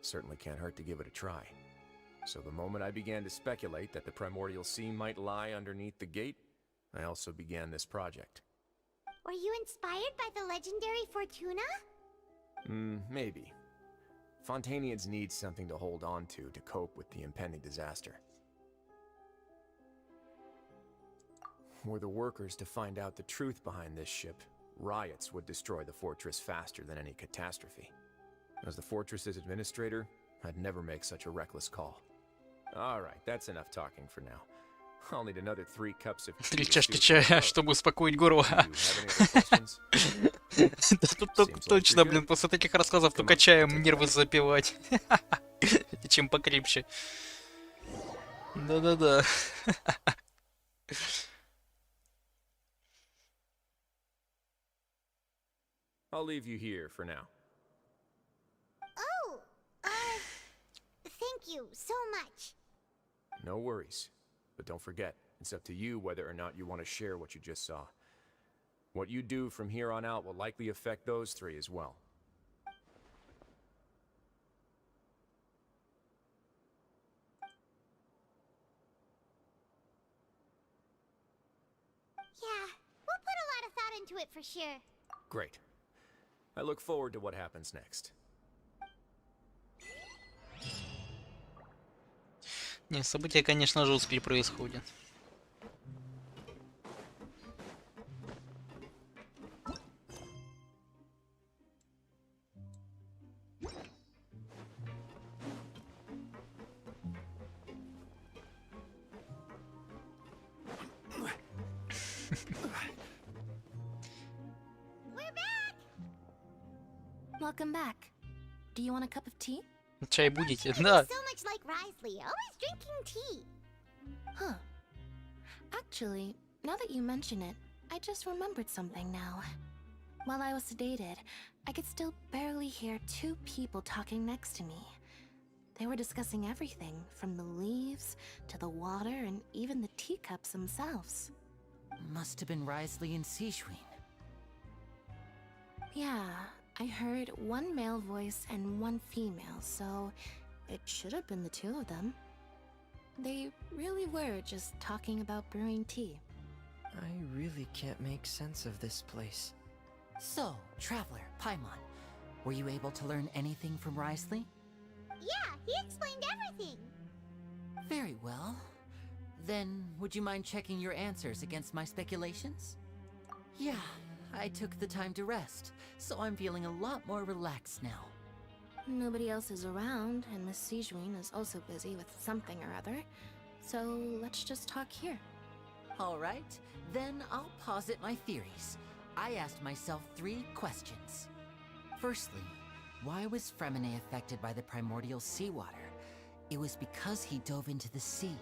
Certainly can't hurt to give it a try. So the moment I began to speculate that the Primordial Sea might lie underneath the gate, I also began this project. Were you inspired by the legendary Fortuna? Maybe. Fontanians need something to hold on to cope with the impending disaster. Were the workers to find out the truth behind this ship, riots would destroy the fortress faster than any catastrophe. As the fortress's administrator, I'd never make such a reckless call. Alright, that's enough talking for now. I'll need another 3 cups of tea. 3 чашки чая, чтобы успокоить горло. Тут точно, блин, после таких рассказов только чаем нервы запивать. Чем покрепче. Да-да-да. I'll leave you here for now. Oh, thank you so much. No worries. But don't forget, it's up to you whether or not you want to share what you just saw. What you do from here on out will likely affect those 3 as well. Yeah, we'll put a lot of thought into it for sure. Great. I look forward to what happens next. Не, события, конечно, жесткие происходят. Welcome back. Do you want a cup of tea? Чай будете? Да. So much like Risley, always drinking tea. Huh. Actually, now that you mention it, I just remembered something now. While I was sedated, I could still barely hear 2 people talking next to me. They were discussing everything, from the leaves to the water and even the teacups themselves. Must have been Risley and Sijwin. Yeah, I heard 1 male voice and 1 female, so it should have been the 2 of them. They really were just talking about brewing tea. I really can't make sense of this place. So, Traveler, Paimon, were you able to learn anything from Risley? Yeah, he explained everything. Very well. Then, would you mind checking your answers against my speculations? Yeah, I took the time to rest, so I'm feeling a lot more relaxed now. Nobody else is around, and Miss Sijwin is also busy with something or other, so let's just talk here. Alright, then I'll posit my theories. I asked myself 3 questions. Firstly, why was Fremine affected by the primordial seawater? It was because he dove into the sea.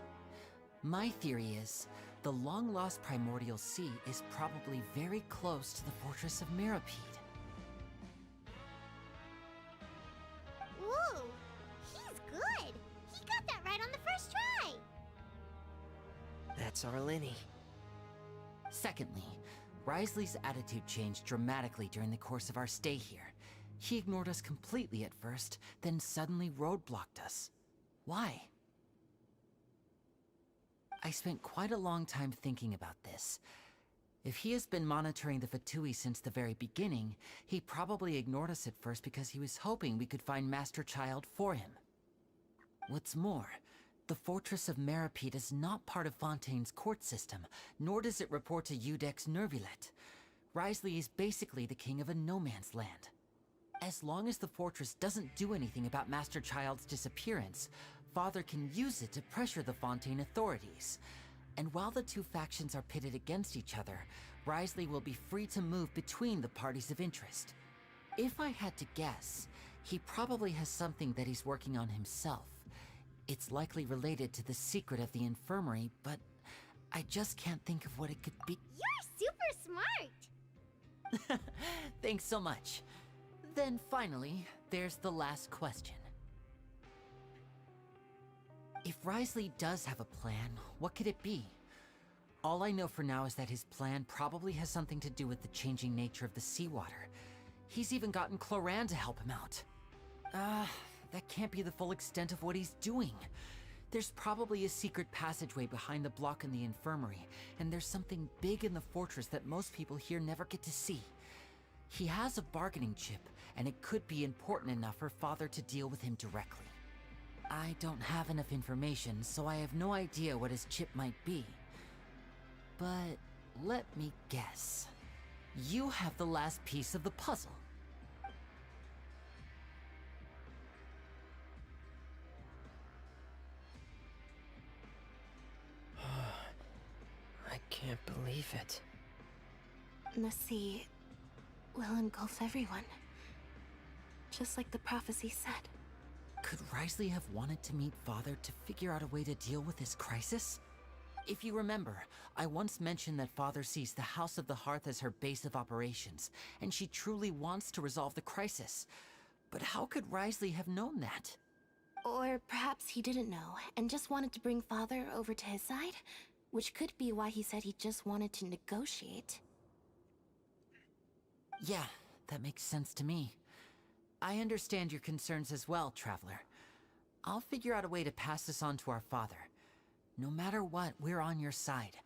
My theory is, the long-lost primordial sea is probably very close to the fortress of Meropide. Whoa, he's good. He got that right on the first try. That's Arlini. Secondly, Risley's attitude changed dramatically during the course of our stay here. He ignored us completely at first, then suddenly roadblocked us. Why? I spent quite a long time thinking about this. If he has been monitoring the Fatui since the very beginning, he probably ignored us at first because he was hoping we could find Master Child for him. What's more, the Fortress of Meropide is not part of Fontaine's court system, nor does it report to Udex Nervulet. Risley is basically the king of a no-man's land. As long as the fortress doesn't do anything about Master Child's disappearance, Father can use it to pressure the Fontaine authorities. And while the 2 factions are pitted against each other, Risley will be free to move between the parties of interest. If I had to guess, he probably has something that he's working on himself. It's likely related to the secret of the infirmary, but I just can't think of what it could be. You're super smart. Thanks so much. Then finally, there's the last question. If Risley does have a plan, what could it be? All I know for now is that his plan probably has something to do with the changing nature of the seawater. He's even gotten Cloran to help him out. That can't be the full extent of what he's doing. There's probably a secret passageway behind the block in the infirmary, and there's something big in the fortress that most people here never get to see. He has a bargaining chip, and it could be important enough for Father to deal with him directly. I don't have enough information, so I have no idea what his chip might be. But let me guess. You have the last piece of the puzzle. I can't believe it. The sea will engulf everyone. Just like the prophecy said. Could Risley have wanted to meet Father to figure out a way to deal with this crisis? If you remember, I once mentioned that Father sees the House of the Hearth as her base of operations, and she truly wants to resolve the crisis. But how could Risley have known that? Or perhaps he didn't know, and just wanted to bring Father over to his side? Which could be why he said he just wanted to negotiate. Yeah, that makes sense to me. I understand your concerns as well, Traveler. I'll figure out a way to pass this on to our father. No matter what, we're on your side.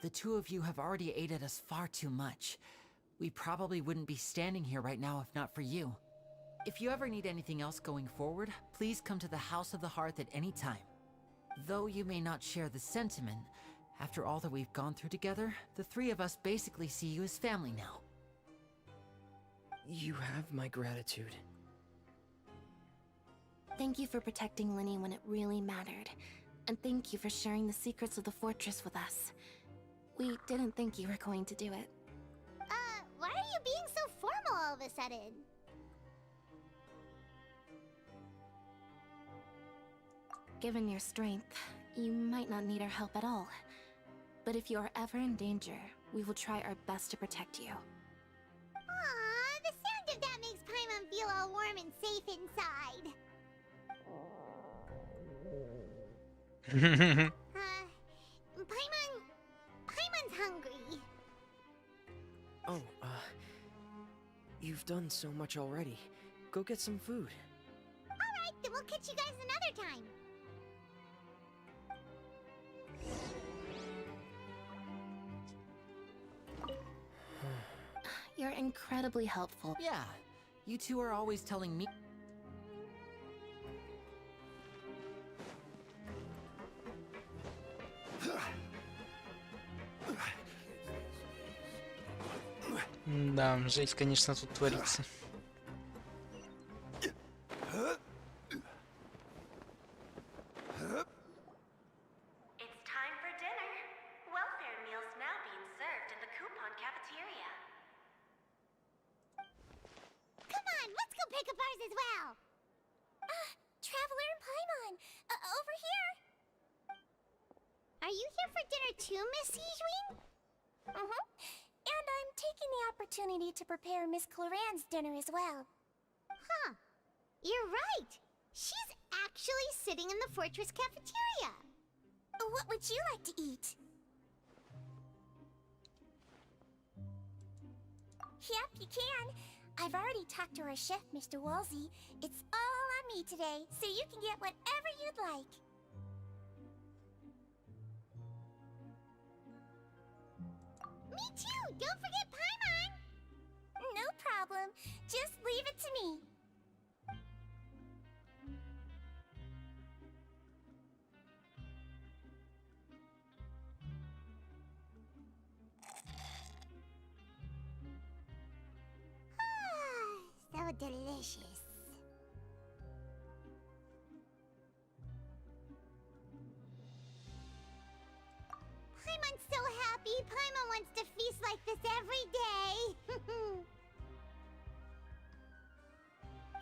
The two of you have already aided us far too much. We probably wouldn't be standing here right now if not for you. If you ever need anything else going forward, please come to the House of the Hearth at any time. Though you may not share the sentiment, after all that we've gone through together, the three of us basically see you as family now. You have my gratitude. Thank you for protecting Linny when it really mattered. And thank you for sharing the secrets of the fortress with us. We didn't think you were going to do it. Why are you being so formal all of a sudden? Given your strength, you might not need our help at all. But if you are ever in danger, we will try our best to protect you. Aww, the sound of that makes Paimon feel all warm and safe inside. Paimon's hungry. Oh, you've done so much already. Go get some food. Alright, then we'll catch you guys another time. You're incredibly helpful. Yeah, you two are always telling me. Да, жесть, конечно, тут творится. It's time for dinner. Welfare meals now being served in the coupon cafeteria. Come on, let's go pick up ours as well. Traveler and Paimon, over here. Are you here for dinner too, Miss Sijween? And I'm taking the opportunity to prepare Miss Cloran's dinner as well. Huh. You're right. She's actually sitting in the fortress cafeteria. What would you like to eat? Yep, you can. I've already talked to our chef, Mr. Wolsey. It's all on me today, so you can get whatever you'd like. Me too! Don't forget Paimon! No problem. Just leave it to me. So delicious. Paimon's so happy. Paimon wants to feast like this every day.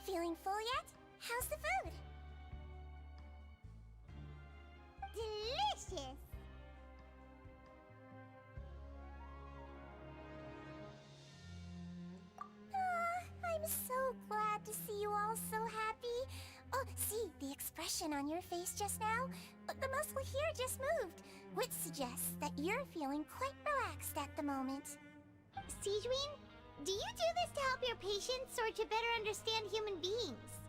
Feeling full yet? How's the food? Delicious. I'm so glad to see you all so happy. Oh, see, the expression on your face just now? The muscle here just moved, which suggests that you're feeling quite relaxed at the moment. Sijween, do you do this to help your patients or to better understand human beings?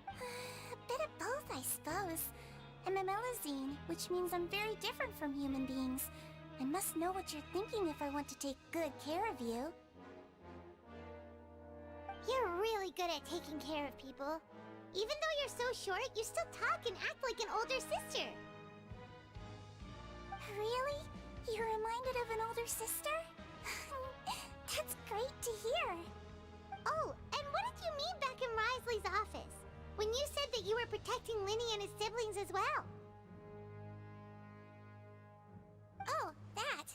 A bit of both, I suppose. I'm a melazine, which means I'm very different from human beings. I must know what you're thinking if I want to take good care of you. You're really good at taking care of people. Even though you're so short, you still talk and act like an older sister. Really? You're reminded of an older sister? That's great to hear. Oh, and what did you mean back in Risley's office? When you said that you were protecting Linny and his siblings as well? Oh, that.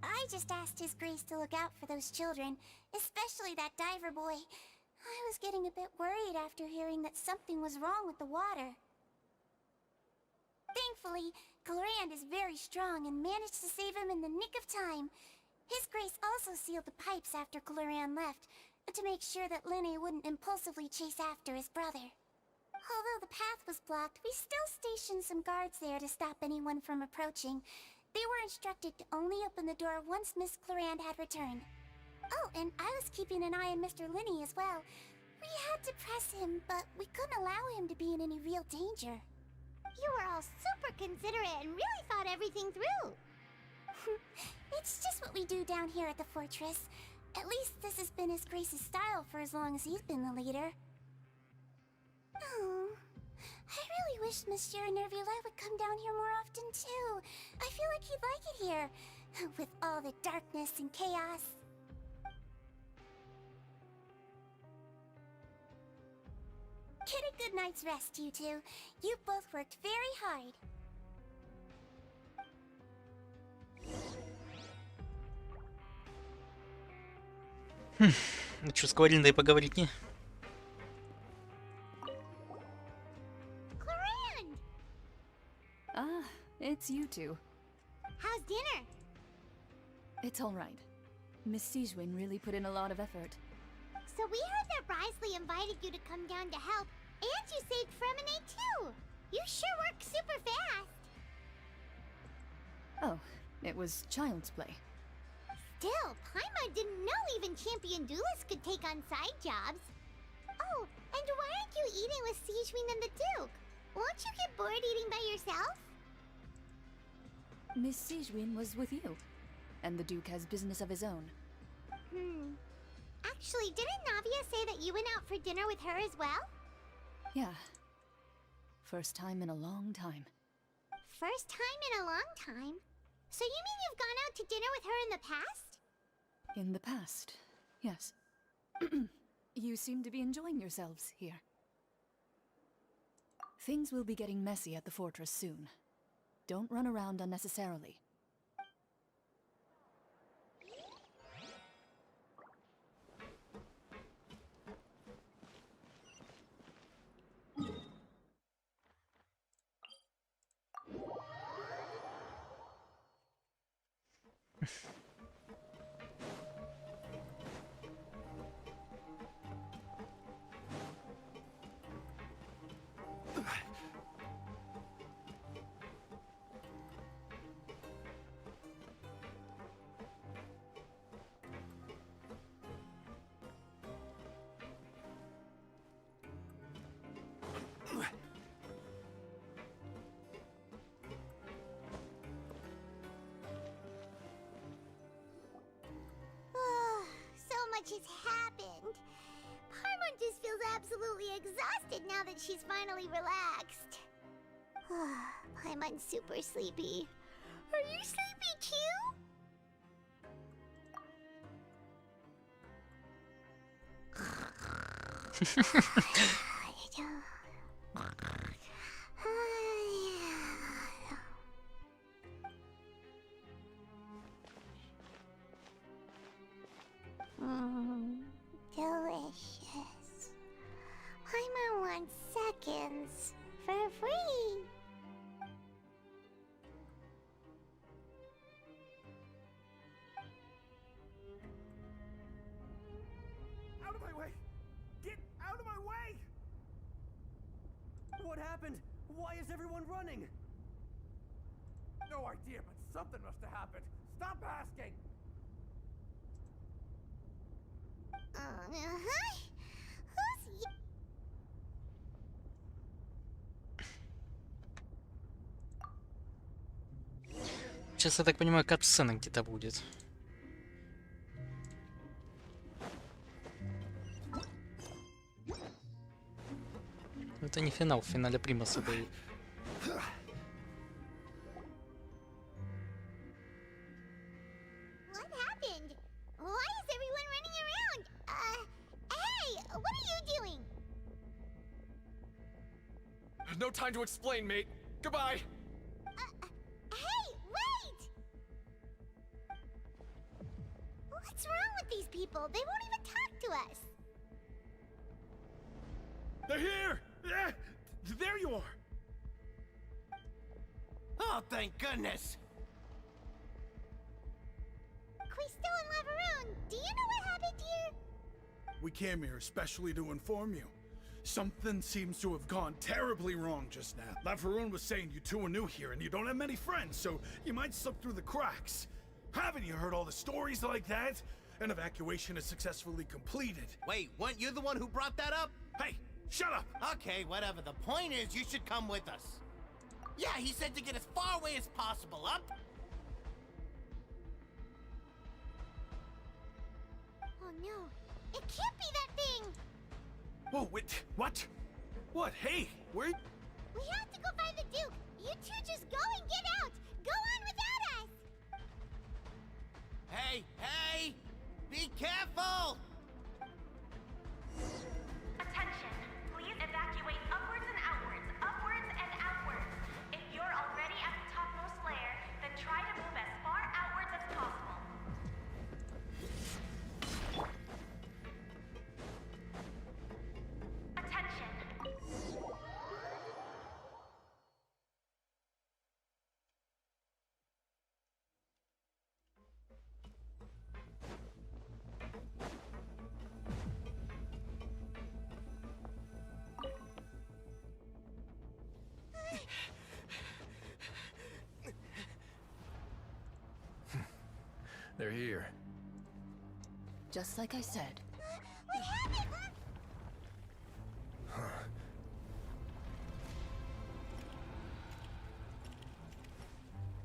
I just asked His Grace to look out for those children, especially that diver boy. I was getting a bit worried after hearing that something was wrong with the water. Thankfully, Colorand is very strong and managed to save him in the nick of time. His Grace also sealed the pipes after Colorand left, to make sure that Linny wouldn't impulsively chase after his brother. Although the path was blocked, we still stationed some guards there to stop anyone from approaching. They were instructed to only open the door once Miss Clorand had returned. Oh, and I was keeping an eye on Mr. Linny as well. We had to press him, but we couldn't allow him to be in any real danger. You were all super considerate and really thought everything through. It's just what we do down here at the fortress. At least this has been His Grace's style for as long as he's been the leader. Oh, I really wish Monsieur Nervula would come down here more often too. I feel like he'd like it here, with all the darkness and chaos. Get a good night's rest, you two. You both worked very hard. Ну что, с Квариндой поговорить не? Clorand! Ah, it's you two. How's dinner? It's all right. Miss Sijwin really put in a lot of effort. So we heard that Risley invited you to come down to help, and you saved Fremine too! You sure work super fast! Oh, it was child's play. Still, Paimon didn't know even champion duelists could take on side jobs. Oh, and why aren't you eating with Sijwin and the Duke? Won't you get bored eating by yourself? Miss Sijwin was with you, and the Duke has business of his own. Actually, didn't Navia say that you went out for dinner with her as well? Yeah. First time in a long time. First time in a long time? So you mean you've gone out to dinner with her in the past? In the past, yes. You seem to be enjoying yourselves here. Things will be getting messy at the fortress soon. Don't run around unnecessarily. Has happened. Paimon just feels absolutely exhausted now that she's finally relaxed. Paimon's super sleepy. Are you sleepy too? Delicious. Paimon wants seconds for free. Out of my way! Get out of my way! What happened? Why is everyone running? No idea, but something must have happened. Stop asking! Who's Сейчас, я так понимаю, катсцена где-то будет. Это не финал, в финале Примаса дают. What happened? Why is everyone running around? Hey, what are you doing? No time to explain, mate. Goodbye. Hey, wait! What's wrong with these people? They won't even talk to us. They're here! Yeah, there you are! Oh, thank goodness! Quisto and Lavaroon, do you know what happened here? We came here especially to inform you. Something seems to have gone terribly wrong just now. Lavaroon was saying you two are new here and you don't have many friends, so you might slip through the cracks. Haven't you heard all the stories like that? An evacuation is successfully completed. Wait, weren't you the one who brought that up? Hey, shut up! Okay, whatever. The point is, you should come with us. Yeah, he said to get as far away as possible, up? Oh no, it can't be that thing! Whoa, wait, what? What? Hey, where? We have to go find the Duke! You two just go and get out! Go on without us! Hey, hey! Be careful! Attention! Please evacuate upwards and outwards, upwards and outwards. If you're already at the topmost layer, then try to move as far outwards as possible. Attention! They're here. Just like I said. What happened?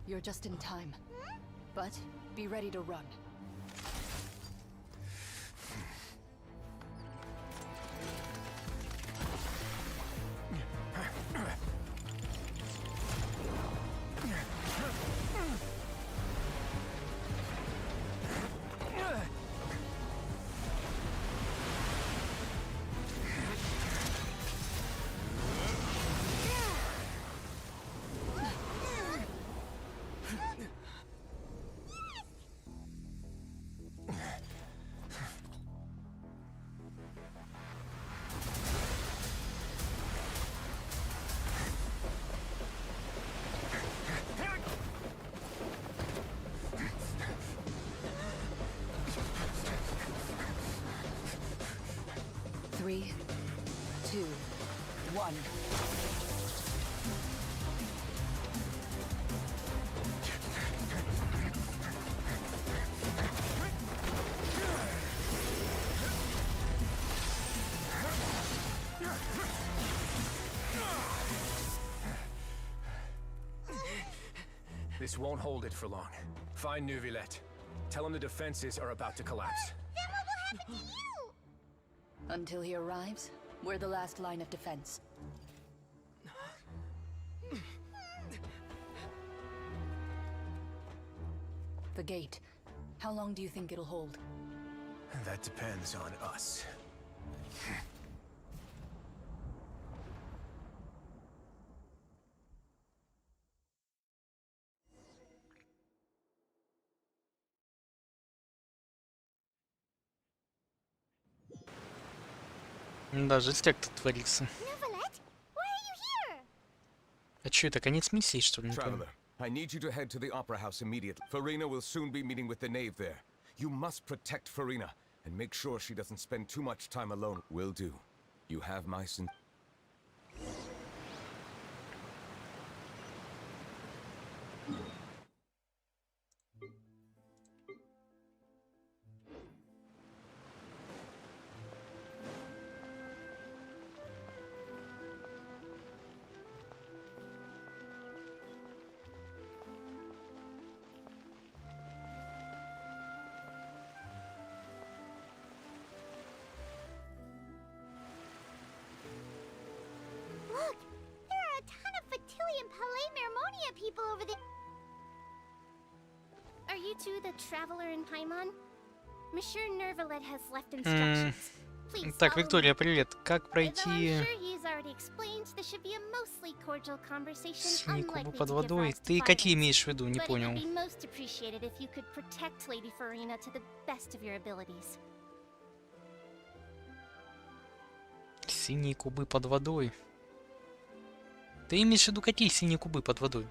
You're just in time. But be ready to run. Three, two, one. This won't hold it for long. Find Neuvillette. Tell him the defenses are about to collapse. Then what will happen to you? Until he arrives, we're the last line of defense. The gate. How long do you think it'll hold? That depends on us. Да, жестяк тут творится. Neuvillette, why are you here? А чё, это конец миссии, что ли? Не понял. Traveler, I need you to head to the Opera House immediately. Farina will soon be meeting with the knave there. You must protect Farina and make sure she doesn't spend too much time alone. Will do. You have my people over there. Are you two the traveler in Paimon? Monsieur Nervalet has left instructions. Please Так, follow me. Виктория, привет. Как Though I'm пройти sure he has already explained, this should be a mostly cordial conversation, синий куб unlikely под to give водой? rise to Ты какие violence. имеешь в виду? Не But it понял. would be most appreciated if you could protect Lady Farina to the best of your abilities. Синие кубы под водой. Ты имеешь в виду какие синие кубы под водой?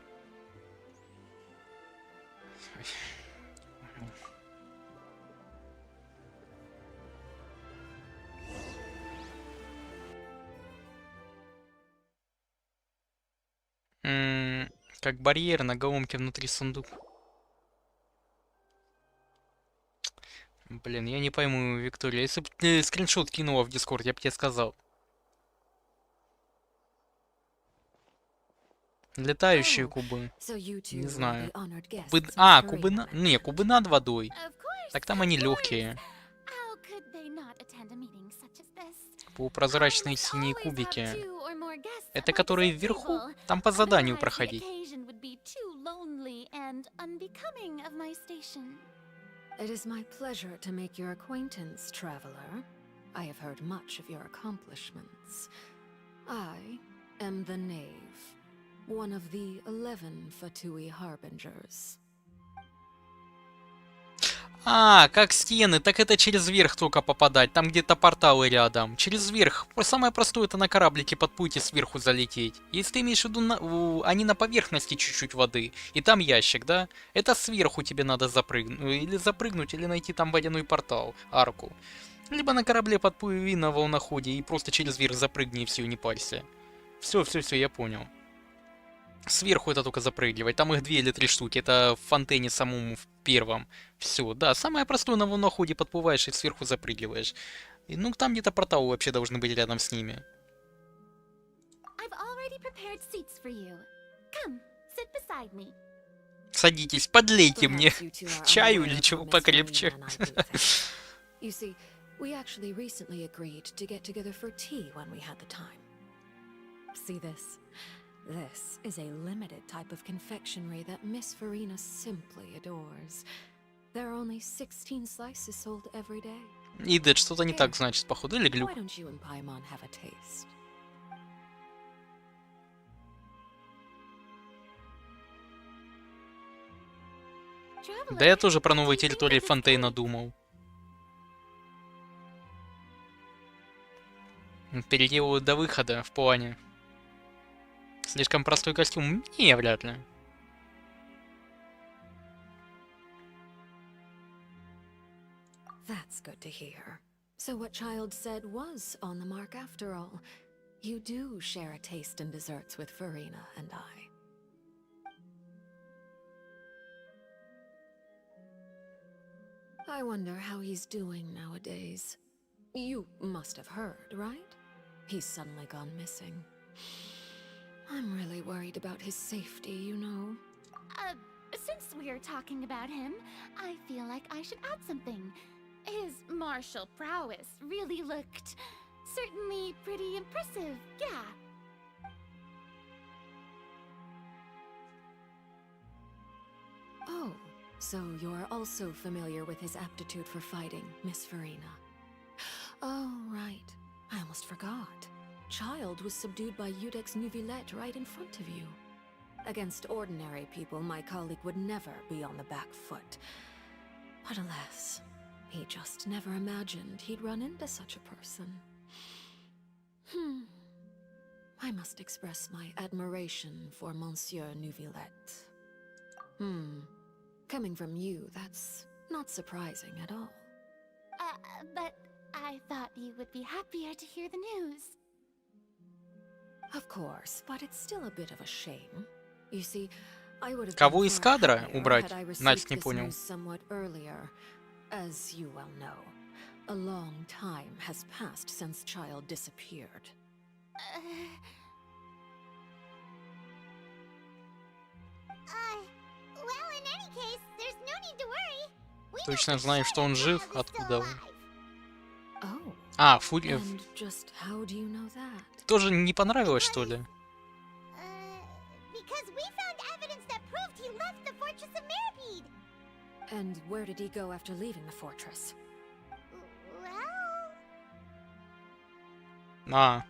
Как барьер на головке внутри сундука. Блин, я не пойму, Виктория. Если бы ты скриншот кинула в Дискорд, я бы тебе сказал. Летающие кубы. Не знаю. Кубы... А, кубы на... Не, кубы над водой. Так там они легкие. How could they not attend a meeting such as this? Полупрозрачные синие кубики. Это которые вверху? Там по заданию проходить. Occasion would be too lonely and unbecoming of my station. It is my pleasure to make your acquaintance, traveler. I have heard much of your accomplishments. I am the Knave, one of the 11 Fatui Harbingers. А, как стены, так это через верх только попадать, там где-то порталы рядом. Через верх. Самое простое это на кораблике подплыть и сверху залететь. Если ты имеешь в виду, они на поверхности чуть-чуть воды, и там ящик, да? Это сверху тебе надо запрыгнуть, или найти там водяной портал, арку. Либо на корабле подплыви на волноходе и просто через верх запрыгни и все, не парься. Все, я понял. Сверху это только запрыгивать. Там их 2 или 3 штуки. Это в фонтейне самому в первом. Все, да. Самое простое, на волноходе подплываешь и сверху запрыгиваешь. И, ну, там где-то порталы вообще должны быть рядом с ними. Садитесь, подлейте мне чаю или чего покрепче. This is a limited type of confectionery that Miss Farina simply adores. There are only 16 slices sold every day. Идет, что-то не так, значит, походу, или глюк. Why don't you and Paimon have a taste? Да я тоже про новые территории Фонтейна думал. Переделывают до выхода в плане. Слишком простой костюм? Не, вряд ли. That's good to hear. So what Child said was on the mark after all. You do share a taste in desserts with Farina and I. I wonder how he's doing nowadays. You must have heard, right? He's suddenly gone missing. I'm really worried about his safety, you know. Since we're talking about him, I feel like I should add something. His martial prowess really looked certainly pretty impressive, yeah. Oh, so you're also familiar with his aptitude for fighting, Miss Farina. Oh, right. I almost forgot. Child was subdued by Udex Nuvillette right in front of you. Against ordinary people, my colleague would never be on the back foot. But alas, he just never imagined he'd run into such a person. I must express my admiration for Monsieur Nuvillette. Coming from you, that's not surprising at all. But I thought you would be happier to hear the news. Of course, but it's still a bit of a shame. You see, I would have Кого из кадра убрать? Настя не this понял. news somewhat earlier. As you well know, a long time has passed since Child disappeared. Well, in any case, there's no need to worry. We Точно знаю, что он жив. Откуда он? Oh. А, Фурия. And just how do you know that? Тоже не понравилось, что ли? Because we found evidence that left the Fortress of Meripede. And where did he go after leaving the fortress? Well... А.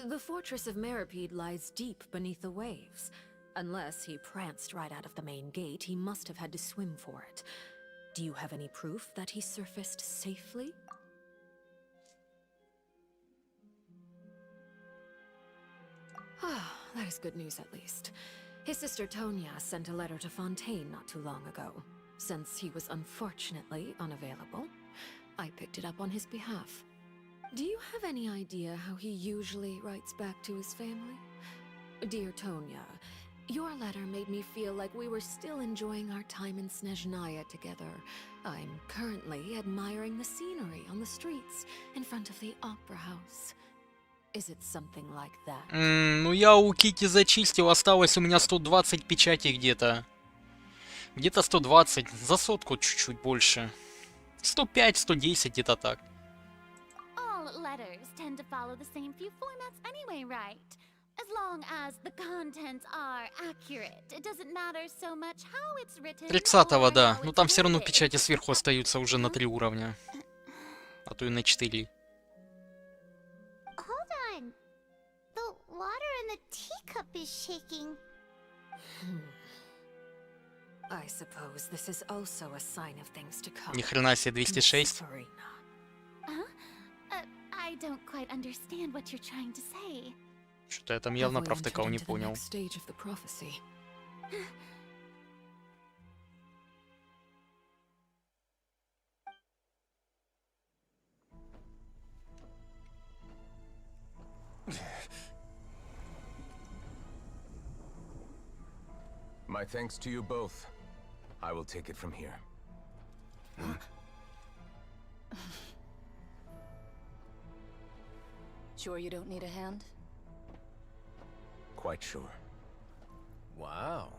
The Fortress of Meripede lies deep beneath the waves. Unless he pranced right out of the main gate, he must have had to swim for it. Do you have any proof that he surfaced safely? Ah, that is good news at least. His sister Tonya sent a letter to Fontaine not too long ago. Since he was unfortunately unavailable, I picked it up on his behalf. Do you have any idea how he usually writes back to his family? Dear Tonya, your letter made me feel like we were still enjoying our time in Snezhnaya together. I'm currently admiring the scenery on the streets in front of the opera house. Is it something like that? Ну я у Кити зачистил, осталось у меня 120 печатей где-то. Где-то 120, за сотку чуть-чуть больше. 105, 110, где-то так. All letters tend to follow the same few formats anyway, right? As long as the contents are accurate, it doesn't matter so much how it's written. 30-го, да. Но там все равно печати сверху остаются уже на 3 уровня. А то и на 4. Hold on. The water in the teacup is shaking. I suppose this is also a sign of things to come. Ни хрена себе 206. I don't quite understand what you're trying to say. Что-то я там явно провтыкал, не понял. My thanks to you both. I will take it from here. Sure you don't need a hand? Quite sure. Wow.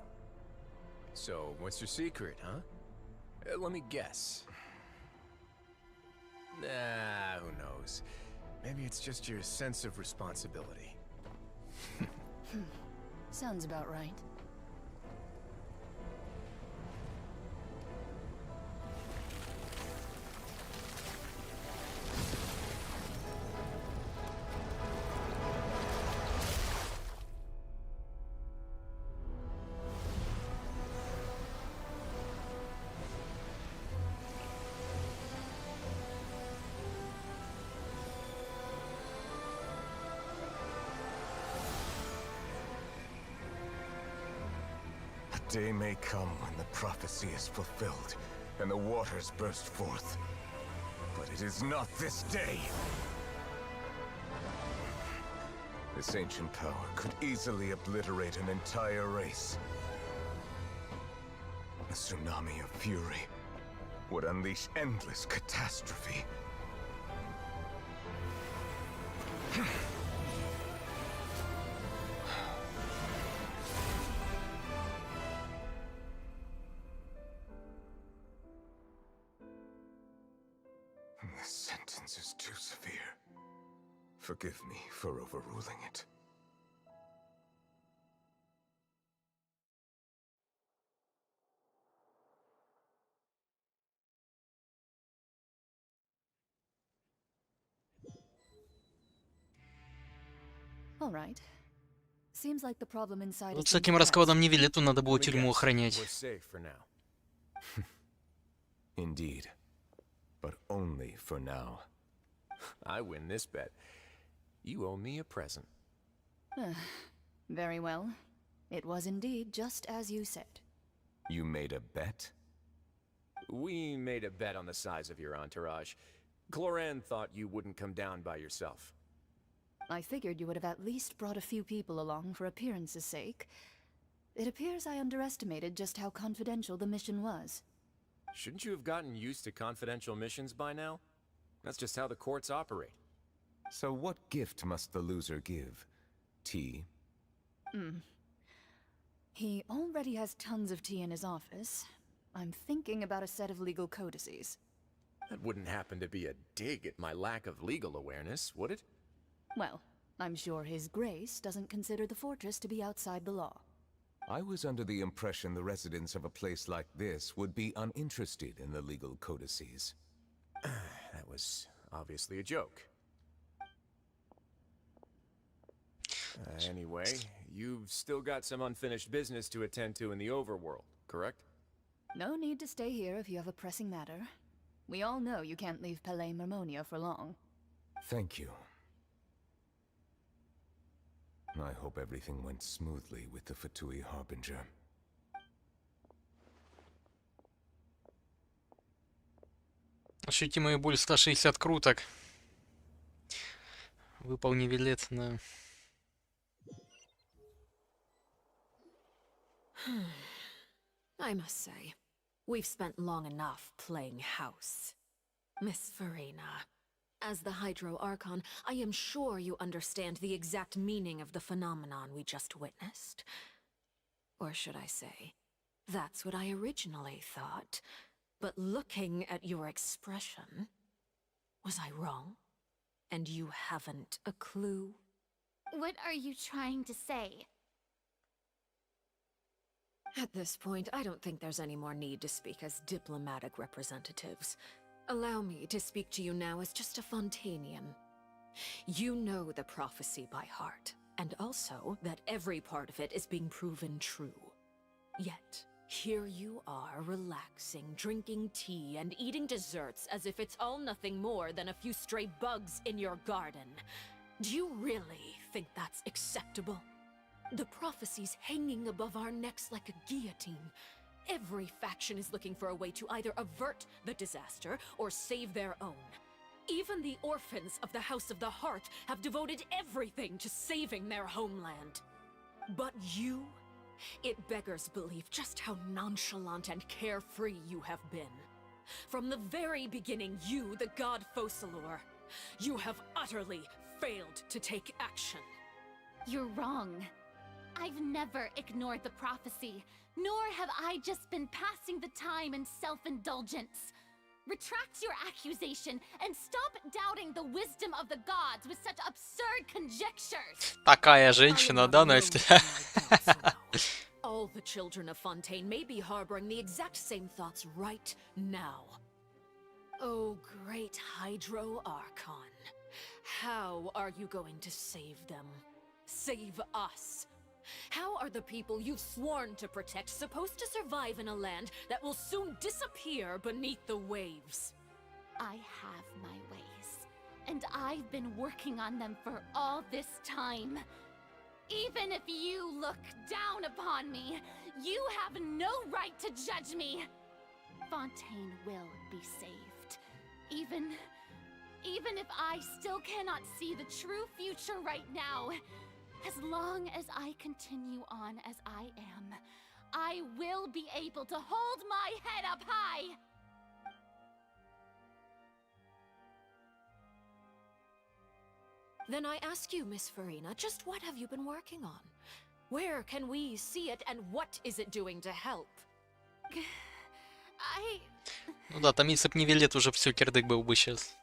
So, what's your secret, huh? Let me guess. Nah, who knows? Maybe it's just your sense of responsibility. Sounds about right. Day may come when the prophecy is fulfilled and the waters burst forth. But it is not this day. This ancient power could easily obliterate an entire race. A tsunami of fury would unleash endless catastrophe. This sentence is too severe. Forgive me for overruling it. All right. Seems like the problem inside Вот is с таким раскладом не Вилету надо было тюрьму охранять. Indeed. But only for now. I win this bet. You owe me a present. Very well. It was indeed just as you said. You made a bet? We made a bet on the size of your entourage. Cloran thought you wouldn't come down by yourself. I figured you would have at least brought a few people along for appearance's sake. It appears I underestimated just how confidential the mission was. Shouldn't you have gotten used to confidential missions by now? That's just how the courts operate. So what gift must the loser give? Tea? He already has tons of tea in his office. I'm thinking about a set of legal codices. That wouldn't happen to be a dig at my lack of legal awareness, would it? Well, I'm sure His Grace doesn't consider the fortress to be outside the law. I was under the impression the residents of a place like this would be uninterested in the legal codices. That was obviously a joke. Anyway, you've still got some unfinished business to attend to in the overworld, correct? No need to stay here if you have a pressing matter. We all know you can't leave Palais Mermonia for long. Thank you. I hope everything went smoothly with the Fatui Harbinger. Ощутимая боль 160 круток. Выполни билет на... I must say, we've spent long enough playing house. Miss Farina, as the Hydro Archon, I am sure you understand the exact meaning of the phenomenon we just witnessed. Or should I say, that's what I originally thought. But looking at your expression, was I wrong? And you haven't a clue? What are you trying to say? At this point, I don't think there's any more need to speak as diplomatic representatives. Allow me to speak to you now as just a Fontanian. You know the prophecy by heart, and also that every part of it is being proven true. Yet, here you are, relaxing, drinking tea, and eating desserts as if it's all nothing more than a few stray bugs in your garden. Do you really think that's acceptable? The prophecy's hanging above our necks like a guillotine. Every faction is looking for a way to either avert the disaster or save their own. Even the orphans of the House of the Heart have devoted everything to saving their homeland. But you? It beggars belief just how nonchalant and carefree you have been. From the very beginning, you, the god Focalor, you have utterly failed to take action. You're wrong. I've never ignored the prophecy, nor have I just been passing the time in self-indulgence. Retract your accusation and stop doubting the wisdom of the gods with such absurd conjectures. Такая женщина, да, Настя? All the children of Fontaine may be harboring the exact same thoughts right now. Oh, great Hydro Archon. How are you going to save them? Save us? How are the people you've sworn to protect supposed to survive in a land that will soon disappear beneath the waves? I have my ways, and I've been working on them for all this time. Even if you look down upon me, you have no right to judge me. Fontaine will be saved. Even if I still cannot see the true future right now, as long as I continue on as I am, I will be able to hold my head up high. Then I ask you, Miss Farina, just what have you been working on? Where can we see it, and what is it doing to help? Ну да, там если б не Вилет, уже все, кирдык был бы сейчас.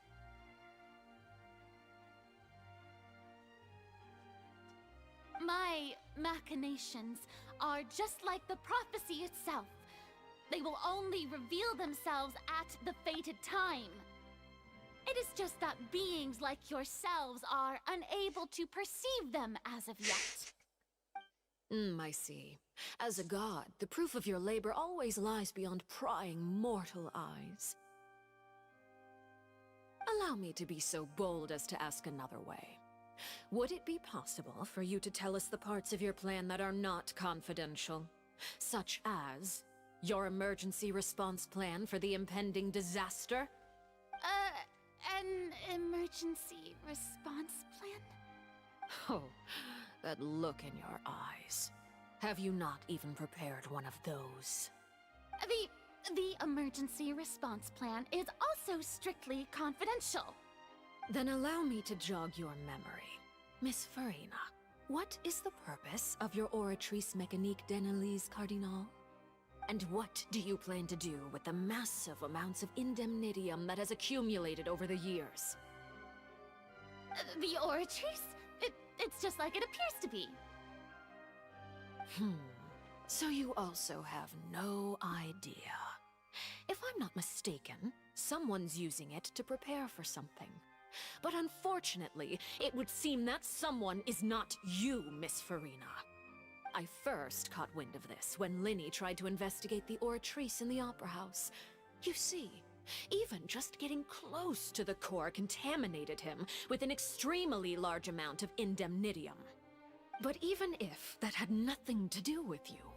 My machinations are just like the prophecy itself. They will only reveal themselves at the fated time. It is just that beings like yourselves are unable to perceive them as of yet. I see. As a god, the proof of your labor always lies beyond prying mortal eyes. Allow me to be so bold as to ask another way. Would it be possible for you to tell us the parts of your plan that are not confidential? Such as your emergency response plan for the impending disaster? An emergency response plan? Oh, that look in your eyes. Have you not even prepared one of those? The emergency response plan is also strictly confidential. Then allow me to jog your memory. Miss Farina, what is the purpose of your Oratrice Mécanique d'Analyse Cardinal? And what do you plan to do with the massive amounts of indemnitium that has accumulated over the years? The Oratrice? It's just like it appears to be. So you also have no idea. If I'm not mistaken, someone's using it to prepare for something. But unfortunately, it would seem that someone is not you, Miss Farina. I first caught wind of this when Linny tried to investigate the oratrice in the Opera House. You see, even just getting close to the core contaminated him with an extremely large amount of indemnitium. But even if that had nothing to do with you,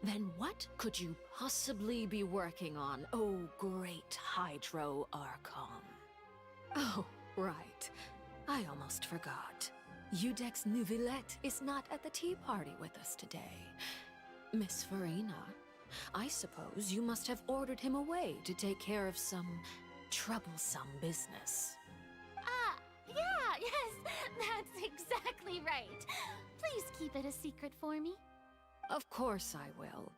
then what could you possibly be working on, oh great Hydro Archon? Oh, right. I almost forgot. Udex Nouvillette is not at the tea party with us today. Miss Farina, I suppose you must have ordered him away to take care of some troublesome business. Yeah, yes, that's exactly right. Please keep it a secret for me. Of course I will.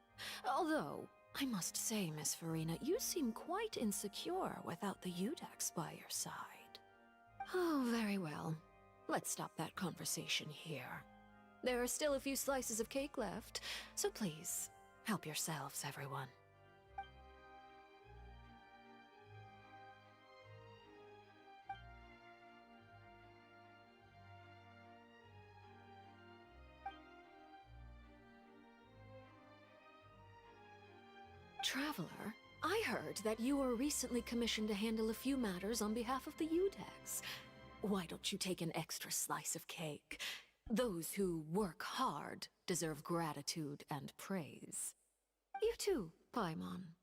Although, I must say, Miss Farina, you seem quite insecure without the Udex by your side. Oh, very well. Let's stop that conversation here. There are still a few slices of cake left, so please, help yourselves, everyone. Traveler, I heard that you were recently commissioned to handle a few matters on behalf of the Udex. Why don't you take an extra slice of cake? Those who work hard deserve gratitude and praise. You too, Paimon.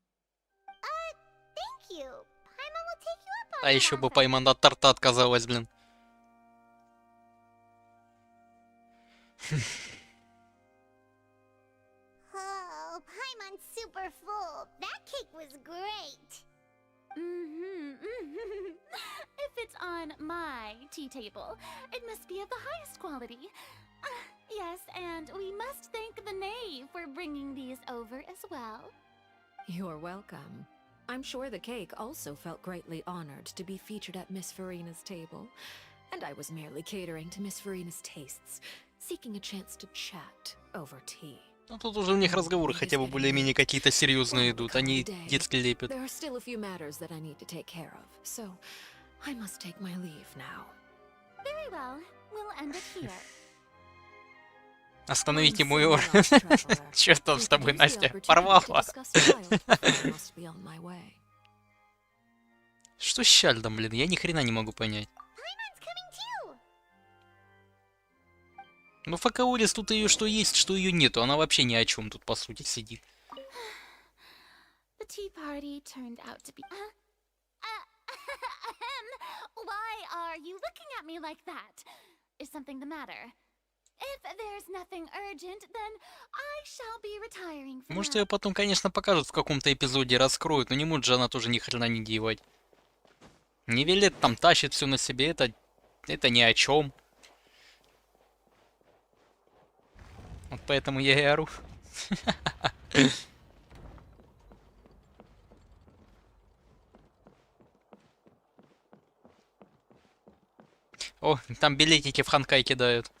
Thank you. Paimon will take you up on А that еще бы offer. Паймон от торта отказалась, блин. Oh, Paimon's super full. That cake was great. If it's on my tea table, it must be of the highest quality. Yes, and we must thank the knave for bringing these over as well. You're welcome. I'm sure the cake also felt greatly honored to be featured at Miss Farina's table. And I was merely catering to Miss Farina's tastes, seeking a chance to chat over tea. Ну тут уже у них разговоры хотя бы более-менее какие-то серьезные идут, они детский лепят. There are still a few matters that I need to take care of, so I must take my leave now. Very well, we'll end it here. Остановите мой ор. Чё там с тобой, Настя? Порвала. Что с Чальдом, блин? Я ни хрена не могу понять. Ну, Факаорис тут ее что есть, что ее нету. Она вообще ни о чем тут, по сути, сидит. The tea party turned out to be... Why are you looking at me like that? Is something the matter? If there's nothing urgent, then I shall be retiring for Может, now. ее потом, конечно, покажут в каком-то эпизоде, раскроют, но не может же она тоже ни хрена не делать. Невелет там тащит все на себе, это ни о чем. Вот поэтому я и ору. О, там билетики в Ханкай кидают.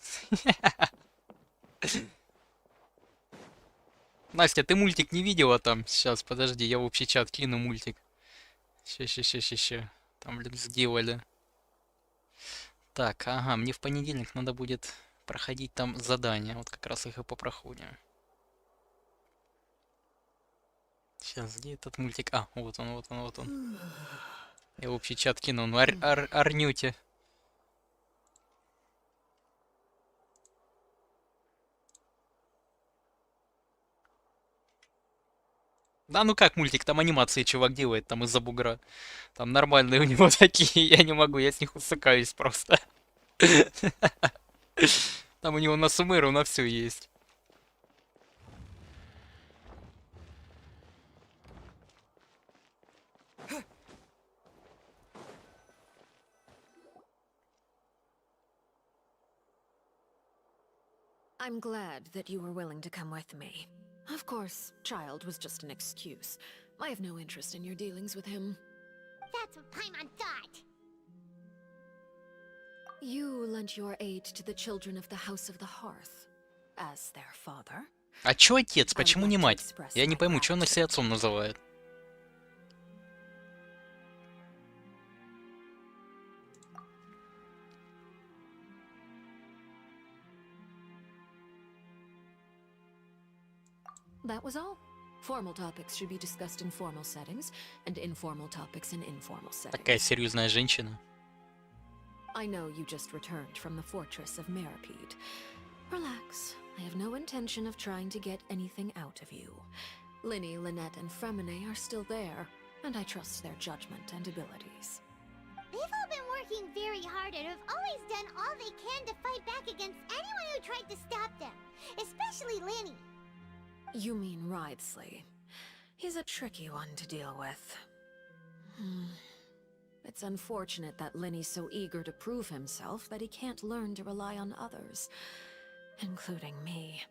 Настя, ты мультик не видела там? Сейчас, подожди, я в общий чат кину мультик. Ща. Там, блин, сделали. Так, ага, мне в понедельник надо будет проходить там задания. Вот как раз их и попроходим. Сейчас, где этот мультик? А, вот он. Я в общий чат кину. Ну, орнюте. Да ну как мультик, там анимации чувак делает, там из-за бугра. Там нормальные у него такие, я не могу, я с них усыкаюсь просто. Там у него на Сумеру на все есть. I'm glad that you were willing to come with me. Of course, Child was just an excuse. I have no interest in your dealings with him. That's what Paimon thought. You lent your aid to the children of the House of the Hearth, as their father. А чё отец? Почему не мать? Я не пойму, чё он себя отцом называет. That was all. Formal topics should be discussed in formal settings, and informal topics in informal settings. Такая серьезная женщина. I know you just returned from the fortress of Meripede. Relax. I have no intention of trying to get anything out of you. Linny, Lynette, and Fremine are still there, and I trust their judgment and abilities. They've all been working very hard and have always done all they can to fight back against anyone who tried to stop them, especially Linny. You mean Writhsley. He's a tricky one to deal with. It's unfortunate that Linny's so eager to prove himself that he can't learn to rely on others, including me.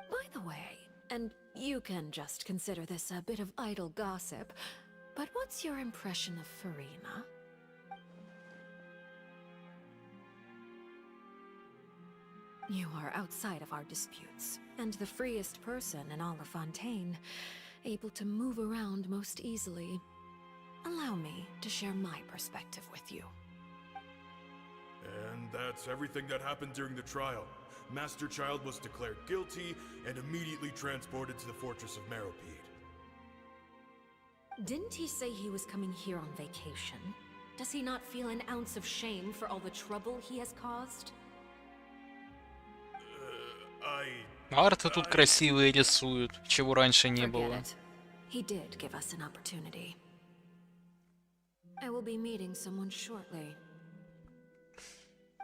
By the way, and you can just consider this a bit of idle gossip, but what's your impression of Farina? You are outside of our disputes, and the freest person in all of Fontaine, able to move around most easily. Allow me to share my perspective with you. And that's everything that happened during the trial. Master Child was declared guilty and immediately transported to the fortress of Meripede. Didn't he say he was coming here on vacation? Does he not feel an ounce of shame for all the trouble he has caused? Арты тут красивые рисуют, чего раньше не Forget было. it. He did give us an opportunity. I will be meeting someone shortly.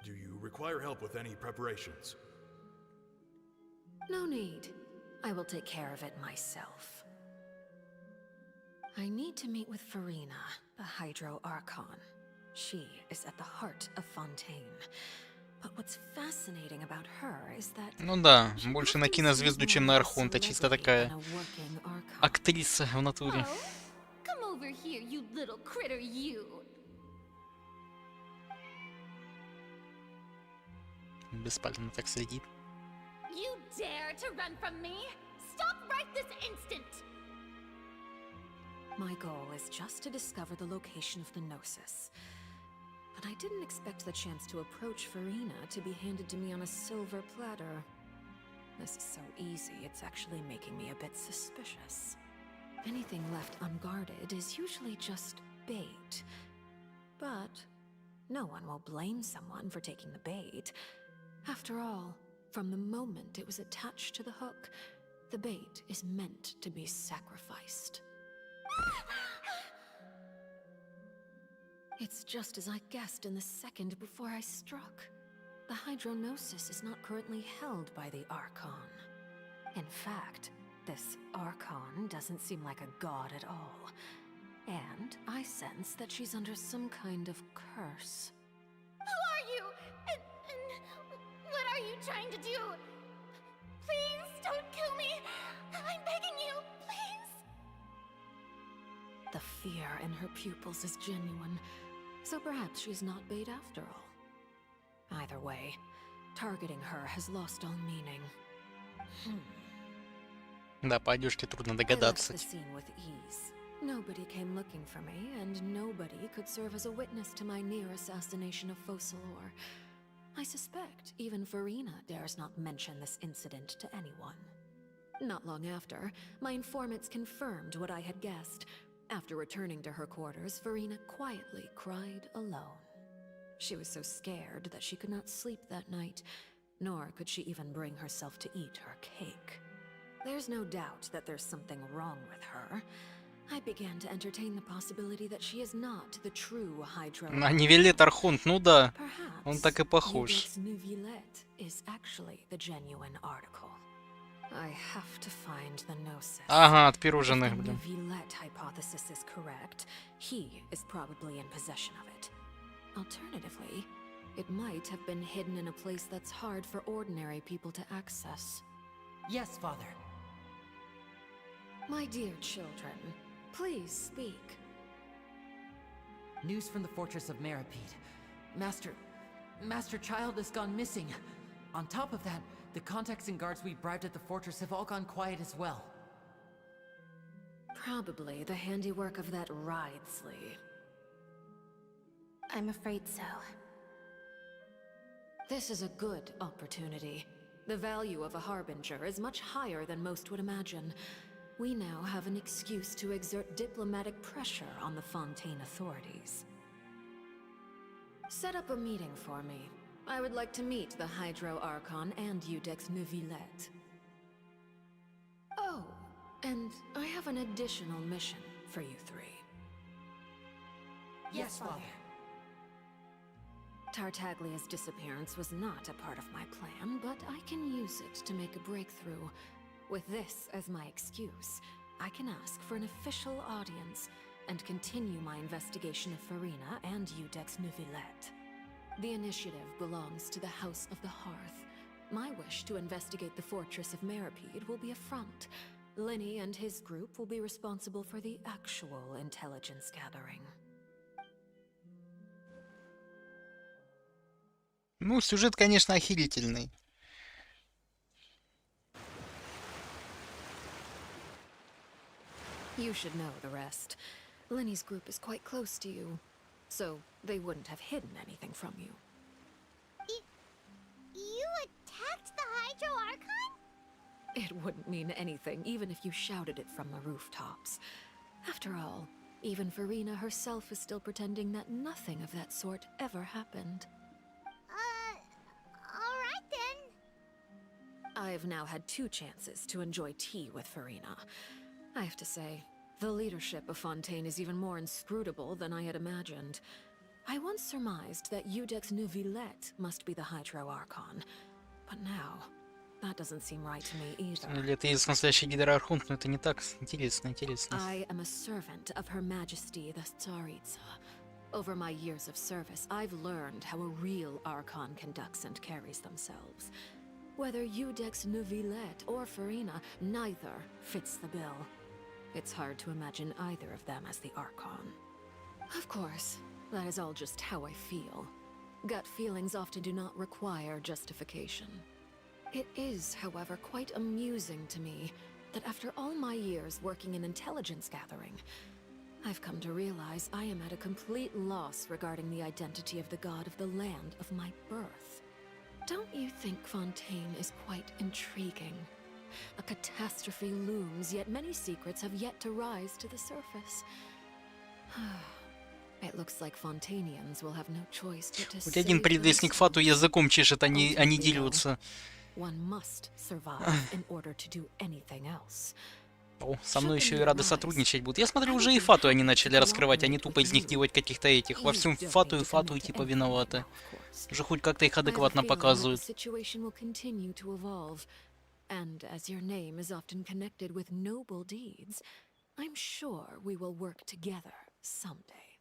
Do you require help with any preparations? No need. I will take care of it myself. I need to meet with Farina, the Hydro Archon. She is at the heart of Fontaine. But what's fascinating about her is that Ну да, больше на кинозвезду, чем на Архонта. Чисто такая актриса в натуре. Come over here, you little critter, you. Беспально так следит. You dare to run from me? Stop right this instant! my goal is just to discover the location of the Gnosis. But I didn't expect the chance to approach Farina to be handed to me on a silver platter. This is so easy, it's actually making me a bit suspicious. Anything left unguarded is usually just bait. But no one will blame someone for taking the bait. After all, from the moment it was attached to the hook, the bait is meant to be sacrificed. It's just as I guessed in the second before I struck. The Hydronosis is not currently held by the Archon. In fact, this Archon doesn't seem like a god at all. And I sense that she's under some kind of curse. Who are you? And what are you trying to do? Please don't kill me. I'm begging you, please. The fear in her pupils is genuine, so perhaps she's not bait after all. Either way, targeting her has lost all meaning. Да, по одежке трудно I left догадаться. the scene with ease. Nobody came looking for me, and nobody could serve as a witness to my near assassination of Focalor. I suspect even Farina dares not mention this incident to anyone. Not long after, my informants confirmed what I had guessed. After returning to her quarters, Farina quietly cried alone. She was so scared that she could not sleep that night, nor could she even bring herself to eat her cake. There's no doubt that there's something wrong with her. I began to entertain the possibility that she is not the true Hydro. На Нивелет Архонт, ну да. Он так и похож. Yvette's Nuvillette is actually the genuine article. I have to find the Gnosis. Ага, от пирожных, If the блин. Nuvillette hypothesis is correct, he is probably in possession of it. Alternatively, it might have been hidden in a place that's hard for ordinary people to access. Yes, Father. My dear children, please speak. News from the fortress of Meripede. Master, Master Child has gone missing. On top of that, the contacts and guards we bribed at the fortress have all gone quiet as well. Probably the handiwork of that Ridsley. I'm afraid so. This is a good opportunity. The value of a harbinger is much higher than most would imagine. We now have an excuse to exert diplomatic pressure on the Fontaine authorities. Set up a meeting for me. I would like to meet the Hydro Archon and Udex Neuvillette. Oh, and I have an additional mission for you three. Yes, Father. Tartaglia's disappearance was not a part of my plan, but I can use it to make a breakthrough. With this as my excuse, I can ask for an official audience and continue my investigation of Farina and Udex Neuvillette. The initiative belongs to the House of the Hearth. My wish to investigate the fortress of Meripede will be a front. Lenny and his group will be responsible for the actual intelligence gathering. Ну, сюжет, конечно, охерительный. You should know the rest. Lenny's group is quite close to you, so they wouldn't have hidden anything from you. You attacked the Hydro Archon? It wouldn't mean anything, even if you shouted it from the rooftops. After all, even Farina herself is still pretending that nothing of that sort ever happened. Alright then. I've now had 2 chances to enjoy tea with Farina. I have to say, the leadership of Fontaine is even more inscrutable than I had imagined. I once surmised that Udex Neuvillette must be the Hydro Archon, but now, that doesn't seem right to me either. Или это есть настоящий гидроархонт, но это не так. Интересно, интересно. I am a servant of Her Majesty the Tsaritsa. Over my years of service, I've learned how a real Archon conducts and carries themselves. Whether Udex Neuvillette or Farina, neither fits the bill. It's hard to imagine either of them as the Archon. Of course, that is all just how I feel. Gut feelings often do not require justification. It is, however, quite amusing to me that after all my years working in intelligence gathering, I've come to realize I am at a complete loss regarding the identity of the god of the land of my birth. Don't you think Fontaine is quite intriguing? A catastrophe looms, yet many secrets have yet to rise to the surface. It looks like Fontainians will have no choice but to Хоть один предвестник Фату языком чешет, они дерутся. One must survive in order to do anything else. О, со мной еще и рады сотрудничать будут. Я смотрю, уже и Фату они начали раскрывать, они тупо из них делать каких-то этих. Во всем Фату типа виноваты. Уже хоть как-то их адекватно показывают. And as your name is often connected with noble deeds, I'm sure we will work together someday.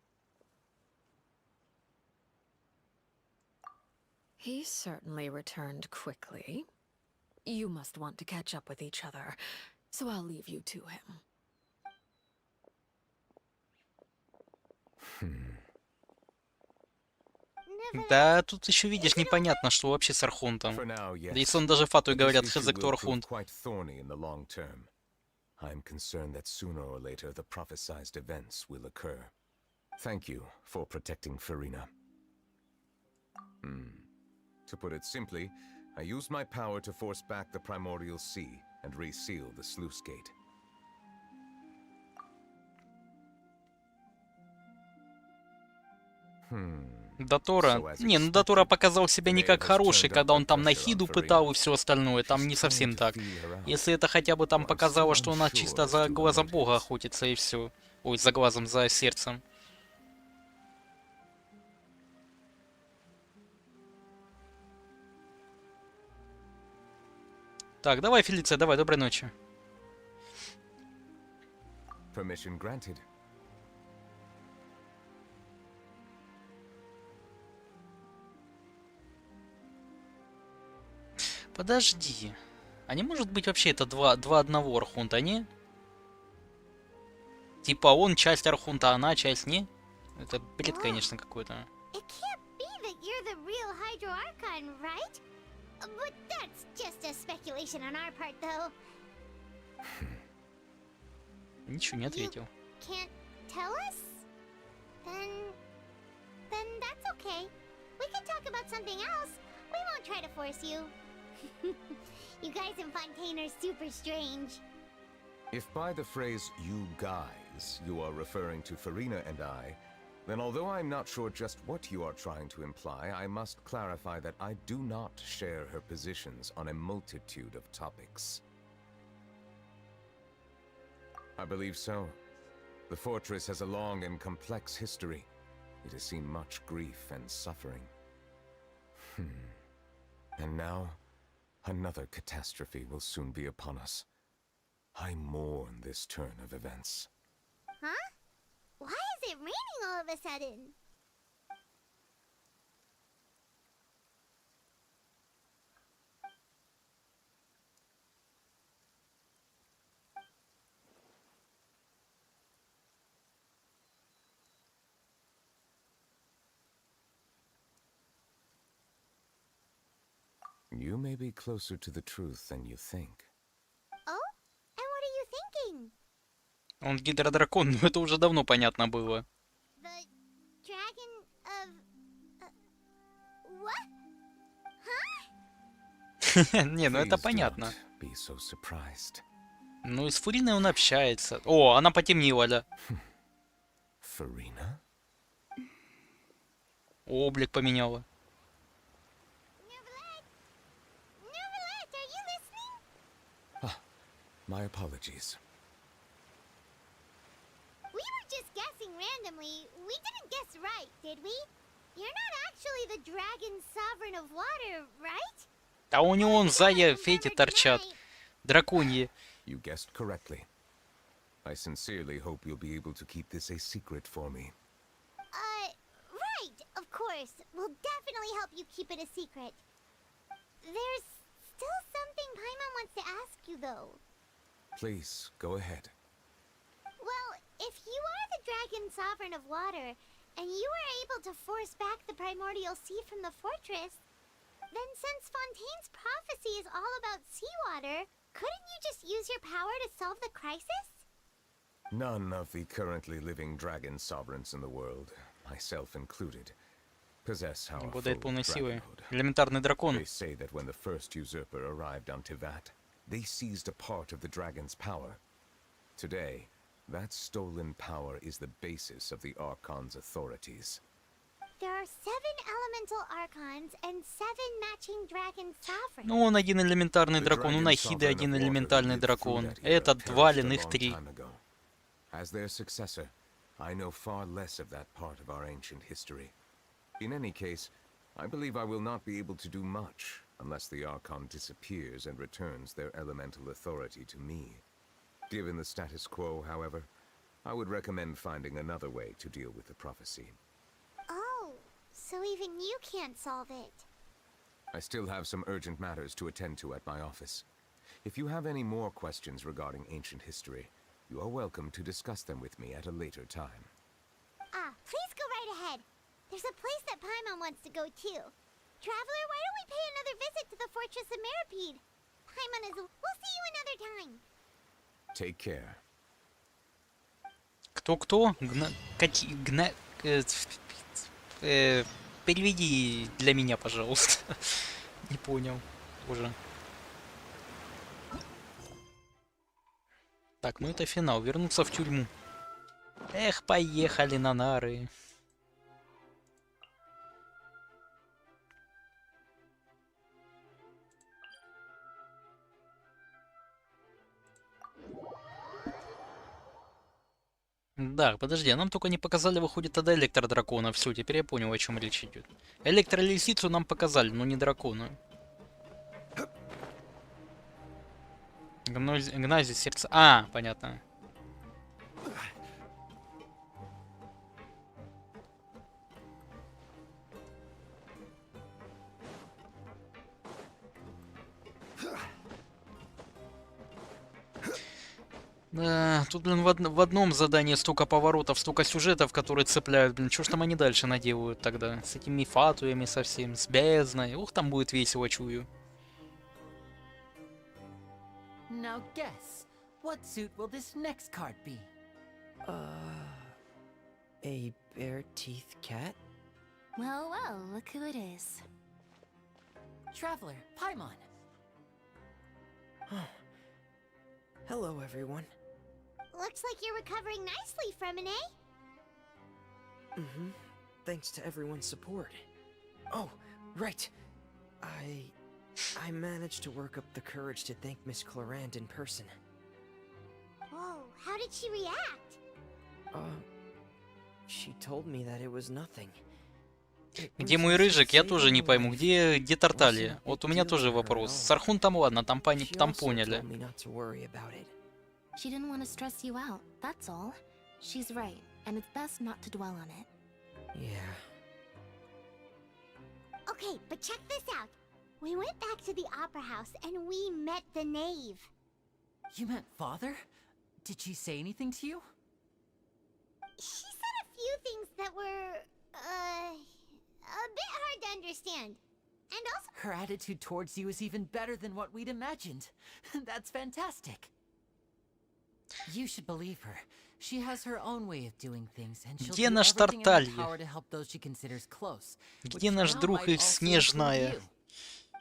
He certainly returned quickly. You must want to catch up with each other, so I'll leave you to him. Да, тут еще видишь, непонятно, что вообще с Архонтом. Да если он даже Фату говорят, хз, кто Архонт. I'm concerned that sooner or later the prophesized events will occur. Thank you for protecting Farina. To put it simply, I used my power to force back the primordial sea and reseal the sluice gate. Дотора. Не, ну Дотора показал себя не как хороший, когда он там на Хиду пытал и все остальное. Там не совсем так. Если это хотя бы там показало, что она чисто за глазом Бога охотится и все. Ой, за глазом, за сердцем. Так, давай, Фелиция, давай, доброй ночи. Permission granted. Подожди. А не может быть вообще это два одного Архонта, не? Типа он часть Архонта, она часть не? Это бред, конечно, какой-то. It can't be that you're you're the real Hydro Archon, right? But that's just a speculation on our part, though. Ничего не ответил. Can't tell us? Then that's okay. We can talk about something else. We won't try to force you. You guys in Fontaine are super strange. If by the phrase "you guys" you are referring to Farina and I, then although I'm not sure just what you are trying to imply, I must clarify that I do not share her positions on a multitude of topics. I believe so. The fortress has a long and complex history. It has seen much grief and suffering. And now, another catastrophe will soon be upon us. I mourn this turn of events. Huh? Why is it raining all of a sudden? You may be closer to the truth than you think. Oh? And what are you thinking? Он гидродракон, но это уже давно понятно было. The dragon of... what? Huh? Не, ну это понятно. Be so surprised. Ну и с Фуриной он общается. О, она потемнела, да. Farina? Облик поменяла. My apologies. We were just guessing randomly. We didn't guess right, did we? You're not actually the dragon sovereign of water, right? А у него вон сзади эти торчат. Драконьи. You guessed correctly. I sincerely hope you'll be able to keep this a secret for me. Right, of course. We'll definitely help you keep it a secret. There's still something Paimon wants to ask you, though. Please, go ahead. Well, if you are the dragon sovereign of water, and you were able to force back the primordial sea from the fortress, then since Fontaine's prophecy is all about seawater, couldn't you just use your power to solve the crisis? None of the currently living dragon sovereigns in the world, myself included, possess our full Обладает полной силой. dragonhood. Элементарный дракон. They say that when the first usurper arrived on Tivat, they seized a part of the dragon's power. Today, that stolen power is the basis of the Archon's authorities. There are 7 elemental archons and 7 matching dragon sovereigns. Ну, он один элементарный дракон, у Нахиды один элементарный дракон. Этот Двалин, их 3. As their successor, I know far less of that part of our ancient history. In any case, I believe I will not be able to do much unless the Archon disappears and returns their elemental authority to me. Given the status quo, however, I would recommend finding another way to deal with the prophecy. Oh, so even you can't solve it. I still have some urgent matters to attend to at my office. If you have any more questions regarding ancient history, you are welcome to discuss them with me at a later time. Please go right ahead. There's a place that Paimon wants to go too. Traveler, why don't we pay another visit to the Fortress of Meripede? Paimon is... We'll see you another time. Take care. Кто-кто? Переведи для меня, пожалуйста. Не понял. Уже. Так, ну это финал. Вернуться в тюрьму. Эх, поехали на нары. Да, подожди, а нам только не показали, выходит, тогда электродракона. Все, теперь я понял, о чем речь идет. Электролисицу нам показали, но не дракона. Гнази сердца. А, понятно. Да, тут, блин, в одном задании столько поворотов, столько сюжетов, которые цепляют. Блин, что ж там они дальше наделают тогда? С этими фатуями совсем, с бездной. Ух, там будет весело, чую. Now guess, what suit will this next card be? A bare-teeth cat? Well, well, look who it is. Traveler, Paimon. Hello, everyone. Looks like you're recovering nicely from it, eh? Mm-hmm. Thanks to everyone's support. Oh, right. I managed to work up the courage to thank Miss Clarand in person. Whoa, how did she react? She told me that it was nothing. Где мой рыжик, я тоже не пойму. Где Тарталья? Вот у меня тоже вопрос. С Архунтом ладно, там поняли. She didn't want to stress you out, that's all. She's right, and it's best not to dwell on it. Yeah. Okay, but check this out. We went back to the opera house and we met the knave. You met Father? Did she say anything to you? She said a few things that were, a bit hard to understand. And also... Her attitude towards you is even better than what we'd imagined. That's fantastic. You should believe her. She has her own way of doing things, and she'll do everything in her power to help those she considers close. Где наш друг их снежная?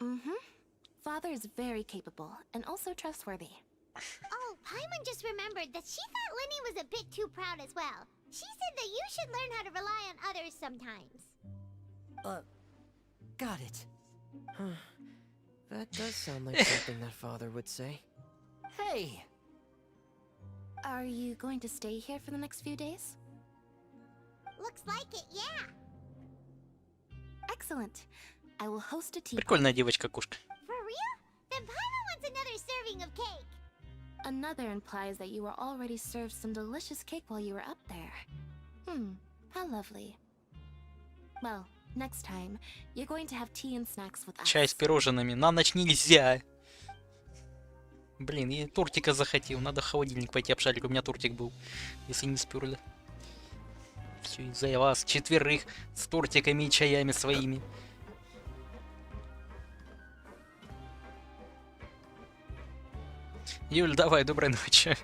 Mm-hmm. Father is very capable and also trustworthy. Oh, Paimon just remembered that she thought Lenny was a bit too proud as well. She said that you should learn how to rely on others sometimes. Got it. Huh. That does sound like something that Father would say. Hey! Are you going to stay here for the next few days? Looks like it, yeah. Excellent. I will host a tea. Прикольная девочка-кошка. For real? Then Paimon wants another serving of cake. Another implies that you were already served some delicious cake while you were up there. How lovely. Well, next time, you're going to have tea and snacks with us. Чай с пирожными. На ночь нельзя. Блин, я тортика захотел. Надо в холодильник пойти обшарить. У меня тортик был. Если не сперли. Все из-за вас. Четверых. С тортиками и чаями своими. Юль, давай, доброй ночи.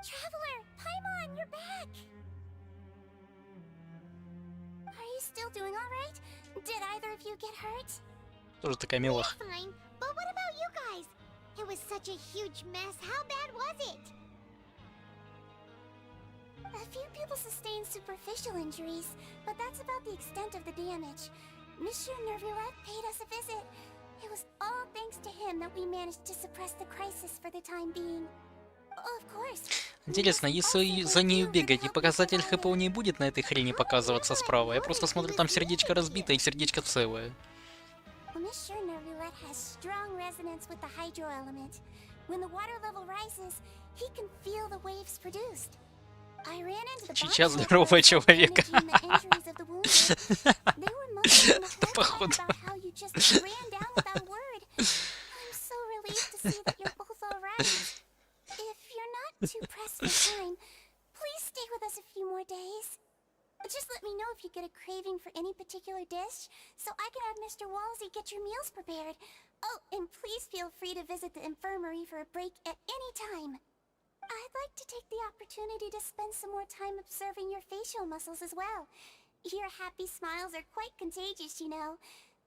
Traveler, Paimon, you're back! Are you still doing all right? Did either of you get hurt? Тоже такая милаха. Fine, but what about you guys? It was such a huge mess. How bad was it? A few people sustained superficial injuries, but that's about the extent of the damage. Monsieur Nervillette paid us a visit. It was all thanks to him that we managed to suppress the crisis for the time being. Of course. Интересно, если за нею бегать, и показатель ХП у ней будет на этой хрени показываться справа? Я просто смотрю, там сердечко разбито и сердечко целое. Monsieur Nervillette has strong resonance with the hydro element. When the water level rises, he can feel the waves produced. I ran into the Сейчас здорового человека. Это походу. I'm so relieved to see that you're both all right. If you're not too pressed for time, please stay with us a few more days. Just let me know if you get a craving for any particular dish, so I can have Mr. Walsey get your meals prepared. Oh, and please feel free to visit the infirmary for a break at any time. I'd like to take the opportunity to spend some more time observing your facial muscles as well. Your happy smiles are quite contagious, you know.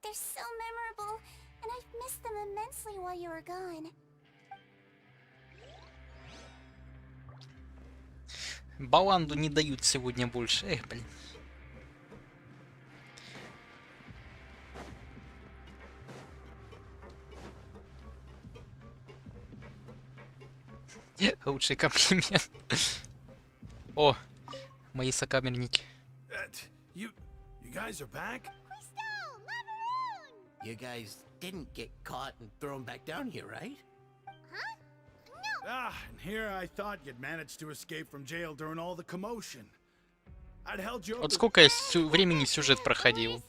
They're so memorable, and I've missed them immensely while you were gone. Баланду не дают сегодня больше. Эх, блин. Лучший комплимент. О, мои сокамерники. You guys are back? You guys didn't get caught and thrown back down here, right? Huh? No, Ah, and here I thought you'd managed to escape from jail during all the commotion. I'd held you Вот сколько я времени сюжет проходил?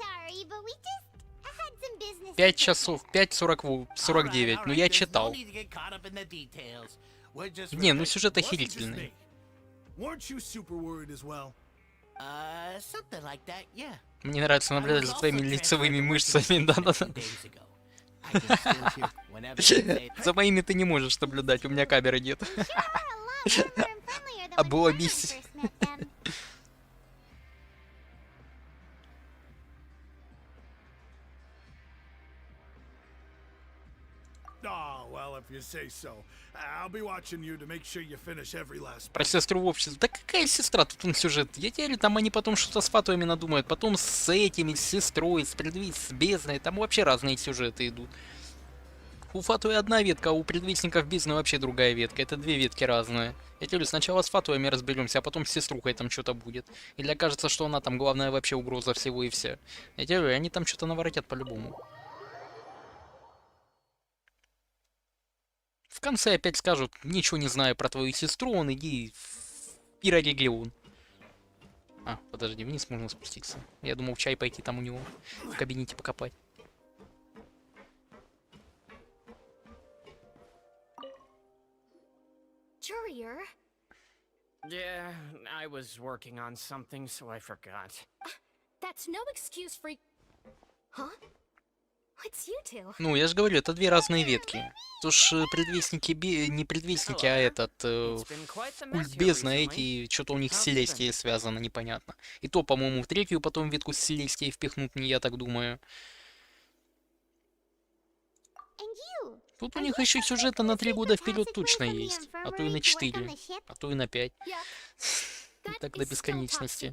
5 часов, 5:49. Ну я читал. Не, ну сюжет охерительный. Мне нравится наблюдать за твоими лицевыми мышцами, да-да-да. За моими ты не можешь наблюдать, у меня камеры нет. Обломись. Про сестру в обществе. Да какая сестра? Тут он сюжет. Я тебе говорю, там они потом что-то с Фатуями надумают. Потом с этими, с сестрой, с бездной. Там вообще разные сюжеты идут. У Фатуи одна ветка, а у предвестников бездны вообще другая ветка. Это две ветки разные. Я тебе говорю, сначала с Фатуями разберемся, а потом с сеструхой там что-то будет. Или окажется, что она там главная вообще угроза всего и вся. Я тебе говорю, они там что-то наворотят по-любому. В конце опять скажут, ничего не знаю про твою сестру, он иди в пирорегион. А, подожди, вниз можно спуститься. Я думал в чай пойти там у него, в кабинете покопать. Jurier? Yeah, I was working on something, so I forgot. That's no excuse for... Huh? It's you two. Ну, я же говорю, это две разные ветки. Потому что предвестники, не предвестники, а этот... культ бездны, эти... Что-то у них с Селестией связано, непонятно. И то, по-моему, в третью потом ветку с Селестией впихнут, не я так думаю. Тут у них еще сюжета на 3 года вперед точно есть. А то и на 4. А то и на 5. Так до бесконечности.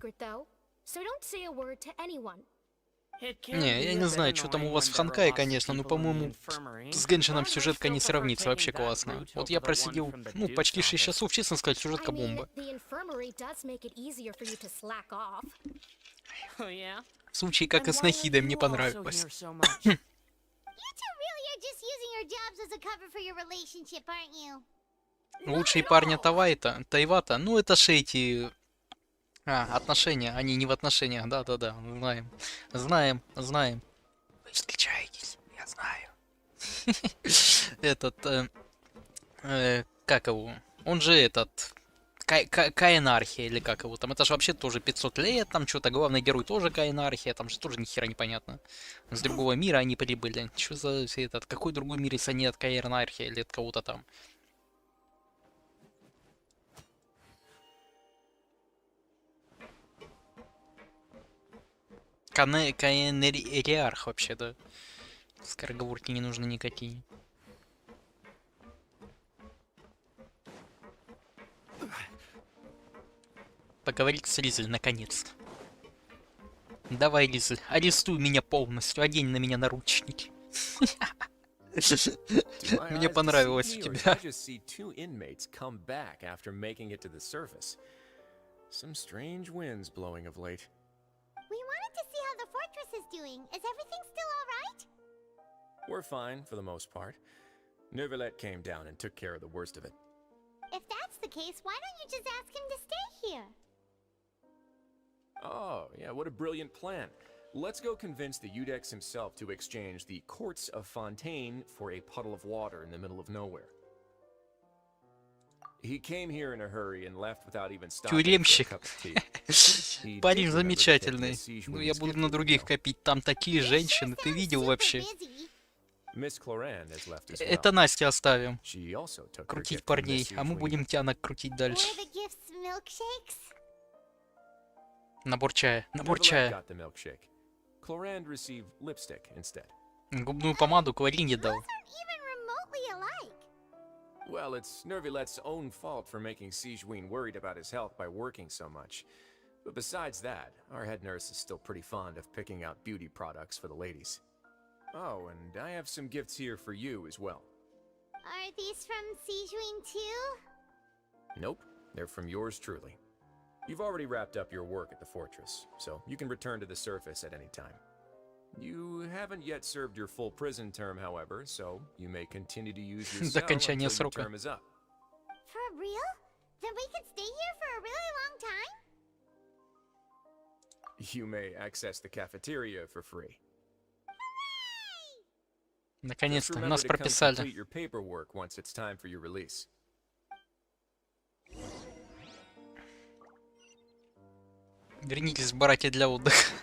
Не, я не знаю, что там у вас в Ханкае, конечно, но, по-моему, с Геншином сюжетка не сравнится, вообще классно. Вот я просидел, ну, почти 6 часов, честно сказать, сюжетка бомба. В случае, как и с Нахидой, мне понравилось. Лучшие парня Тайвата, ну это же эти... отношения, они не в отношениях, да-да-да, знаем. Вы встречаетесь, я знаю. Этот, как его, он же этот, Каэнархия, или как его там, это же вообще тоже 500 лет, там что-то, главный герой тоже Каэнархия, там же тоже ни хера непонятно. С другого мира они прибыли. Что за этот, какой другой мир, если не от Каэнархия или от кого-то там? Каэнериарх вообще, да. Скороговорки не нужны никакие. Поговорить с Лизель, наконец-то. Давай, Лизель, арестуй меня полностью, одень на меня наручники. Мне понравилось у тебя. Some strange winds blowing of late. We wanted to see how the fortress is doing. Is everything still all right? We're fine for the most part. Neuvillette came down and took care of the worst of it. If that's the case, why don't you just ask him to stay here? Oh, yeah, what a brilliant plan. Let's go convince the Udex himself to exchange the courts of Fontaine for a puddle of water in the middle of nowhere. He came here in a hurry and left without even stopping for a cup of tea. Парень замечательный. Ну, я буду на других копить. Там такие женщины, ты видел вообще? Это Настя оставим. Крутить парней, а мы будем Тянок крутить дальше. Набор чая, набор чая. Губную помаду Кларине дал. Well, it's Nervillette's own fault for making Sigewinne worried about his health by working so much. But besides that, our head nurse is still pretty fond of picking out beauty products for the ladies. Oh, and I have some gifts here for you as well. Are these from Sigewinne too? Nope, they're from yours truly. You've already wrapped up your work at the fortress, so you can return to the surface at any time. You haven't yet served your full prison term, however, so you may continue to use your cell until your term is up. For real? Then we could stay here for a really long time? You may access the cafeteria for free. Just Наконец-то, remember нас to come прописали. complete your paperwork once it's time for your release. Вернитесь в бараки для отдыха.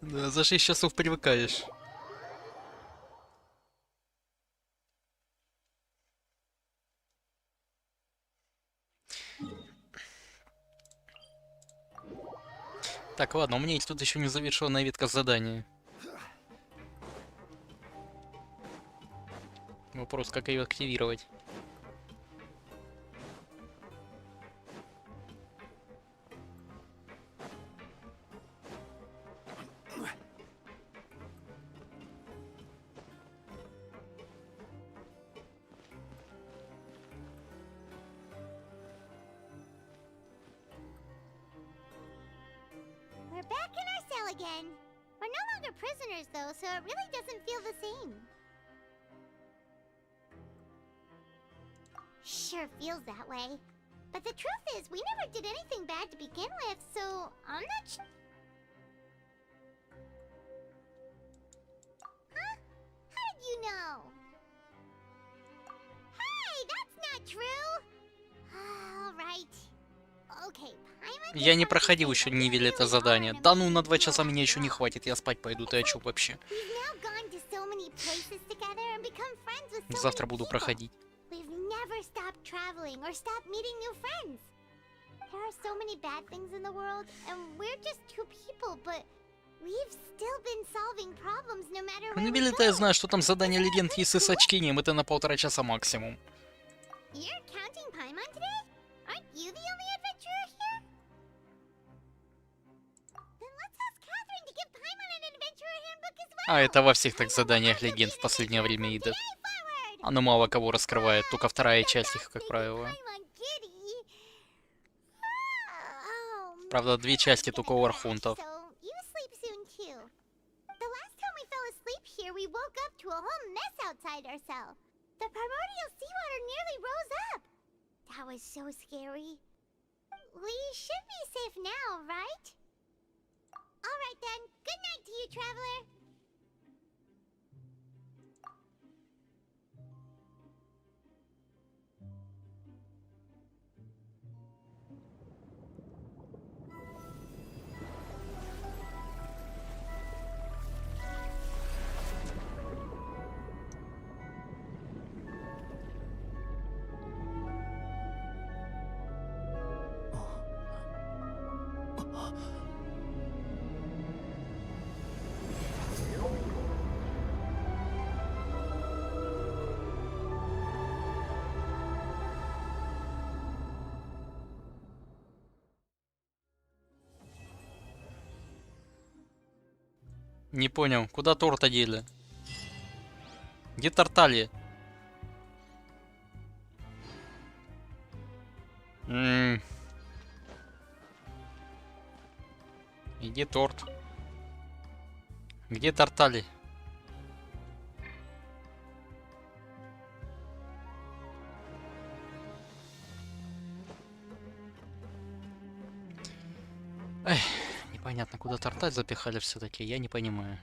Да, за 6 часов привыкаешь. Так, ладно, у меня есть тут еще незавершенная ветка задания. Вопрос, как ее активировать. We're back in our cell again. We're no longer prisoners, though, so it really doesn't feel the same. Sure feels that way. But the truth is, we never did anything bad to begin with, so I'm not sure. Huh? How did you know? Hey, that's not true! All right. Okay, Paimon... Я не проходил еще Нивель это задание. Да ну, на 2 часа меня еще не хватит, я спать пойду, ты о чем вообще? Завтра буду проходить. We've never stopped traveling or stopped meeting new friends. There are so many bad things in the world, and we're just two people, but we've still been solving problems no matter where we Нивель-то я go. знаю, что там задание легенд есть и с очкением, это на 1,5 часа максимум. You're counting Paimon today? Aren't you the only adventurer here? Then let's ask Catherine to give Paimon an adventurer handbook as well. А это во всех так заданиях легенд в последнее время идет. Оно мало кого раскрывает, только 2-я часть их, как правило. Правда, 2 части только у архонтов. So you sleep soon too. The last time we fell asleep here, we woke up to a whole mess outside our cell. The primordial seawater nearly rose up. That was so scary. We should be safe now, right? All right then. Good night to you, traveler. Не понял, куда торт одели? Где Тарталья? И где торт? Где Тартали? Эх, непонятно, куда Тарталь запихали все-таки, я не понимаю.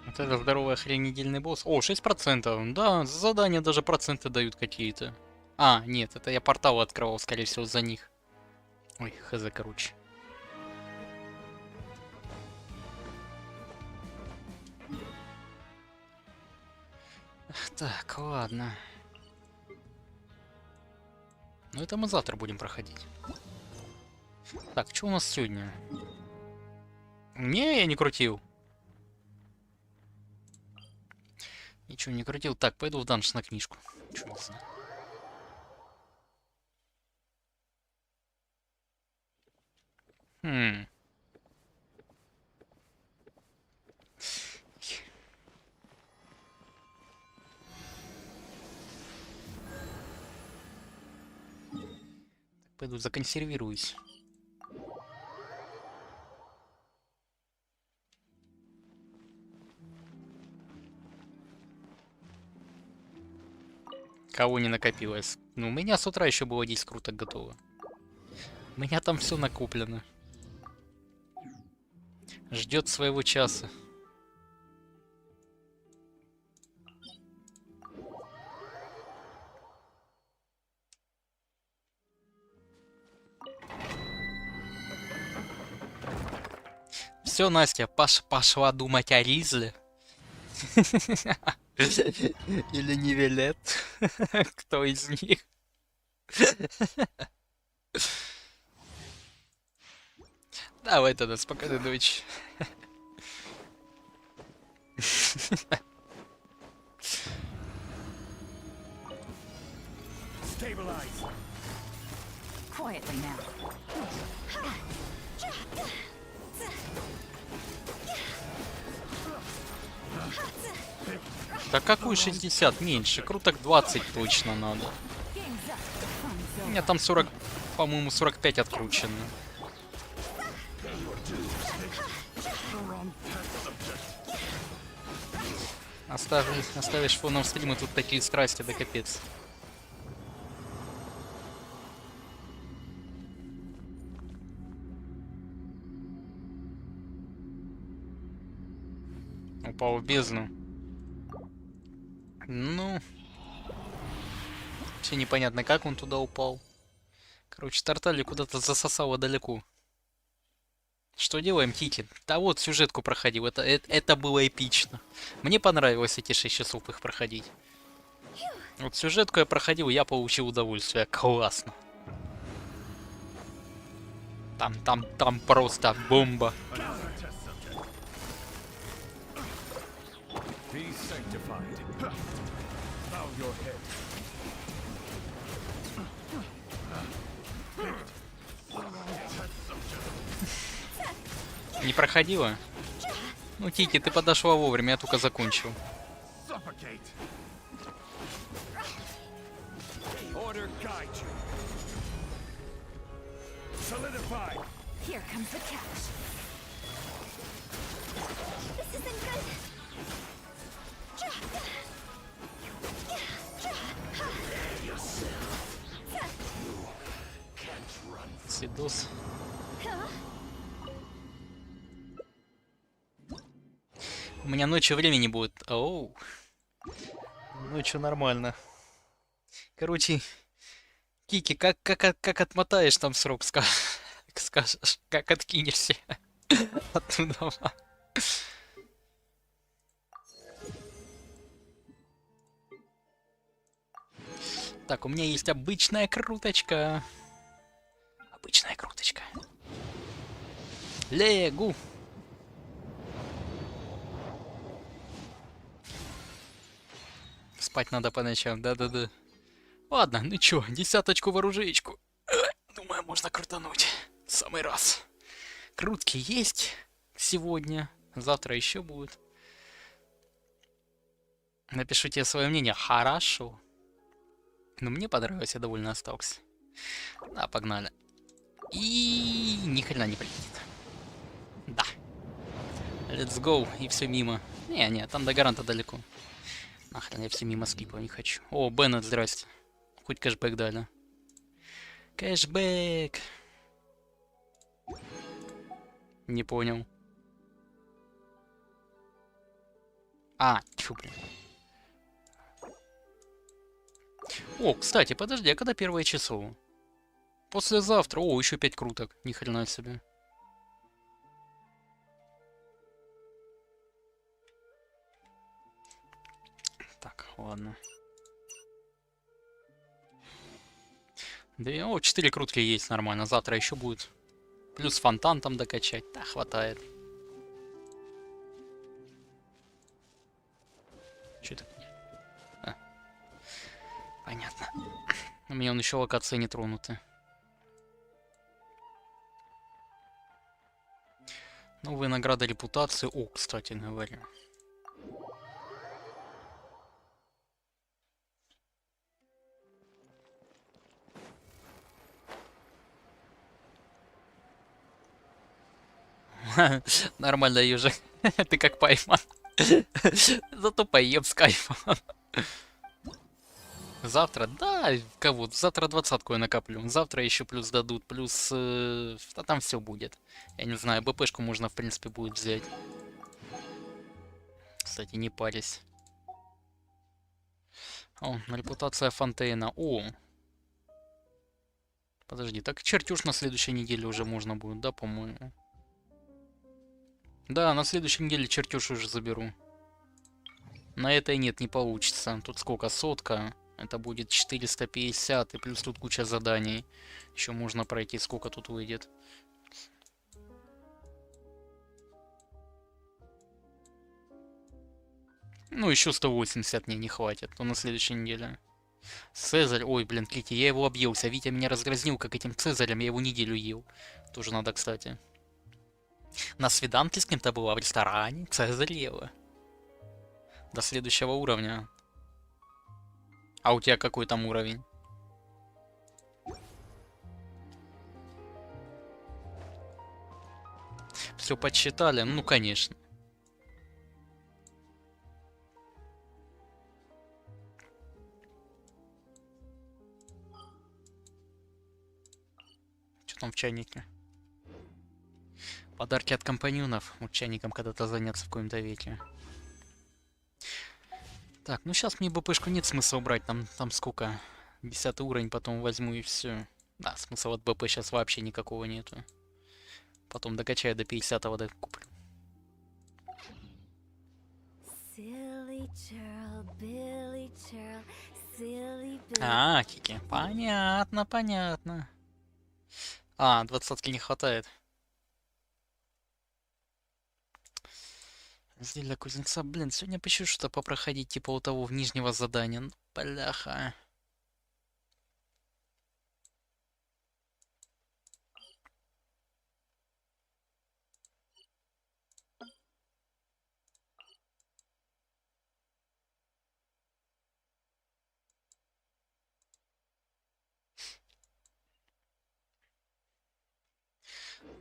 Вот это здоровая хрень, недельный босс. О, 6%. Да, за задания даже проценты дают какие-то. А, нет, это я порталы открывал, скорее всего, за них. Ой, хз, короче. Так, ладно. Ну это мы завтра будем проходить. Так, что у нас сегодня? Не, я не крутил. Ничего не крутил. Так, пойду в данж на книжку. Чё не знаю. Пойду законсервируюсь. Кого не накопилось? Ну, у меня с утра еще было 10 круток готово. У меня там все накоплено. Ждет своего часа. Все, Настя, пошла думать о Ризле. Или Невелет. Кто из них? Давай тогда, спокойной ночи. Quietly now. Да какой 60? Меньше. Круток 20 точно надо. У меня там 40, по-моему, 45 откручено. Оставишь фоном стрима, тут такие страсти, да капец. Упал в бездну. Ну... Вообще непонятно, как он туда упал. Короче, Тартали куда-то засосало далеко. Что делаем, Кики? Да вот, сюжетку проходил. Это было эпично. Мне понравилось эти 6 часов их проходить. Вот сюжетку я проходил, я получил удовольствие. Классно. Там просто бомба. Не проходила? Ну, Тики, ты подошла вовремя, я только закончил. Here comes the catch. This isn't good. Сидос. У меня ночью времени будет. Оу. Ночью нормально. Короче, Кики, как отмотаешь там срок, скажешь, как откинешься оттуда. Так, у меня есть обычная круточка. Обычная круточка. Легу. Спать надо по ночам, да-да-да. Ладно, ну чё, 10-очку в оружеечку. Думаю, можно крутануть. В самый раз. Крутки есть сегодня. Завтра еще будут. Напишите свое мнение. Хорошо. Но мне понравилось, я довольно остался. Да, погнали. И ни хрена не прилетит. Да. Let's go. И все мимо. Не, там до гаранта далеко. Нахрен, я все мимо скипал, не хочу. О, Беннет, здрасте. Хоть кэшбэк дали. Кэшбэк. Не понял. А, тьфу, блин. О, кстати, подожди, а когда первое число? Послезавтра. О, еще 5 круток. Ни хрена себе. Так, ладно. Да, о, 4 крутки есть нормально. Завтра еще будет. Плюс фонтан там докачать. Да, хватает. Че это? А. Понятно. У меня он еще локации не тронуты. Новые награды репутации. О, кстати говоря. Нормально, Южик. Ты как пойман. Зато поем с кайфом. Завтра, да, кого? Завтра 20-ку я накоплю. Завтра еще плюс дадут, плюс... да там все будет. Я не знаю, БПшку можно, в принципе, будет взять. Кстати, не парись. О, репутация Фонтейна. О! Подожди, так чертеж на следующей неделе уже можно будет, да, по-моему? Да, на следующей неделе чертеж уже заберу. На этой нет, не получится. Тут сколько? Сотка. Это будет 450, и плюс тут куча заданий. Еще можно пройти, сколько тут выйдет. Ну, еще 180 мне не хватит, то на следующей неделе. Цезарь, ой, блин, Кити, я его объелся. Витя меня разгразнил, как этим Цезарем, я его неделю ел. Тоже надо, кстати. На свиданке с кем-то была в ресторане, Цезарь ела. До следующего уровня. А у тебя какой там уровень? Все подсчитали? Ну, конечно. Что там в чайнике? Подарки от компаньонов. Вот чайником когда-то заняться в каком-то веке. Так, ну сейчас мне БПшку нет смысла брать, там сколько? 10 уровень, потом возьму и все. Да, смысла от БП сейчас вообще никакого нету. Потом докачаю до 50-го, да куплю. А, Кики, понятно, понятно. А, 20-ки не хватает. Здесь для кузнеца, блин, сегодня хочу что-то попроходить, типа у того в нижнего задания. Ну, бляха.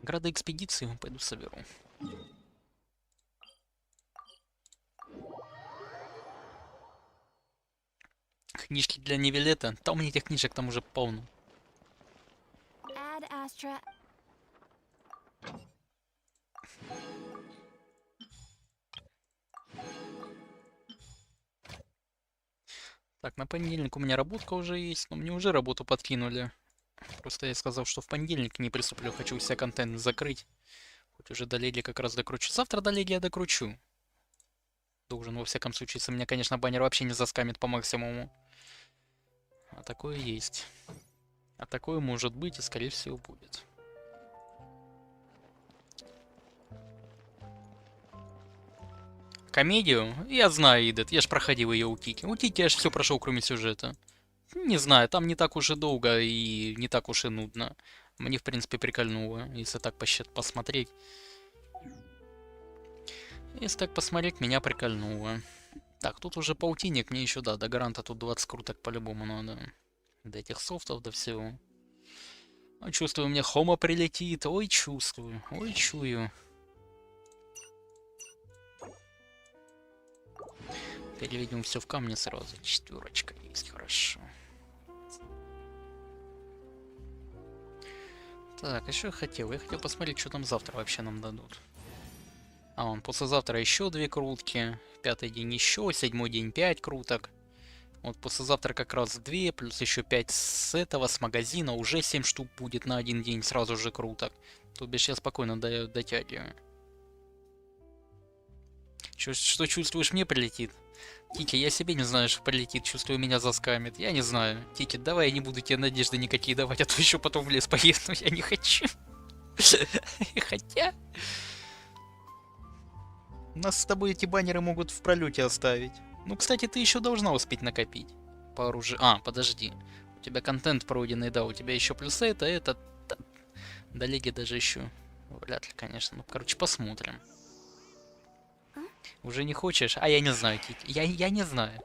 Грады экспедиции пойду соберу. Книжки для Невилета. Там у меня этих книжек там уже полно. Так, на понедельник у меня работка уже есть, но мне уже работу подкинули. Просто я сказал, что в понедельник не приступлю, хочу вся контент закрыть. Хоть уже до леди как раз докручу. Завтра до леди я докручу. Должен, во всяком случае, если меня, конечно, баннер вообще не заскамит по максимуму. А такое есть. А такое может быть и, скорее всего, будет. Комедию? Я знаю, Идет, я ж проходил ее у Тики. У Тики я ж все прошел, кроме сюжета. Не знаю, там не так уж и долго и не так уж и нудно. Мне, в принципе, прикольнуло, если так посмотреть. Если так посмотреть, меня прикольнуло. Так, тут уже полтинник, мне еще, да, до гаранта тут 20 круток по-любому надо. До этих софтов, до всего. Ой, чувствую, мне хома прилетит. Ой, чувствую, ой, чую. Переведем все в камни сразу. 4 есть, хорошо. Так, еще я хотел посмотреть, что там завтра вообще нам дадут. А, он послезавтра еще 2 крутки. 5-й день еще, 7-й день 5 круток. Вот послезавтра как раз 2, плюс еще 5 с этого, с магазина. Уже 7 штук будет на один день, сразу же круток. То бишь я спокойно дотягиваю. Что чувствуешь, мне прилетит? Тики, я себе не знаю, что прилетит. Чувствую, меня заскамит. Я не знаю. Тики, давай я не буду тебе надежды никакие давать, а то еще потом в лес поеду. Я не хочу. Хотя... Нас с тобой эти баннеры могут в пролете оставить. Ну, кстати, ты еще должна успеть накопить. По оружию. А, подожди. У тебя контент пройденный, да. У тебя еще плюс это. До лиги даже еще. Вряд ли, конечно. Ну, короче, посмотрим. Уже не хочешь? А я не знаю, Кики. Я не знаю.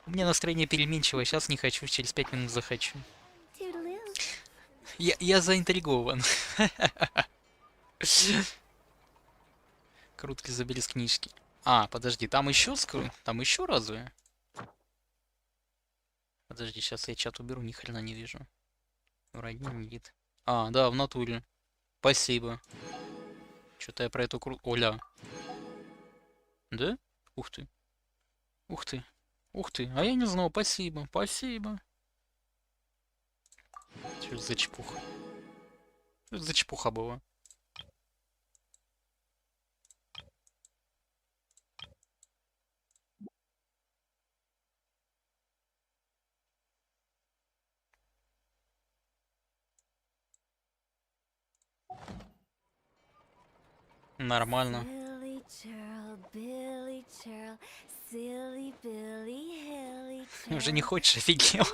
У меня настроение переменчивое. Сейчас не хочу, через 5 минут захочу. Я заинтригован. Крутки забери с книжки. А, подожди, там еще там еще разве? Подожди, сейчас я чат уберу, ни хрена не вижу. Вроде не вид. А, да, в натуре. Спасибо. Что-то я про эту Оля. Да? Ух ты. Ух ты. Ух ты. А я не знал. Спасибо. Спасибо. Что за чепуха? Что за чепуха была? Нормально. Уже не хочешь, офигел.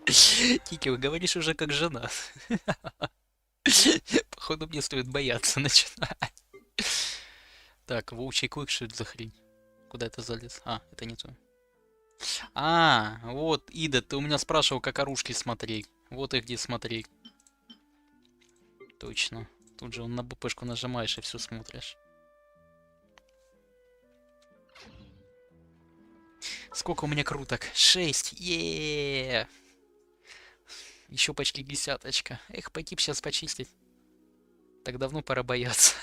Кики, вы говоришь уже как жена. Походу мне стоит бояться начинать. Так, волчий клык, что это за хрень? Куда это залез? А, это не то. А, вот, Ида, ты у меня спрашивал, как оружки смотреть. Вот их где смотреть. Точно. Тут же он на БПшку нажимаешь и все смотришь. Сколько у меня круток? 6. Еее. Еще почти десяточка. Эх, пойти б сейчас почистить. Так давно пора бояться.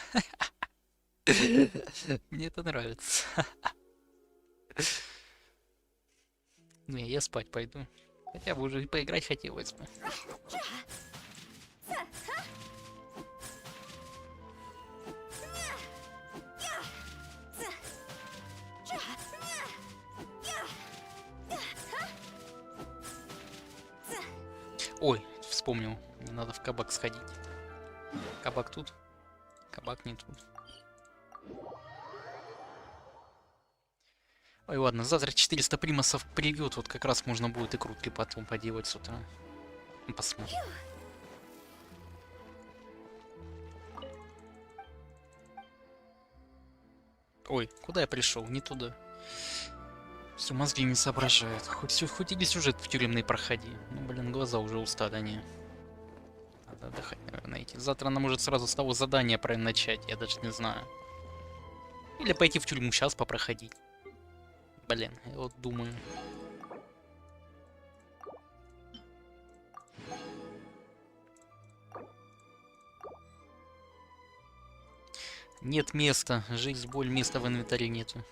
Мне это нравится. Не, я спать пойду. Хотя бы уже поиграть хотелось бы. Ой, вспомнил. Мне надо в кабак сходить. Кабак тут? Кабак не тут. Ой, ладно, завтра 400 примасов придет. Вот как раз можно будет и крутки потом поделать с утра. Посмотрим. Ой, куда я пришел? Не туда. Все, мозги не соображают. Хоть или сюжет в тюремный проходи. Ну, блин, глаза уже устали они. Надо отдыхать, наверное, идти. Завтра она может сразу с того задания правильно начать, я даже не знаю. Или пойти в тюрьму сейчас попроходить. Блин, я вот думаю. Нет места. Жизнь, боль, места в инвентаре нету.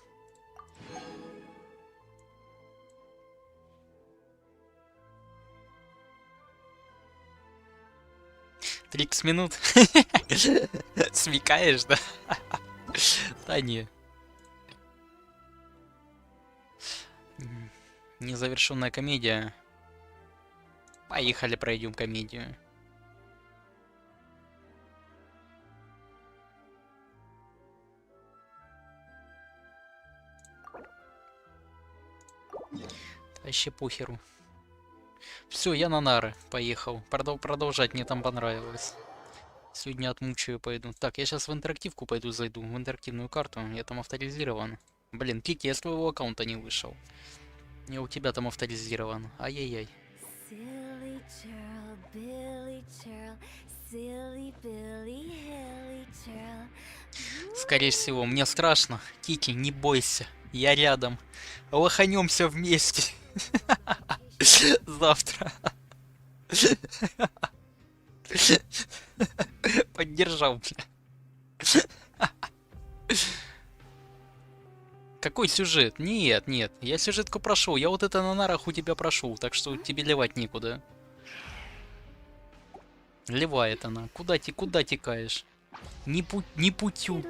Трикс минут. Смекаешь, да? Да не. Незавершенная комедия. Поехали, пройдем комедию. Вообще похеру. Все, я на нары поехал. Продолжать, мне там понравилось. Сегодня отмучаю, пойду. Так, я сейчас в интерактивку пойду зайду. В интерактивную карту. Я там авторизирован. Блин, Кики, я с твоего аккаунта не вышел. Я у тебя там авторизирован. Ай-яй-яй. Скорее всего, мне страшно. Кики, не бойся. Я рядом. Лоханемся вместе. Завтра. Поддержал, бля. Какой сюжет? Нет, нет. Я сюжетку прошел. Я вот это на нарах у тебя прошел. Так что тебе ливать некуда. Ливает она. Куда текаешь? Не путю.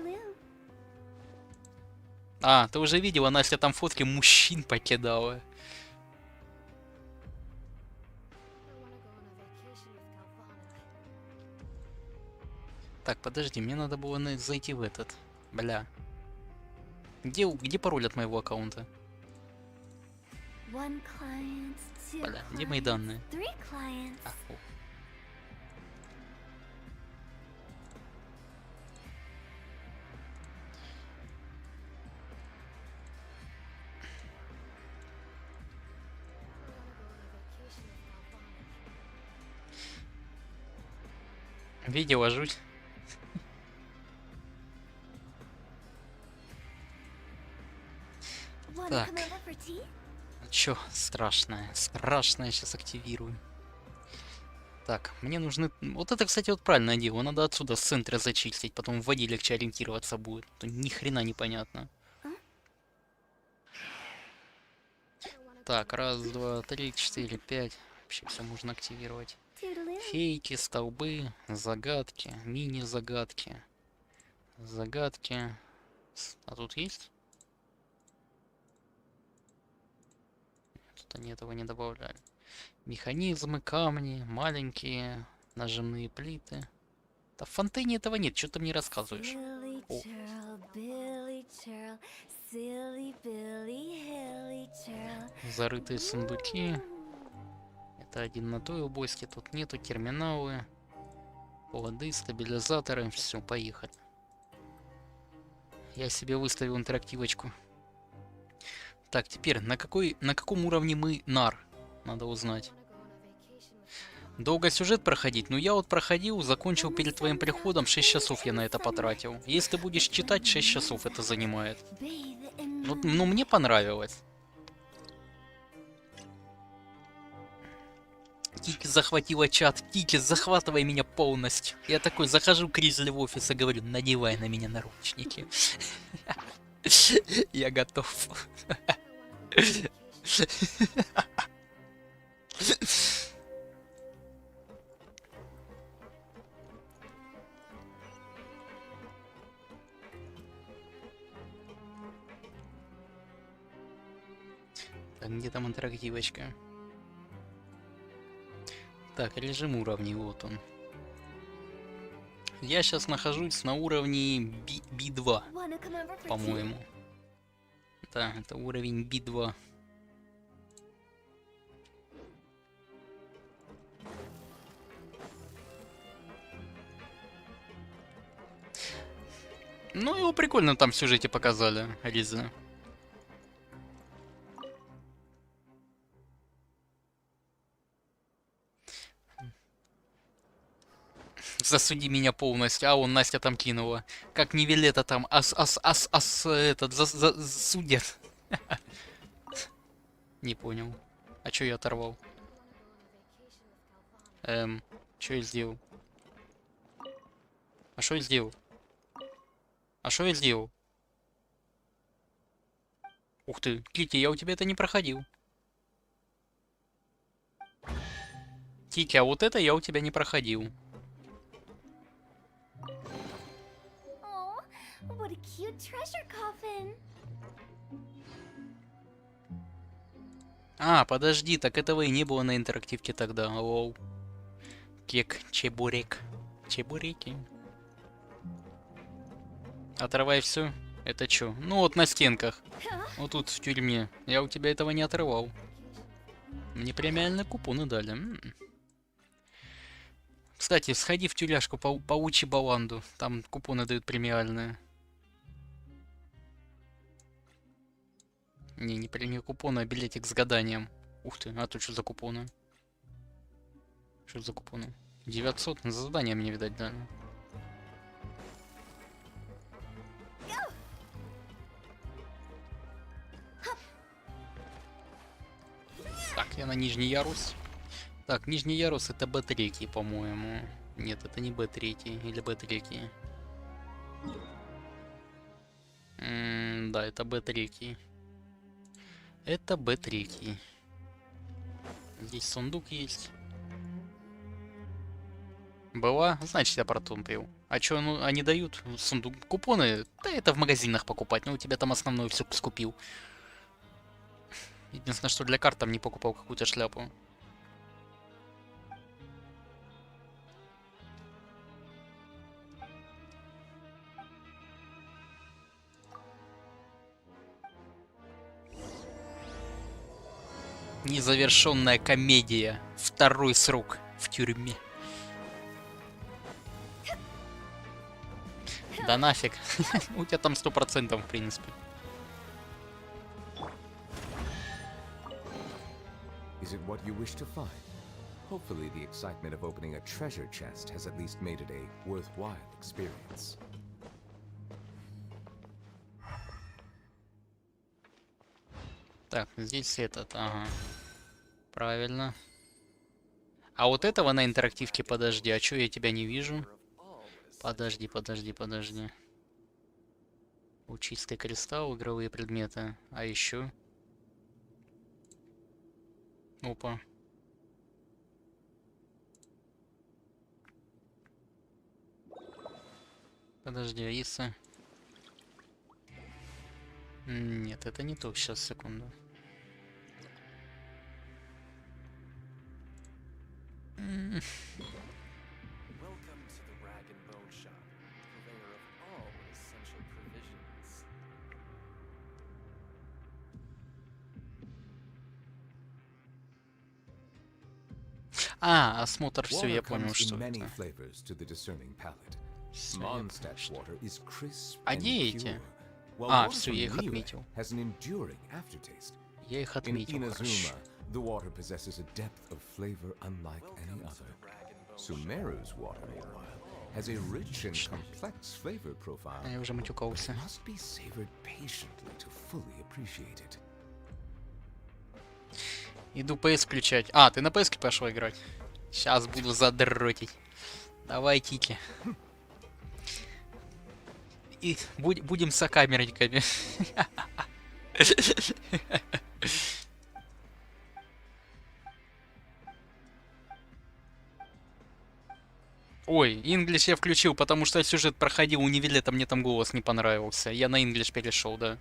А, ты уже видела, Настя там фотки мужчин покидала. Так, подожди, мне надо было зайти в этот. Бля. Где пароль от моего аккаунта? Бля, где мои данные? А, о. Видео жуть. Так. Чё страшное? Страшное сейчас активирую. Так, мне нужны... Вот это, кстати, вот правильное дело. Надо отсюда с центра зачистить, потом в воде легче ориентироваться будет. То ни хрена непонятно. Так, раз, два, три, четыре, пять. Вообще все можно активировать. Фейки, столбы, загадки, мини-загадки. Загадки. А тут есть? Тут они этого не добавляли. Механизмы, камни, маленькие нажимные плиты. Да в фонтане этого нет, что ты мне рассказываешь? О. Зарытые сундуки. Это один на той убойске, тут нету, терминалы. Плоды, стабилизаторы, все, поехали. Я себе выставил интерактивочку. Так, теперь, на каком уровне мы нар? Надо узнать. Долго сюжет проходить? Ну я вот проходил, закончил перед твоим приходом, 6 часов я на это потратил. Если будешь читать, 6 часов это занимает. Ну мне понравилось. Кики захватила чат. Кики, захватывай меня полностью. Я такой захожу к Ризли в офис и говорю, надевай на меня наручники. Я готов. Так, где там интерактивочка? Так, режим уровней, вот он. Я сейчас нахожусь на уровне B2, по-моему. Да, это уровень B2. Ну, его прикольно там в сюжете показали, Риза. Засуди меня полностью. А, он Настя там кинула. Как Невилета там этот, судят. Не понял. А чё я оторвал? Чё я сделал? А что я сделал? А что я сделал? Ух ты, Кити, я у тебя это не проходил. Кити, а вот это я у тебя не проходил. What a cute treasure coffin. А, подожди, так этого и не было на интерактивке тогда. Лоу. Кек, чебурек. Чебуреки. Отрывай все. Это чё? Ну вот на стенках. Вот тут в тюрьме. Я у тебя этого не отрывал. Мне премиальные купоны дали. Кстати, сходи в тюряшку, поучи баланду. Там купоны дают премиальные. Не купоны, а билетик с гаданием. Ух ты, а тут что за купоны? Что за купоны? 900? За задание мне, видать, дали. Так, я на нижний ярус. Так, нижний ярус это Б3, по-моему. Нет, это не Б3 или Б3. Да, это Б3. Это Б3. Здесь сундук есть. Была? Значит, я протумпил. А чё, ну, они дают сундук? Купоны? Да это в магазинах покупать. Ну, у тебя там основное все скупил. Единственное, что для карт там не покупал какую-то шляпу. Незавершенная комедия. Второй срок в тюрьме. Да нафиг. У тебя там 100% в принципе. Is it what you wish to find? Hopefully the excitement of opening a treasure chest has at least made it a worthwhile experience. Так, здесь этот, ага. Правильно. А вот этого на интерактивке подожди. А чё я тебя не вижу? Подожди. Учистка кристалл, игровые предметы. А еще? Опа. Подожди, а если... Нет, это не то. Сейчас, секунду. А, осмотр, все, я понял, что это. А где эти? А, все, я их отметил. Я их отметил, хорошо. The water possesses a depth of flavor unlike any other. Sumeru's water, meanwhile, has a rich and complex flavor profile Я уже матюкался. that must be savored patiently to fully appreciate it. Иду PS включать. А, ты на PS пошел играть? Сейчас буду задротить. Давай, Тики. И будем сокамерниками. Ой, English я включил, потому что я сюжет проходил у Нивелета, мне там голос не понравился. Я на English перешел, да.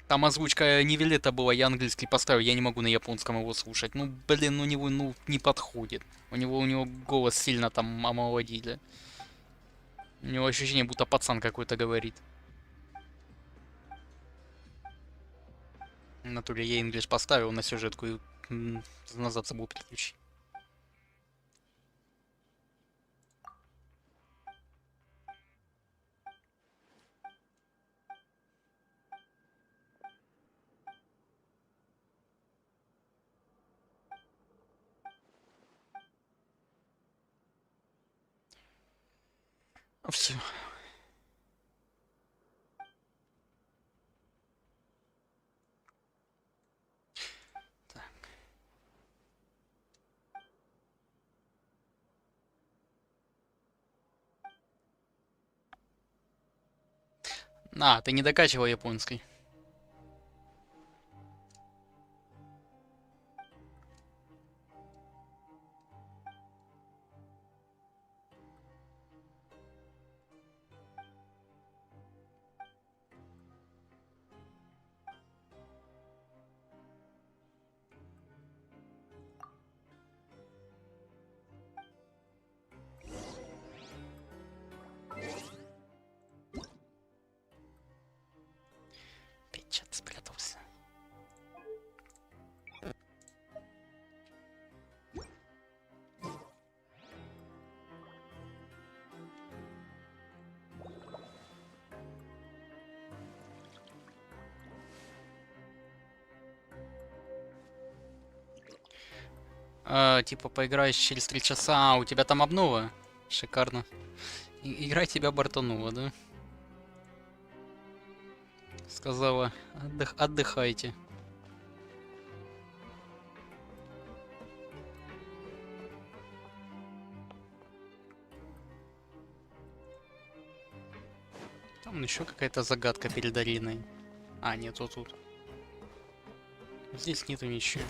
Там озвучка Нивелета была, я английский поставил, я не могу на японском его слушать. Ну, блин, у него, не подходит. У него голос сильно там омолодили. У него ощущение, будто пацан какой-то говорит. В натуре я English поставил на сюжетку и назад забыл переключить. Все. Так. А, ты не докачивал японский. Что-то спрятался. Типа поиграешь через 3 часа, а у тебя там обнова? Шикарно. Игра тебя бортанула, да? Сказала, отдыхайте. Там еще какая-то загадка перед ареной. А, нет, вот тут. Здесь нету ничего.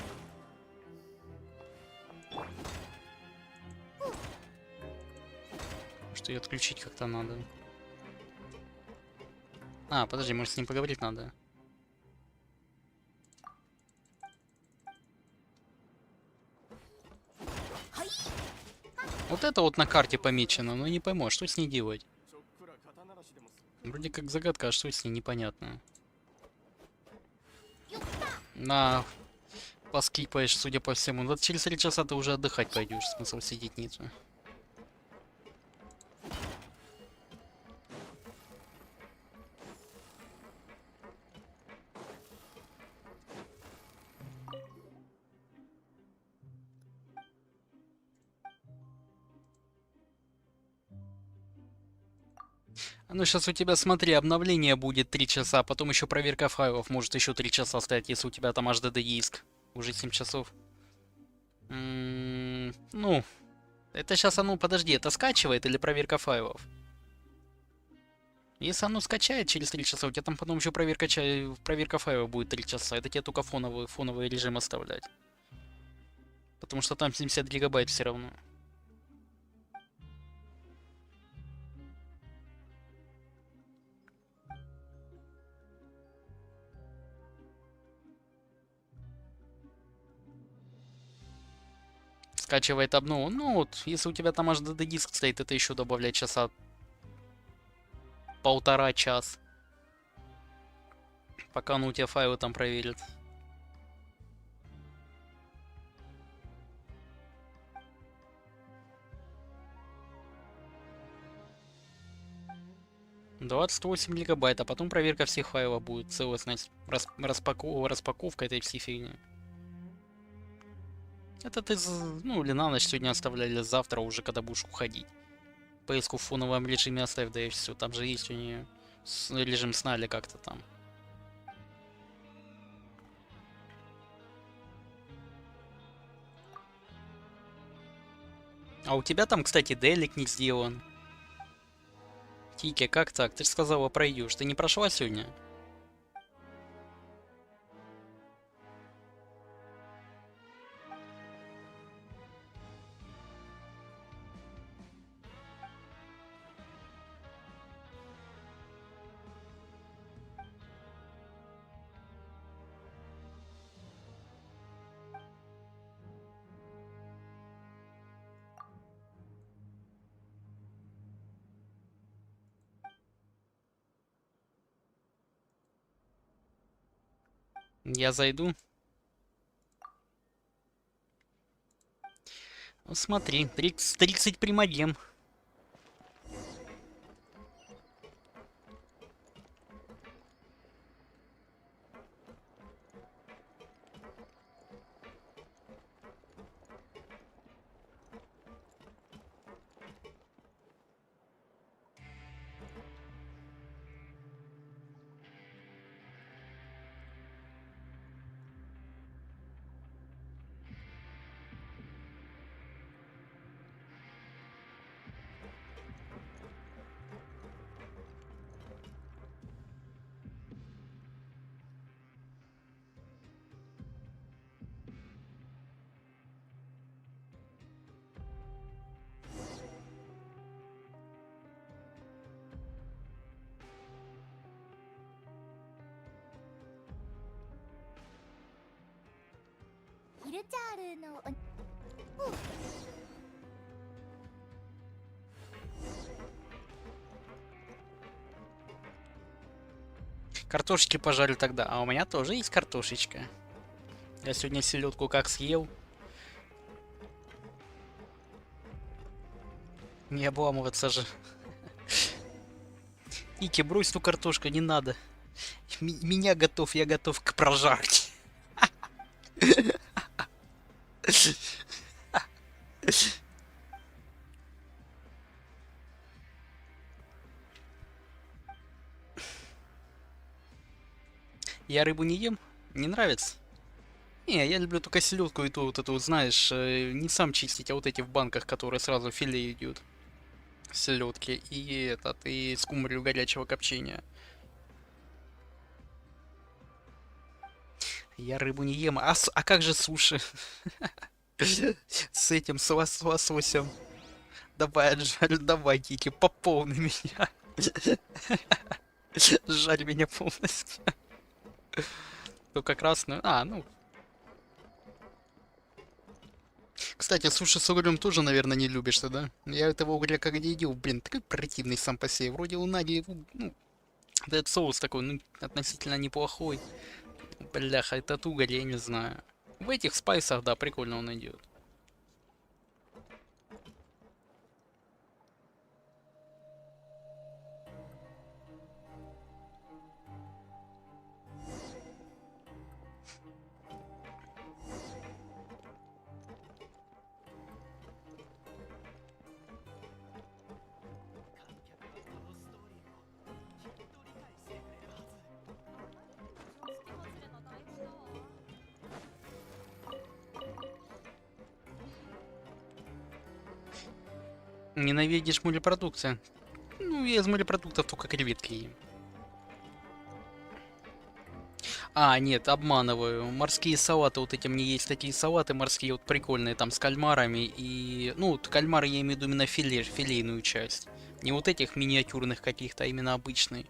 Что ее отключить как-то надо. А, подожди, может с ним поговорить надо. Вот это вот на карте помечено, но не пойму, а что с ней делать? Вроде как загадка, а что с ней непонятно. На, поскипаешь, судя по всему. Вот через 3 часа ты уже отдыхать пойдешь, смысл сидеть нету. Ну, сейчас у тебя, смотри, обновление будет 3 часа, потом еще проверка файлов может еще 3 часа стоять, если у тебя там HDD диск. Уже 7 часов. Ну, это сейчас оно, подожди, это скачивает или проверка файлов? Если оно скачает через 3 часа, у тебя там потом еще проверка файлов будет 3 часа. Это тебе только фоновый режим оставлять. Потому что там 70 гигабайт все равно. Скачивает обнову. Ну вот, если у тебя там HDD диск стоит, это еще добавляет часа. 1,5-час. Пока он у тебя файлы там проверит. $28 гигабайт, а потом проверка всех файлов будет, целостность, распаковка этой всей фигни. Это ты, ну, или на ночь сегодня оставляли, или завтра уже, когда будешь уходить. PS-ку в фоновом режиме оставь, да и все. Там же есть у нее режим сна или как-то там. А у тебя там, кстати, дейлик не сделан. Тики, как так? Ты же сказала, пройдешь. Ты не прошла сегодня? Я зайду. Ну, смотри, 30 примадем. Картошечки пожарю тогда. А у меня тоже есть картошечка. Я сегодня селедку как съел. Не обламываться же. Ики, брось ту картошку, не надо. Меня готов, я готов к прожарке. Я рыбу не ем, не нравится. Не, я люблю только селедку и ту вот эту, знаешь, не сам чистить, а вот эти в банках, которые сразу филе идут. Селедки и этот, и скумбрию горячего копчения. Я рыбу не ем. А как же суши? С этим, с лососем. Давай, отжарь, давай, Кики, пополни меня. Жарь меня полностью. Только красную. А, ну. Кстати, суши с углем тоже, наверное, не любишь ты, да? Я этого угля как не едил, блин, такой противный сам по себе. Вроде у Нади, ну, этот соус такой, ну, относительно неплохой. Бляха, этот уголь, я не знаю. В этих спайсах, да, прикольно он идет. Ненавидишь морепродукты? Ну, я из морепродуктов только креветки ем. А, нет, обманываю. Морские салаты, вот эти мне есть такие салаты морские, вот прикольные, там с кальмарами и... Ну, вот кальмары я имею в виду именно филейную часть. Не вот этих миниатюрных каких-то, а именно обычные.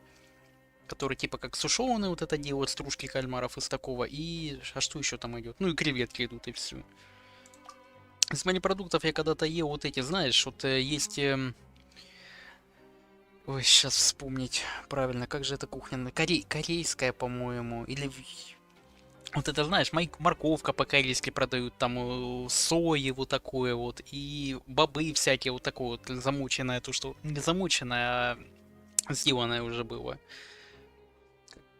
Которые типа как сушеные вот это делают, стружки кальмаров из такого. И... А что еще там идет? Ну и креветки идут, и все. Из морепродуктов я когда-то ел вот эти, знаешь, вот есть... Ой, сейчас вспомнить правильно, как же эта кухня? Корейская, по-моему, или... Вот это, знаешь, морковка по-корейски продают, там сои вот такое вот, и бобы всякие вот такое вот, замученное, то что... Не замученное, а сделанное уже было.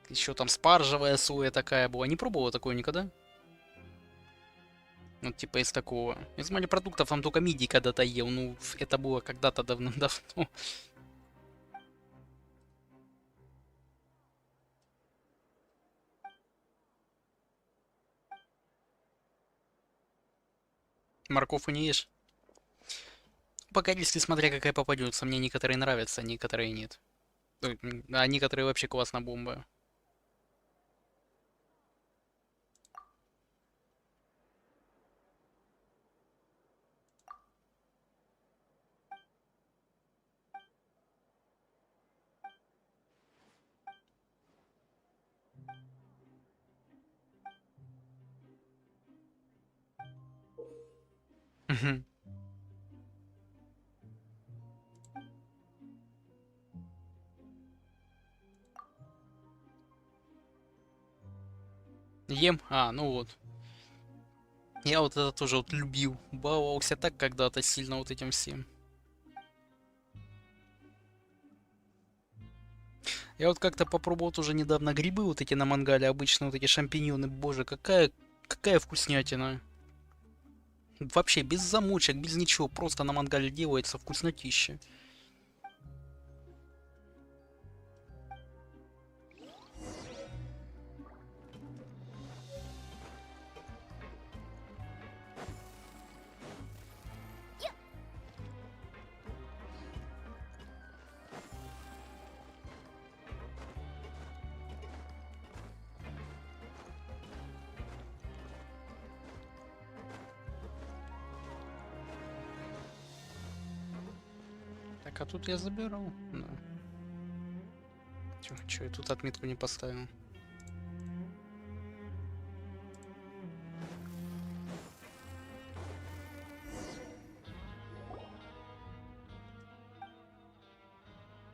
Еще там спаржевая соя такая была. Не пробовала такое никогда? Вот типа из такого. Из морепродуктов там только мидии когда-то ел, ну, это было когда-то давно-давно. Морковку не ешь? Пока если смотря какая попадется. Мне некоторые нравятся, а некоторые нет. А некоторые вообще классно бомба. Мгм. Ем? А, ну вот. Я вот это тоже вот любил. Баловался так когда-то сильно вот этим всем. Я вот как-то попробовал тоже недавно грибы вот эти на мангале, обычно вот эти шампиньоны. Боже, какая вкуснятина. Вообще без замочек, без ничего, просто на мангале делается вкуснотища. Так, а тут я забирал. Да. Чё, я тут отметку не поставил?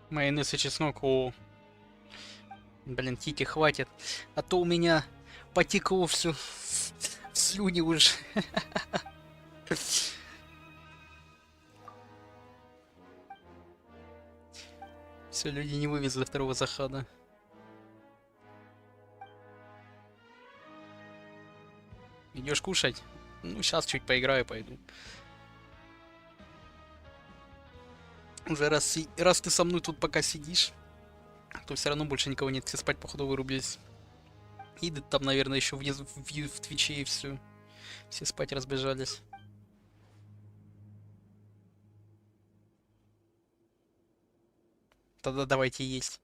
Майонез и чеснок, о. Блин, Тики, хватит. А то у меня потекло все в слюни уже. Все, люди не вывезли второго захода. Идешь кушать? Ну, сейчас чуть поиграю, пойду. Уже раз ты со мной тут пока сидишь, то все равно больше никого нет, все спать походу вырубились. И там, наверное, еще в Твиче и все. Все спать разбежались. Тогда давайте есть.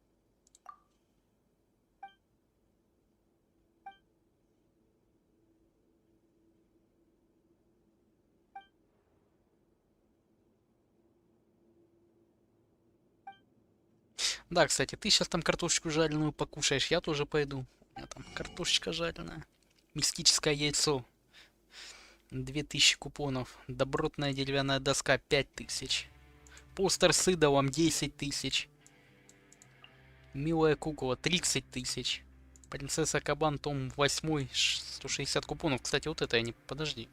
Да, кстати, ты сейчас там картошечку жареную покушаешь, я тоже пойду. У меня там картошечка жареная. Мистическое яйцо. 2000 купонов. Добротная деревянная доска 5000. Постер с идолом 10 тысяч. Милая кукла 30 тысяч. Принцесса Кабан, том 8, 160 купонов. Кстати, вот это я не... Подожди.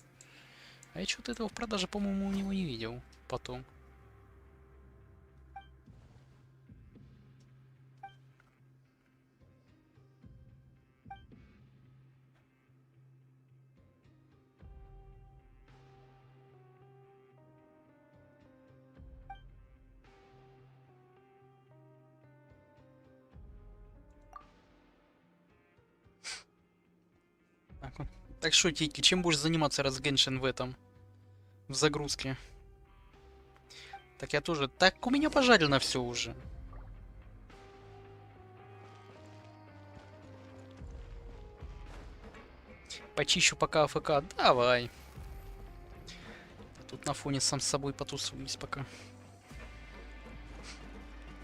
А я что-то этого в продаже, по-моему, у него не видел. Потом. Так, вот. Так что, Тики, чем будешь заниматься, раз Геншин в этом? В загрузке. Так я тоже... Так у меня пожарено все уже. Почищу пока АФК. Давай. Тут на фоне сам с собой потусуюсь пока.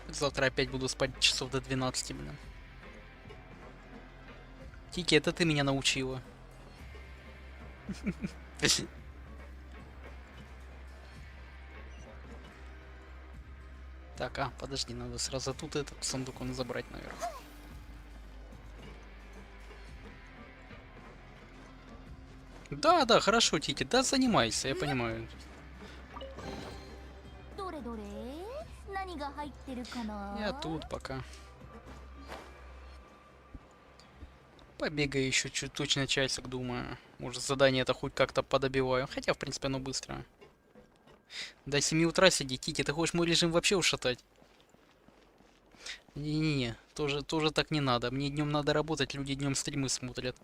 Завтра опять буду спать часов до 12, блин. Тики, это ты меня научила. Так, подожди, надо сразу тут этот сундук он забрать наверх. Да, да, хорошо, Тики, да, занимайся, я понимаю. Я тут пока. Побегаю еще чуть точно часик, думаю. Может, задание это хоть как-то подобиваю. Хотя, в принципе, оно быстро. До 7 утра сиди, Тики, ты хочешь мой режим вообще ушатать? Не-не-не, тоже так не надо. Мне днем надо работать, люди днем стримы смотрят.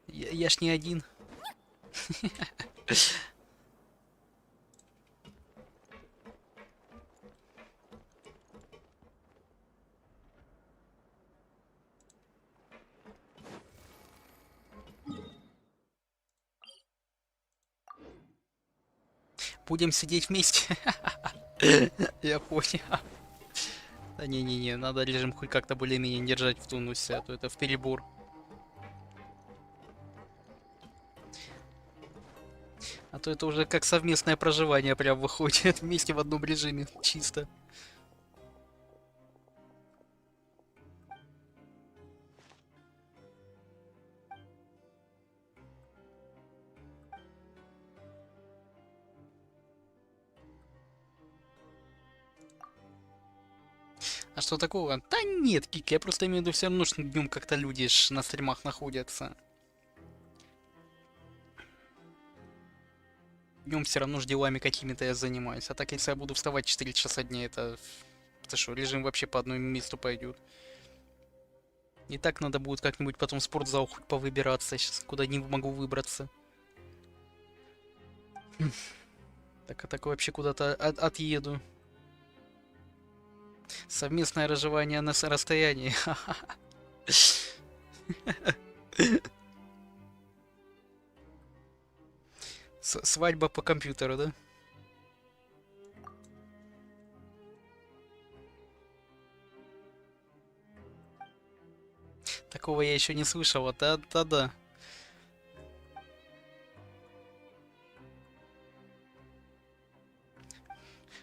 Я ж не один. Будем сидеть вместе. Я понял. Да не-не-не, надо режим хоть как-то более-менее держать в тонусе, а то это в перебор. А то это уже как совместное проживание прям выходит вместе в одном режиме, чисто. А что такого? Да нет, Кик, я просто имею в виду все равно, что днем как-то люди на стримах находятся. Днем все равно ж делами какими-то я занимаюсь. А так, если я буду вставать 4 часа дня, это что, режим вообще по одному месту пойдет. И так надо будет как-нибудь потом в спортзал хоть повыбираться. Сейчас куда не могу выбраться. Так, а так вообще куда-то отъеду. Совместное разживание на расстоянии. Свадьба по компьютеру, да? Такого я еще не слышал, да.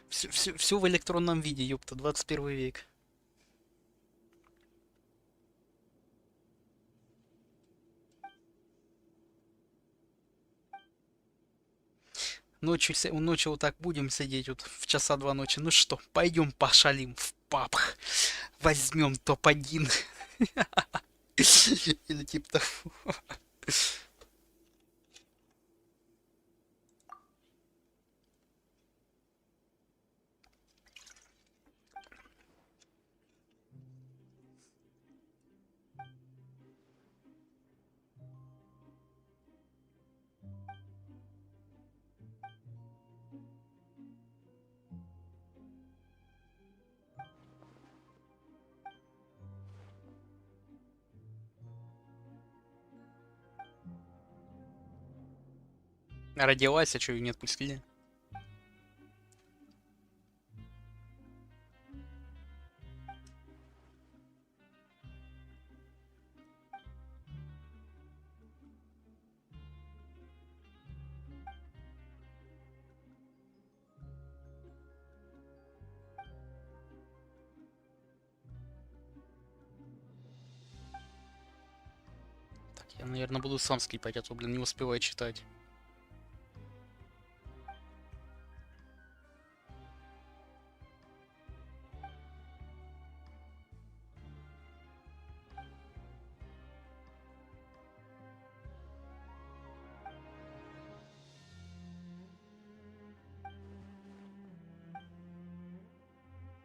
Все в электронном виде, ёпта, 21 век. Ночью вот так будем сидеть вот в часа 2 ночи. Ну что, пойдем пошалим в паб. Возьмем топ-1. Или типа того. Родилась, а что, ее не отпустили? Так, я, наверное, буду сам скипать, а то, блин, не успеваю читать.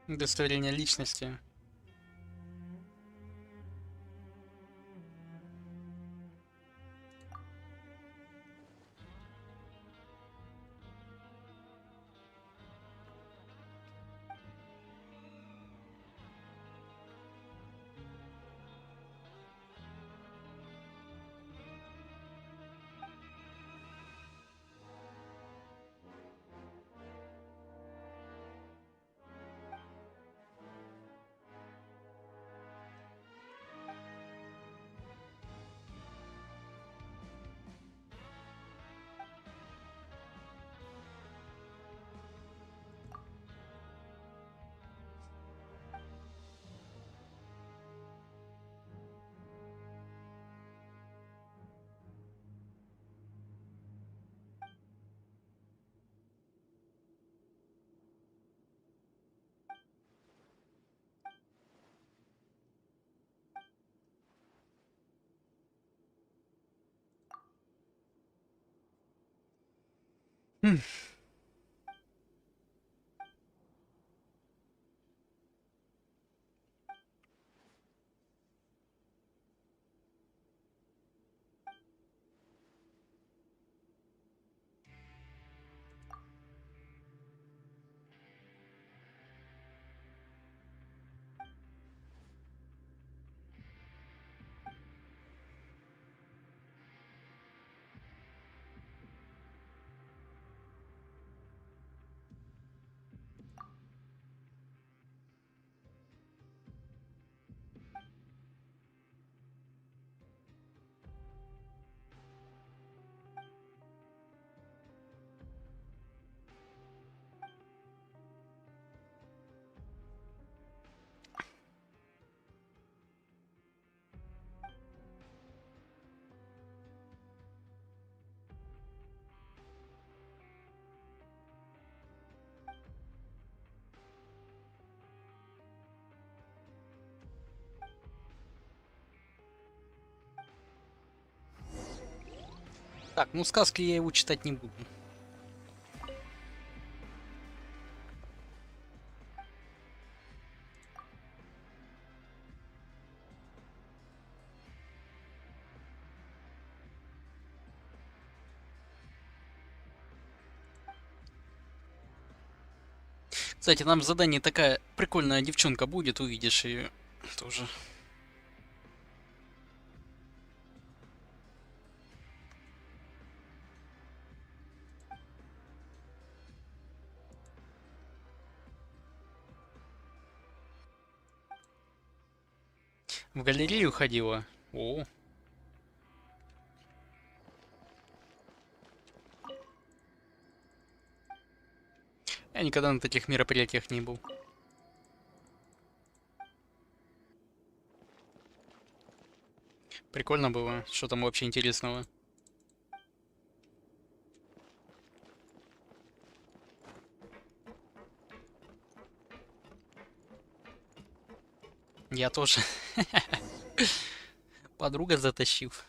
Удостоверение личности. Так, ну сказки я его читать не буду. Кстати, нам в задании такая прикольная девчонка будет, увидишь ее тоже. В галерею ходила. О. Я никогда на таких мероприятиях не был. Прикольно было. Что там вообще интересного? Я тоже. Подруга затащив.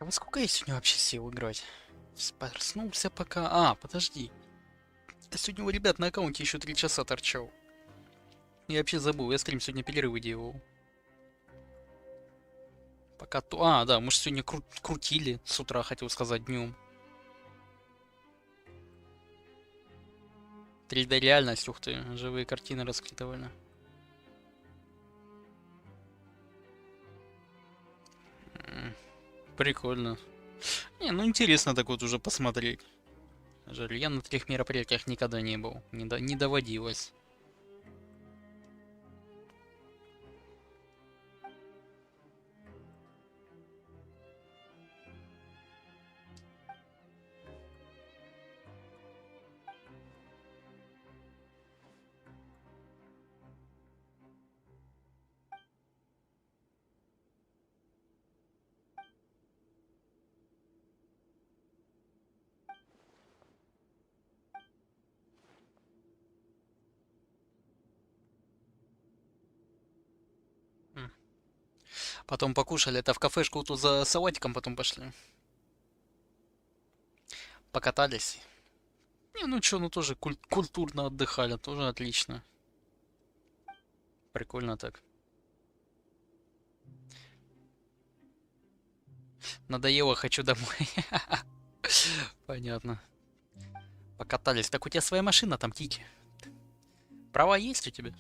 А во сколько я сегодня вообще сел играть? Проснулся пока... А, подожди. Я сегодня у ребят на аккаунте еще 3 часа торчал. Я вообще забыл, я стрим сегодня перерывы делал. Пока то... А, да, может сегодня крутили с утра, хотел сказать, днем. 3D реальность, ух ты, живые картины раскритывали. Прикольно. Не, ну интересно так вот уже посмотреть. Жаль, я на таких мероприятиях никогда не был. Не доводилось. Потом покушали, это в кафешку тут за салатиком потом пошли. Покатались. Не, ну чё, ну тоже культурно отдыхали, тоже отлично. Прикольно так. Надоело, хочу домой. Понятно. Покатались. Так у тебя своя машина там, Тики? Права есть у тебя?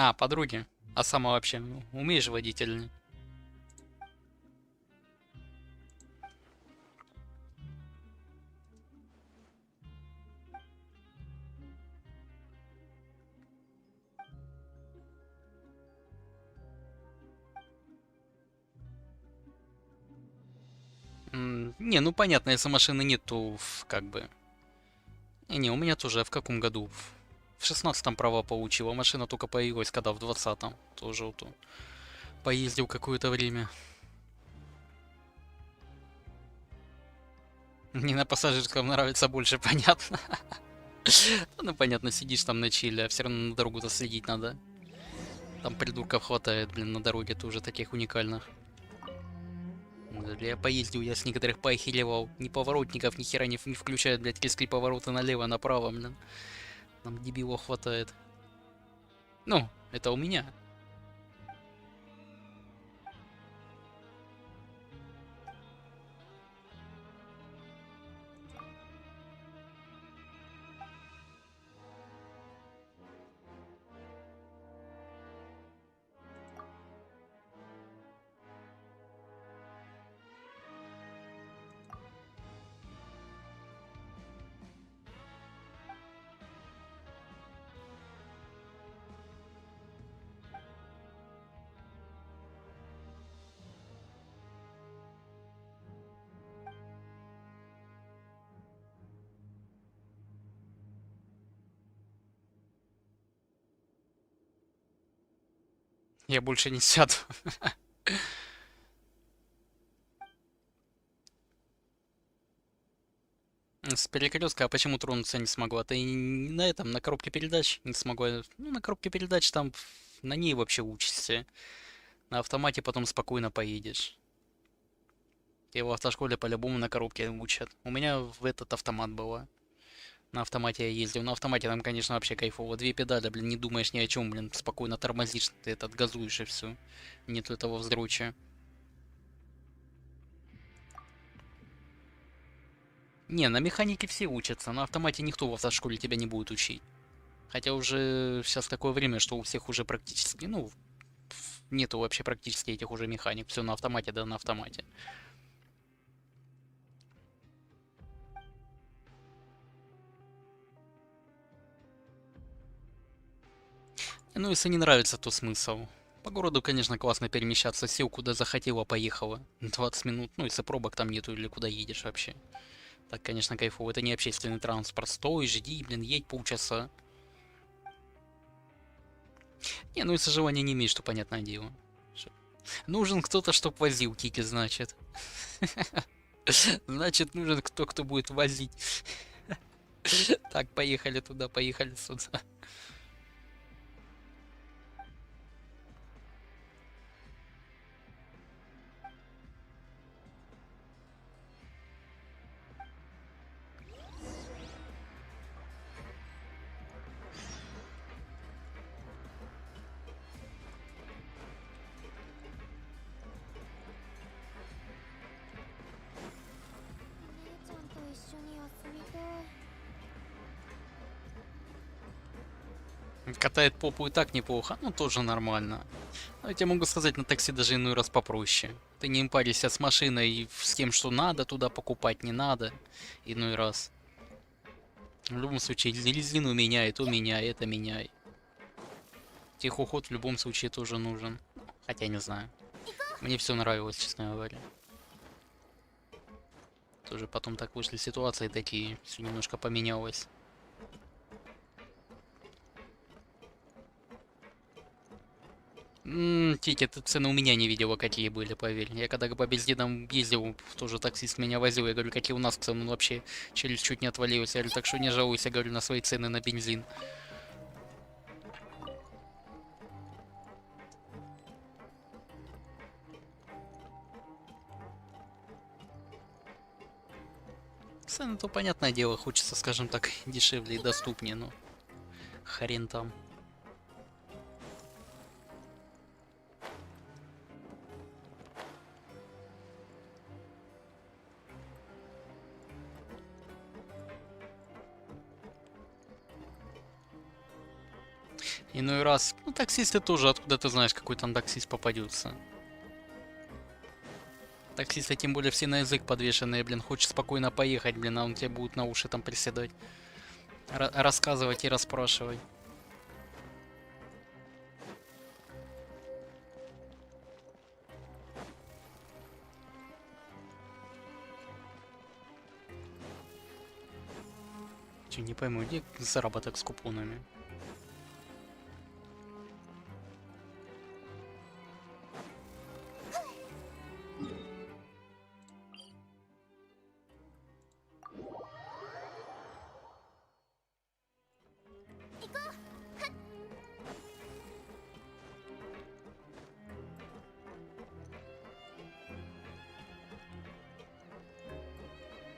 А, подруги. А сама вообще умеешь водить или нет? Не, ну понятно, если машины нет, то как бы... Не, у меня тоже, в каком году? В 16-м права получила, машина только появилась, когда в 20-м. Тоже вот поездил какое-то время. Мне на пассажирском нравится больше, понятно. Ну, понятно, сидишь там на чиле, а все равно на дорогу-то следить надо. Там придурков хватает, блин, на дороге тоже таких уникальных. Я поездил, я с некоторых поохеревал. Ни поворотников, ни хера не включают, блядь, резкие повороты налево, направо, блин. Нам дебилов хватает. Ну, это у меня. Я больше не сяду. С перекрестка, а почему тронуться не смогла? Ты на этом, на коробке передач не смогла. Ну, на коробке передач там, на ней вообще учишься. На автомате потом спокойно поедешь. Тебя в автошколе по-любому на коробке учат. У меня в этот автомат было. На автомате я ездил. На автомате там, конечно, вообще кайфово. Две педали, блин, не думаешь ни о чем, блин, спокойно тормозишь, ты этот газуешь и все. Нету этого вздруча. Не, на механике все учатся, на автомате никто в автошколе тебя не будет учить. Хотя уже сейчас такое время, что у всех уже практически, ну, нету вообще практически этих уже механик. Все на автомате, да на автомате. Ну, если не нравится, то смысл. По городу, конечно, классно перемещаться. Сел куда захотела, поехала. 20 минут, ну, если пробок там нету или куда едешь вообще. Так, конечно, кайфово. Это не общественный транспорт. Стой, жди, блин, едь полчаса. Не, ну если желания не имеешь, то понятное дело. Нужен кто-то, чтоб возил, Кики, значит. Значит, нужен кто будет возить. Так, поехали туда, поехали сюда. Катает попу и так неплохо, ну тоже нормально. Но я тебе могу сказать, на такси даже иной раз попроще. Ты не паришься с машиной и с тем, что надо туда покупать, не надо. Иной раз. В любом случае, резину меняй, то меняй, это меняй. Техуход в любом случае тоже нужен. Хотя не знаю. Мне все нравилось, честно говоря. Тоже потом так вышли ситуации такие, все немножко поменялось. Тики, ты цены у меня не видела, какие были, поверь. Я когда по бензинам ездил, тоже таксист меня возил. Я говорю, какие у нас цены, он вообще через чуть не отвалился. Я говорю, так что не жалуйся, говорю, на свои цены на бензин. Цены, то понятное дело, хочется, скажем так, дешевле и доступнее, но хрен там. Иной раз, ну таксисты тоже, откуда ты знаешь, какой там таксист попадется. Таксисты, тем более, все на язык подвешенные, блин, хочешь спокойно поехать, блин, а он тебе будет на уши там приседать. Рассказывать и расспрашивать. Че, не пойму, где заработок с купонами?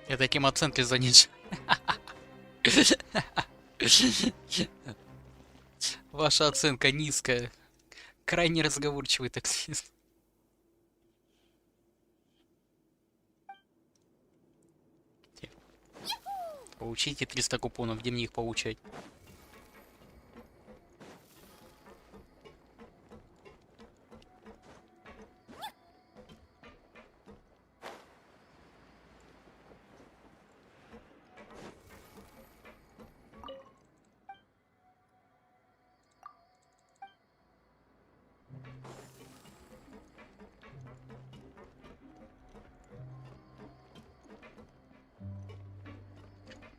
Я таким оценки занижу. Ваша оценка низкая. Крайне разговорчивый таксист. Получите 300 купонов, где мне их получать?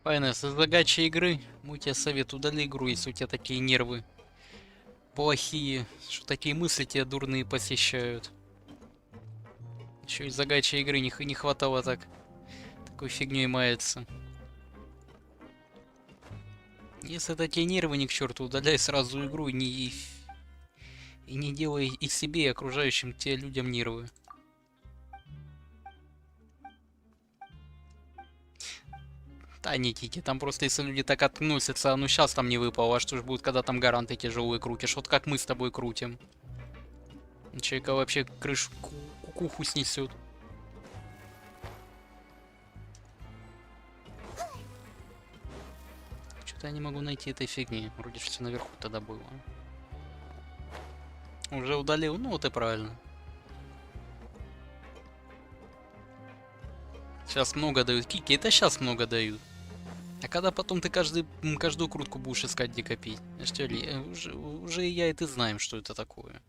Пайнес, из-за гачи игры, мой тебе совет, удали игру, если у тебя такие нервы плохие, что такие мысли тебя дурные посещают. Еще из-за гачи игры не хватало такой фигней маяться. Если такие нервы ни к черту, удаляй сразу игру и не делай и себе, и окружающим тебе людям нервы. Да не тики, там просто если люди так относятся, ну сейчас там не выпало, а что ж будет, когда там гаранты тяжелые крутишь, вот как мы с тобой крутим. Человека вообще крышу кукуху снесет. Что-то я не могу найти этой фигни, вроде все наверху тогда было. Уже удалил, ну вот и правильно. Сейчас много дают кики, это сейчас много дают. А когда потом ты каждую крутку будешь искать, где копить? Уже и я, и ты знаем, что это такое.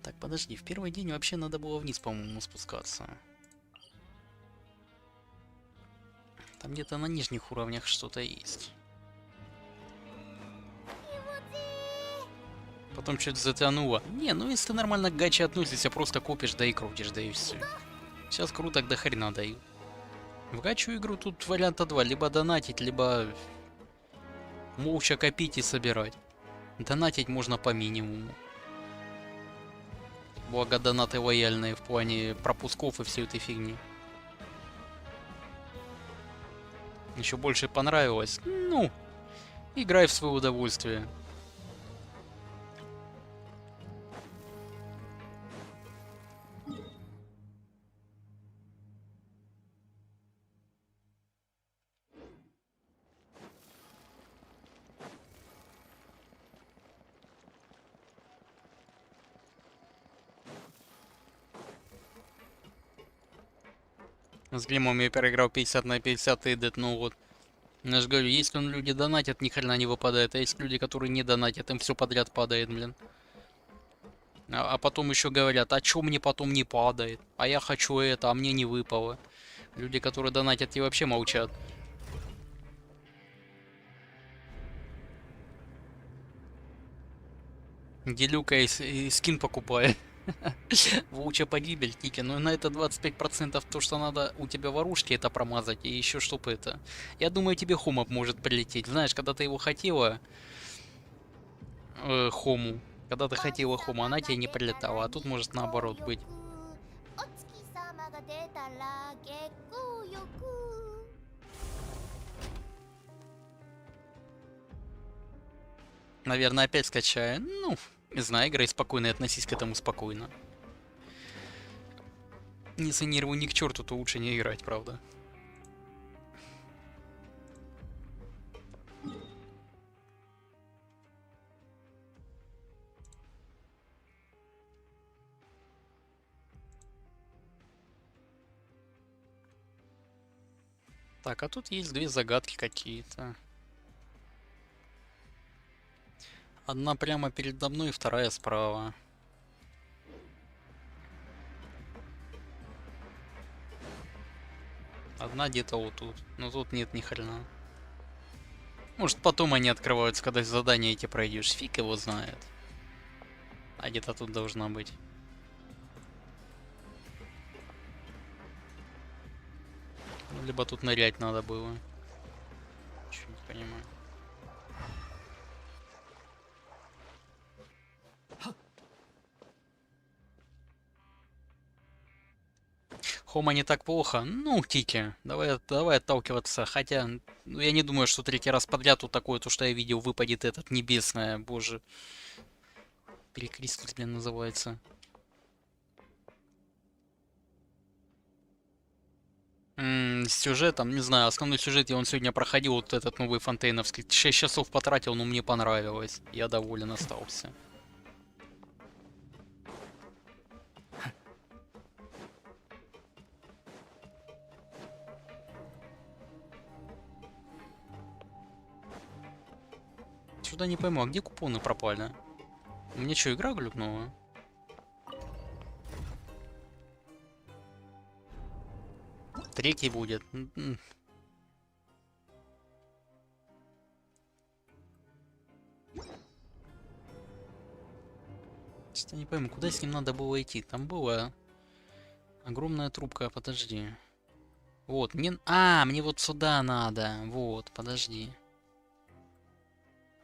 Так, подожди, в первый день вообще надо было вниз, по-моему, спускаться. Там где-то на нижних уровнях что-то есть. Потом что-то затянуло. Не, ну если ты нормально к гаче относишься, просто копишь, да и крутишь, да и все. Сейчас круток до хрена дают. В гачу игру тут варианта два. Либо донатить, либо молча копить и собирать. Донатить можно по минимуму. Благо донаты лояльные в плане пропусков и всей этой фигни. Еще больше понравилось. Ну, играй в свое удовольствие. С Глимом я переиграл 50 на 50 и дед, ну вот. Я же говорю, если люди донатят, ни хрена не выпадает, а есть люди, которые не донатят, им все подряд падает, блин. А потом еще говорят, а чё мне потом не падает? А я хочу это, а мне не выпало. Люди, которые донатят, и вообще молчат. Делюка и скин покупает. Волчья погибель, Тики. Ну на это 25% то, что надо у тебя ворушки это промазать. И еще чтобы это. Я думаю, тебе хомоп может прилететь. Знаешь, когда ты его хотела, хому. Когда ты хотела хому, она тебе не прилетала. А тут может наоборот быть. Наверное, опять скачаю. Ну, не знаю, играй спокойно и относись к этому спокойно. Если нервы ни к черту, то лучше не играть, правда. Так, а тут есть две загадки какие-то. Одна прямо передо мной, вторая справа. Одна где-то вот тут. Но тут нет ни хрена. Может, потом они открываются, когда задания эти пройдешь. Фиг его знает. А где-то тут должна быть. Ну, либо тут нырять надо было. Чё не понимаю. Хома не так плохо. Ну, Тики, давай отталкиваться. Хотя, ну, я не думаю, что третий раз подряд тут такое, то, что я видел, выпадет этот небесное, боже. Перекреститель, блин, называется. С сюжетом, не знаю, основной сюжет я он сегодня проходил, вот этот новый фонтейновский. 6 часов потратил, но мне понравилось. Я доволен остался. Сюда не пойму, а где купоны пропали? У меня что, игра глюкнула? Третий будет. Что-то не пойму, куда с ним надо было идти? Там была огромная трубка, подожди. Вот, мне... А, мне вот сюда надо. Вот, подожди.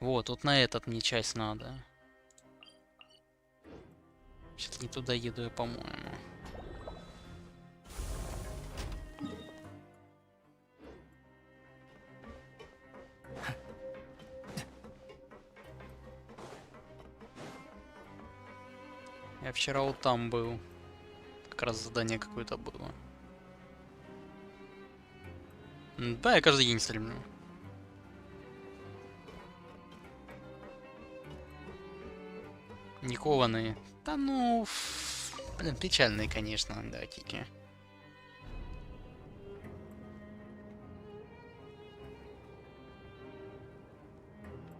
Вот на этот мне часть надо. Сейчас не туда еду я, по-моему. Я вчера вот там был. Как раз задание какое-то было. Да, я каждый день стримлю. Не кованые. Да ну... Блин, печальные, конечно, да, Тики.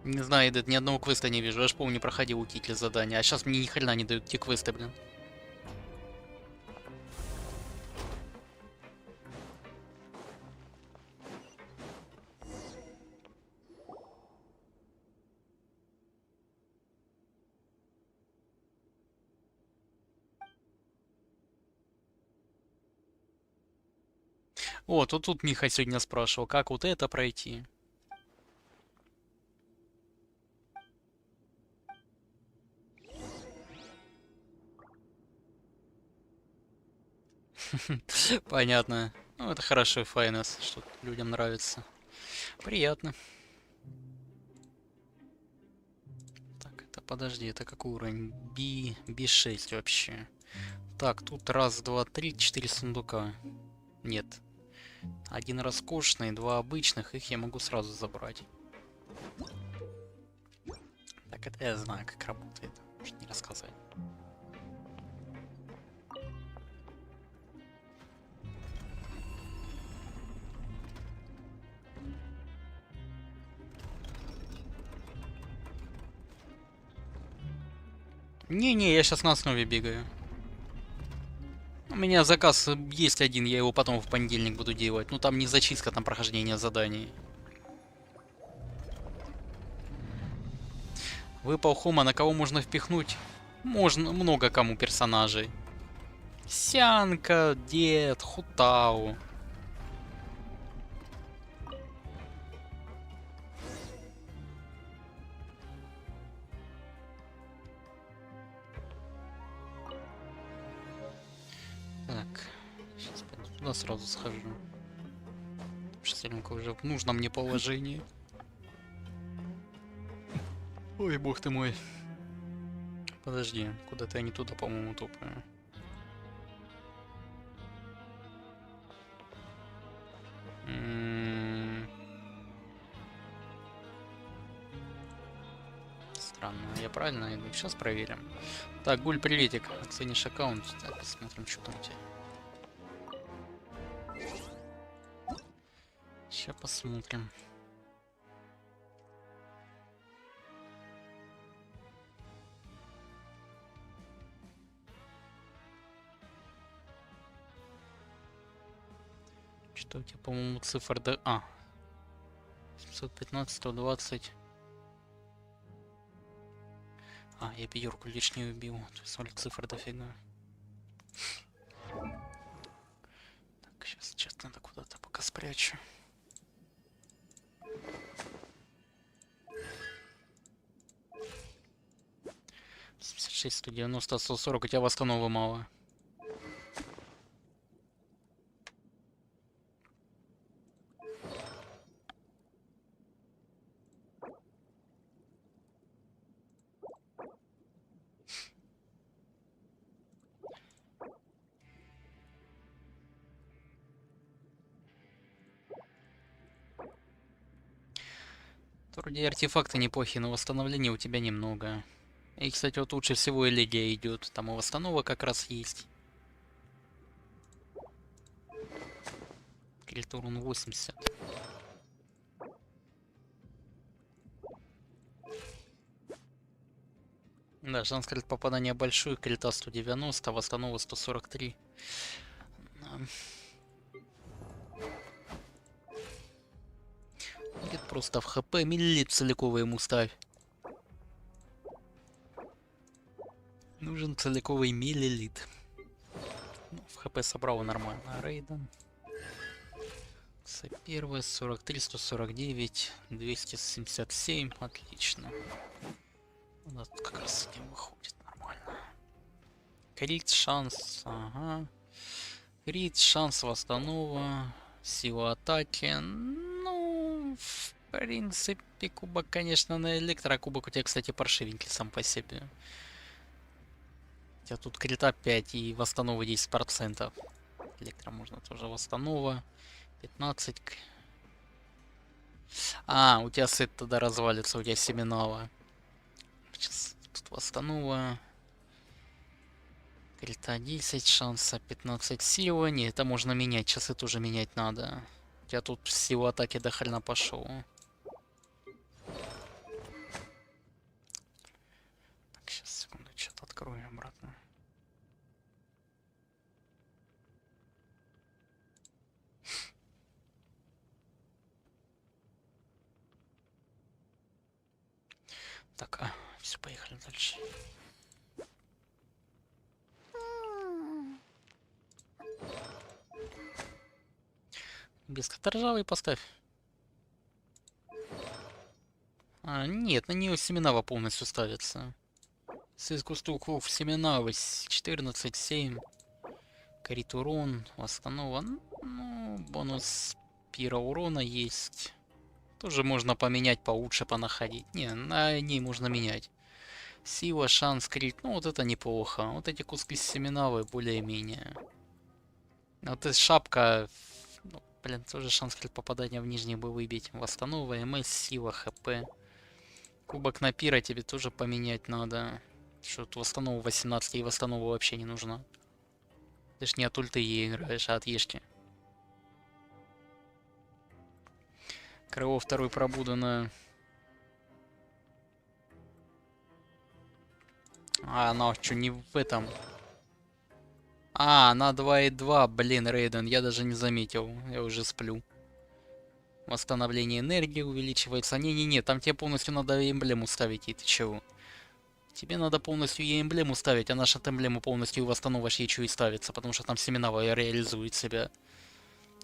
Не знаю, Эдет, ни одного квеста не вижу. Я ж помню, не проходил у Тики задания. А сейчас мне ни хрена не дают те квесты, блин. Вот тут Миха сегодня спрашивал, как вот это пройти. Понятно. Ну, это хорошо, файнес, что людям нравится. Приятно. Так, это подожди, это какой уровень? B6 вообще. Так, тут раз, два, три, 4 сундука. Нет. Один роскошный, два обычных, их я могу сразу забрать. Так, это я знаю, как работает. Может не рассказать. Не-не, я сейчас на основе бегаю. У меня заказ есть один, я его потом в понедельник буду делать. Ну там не зачистка, там прохождение заданий. Выпал Хома, на кого можно впихнуть? Можно, много кому персонажей. Сянка, Дед, Хутау. Так, сейчас пойду туда сразу схожу. Шестеренка уже в нужном мне положении. Ой, бог ты мой. Подожди, куда-то я не туда, по-моему, топаю. Странно, я правильно иду? Сейчас проверим. Так, Гуль, приветик. Оценишь аккаунт. Так, посмотрим, что там у тебя. Сейчас посмотрим. Что у тебя, по-моему, цифр до... 715, 120. Я пятерку лишнюю убил. То есть, смотри, цифр дофига. Так, сейчас надо куда-то пока спрячу. 76, 190, 140. У тебя восстановы мало. Вроде артефакты неплохие, но восстановления у тебя немного. И, кстати, вот лучше всего элегия идет. Там и восстанова как раз есть. Крит урон 80. Да, шанс крит попадания большой. Крита 190, восстанова 143. Будет просто в хп миллилит целиковый ему ставь. Нужен целиковый миллилит. Ну, в хп собрал нормально. Рейден. Первое 43, 149, 277. Отлично. У нас как раз с ним выходит нормально. Крит, шанс. Ага. Крит, шанс, восстанова. Сила атаки. Ну, в принципе, кубок, конечно, на электро. Кубок у тебя, кстати, паршивенький сам по себе. У тебя тут крита 5 и восстанова 10%. Электро можно тоже восстанова. 15. У тебя сет тогда развалится, у тебя семенала. Сейчас тут восстанова. Крита 10, шанса 15 силы. Не, это можно менять, часы тоже менять надо. У тебя тут сила атаки до хрена пошел. Так, сейчас, секунду, что-то открою обратно. Так, все, поехали дальше. Без ржавый поставь. Нет, на нее семена полностью ставятся. С искусства Окулов семена 14, 7. Крит урон, восстанова. Ну, бонус пира урона есть. Тоже можно поменять, получше понаходить. Не, на ней можно менять. Сила, шанс, крит. Ну, вот это неплохо. Вот эти куски с семенавы более-менее. Вот эта шапка... Ну, блин, тоже шанс крит попадания в нижний бы выбить. Восстанова, МС, сила, ХП. Кубок на пира тебе тоже поменять надо. Что-то восстанова 18 и восстанова вообще не нужна. Ты ж не от ульты играешь, а от ешки. Крыло второй пробудано. Она что, не в этом? На 2,2. Блин, Рейден, я даже не заметил. Я уже сплю. Восстановление энергии увеличивается. Не-не-не, там тебе полностью надо эмблему ставить. И ты чего? Тебе надо полностью ей эмблему ставить, а наша эмблему полностью восстановишь, ей что и ставится. Потому что там семена реализует себя.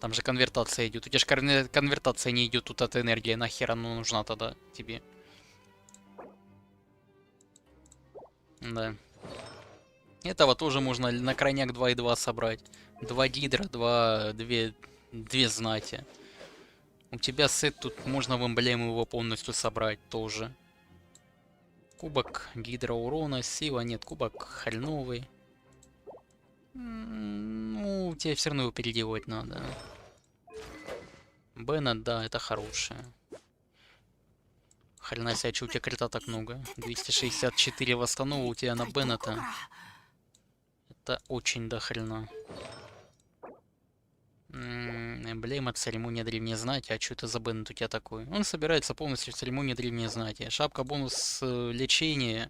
Там же конвертация идет. У тебя же конвертация не идет, тут эта энергия. Нахер она нужна тогда тебе? Да. Этого тоже можно на крайняк 2,2 собрать. 2 гидра, 2 знати. У тебя сет тут можно в эмблему его полностью собрать тоже. Кубок гидра урона, сила, нет, кубок хреновый. Ну, тебе все равно его переделывать надо. Беннет, да, это хорошее. Хрена себе, что у тебя крита так много. 264 восстанова у тебя на Беннета. Это очень до хрена. Эмблема, церемония древней знати. А что это за беннет у тебя такой? Он собирается полностью в церемонии древней знати. Шапка бонус лечения.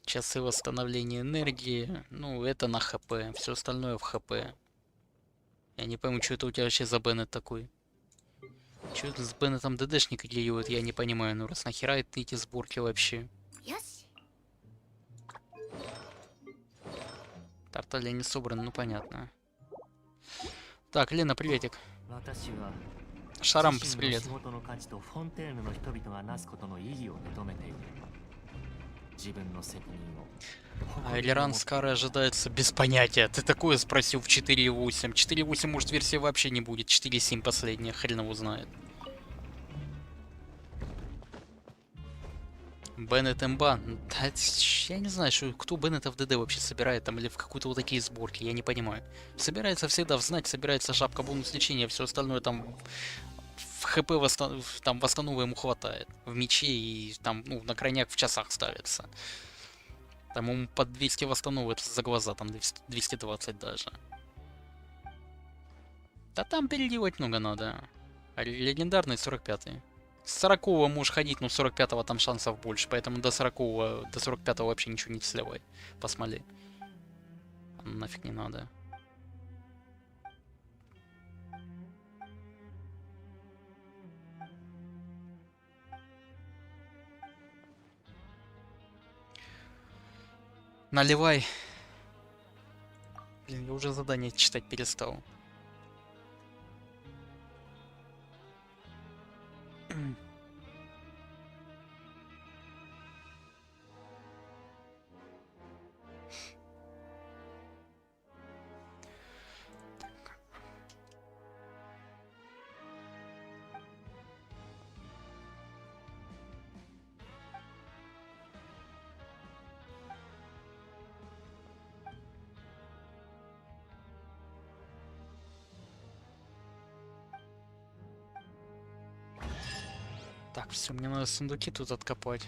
Часы восстановления энергии. Ну, это на ХП. Все остальное в ХП. Я не пойму, что это у тебя вообще за беннет такой. Что это с беннетом ДДшника делают, я не понимаю. Ну, раз нахера эти сборки вообще? Тарталья не собран, ну понятно. Так, Лена, приветик. Шарам, привет. А Элиран Скара ожидается без понятия. Ты такое спросил в 4.8. 4.8 может версии вообще не будет. 4.7 последняя, хрен его знает. Беннет имба. Да, я не знаю, что, кто Беннета в ДД вообще собирает там или в какую-то вот такие сборки, я не понимаю. Собирается всегда в знать, собирается шапка бонус лечения, все остальное там в ХП там восстанову ему хватает. В мече и там, ну, на крайняк в часах ставится. Там ему под 200 восстанову за глаза, там 220 даже. Да там переделать много надо. А легендарный 45-й. С 40-го можешь ходить, но 45-го там шансов больше, поэтому до 40-го, до 45-го вообще ничего не сливай по смоле. Нафиг не надо. Наливай. Блин, я уже задание читать перестал. Так, все, мне надо сундуки тут откопать.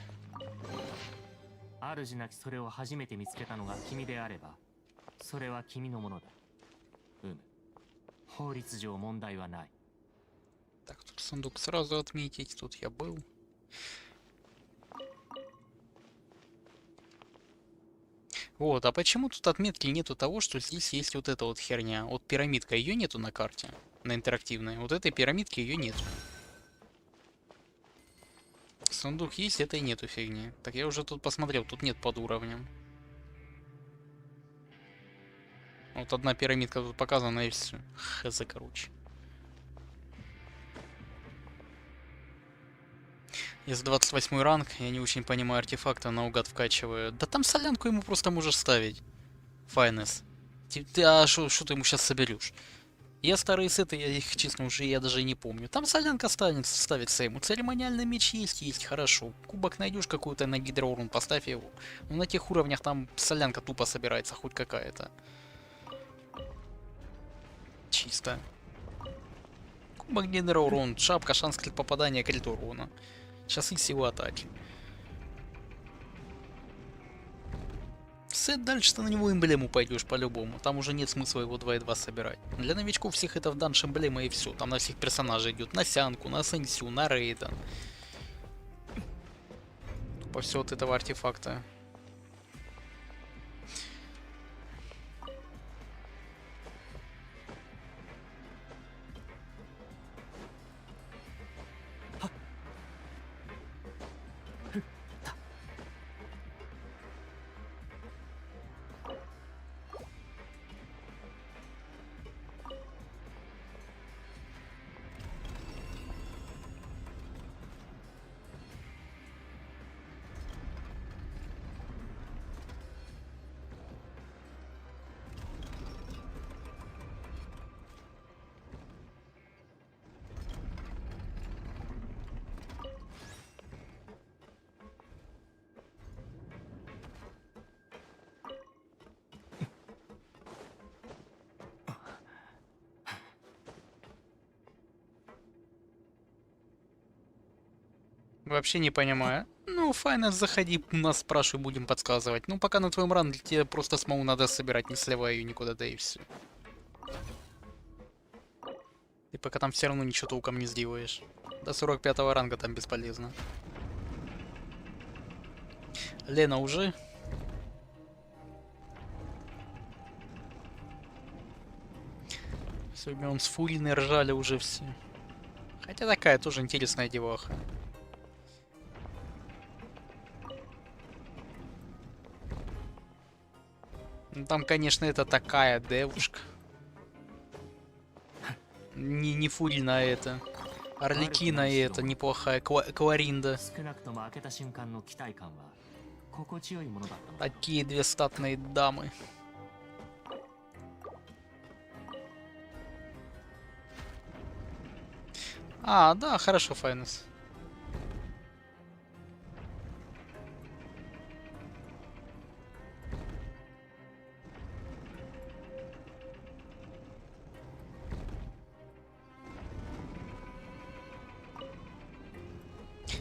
主なきそれを初めて見つけたのが君であれば、それは君のものだ。法律上問題はない。 Так, тут сундук сразу отметить, тут я был. Вот, а почему тут отметки нету того, что здесь есть вот эта вот херня? Вот пирамидка, ее нету на карте, на интерактивной. Вот этой пирамидки ее нету. Сундук есть, этой нету фигни. Так я уже тут посмотрел, тут нет под уровнем. Вот одна пирамидка тут показана и все. Хз, короче. Есть 28 ранг, я не очень понимаю артефакты, наугад вкачиваю. Да там солянку ему просто можешь ставить. Файнес. А что ты ему сейчас соберешь? Я старые сеты, я их, честно, уже я даже и не помню. Там солянка ставится ему. Церемониальный меч есть, хорошо. Кубок найдешь какую-то на гидроурон, поставь его. Но на тех уровнях там солянка тупо собирается, хоть какая-то. Чисто. Кубок гидроурон, шапка, шанс попадания крит урона. Часы силы атаки. Сет дальше ты на него эмблему пойдешь по-любому. Там уже нет смысла его 2.2 собирать. Для новичков всех это в данж эмблема и все. Там на всех персонажей идет. На Сянку, на Сенсю, на Рейден. По все от этого артефакта. Вообще не понимаю. Ну, Файнес, заходи, нас спрашивай, будем подсказывать. Ну, пока на твоем ранге тебе просто смолу надо собирать, не сливай ее никуда, да и все. Ты пока там все равно ничего толком не сделаешь. До 45-го ранга там бесполезно. Лена уже? Сегодня он с Фуриной ржали уже все. Хотя такая тоже интересная деваха. Ну, там, конечно, это такая девушка. Не Фурина, а это. Арлекина это неплохая. Кларинда. Такие две статные дамы. А, да, хорошо, Файнес.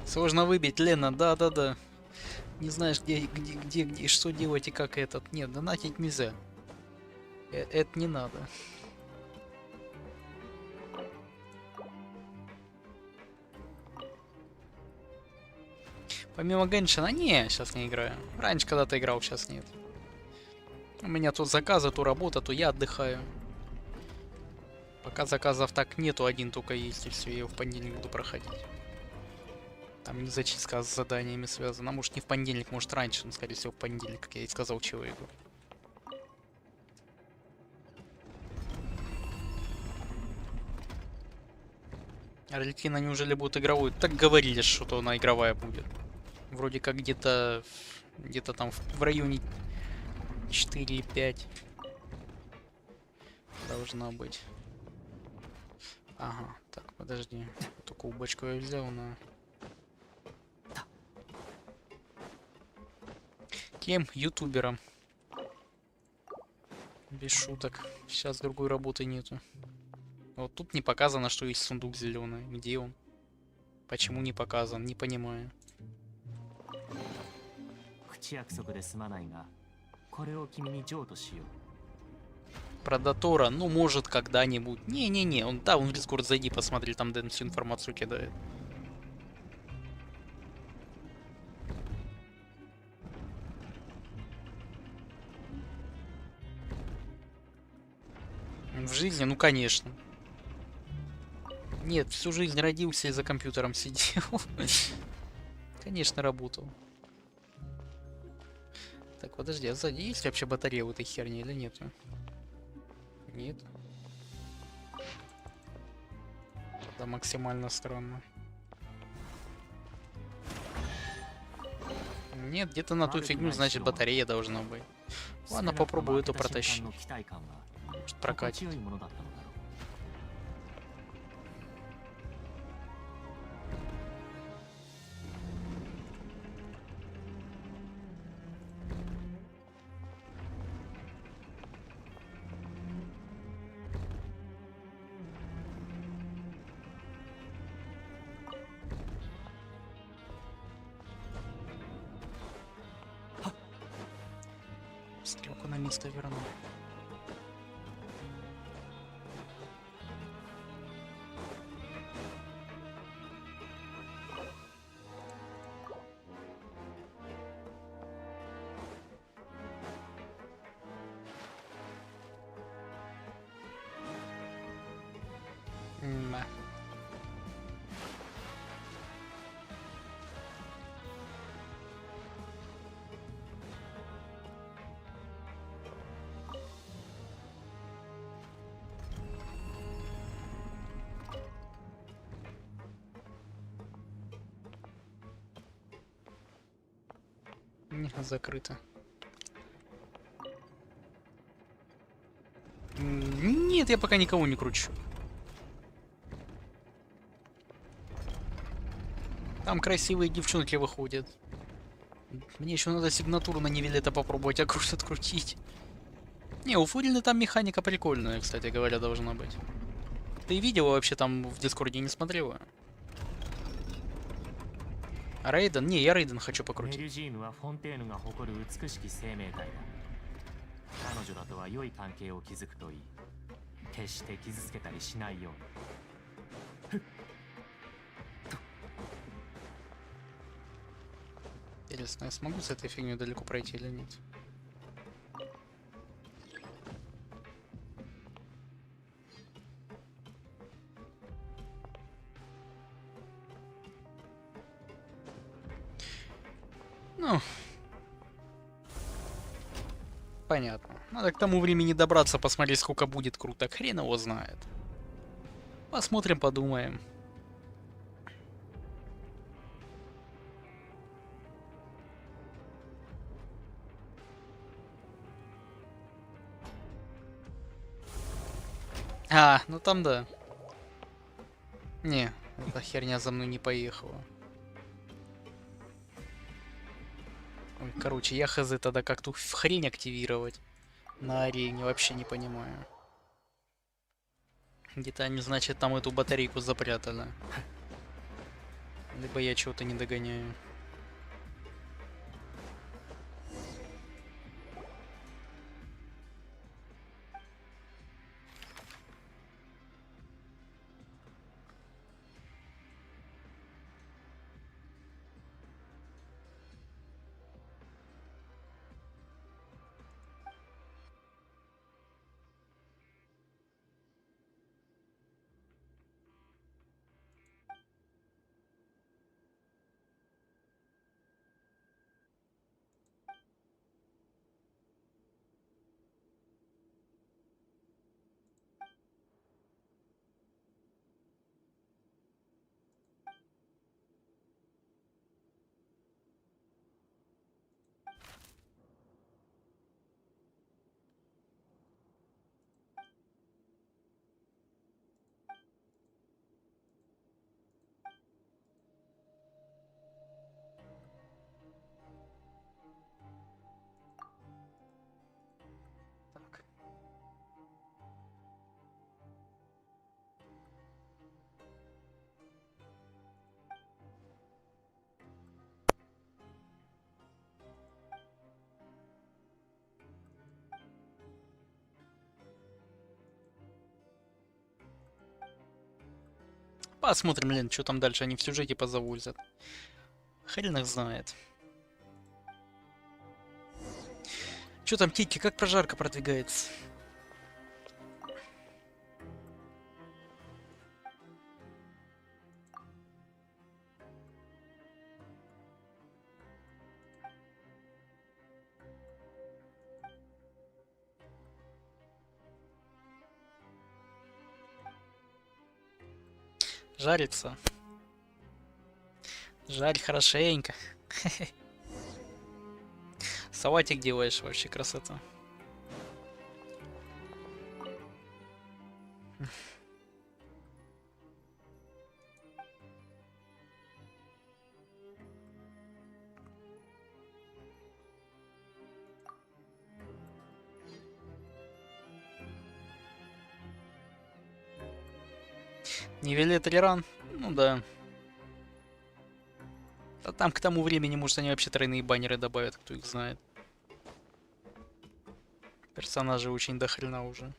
Сложно выбить, Лена, да-да-да. Не знаешь, где, что делать и как этот. Нет, донатить нельзя. Это не надо. Помимо Геншина, не, сейчас не играю. Раньше когда-то играл, сейчас нет. У меня тут заказы, то работа, то я отдыхаю. Пока заказов так нету, один только есть, и все, я его в понедельник буду проходить. Там не зачистка, а с заданиями связана. Может не в понедельник, может раньше, но скорее всего в понедельник, как я и сказал человеку. Арлекина неужели будет игровой? Так говорили, что она игровая будет. Вроде как где-то там в районе 4,5 должна быть. Ага, так, подожди. Эту колбочку я взял на... Кем? Ютубером. Без шуток. Сейчас другой работы нету. Вот тут не показано, что есть сундук зеленый. Где он? Почему не показан? Не понимаю. Про Дотора, ну может когда-нибудь. Не-не-не, он в Дискорд зайди, посмотри, там Дэн всю информацию кидает. В жизни, ну конечно. Нет, всю жизнь родился и за компьютером сидел. Конечно, работал. Так, подожди, а сзади есть вообще батарея в этой херне или нет? Нет. Да, максимально странно. Нет, где-то на ту фигню, значит, батарея должна быть. Ладно, попробую эту протащить. Может, прокатит. Стрелку на место верну. Закрыто. Нет, я пока никого не кручу. Там красивые девчонки выходят. Мне еще надо сигнатуру на Невилета попробовать открутить. Не, у Фурины там механика прикольная, кстати говоря, должна быть. Ты видела вообще там в Дискорде, не смотрела? Рейден? Не, я Рейден хочу покрутить. Интересно, я смогу с этой фигней далеко пройти или нет? Ну, понятно. Надо к тому времени добраться, посмотреть, сколько будет круто. Хрен его знает. Посмотрим, подумаем. А, ну там да. Не, эта херня за мной не поехала. Ой, короче, я хз тогда как ту хрень активировать на арене, вообще не понимаю. Где-то они, значит, там эту батарейку запрятали. Либо я чего-то не догоняю. Посмотрим, блин, что там дальше они в сюжете позавозят. Хрен их знает. Что там, Тики, как прожарка продвигается? Жарится. Жарь хорошенько. Салатик делаешь, вообще красота. Нивелитриран? Ну да. А там к тому времени, может, они вообще тройные баннеры добавят, кто их знает. Персонажи очень дохрена уже.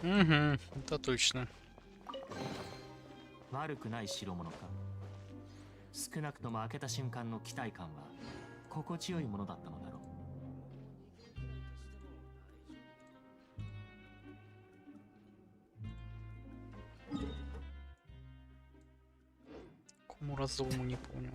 Угу, это точно. 悪くない代物か。少なくとも開けた瞬間の期待感は心地よいものだったのだろう。Кому разуму не понял.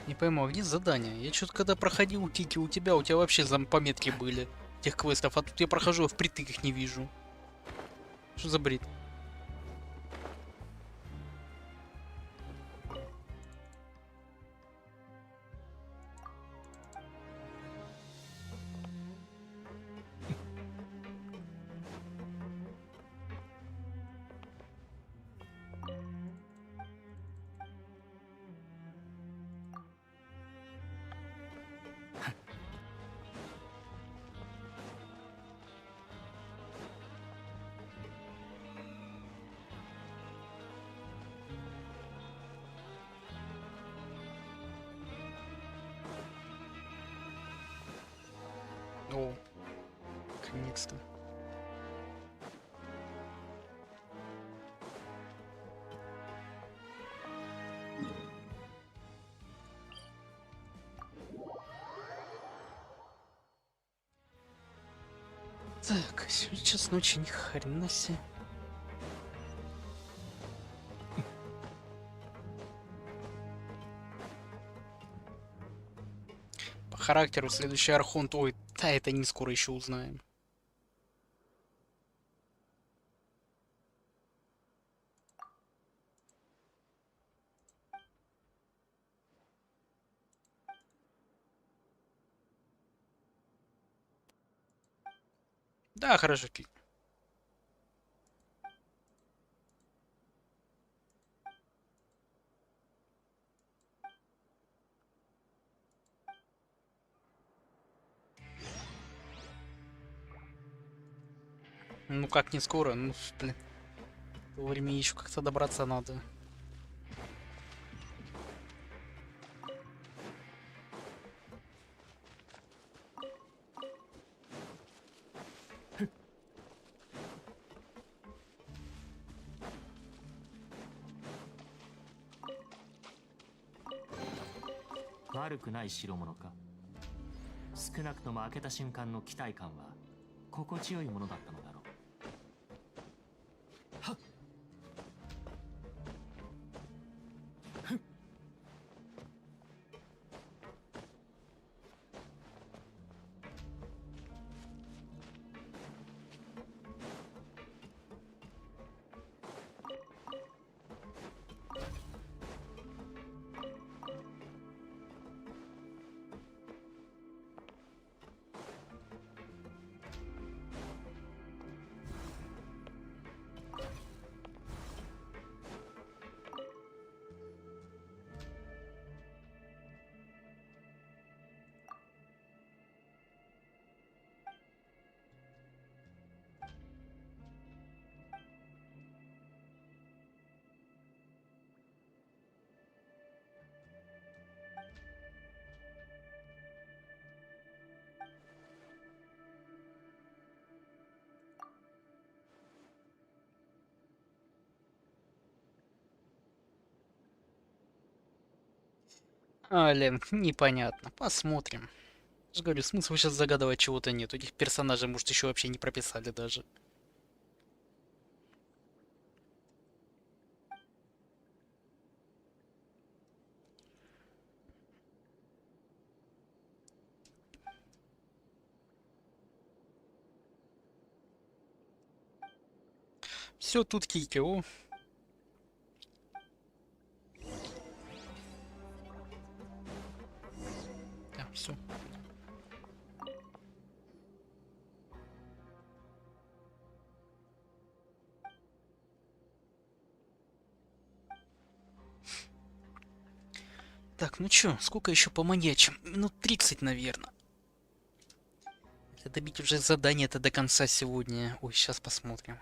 Не пойму, а где задания? Я что-то когда проходил Кики у тебя вообще пометки были тех квестов, а тут я прохожу, а впритык их не вижу. Что за бред? О, наконец-то. Так, сейчас ночи ни хрена себе. По характеру следующий архонт. Ой, да, это не скоро еще узнаем. Да, хорошо. Ну как не скоро, ну блин. До времени еще как-то добраться надо. Блин, непонятно. Посмотрим. Я же говорю, смысла сейчас загадывать чего-то нет. Этих персонажей, может, еще вообще не прописали даже. Все тут кики, о. Да, все. Так, ну чё, сколько еще поманьячим? Минут 30, наверное. Если добить уже задание это до конца сегодня. Ой, сейчас посмотрим.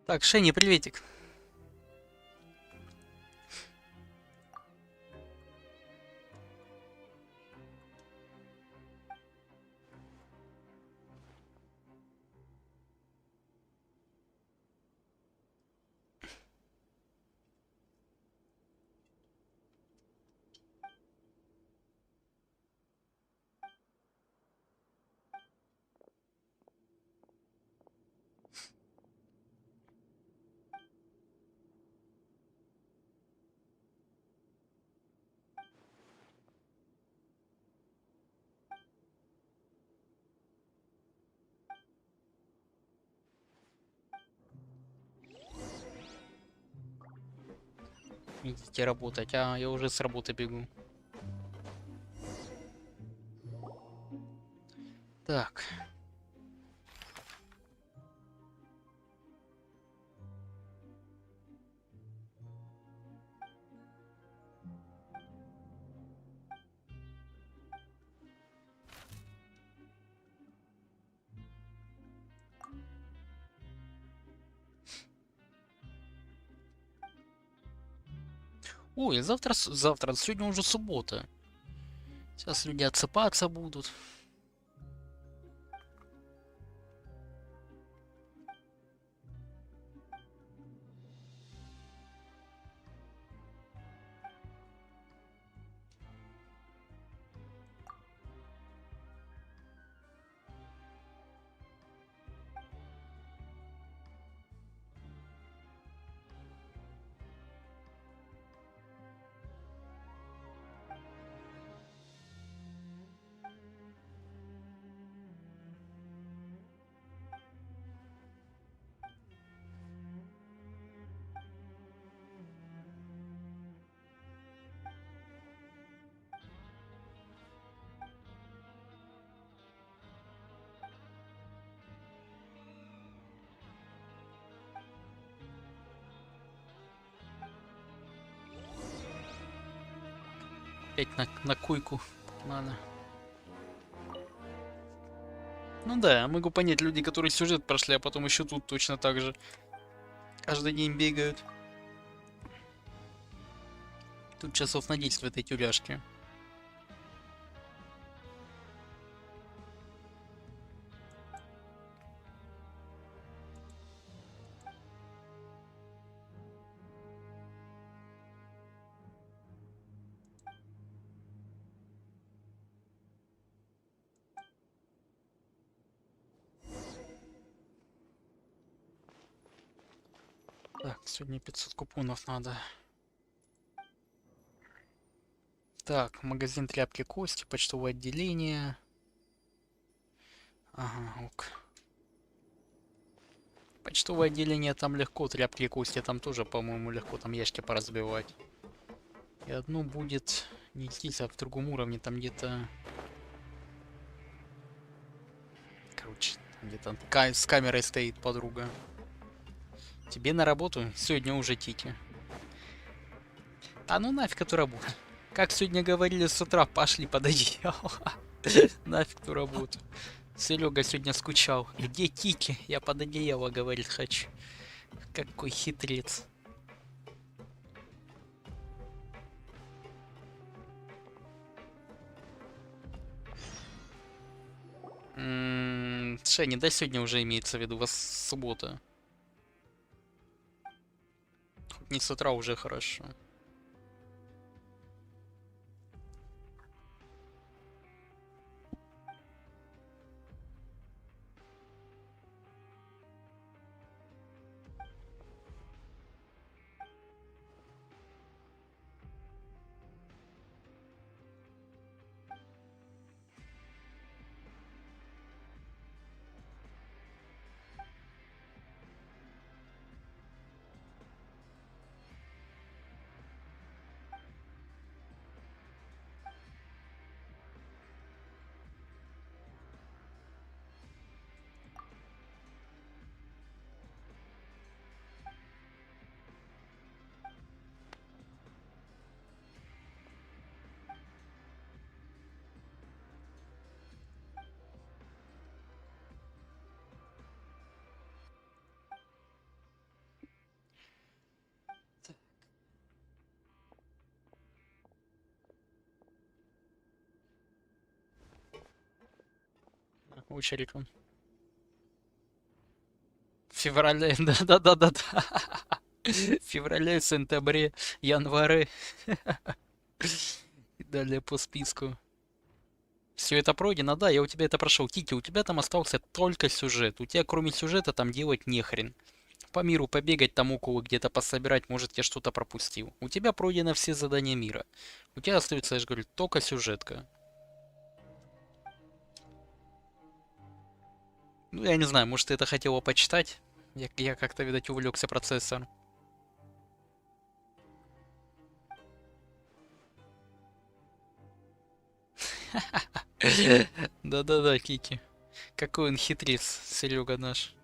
Так, Шенни, приветик. Идите работать, а я уже с работы бегу. Так. Ой, завтра, сегодня уже суббота. Сейчас люди отсыпаться будут. Опять на койку надо. Ну да, я могу понять, люди, которые сюжет прошли, а потом еще тут точно так же каждый день бегают. Тут часов на 10 в этой тюряшке. Так, сегодня 500 купонов надо. Так, магазин тряпки кости, почтовое отделение. Ага, ок. Почтовое отделение там легко, тряпки кости там тоже, по-моему, легко, там ящики поразбивать. И одно будет не здесь, а в другом уровне, там где-то... Короче, где-то с камерой стоит подруга. Тебе на работу? Сегодня уже тики. А ну нафиг эту работу. Как сегодня говорили с утра, пошли под одеяло. Нафиг ту работу. Серега сегодня скучал. Где тики? Я под одеяло, говорит, хочу. Какой хитрец. Шенни, да сегодня уже имеется в виду, у вас суббота. Не с утра уже хорошо. очередь он. В феврале, да-да-да-да-да. В феврале, сентябре, январе. И далее по списку. Все это пройдено, да, я у тебя это прошел. Кики, у тебя там остался только сюжет. У тебя кроме сюжета там делать нехрен. По миру побегать, там около где-то пособирать, может я что-то пропустил. У тебя пройдено все задания мира. У тебя остается, я же говорю, только сюжетка. Ну, я не знаю, может ты это хотела почитать? Я как-то, видать, увлекся процессором. Да-да-да, Кики. Какой он хитрец, Серега наш.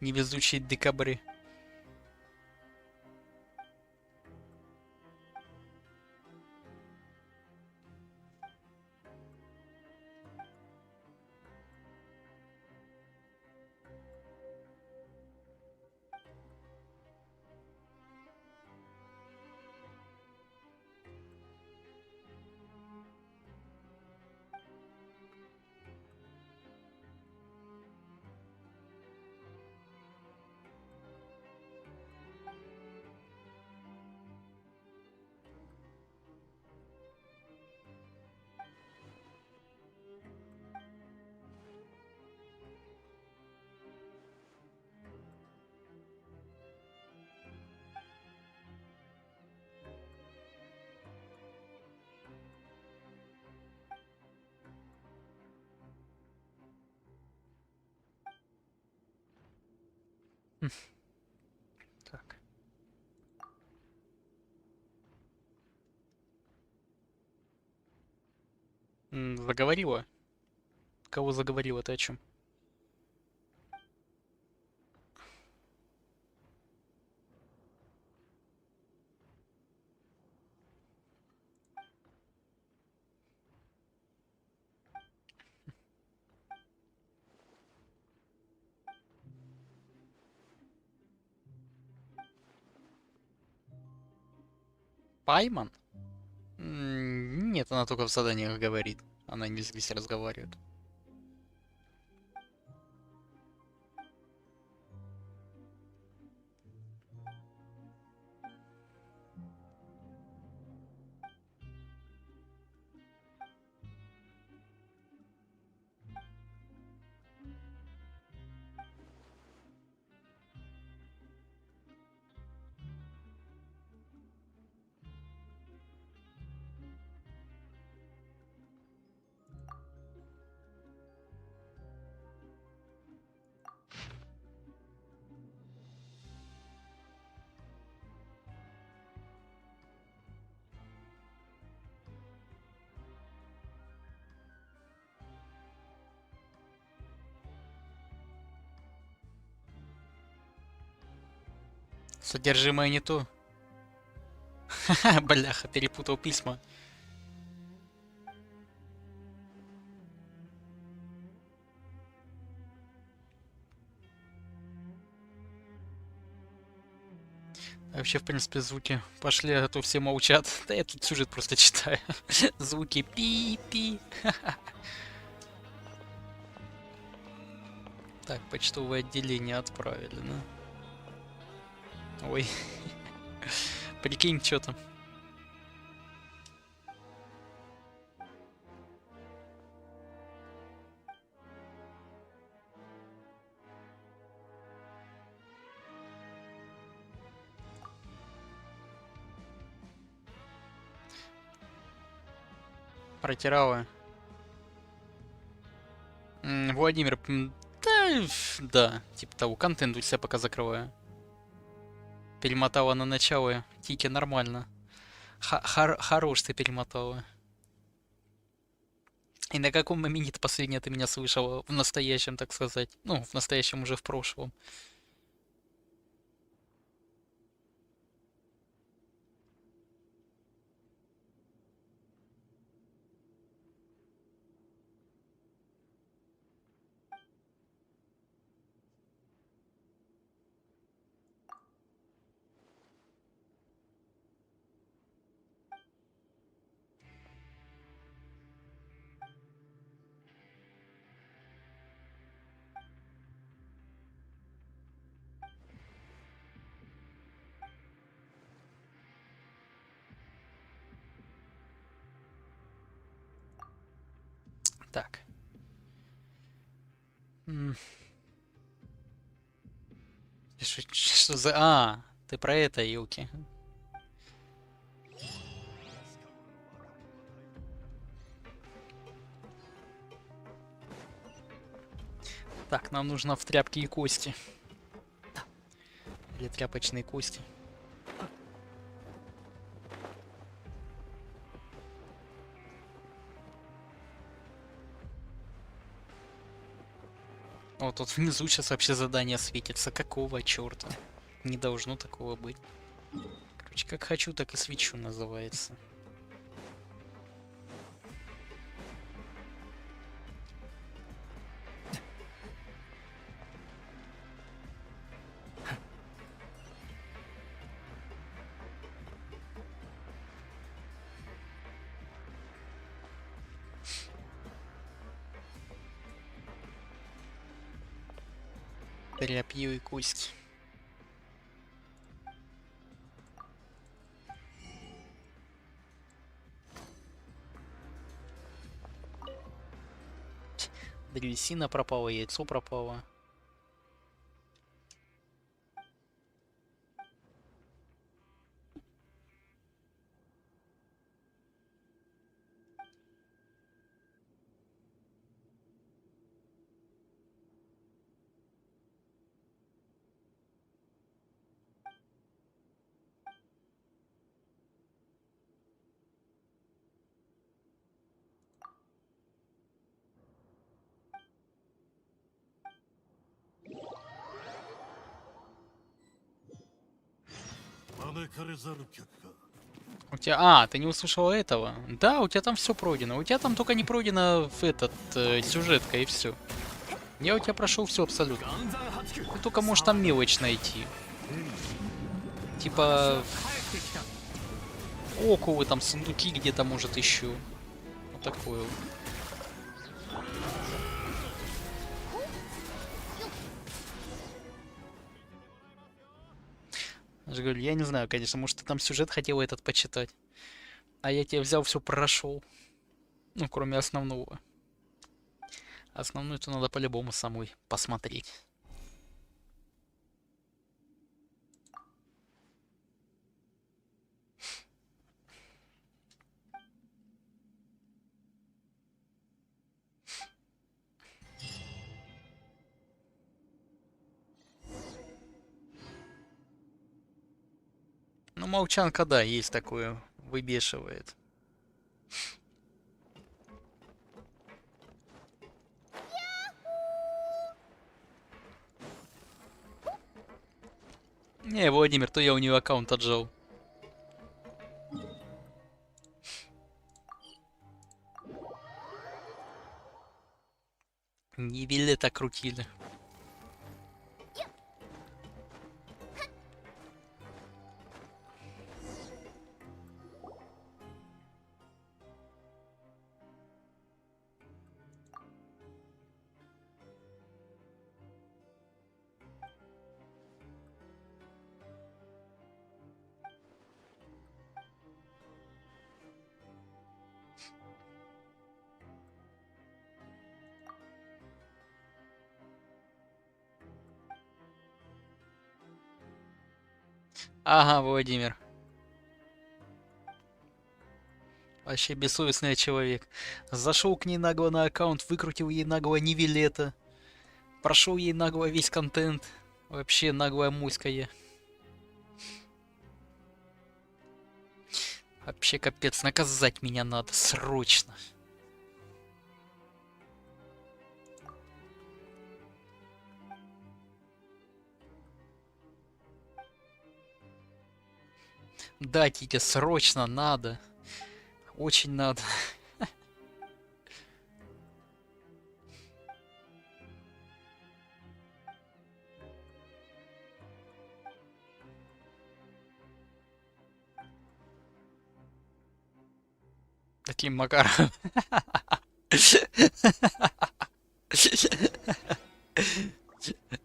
Невезучий декабре. Так. Заговорила? Кого заговорила? Ты о чем? Пайман? Нет, она только в заданиях говорит. Она не здесь разговаривает. Содержимое не то. Бляха, перепутал письма. Вообще, в принципе, звуки пошли, а то все молчат. Да я тут сюжет просто читаю. Звуки пи-пи. Так, почтовое отделение отправили, да? Ой. Прикинь, что там. Протирала. Владимир, да, типа того, контент у себя пока закрываю. Перемотала на начало. Тики, нормально. Хорош ты перемотала. И на каком моменте последнее ты меня слышала в настоящем, так сказать? Ну, в настоящем уже в прошлом. Так. Что за... А, ты про это, Юки. Так, нам нужно в тряпки и кости. Или тряпочные кости. О, тут внизу сейчас вообще задание светится. Какого черта? Не должно такого быть. Короче, как хочу, так и свечу, называется. Тряпью и кость. Древесина пропала, яйцо пропало. У тебя... А, ты не услышала этого? Да, у тебя там все пройдено. У тебя там только не пройдено в этот сюжетка и все. Я у тебя прошел все абсолютно. Ты только можешь там мелочь найти. Типа... Окулы, там сундуки где-то, может, еще. Вот такое вот. Я не знаю, конечно, может, ты там сюжет хотел этот почитать. А я тебе взял, все прошел. Ну, кроме основного. Основную-то надо по-любому самой посмотреть. Ну, молчанка, да, есть такое. Выбешивает. Не, Владимир, то я у нее аккаунт отжал. Не билета крутили. Ага, Владимир. Вообще бессовестный человек. Зашел к ней нагло на аккаунт, выкрутил ей нагло нивелета. Прошел ей нагло весь контент. Вообще наглая муська. Вообще капец, наказать меня надо срочно. Да, Титя, срочно надо. Очень надо. Таким макаром.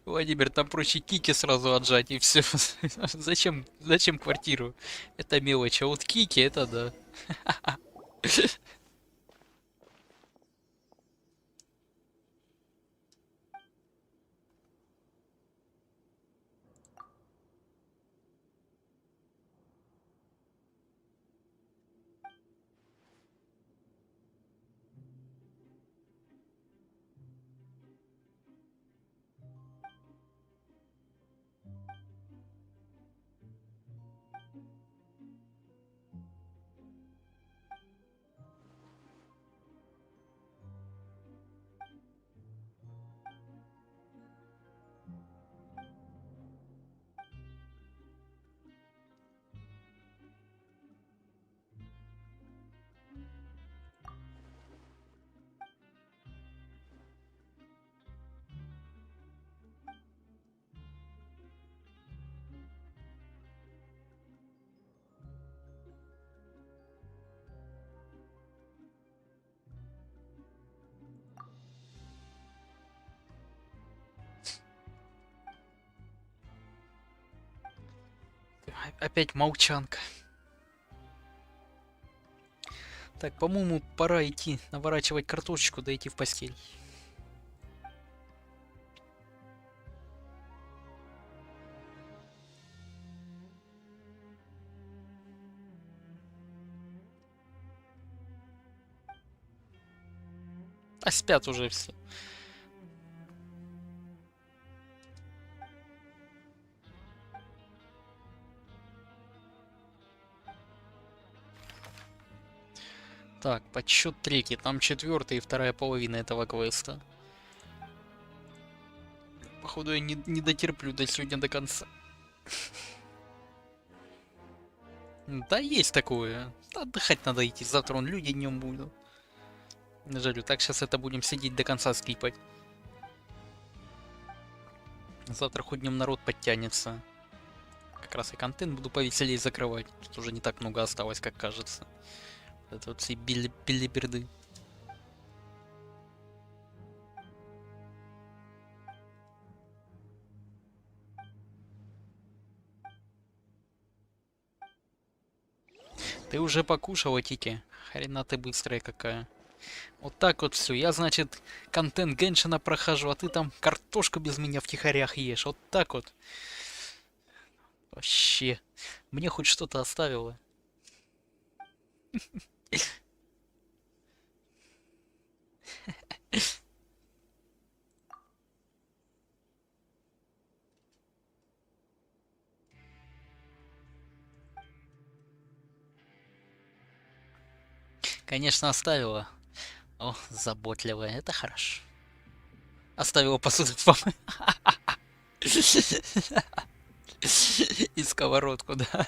Владимир, там проще кики сразу отжать и все. Зачем квартиру? Это мелочь, а вот кики это да. Опять молчанка. Так, по-моему, пора идти наворачивать картошечку, да идти в постель. А спят уже все. Так, подсчет треки. Там 4-я и 2-я половина этого квеста. Походу я не дотерплю до сегодня до конца. Да, есть такое. Отдыхать надо идти. Завтра он люди днем будут. Жалю, так сейчас это будем сидеть до конца скипать. Завтра хоть днем народ подтянется. Как раз и контент буду повеселее закрывать. Тут уже не так много осталось, как кажется. Это вот все билиберды. Ты уже покушала, Тики? Хрена ты быстрая какая. Вот так вот все. Я, значит, контент Геншина прохожу, а ты там картошку без меня втихарях ешь. Вот так вот. Вообще. Мне хоть что-то оставило. Конечно, оставила. О, заботливая, это хорошо. Оставила посуду и сковородку, да.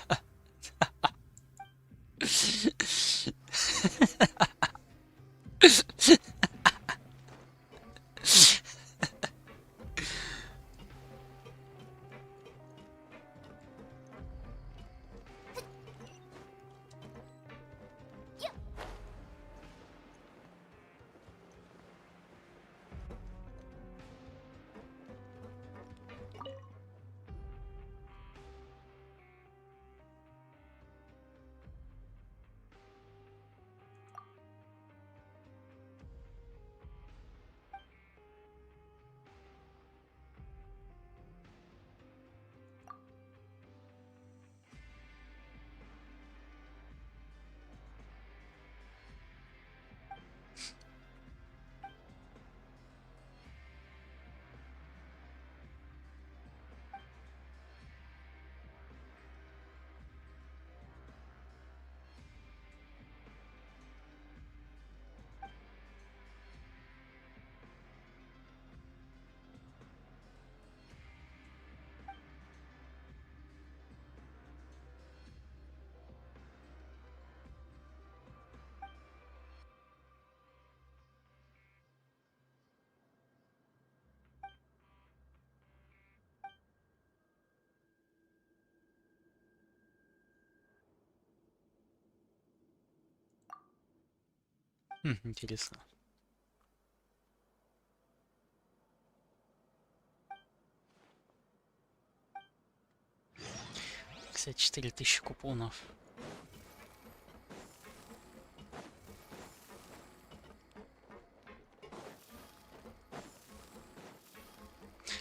Интересно. Кстати, 4000 купонов.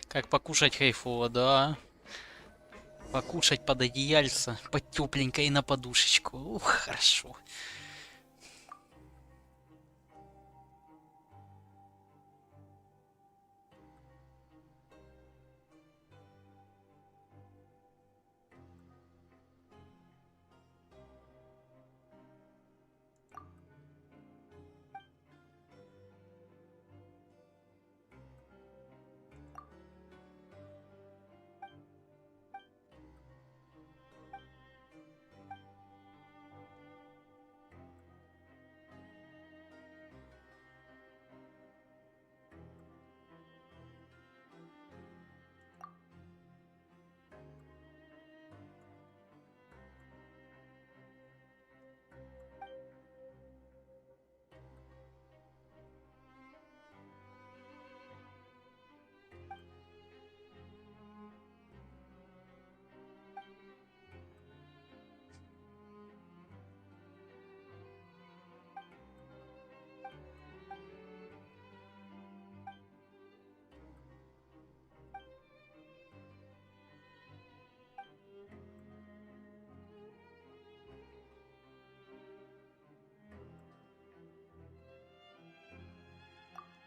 Как покушать кайфово, да. Покушать под одеяльце, под тепленько и на подушечку. Ух, хорошо.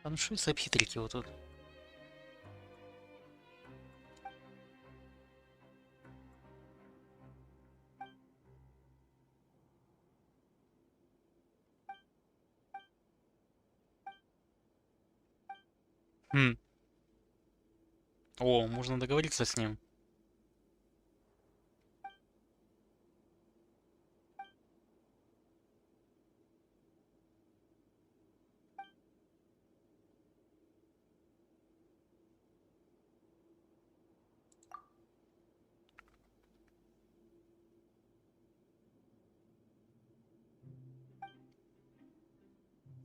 А ну что это за обхитрики вот тут? Хм. О, можно договориться с ним.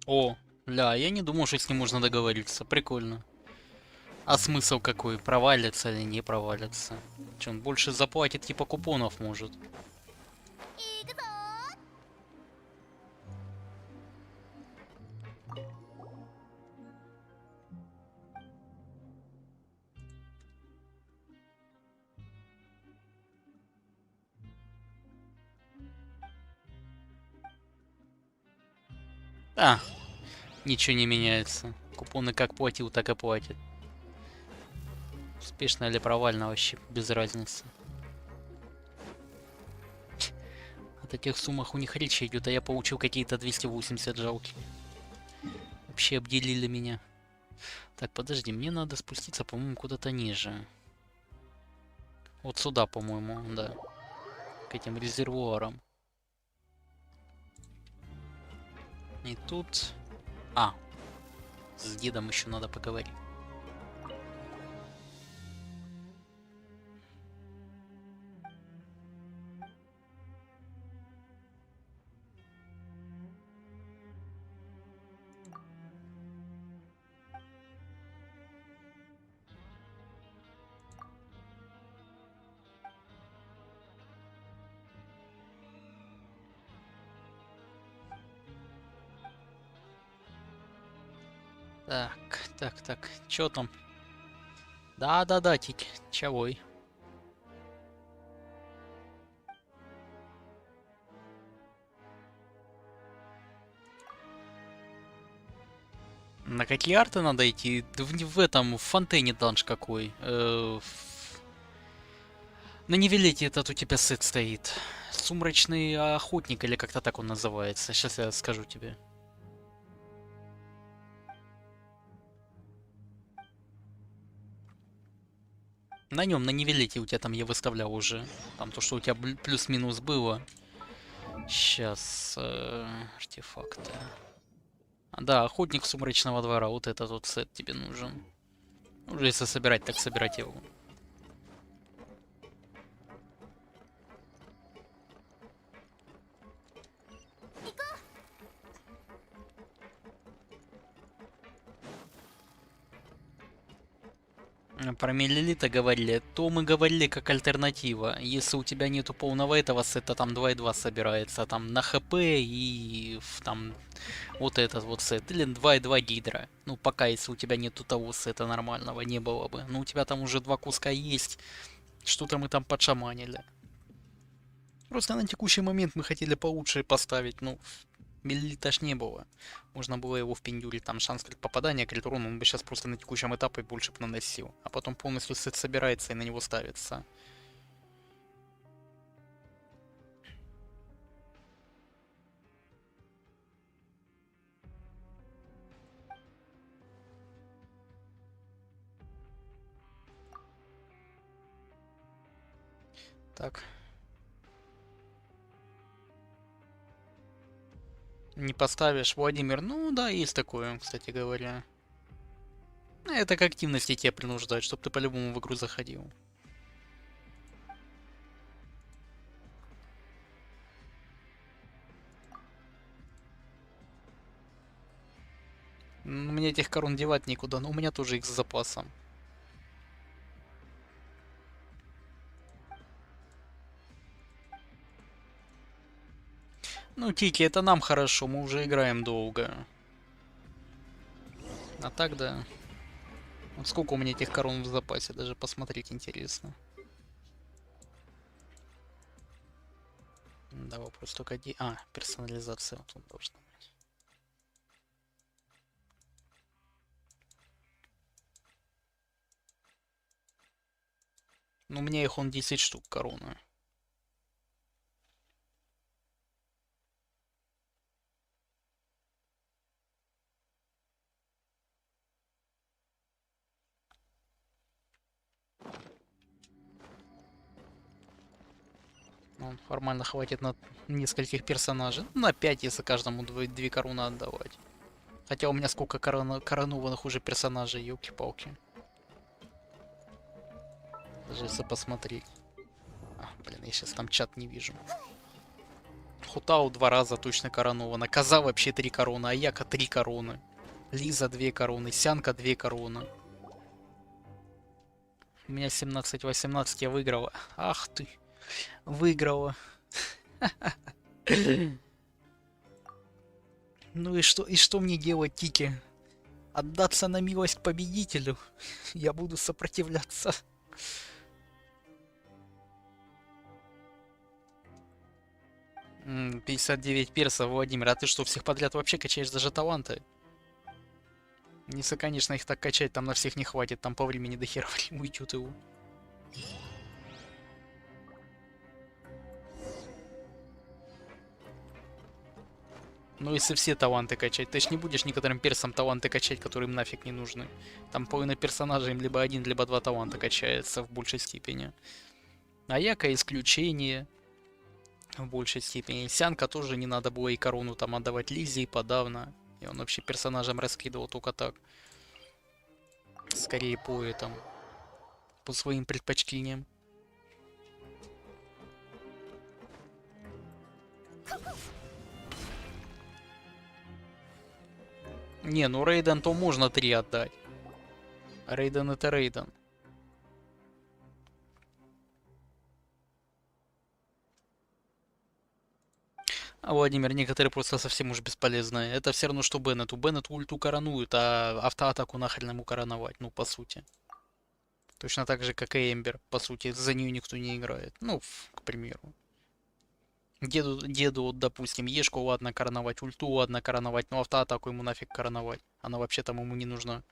О, ля, я не думал, что с ним можно договориться. Прикольно. А смысл какой? Провалится или не провалится? Че, он больше заплатит типа купонов может? А, ничего не меняется. Купоны как платил, так и платит. Успешно или провально вообще без разницы. О таких суммах у них речь идет, а я получил какие-то 280 жалкие. Вообще обделили меня. Так, подожди, мне надо спуститься, по-моему, куда-то ниже. Вот сюда, по-моему, да. К этим резервуарам. И тут... А, с дедом еще надо поговорить. Так. Чё там? Да, тик. Чавой. На какие арты надо идти? Да в этом, в фонтейне данж какой. На Нивелете этот у тебя сет стоит. Сумрачный охотник, или как-то так он называется. Сейчас я скажу тебе. На нем, на Нивелете у тебя там я выставлял уже. Там то, что у тебя плюс-минус было. Сейчас. Артефакты. Да, охотник сумрачного двора. Вот этот вот сет тебе нужен. Уже если собирать, так собирать его. Про миллилита говорили, то мы говорили как альтернатива. Если у тебя нету полного этого сета, там 2,2 собирается, там на хп и там вот этот вот сет. Или 2,2 гидра. Ну пока, если у тебя нету того сета нормального, не было бы. Но у тебя там уже 2 куска есть. Что-то мы там подшаманили. Просто на текущий момент мы хотели получше поставить, ну, миллилита ж не было. Можно было его впендюрить, там шанс попадания, крит урон, он бы сейчас просто на текущем этапе больше бы наносил. А потом полностью сет собирается и на него ставится. Так. Не поставишь, Владимир? Ну да, есть такое, кстати говоря. Это к активности тебя принуждает, чтобы ты по-любому в игру заходил. Мне этих корон девать некуда, но у меня тоже их с запасом. Ну, Тики, это нам хорошо, мы уже играем долго. А так, да. Вот сколько у меня этих корон в запасе, даже посмотреть интересно. Да, вопрос только один. А, персонализация вот тут должна быть. Ну, у меня их он 10 штук корона. Ну, формально хватит на нескольких персонажей. Ну, на 5, если каждому 2 короны отдавать. Хотя у меня сколько коронованных уже персонажей, ёлки-палки. Даже если посмотреть. А, блин, я сейчас там чат не вижу. Хутау 2 раза точно коронована. Коза вообще 3 короны. Аяка 3 короны. Лиза 2 короны. Сянка 2 короны. У меня 17-18, я выиграла. Ах ты. Выиграла. Ну и что мне делать, Тики? Отдаться на милость победителю? Я буду сопротивляться. — 59 персов, Владимир. А ты что, всех подряд вообще качаешь даже таланты? Если, конечно, их так качать, там на всех не хватит. Там по времени до хера уйдет его. Ну, если все таланты качать, ты ж не будешь некоторым персам таланты качать, которые им нафиг не нужны. Там половина персонажей им либо 1, либо 2 таланта качается в большей степени. Аяка исключение в большей степени. Сянка тоже не надо было и корону там отдавать Лизе и подавно. И он вообще персонажам раскидывал только так. Скорее по этому. По своим предпочтениям. Не, ну Рейден то можно 3 отдать. Рейден это Рейден. А, Владимир, некоторые просто совсем уж бесполезные. Это все равно, что Беннету. Беннету ульту коронуют, а автоатаку нахрен ему короновать, ну, по сути. Точно так же, как и Эмбер, по сути, за нее никто не играет. Ну, к примеру. Деду, вот, допустим, Ешку ладно короновать, ульту ладно короновать, но автоатаку ему нафиг короновать. Она вообще там ему не нужна.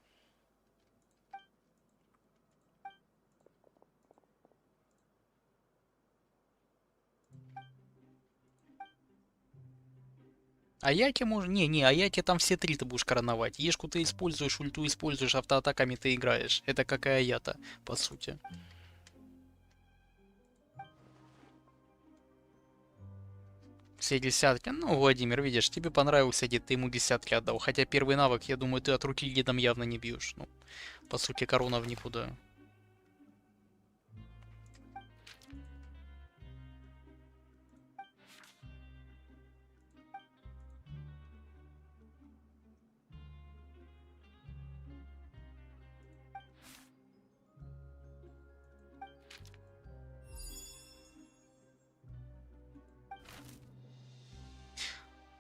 Аяки можно... Не, Аяки там все 3 ты будешь короновать. Ешку ты используешь, ульту используешь, автоатаками ты играешь. Это как и Аята, по сути. Все десятки. Ну, Владимир, видишь, тебе понравился дед, ты ему десятки отдал. Хотя первый навык, я думаю, ты от руки дедом явно не бьешь. Ну, по сути, корона в никуда.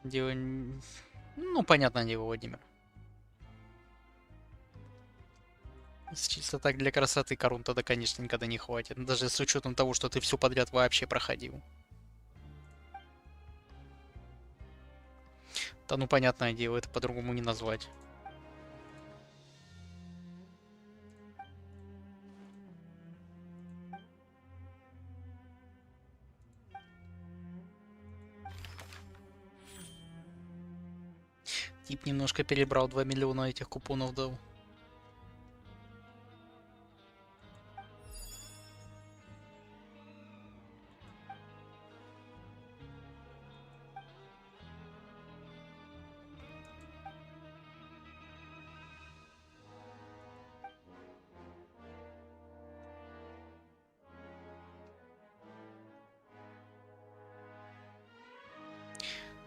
Дело... Ну, понятное дело, Владимир. Чисто так для красоты корон тогда, конечно, никогда не хватит. Даже с учетом того, что ты все подряд вообще проходил. Да ну, понятное дело, это по-другому не назвать. Тип немножко перебрал, 2 миллиона этих купонов дал.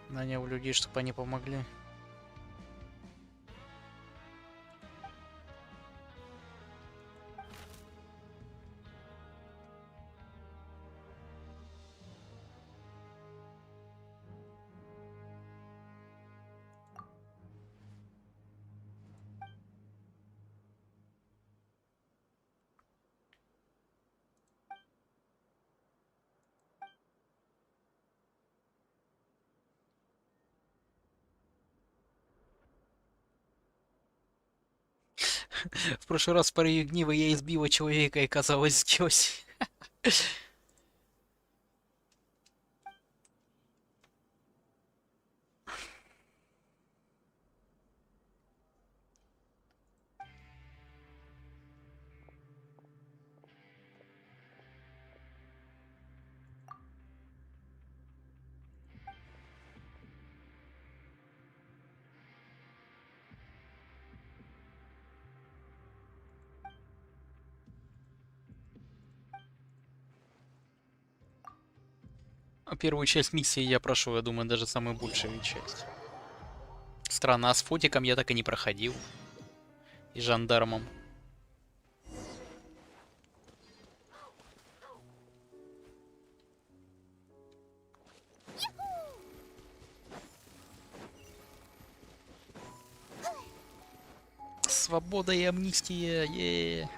Нанял людей, чтобы они помогли. В прошлый раз в порыве гнева я избила человека и оказалось здесь. А первую часть миссии я прошел, я думаю, даже самую большую часть. Странно, а с фотиком я так и не проходил. И жандармом. Свобода и амнистия, е-е-е.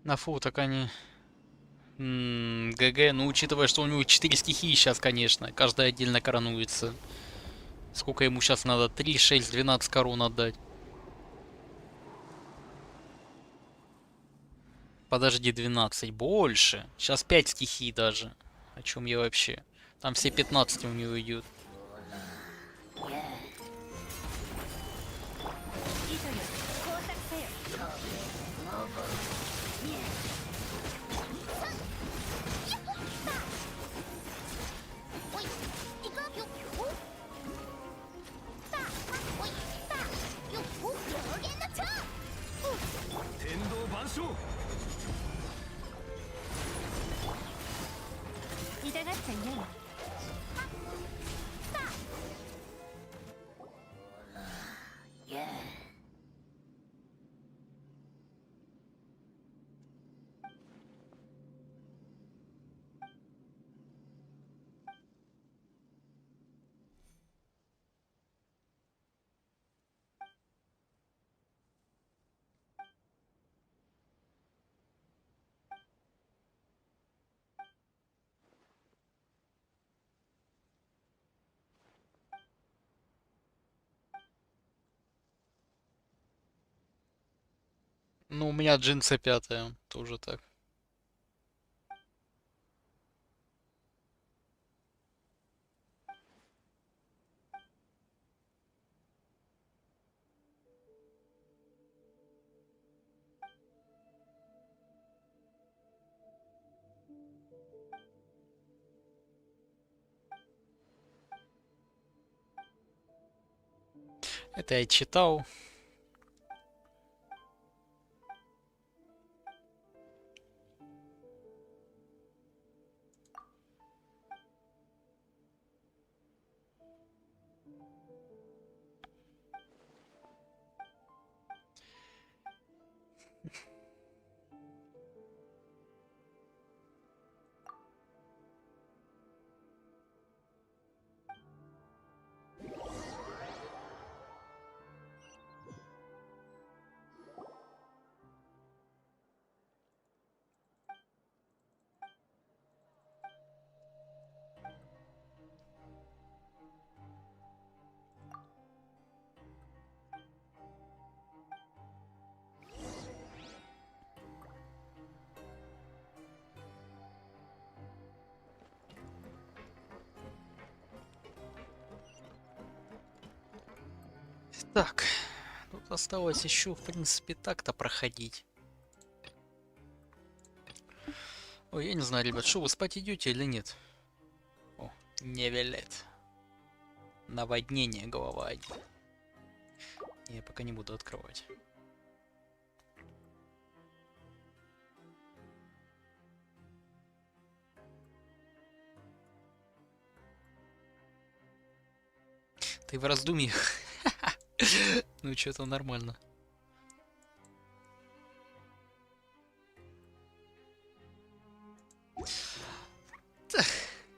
На фу, так они... ГГ, ну учитывая, что у него 4 стихии сейчас, конечно, каждая отдельно коронуется. Сколько ему сейчас надо? 3, 6, 12 корон отдать. Подожди, 12. Больше. Сейчас 5 стихий даже. О чем я вообще? Там все 15 у него идет. Ну, у меня джинсы 5-я, тоже так. Это я читал. Так, тут осталось еще, в принципе, так-то проходить. Ой, я не знаю, ребят, что вы спать идете или нет? О, не велит. Наводнение, голова 1. Я пока не буду открывать. Ты в раздумьях. Ну, что-то нормально.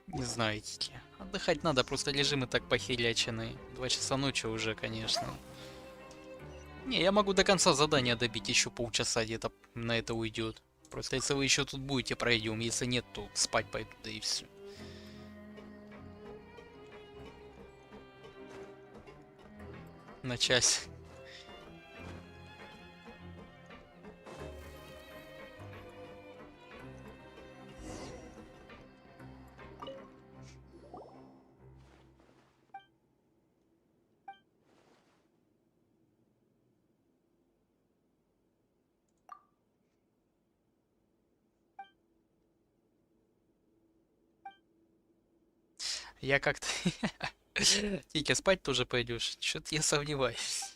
Не знаю, идите. Отдыхать надо, просто режимы так похерячены. 2 часа ночи уже, конечно. Не, я могу до конца задания добить, еще полчаса где-то на это уйдет. Просто если вы еще тут будете, пройдем. Если нет, то спать пойду, да и все. На час. Я как-то... Тики, спать тоже пойдешь? Что-то я сомневаюсь.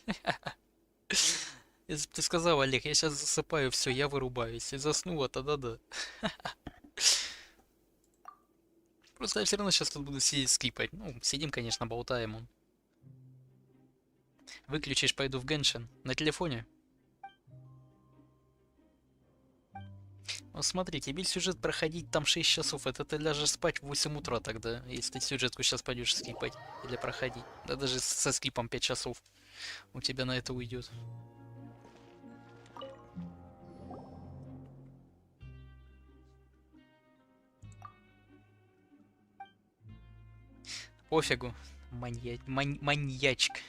Если бы ты сказал, Олег, я сейчас засыпаю, все, я вырубаюсь. И заснула, тогда да. Просто я все равно сейчас тут буду сидеть скипать. Ну, сидим, конечно, болтаем. Выключишь, пойду в Геншин. На телефоне. Ну смотри, тебе сюжет проходить там 6 часов. Это ты ляжешь спать в 8 утра тогда. Если ты сюжетку сейчас пойдешь скипать. Или проходить. Да даже со скипом 5 часов у тебя на это уйдет. Пофигу. Маньячка.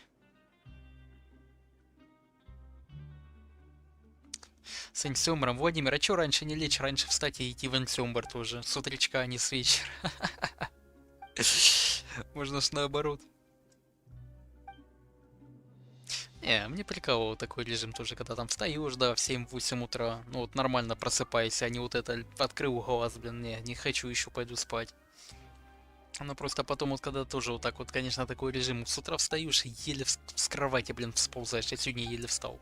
С инсюмером. Владимир, а чё раньше не лечь? Раньше встать и идти в инсюмер тоже. С утречка, а не с вечера. Можно ж наоборот. Не, мне прикалывал такой режим тоже, когда там встаешь, да, в 7-8 утра. Ну вот нормально просыпайся, а не вот это открыл глаз, блин, не хочу, еще пойду спать. Ну просто потом вот когда тоже вот так вот, конечно, такой режим. С утра встаешь и еле с кровати, блин, всползаешь. Я сегодня еле встал.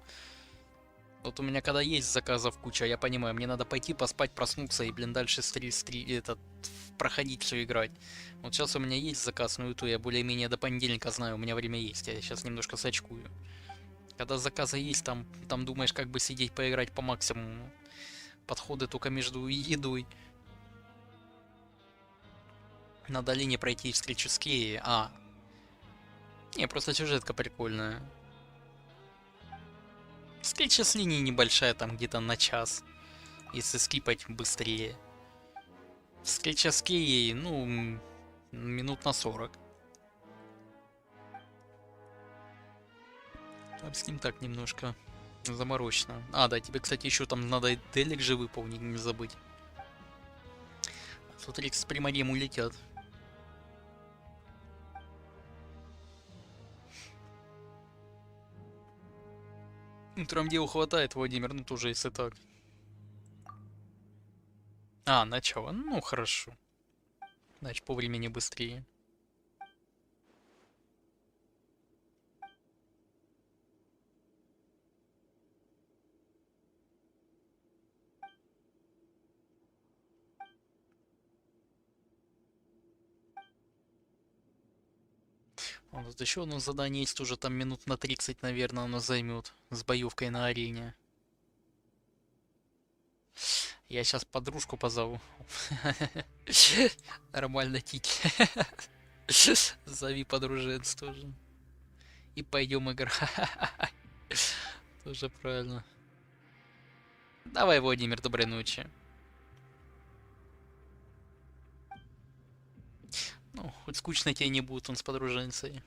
Вот у меня когда есть заказов куча, я понимаю, мне надо пойти поспать, проснуться и, блин, дальше проходить все играть. Вот сейчас у меня есть заказ на юту, я более-менее до понедельника знаю, у меня время есть, я сейчас немножко сачкую. Когда заказы есть, там думаешь, как бы сидеть, поиграть по максимуму. Подходы только между едой. На долине пройти встречу с Кеей. Не, просто сюжетка прикольная. Встреча с линией небольшая, там где-то на час. Если скипать быстрее. Встреча с Кеей, ну, минут на 40. Там с ним так немножко заморочено. Да, тебе, кстати, еще там надо дейлик же выполнить, не забыть. Тут Рикс с примарем улетят. Утром дел хватает, Владимир, ну тоже если так. А, начало. Ну, хорошо. Значит, по времени быстрее. Вот тут еще одно задание есть, уже там минут на 30, наверное, оно займет. С боевкой на арене. Я сейчас подружку позову. Нормально, Тики. Зови подружец тоже. И пойдем играть. Тоже правильно. Давай, Владимир, доброй ночи. Ну, хоть скучно тебе не будет он с подруженцей.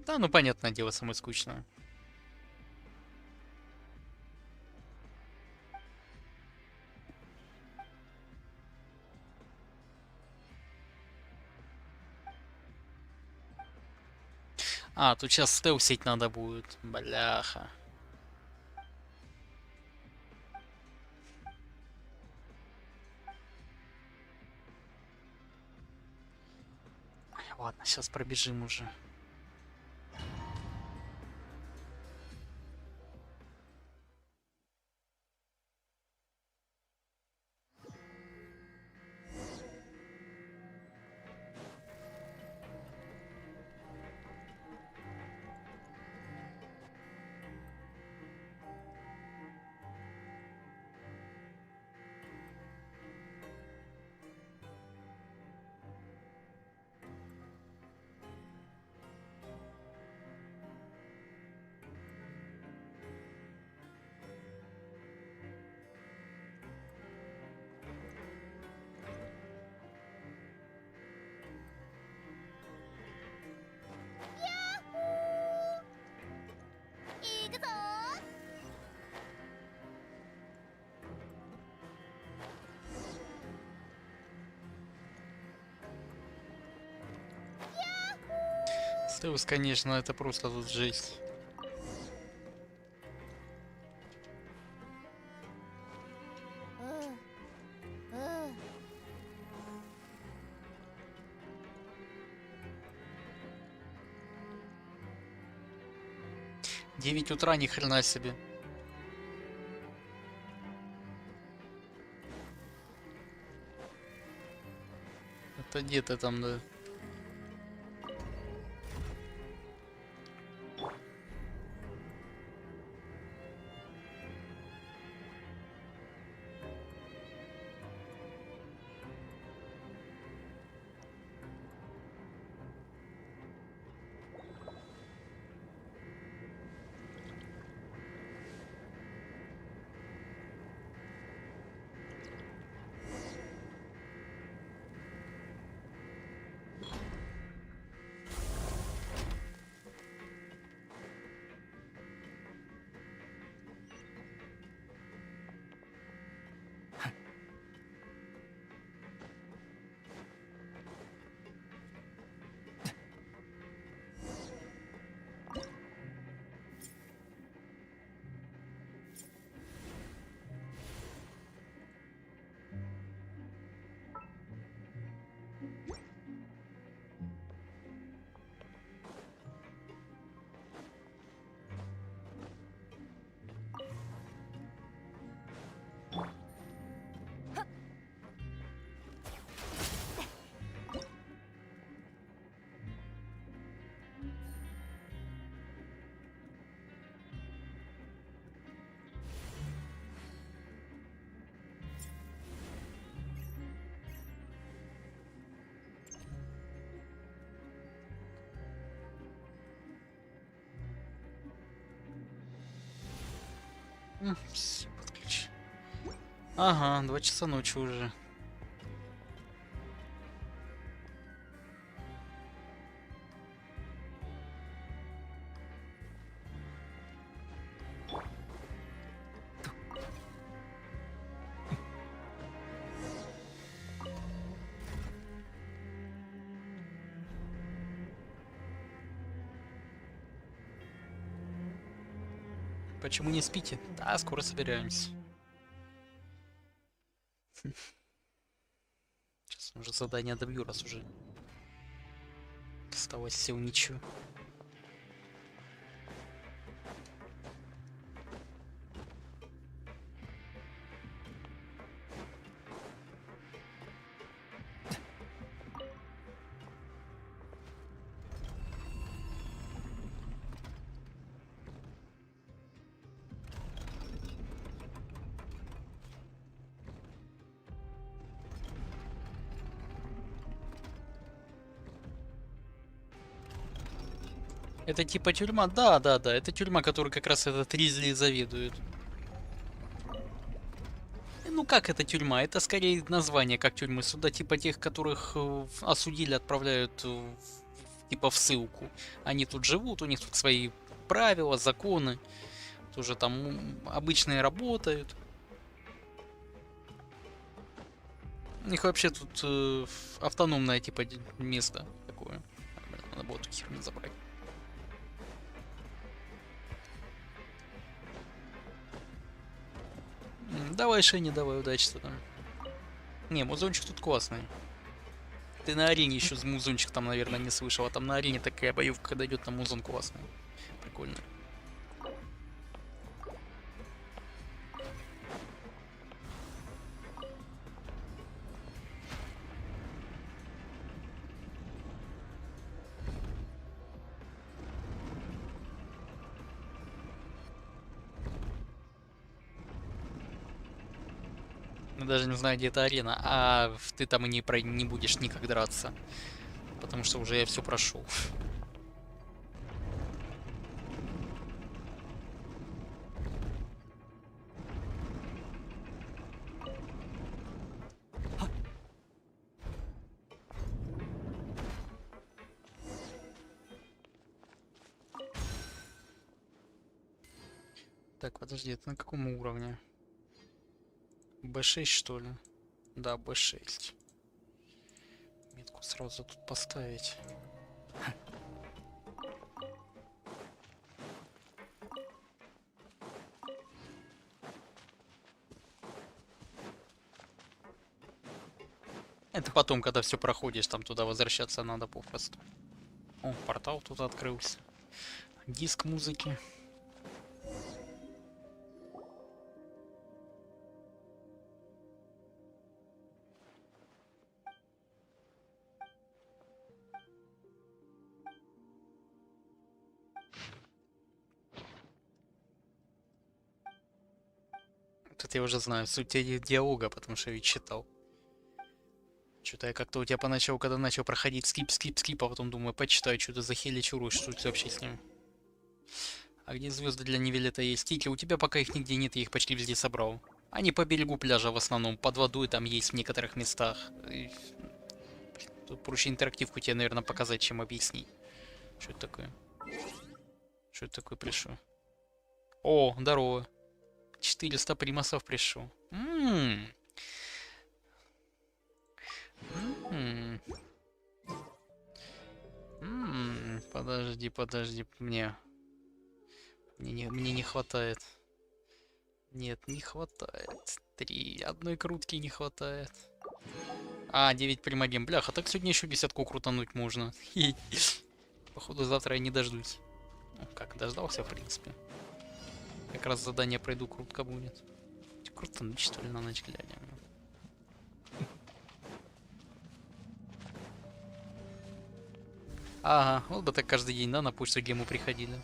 Да, ну понятное дело, самое скучное. А, тут сейчас стелсить надо будет. Бляха. Ай, ладно, сейчас пробежим уже. Стелс, конечно, это просто тут жесть. — 9 утра, ни хрена себе. Это где-то там, да. Всё, подключи. Ага, 2 часа ночи уже. Почему не спите? Да, скоро собираемся. Сейчас уже задание добью, раз уже осталось всего ничего. Это типа тюрьма? Да, да, да. Это тюрьма, которой как раз этот Ризли заведует. Ну как это тюрьма? Это скорее название как тюрьмы. Сюда типа тех, которых осудили, отправляют типа в ссылку. Они тут живут, у них тут свои правила, законы. Тоже там обычные работают. У них вообще тут автономное типа место такое. Надо было эту херню забрать. Давай, Шенни, давай, удачи там. Не, музончик тут классный. Ты на арене еще музончик там, наверное, не слышал. А там на арене такая боевка, когда идет, там музон классный. Прикольно. Я даже не знаю, где эта арена, а ты там и не будешь никак драться. Потому что уже я все прошел. Так, подожди, это на каком уровне? Б6, что ли? Да, Б6. Метку сразу тут поставить. Это потом, когда все проходишь, там туда возвращаться надо попросту. О, портал тут открылся. Диск музыки. Тут я уже знаю суть диалога, потому что я ведь читал. Что-то я как-то у тебя поначалу, когда начал проходить скип, а потом думаю, почитаю, что-то за хели чуру, что тут вообще с ним. А где звезды для Нивелета есть? Тики, у тебя пока их нигде нет, я их почти везде собрал. Они по берегу пляжа в основном, под водой там есть в некоторых местах. И... Тут проще интерактивку тебе, наверное, показать, чем объяснить. Что это такое? Что это такое пришло? О, здорово. 400 примасов пришло. Подожди, мне не хватает. Нет, не хватает. 3. Одной крутки не хватает. А, 9 примагем. Бляха, так сегодня еще десятку крутануть можно. Походу завтра я не дождусь. Ну, как, дождался, в принципе. Как раз задание пройду, крутка будет. Крутануть, что ли, на ночь глядя. Ага, вот бы так каждый день, да, на почту гему приходили.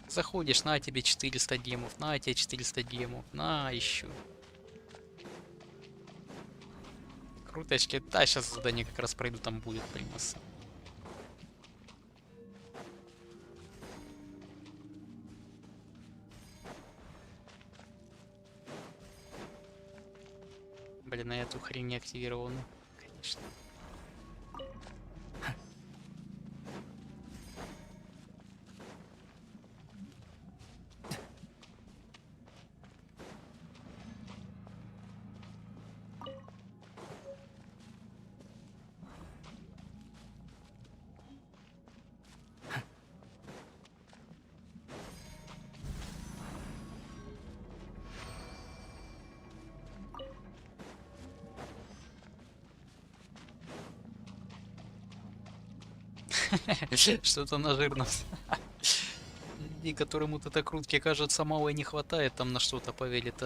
Заходишь, на тебе 400 гемов, на тебе 400 гемов, на еще. Круточки. Да, сейчас задание как раз пройду, там будет примаса. Блин, я эту хрень не активировал, ну, конечно. Что-то на жирность. И которым вот это крутки кажется мало и не хватает, там на что-то поверит.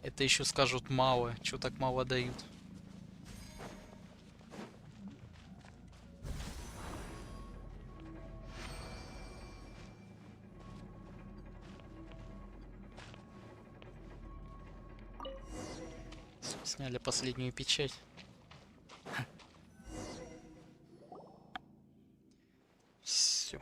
Это еще скажут мало. Чё так мало дают? Сняли последнюю печать. Все.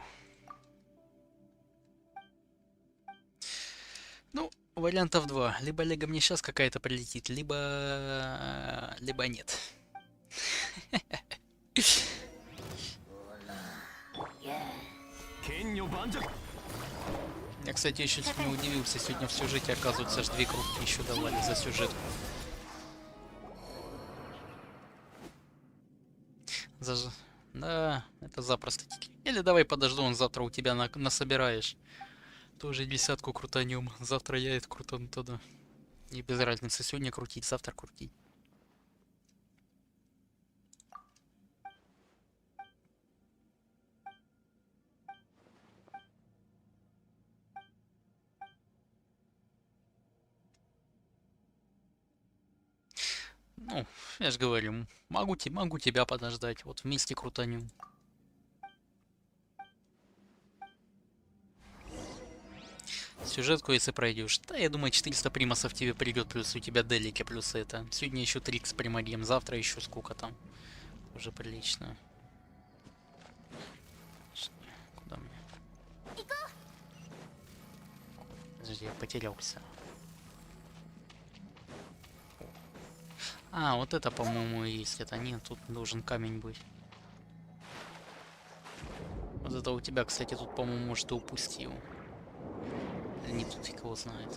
Ну, вариантов два. Либо Лего мне сейчас какая-то прилетит, либо нет. Я, кстати, еще чуть не удивился. Сегодня в сюжете, оказывается, аж 2 крутки еще давали за сюжет. Да, это запросто. Или давай подожду, он завтра у тебя насобираешь. Тоже 10 крутанем. Завтра я это крутану тогда. Не без разницы, сегодня крутить, завтра крутить. Ну, я же говорю, могу тебя подождать. Вот вместе крутанем. Сюжетку, если пройдешь. Да, я думаю, 400 примасов тебе придет, плюс у тебя делики, плюс это. Сегодня еще 3 с примарьем, завтра еще сколько там. Уже прилично. Куда мне? Подожди, я потерялся. А, вот это, по-моему, есть. Это нет, тут должен камень быть. Вот это у тебя, кстати, тут, по-моему, может, и упустил. Или не тут, фиг его знает.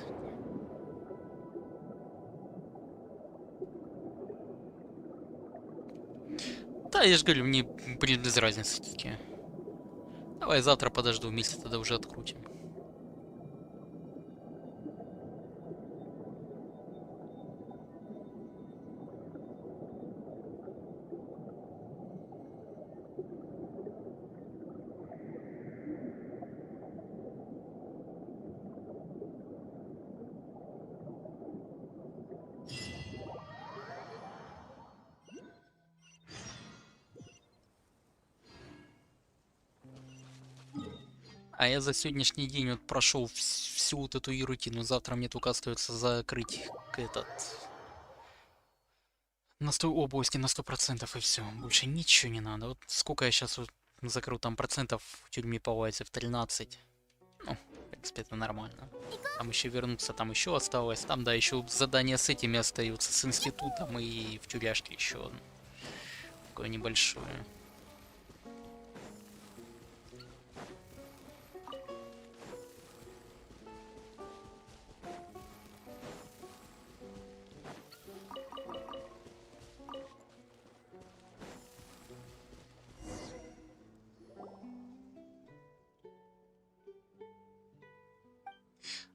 Да, я же говорю, мне без разницы, Кики. Давай завтра подожду, вместе тогда уже открутим. А я за сегодняшний день вот прошел всю вот эту рутину. Завтра мне только остается закрыть на 100 области на 100% и все. Больше ничего не надо. Вот сколько я сейчас вот закрыл там процентов в тюрьме по в 13. Ну, в принципе, это нормально. Там еще вернуться, там еще осталось. Там, да, еще задания с этими остаются, с институтом и в тюряшке еще одно. Такое небольшое.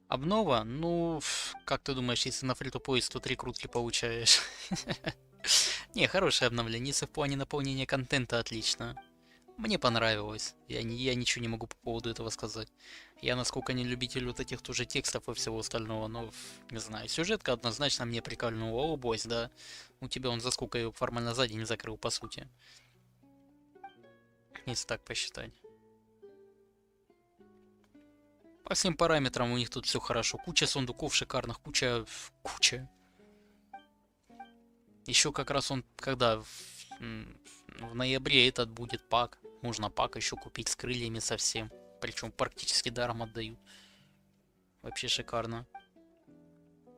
Обнова? Ну, как ты думаешь, если на фри-то-плей 103 крутки получаешь? Не, хорошее обновление. Если в плане наполнения контента, отлично. Мне понравилось. Я ничего не могу по поводу этого сказать. Я насколько не любитель вот этих тоже текстов и всего остального, но не знаю. Сюжетка однозначно мне прикольнула. Область, да. У тебя он за сколько ее формально за день закрыл, по сути. Если так посчитать. По всем параметрам у них тут все хорошо. Куча сундуков шикарных, куча. Еще как раз он, когда в ноябре этот будет пак. Можно пак еще купить с крыльями совсем. Причем практически даром отдают. Вообще шикарно.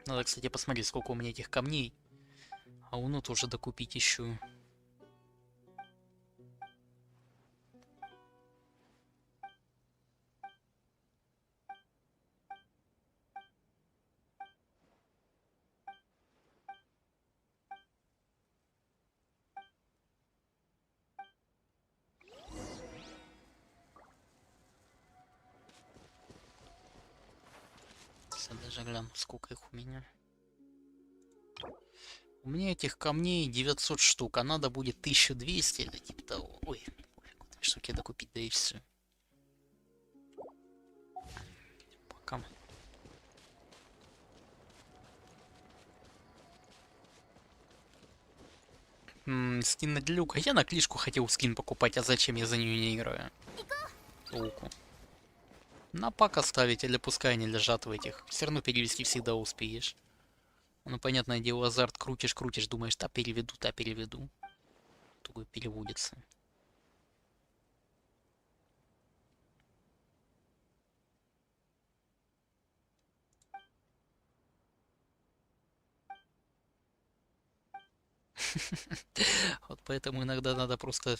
Надо, кстати, посмотреть, сколько у меня этих камней. А уну тоже докупить еще. Сейчас даже гляну, сколько их у меня. У меня этих камней 900 штук, а надо будет 1200 или типа того. Ой, штуки докупить, да и все. Пока. Скин на длюка. Я на клишку хотел скин покупать, а зачем я за нее не играю? Толку. На пак оставить или пускай они лежат в этих. Все равно перевести всегда успеешь. Ну, понятное дело, азарт крутишь, думаешь, та переведу. Туго переводится. Вот поэтому иногда надо просто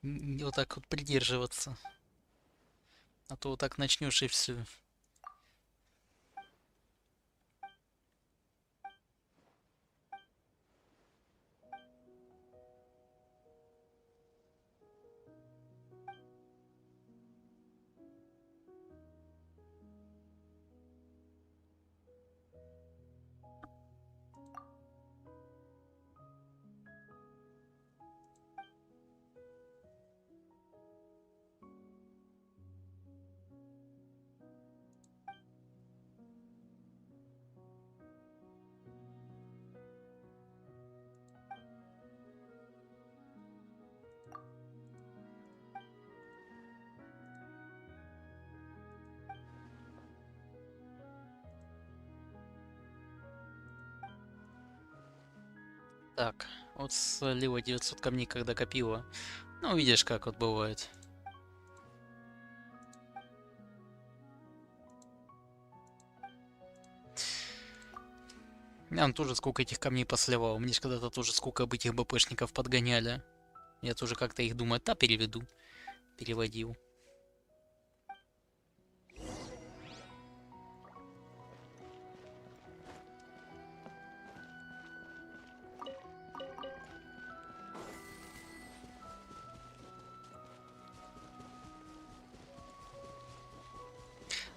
вот так вот придерживаться. А то вот так начнешь и все. Так, вот слила 900 камней, когда копила. Ну, видишь, как вот бывает. Я тоже сколько этих камней посливал. Мне же когда-то тоже сколько бы этих БПшников подгоняли. Я тоже как-то их думаю, та переведу. Переводил.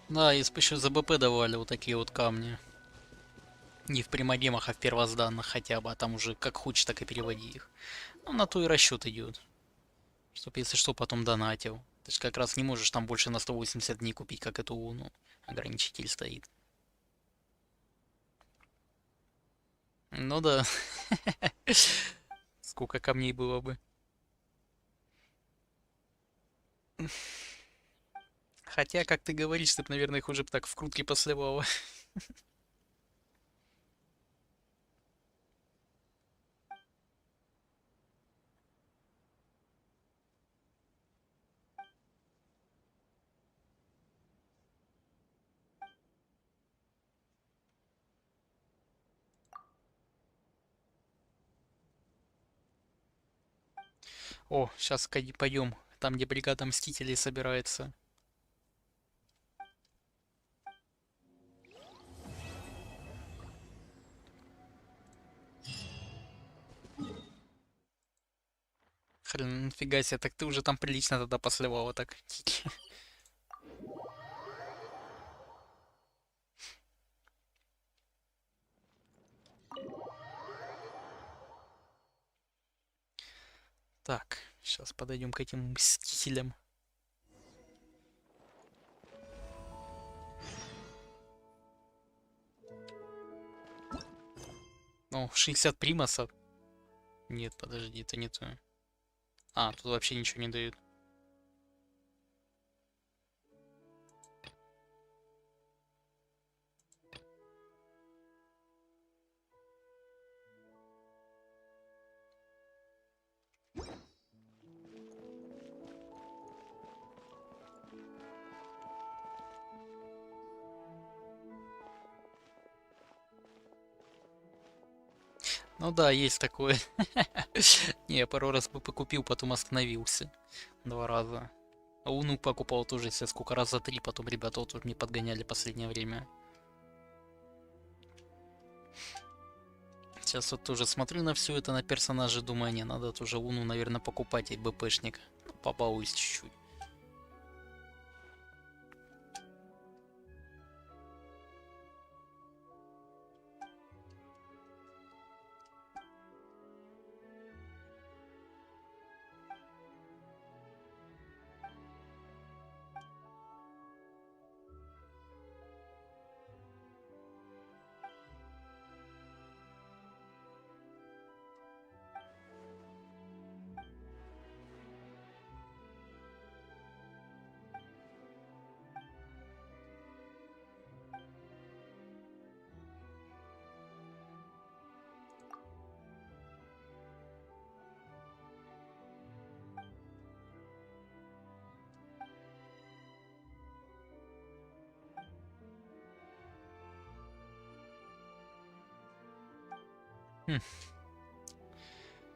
Да, если бы еще за БП давали вот такие вот камни. Не в примагемах, а в первозданных хотя бы, а там уже как хочешь, так и переводи их. Ну, на то и расчет идет. Чтоб, если что, потом донатил. Ты же как раз не можешь там больше на 180 дней купить, как эту луну. Ограничитель стоит. Ну да. Сколько камней было бы. Хотя, как ты говоришь, ты, наверное, их уже так вкрутки посливала. О, сейчас пойдем. Там, где бригада Мстителей собирается. Хрен, нифига себе, так ты уже там прилично тогда посливала так. Так, сейчас подойдем к этим мстителям. Ну, 60 примасов. Нет, подожди, это не то. А, тут вообще ничего не дают. Ну да, есть такое. Не, я пару раз бы покупил, потом остановился. 2 раза. А Луну покупал тоже, если сколько раз за 3, потом ребята вот мне подгоняли последнее время. Сейчас вот тоже смотрю на все это, на персонажей, думаю, не, надо тоже Луну, наверное, покупать и БПшник. Побалуюсь чуть-чуть.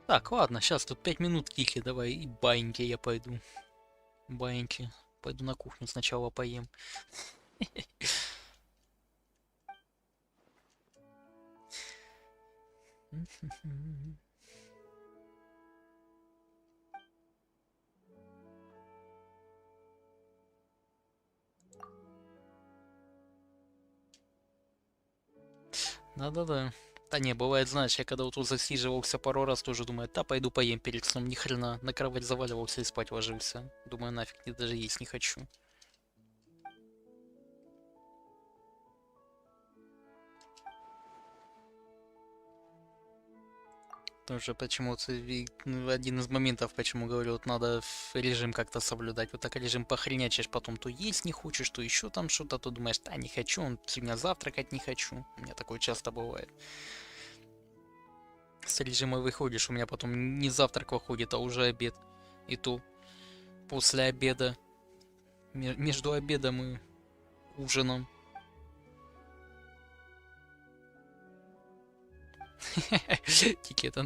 Так, ладно, сейчас тут 5 минут тихи, давай, и баиньки я пойду. Баиньки. Пойду на кухню сначала поем. Да-да-да. Да не, бывает, знаешь, я когда вот тут засиживался пару раз, тоже думаю, да, пойду поем перед сном, ни хрена, на кровать заваливался и спать ложился. Думаю, нафиг, я даже есть не хочу. Тоже почему-то один из моментов, почему говорю, вот надо режим как-то соблюдать. Вот так режим похренячишь, потом то есть не хочешь, то еще там что-то, то думаешь, да, не хочу, он сегодня завтракать не хочу. У меня такое часто бывает. С режима выходишь, у меня потом не завтрак выходит, а уже обед. И то после обеда, между обедом и ужином. Тики, это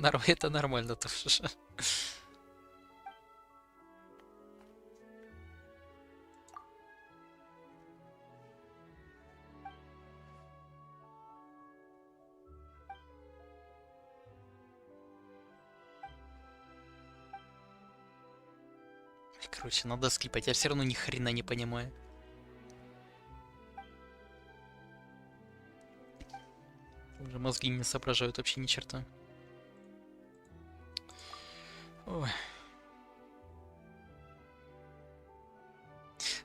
нормально тоже. Короче, надо скипать, я все равно ни хрена не понимаю. Уже мозги не соображают вообще ни черта. Ой.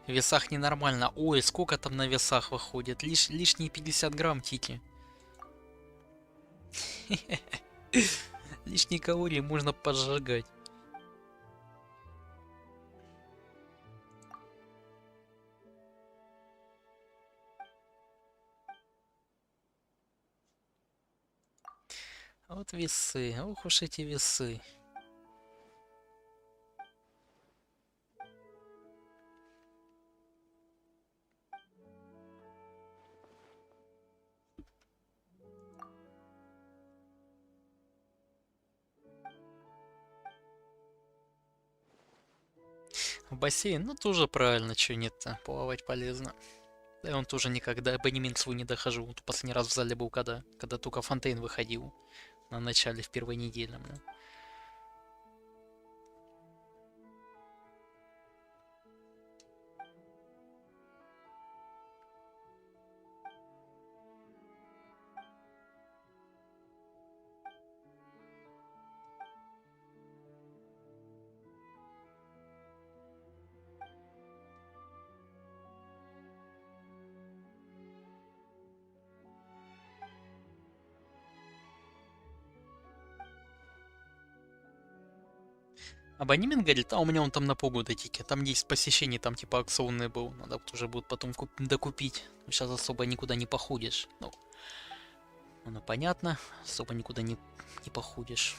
В весах ненормально. Ой, сколько там на весах выходит? Лишние 50 грамм, Тики. Лишние калории можно поджигать. А вот весы. Ох уж эти весы. В бассейн, ну тоже правильно, что нет-то, плавать полезно. Да и он тоже никогда абонемент свой не дохожу. Вот последний раз в зале был когда только Фонтейн выходил. На начале, в первой неделе, бля. Абонемент, говорит, а у меня он там на полгода тики. Там 10 посещений, там типа акционный был. Надо вот уже будет потом докупить. Сейчас особо никуда не походишь. Ну, оно понятно. Особо никуда не походишь.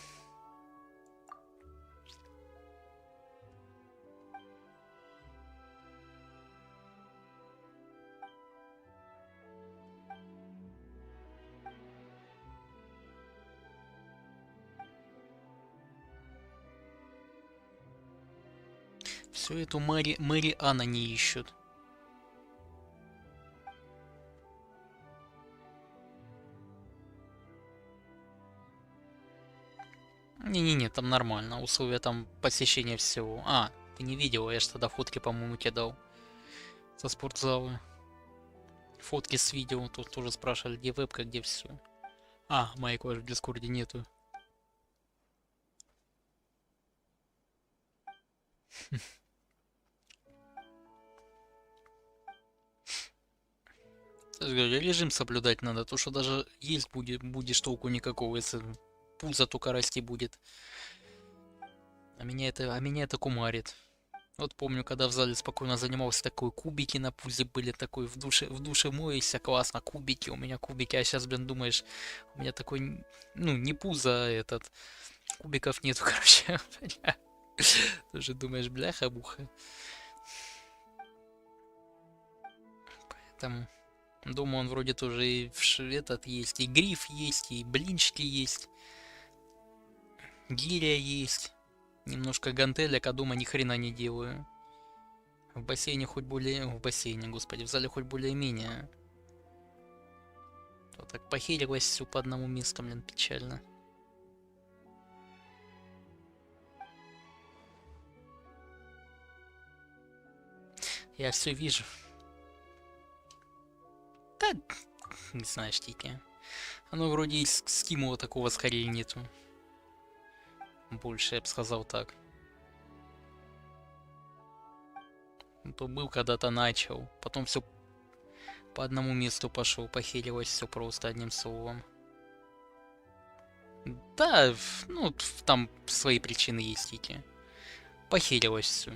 Всю эту Мэри Анна не ищут. Не-не-не, там нормально. Условия там посещения всего. А, ты не видела, я же тогда фотки, по-моему, тебе дал. Со спортзала. Фотки с видео. Тут тоже спрашивали, где вебка, где все. А, майку аж в Дискорде нету. Режим соблюдать надо, то что даже есть будешь толку никакого, если пузо только расти будет. А меня это кумарит. Вот помню, когда в зале спокойно занимался, такой кубики на пузе были, такой в душе моешься, классно, кубики, у меня кубики, а сейчас, блин, думаешь, у меня такой, ну, не пузо, а этот, кубиков нету, короче, тоже думаешь, бляха-буха. Поэтому, думаю, он вроде тоже и этот есть, и гриф есть, и блинчики есть, гиря есть. Немножко гантелек, а дома ни хрена не делаю. В бассейне хоть более... В бассейне, господи, в зале хоть более-менее. Вот так похерилось все по одному месту, блин, печально. Я все вижу. Да, не знаю, штики. Оно вроде и стимула такого скорее нету. Больше, я бы сказал так. То был когда-то начал, потом все по одному месту пошел, похерилось все просто одним словом. Да, ну там свои причины есть эти. Похерилось все.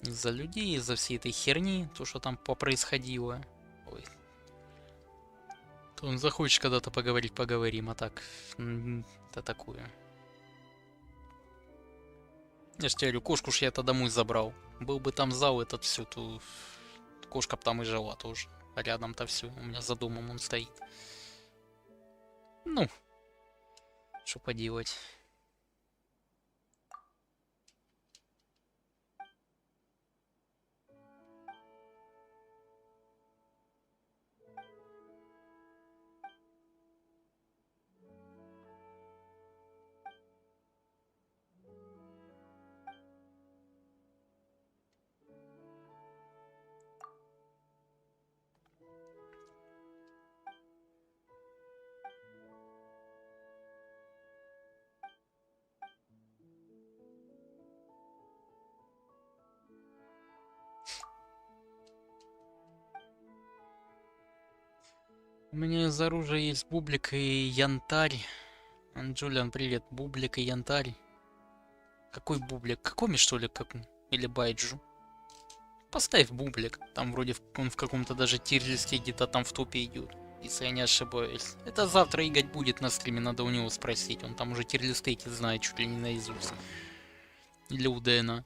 Из-за людей, из-за всей этой херни, то, что там происходило. Ой. То он захочешь когда-то поговорить, поговорим, а так, это такое. Я ж тебе говорю, кошку ж я-то домой забрал. Был бы там зал этот все, то кошка б там и жила тоже. А рядом-то все, у меня за домом он стоит. Ну, что поделать. У меня из оружия есть бублик и янтарь. Джулиан, привет. Бублик и янтарь. Какой бублик? Какоми, что ли? Как... Или байджу? Поставь бублик. Там вроде он в каком-то даже тир-листе где-то там в топе идет. Если я не ошибаюсь. Это завтра играть будет на стриме, надо у него спросить. Он там уже тир-листы эти знает чуть ли не наизусть. Или у Дэна.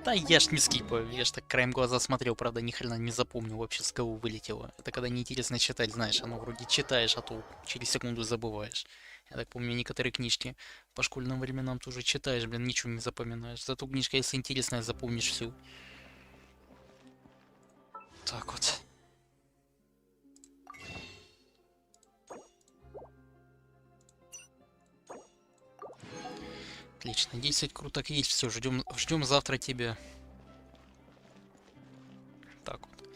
Да я ж не скипаю, я ж так краем глаза смотрел, правда, ни хрена не запомнил вообще, с кого вылетело. Это когда неинтересно читать, знаешь, оно вроде читаешь, а то через секунду забываешь. Я так помню, некоторые книжки по школьным временам тоже читаешь, блин, ничего не запоминаешь. Зато книжка, если интересная, запомнишь всю. Так вот. Отлично, 10 круток есть, все, ждем завтра тебя. Так вот.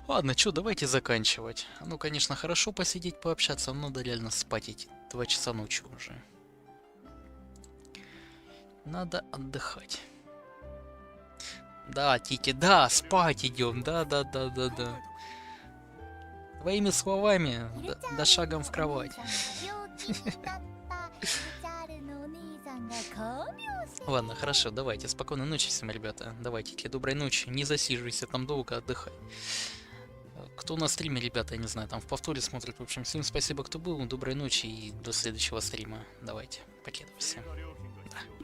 Ладно, что, давайте заканчивать. Ну, конечно, хорошо посидеть, пообщаться, но надо реально спать эти 2 часа ночи уже. Надо отдыхать. Да, Тики, да, спать идем, да. Твоими словами, да шагом в кровать. Ладно, хорошо, давайте. Спокойной ночи всем, ребята. Давайте, доброй ночи. Не засиживайся там долго, отдыхай. Кто на стриме, ребята, я не знаю, там в повторе смотрит. В общем, всем спасибо, кто был. Доброй ночи и до следующего стрима. Давайте, покедов всем. Да.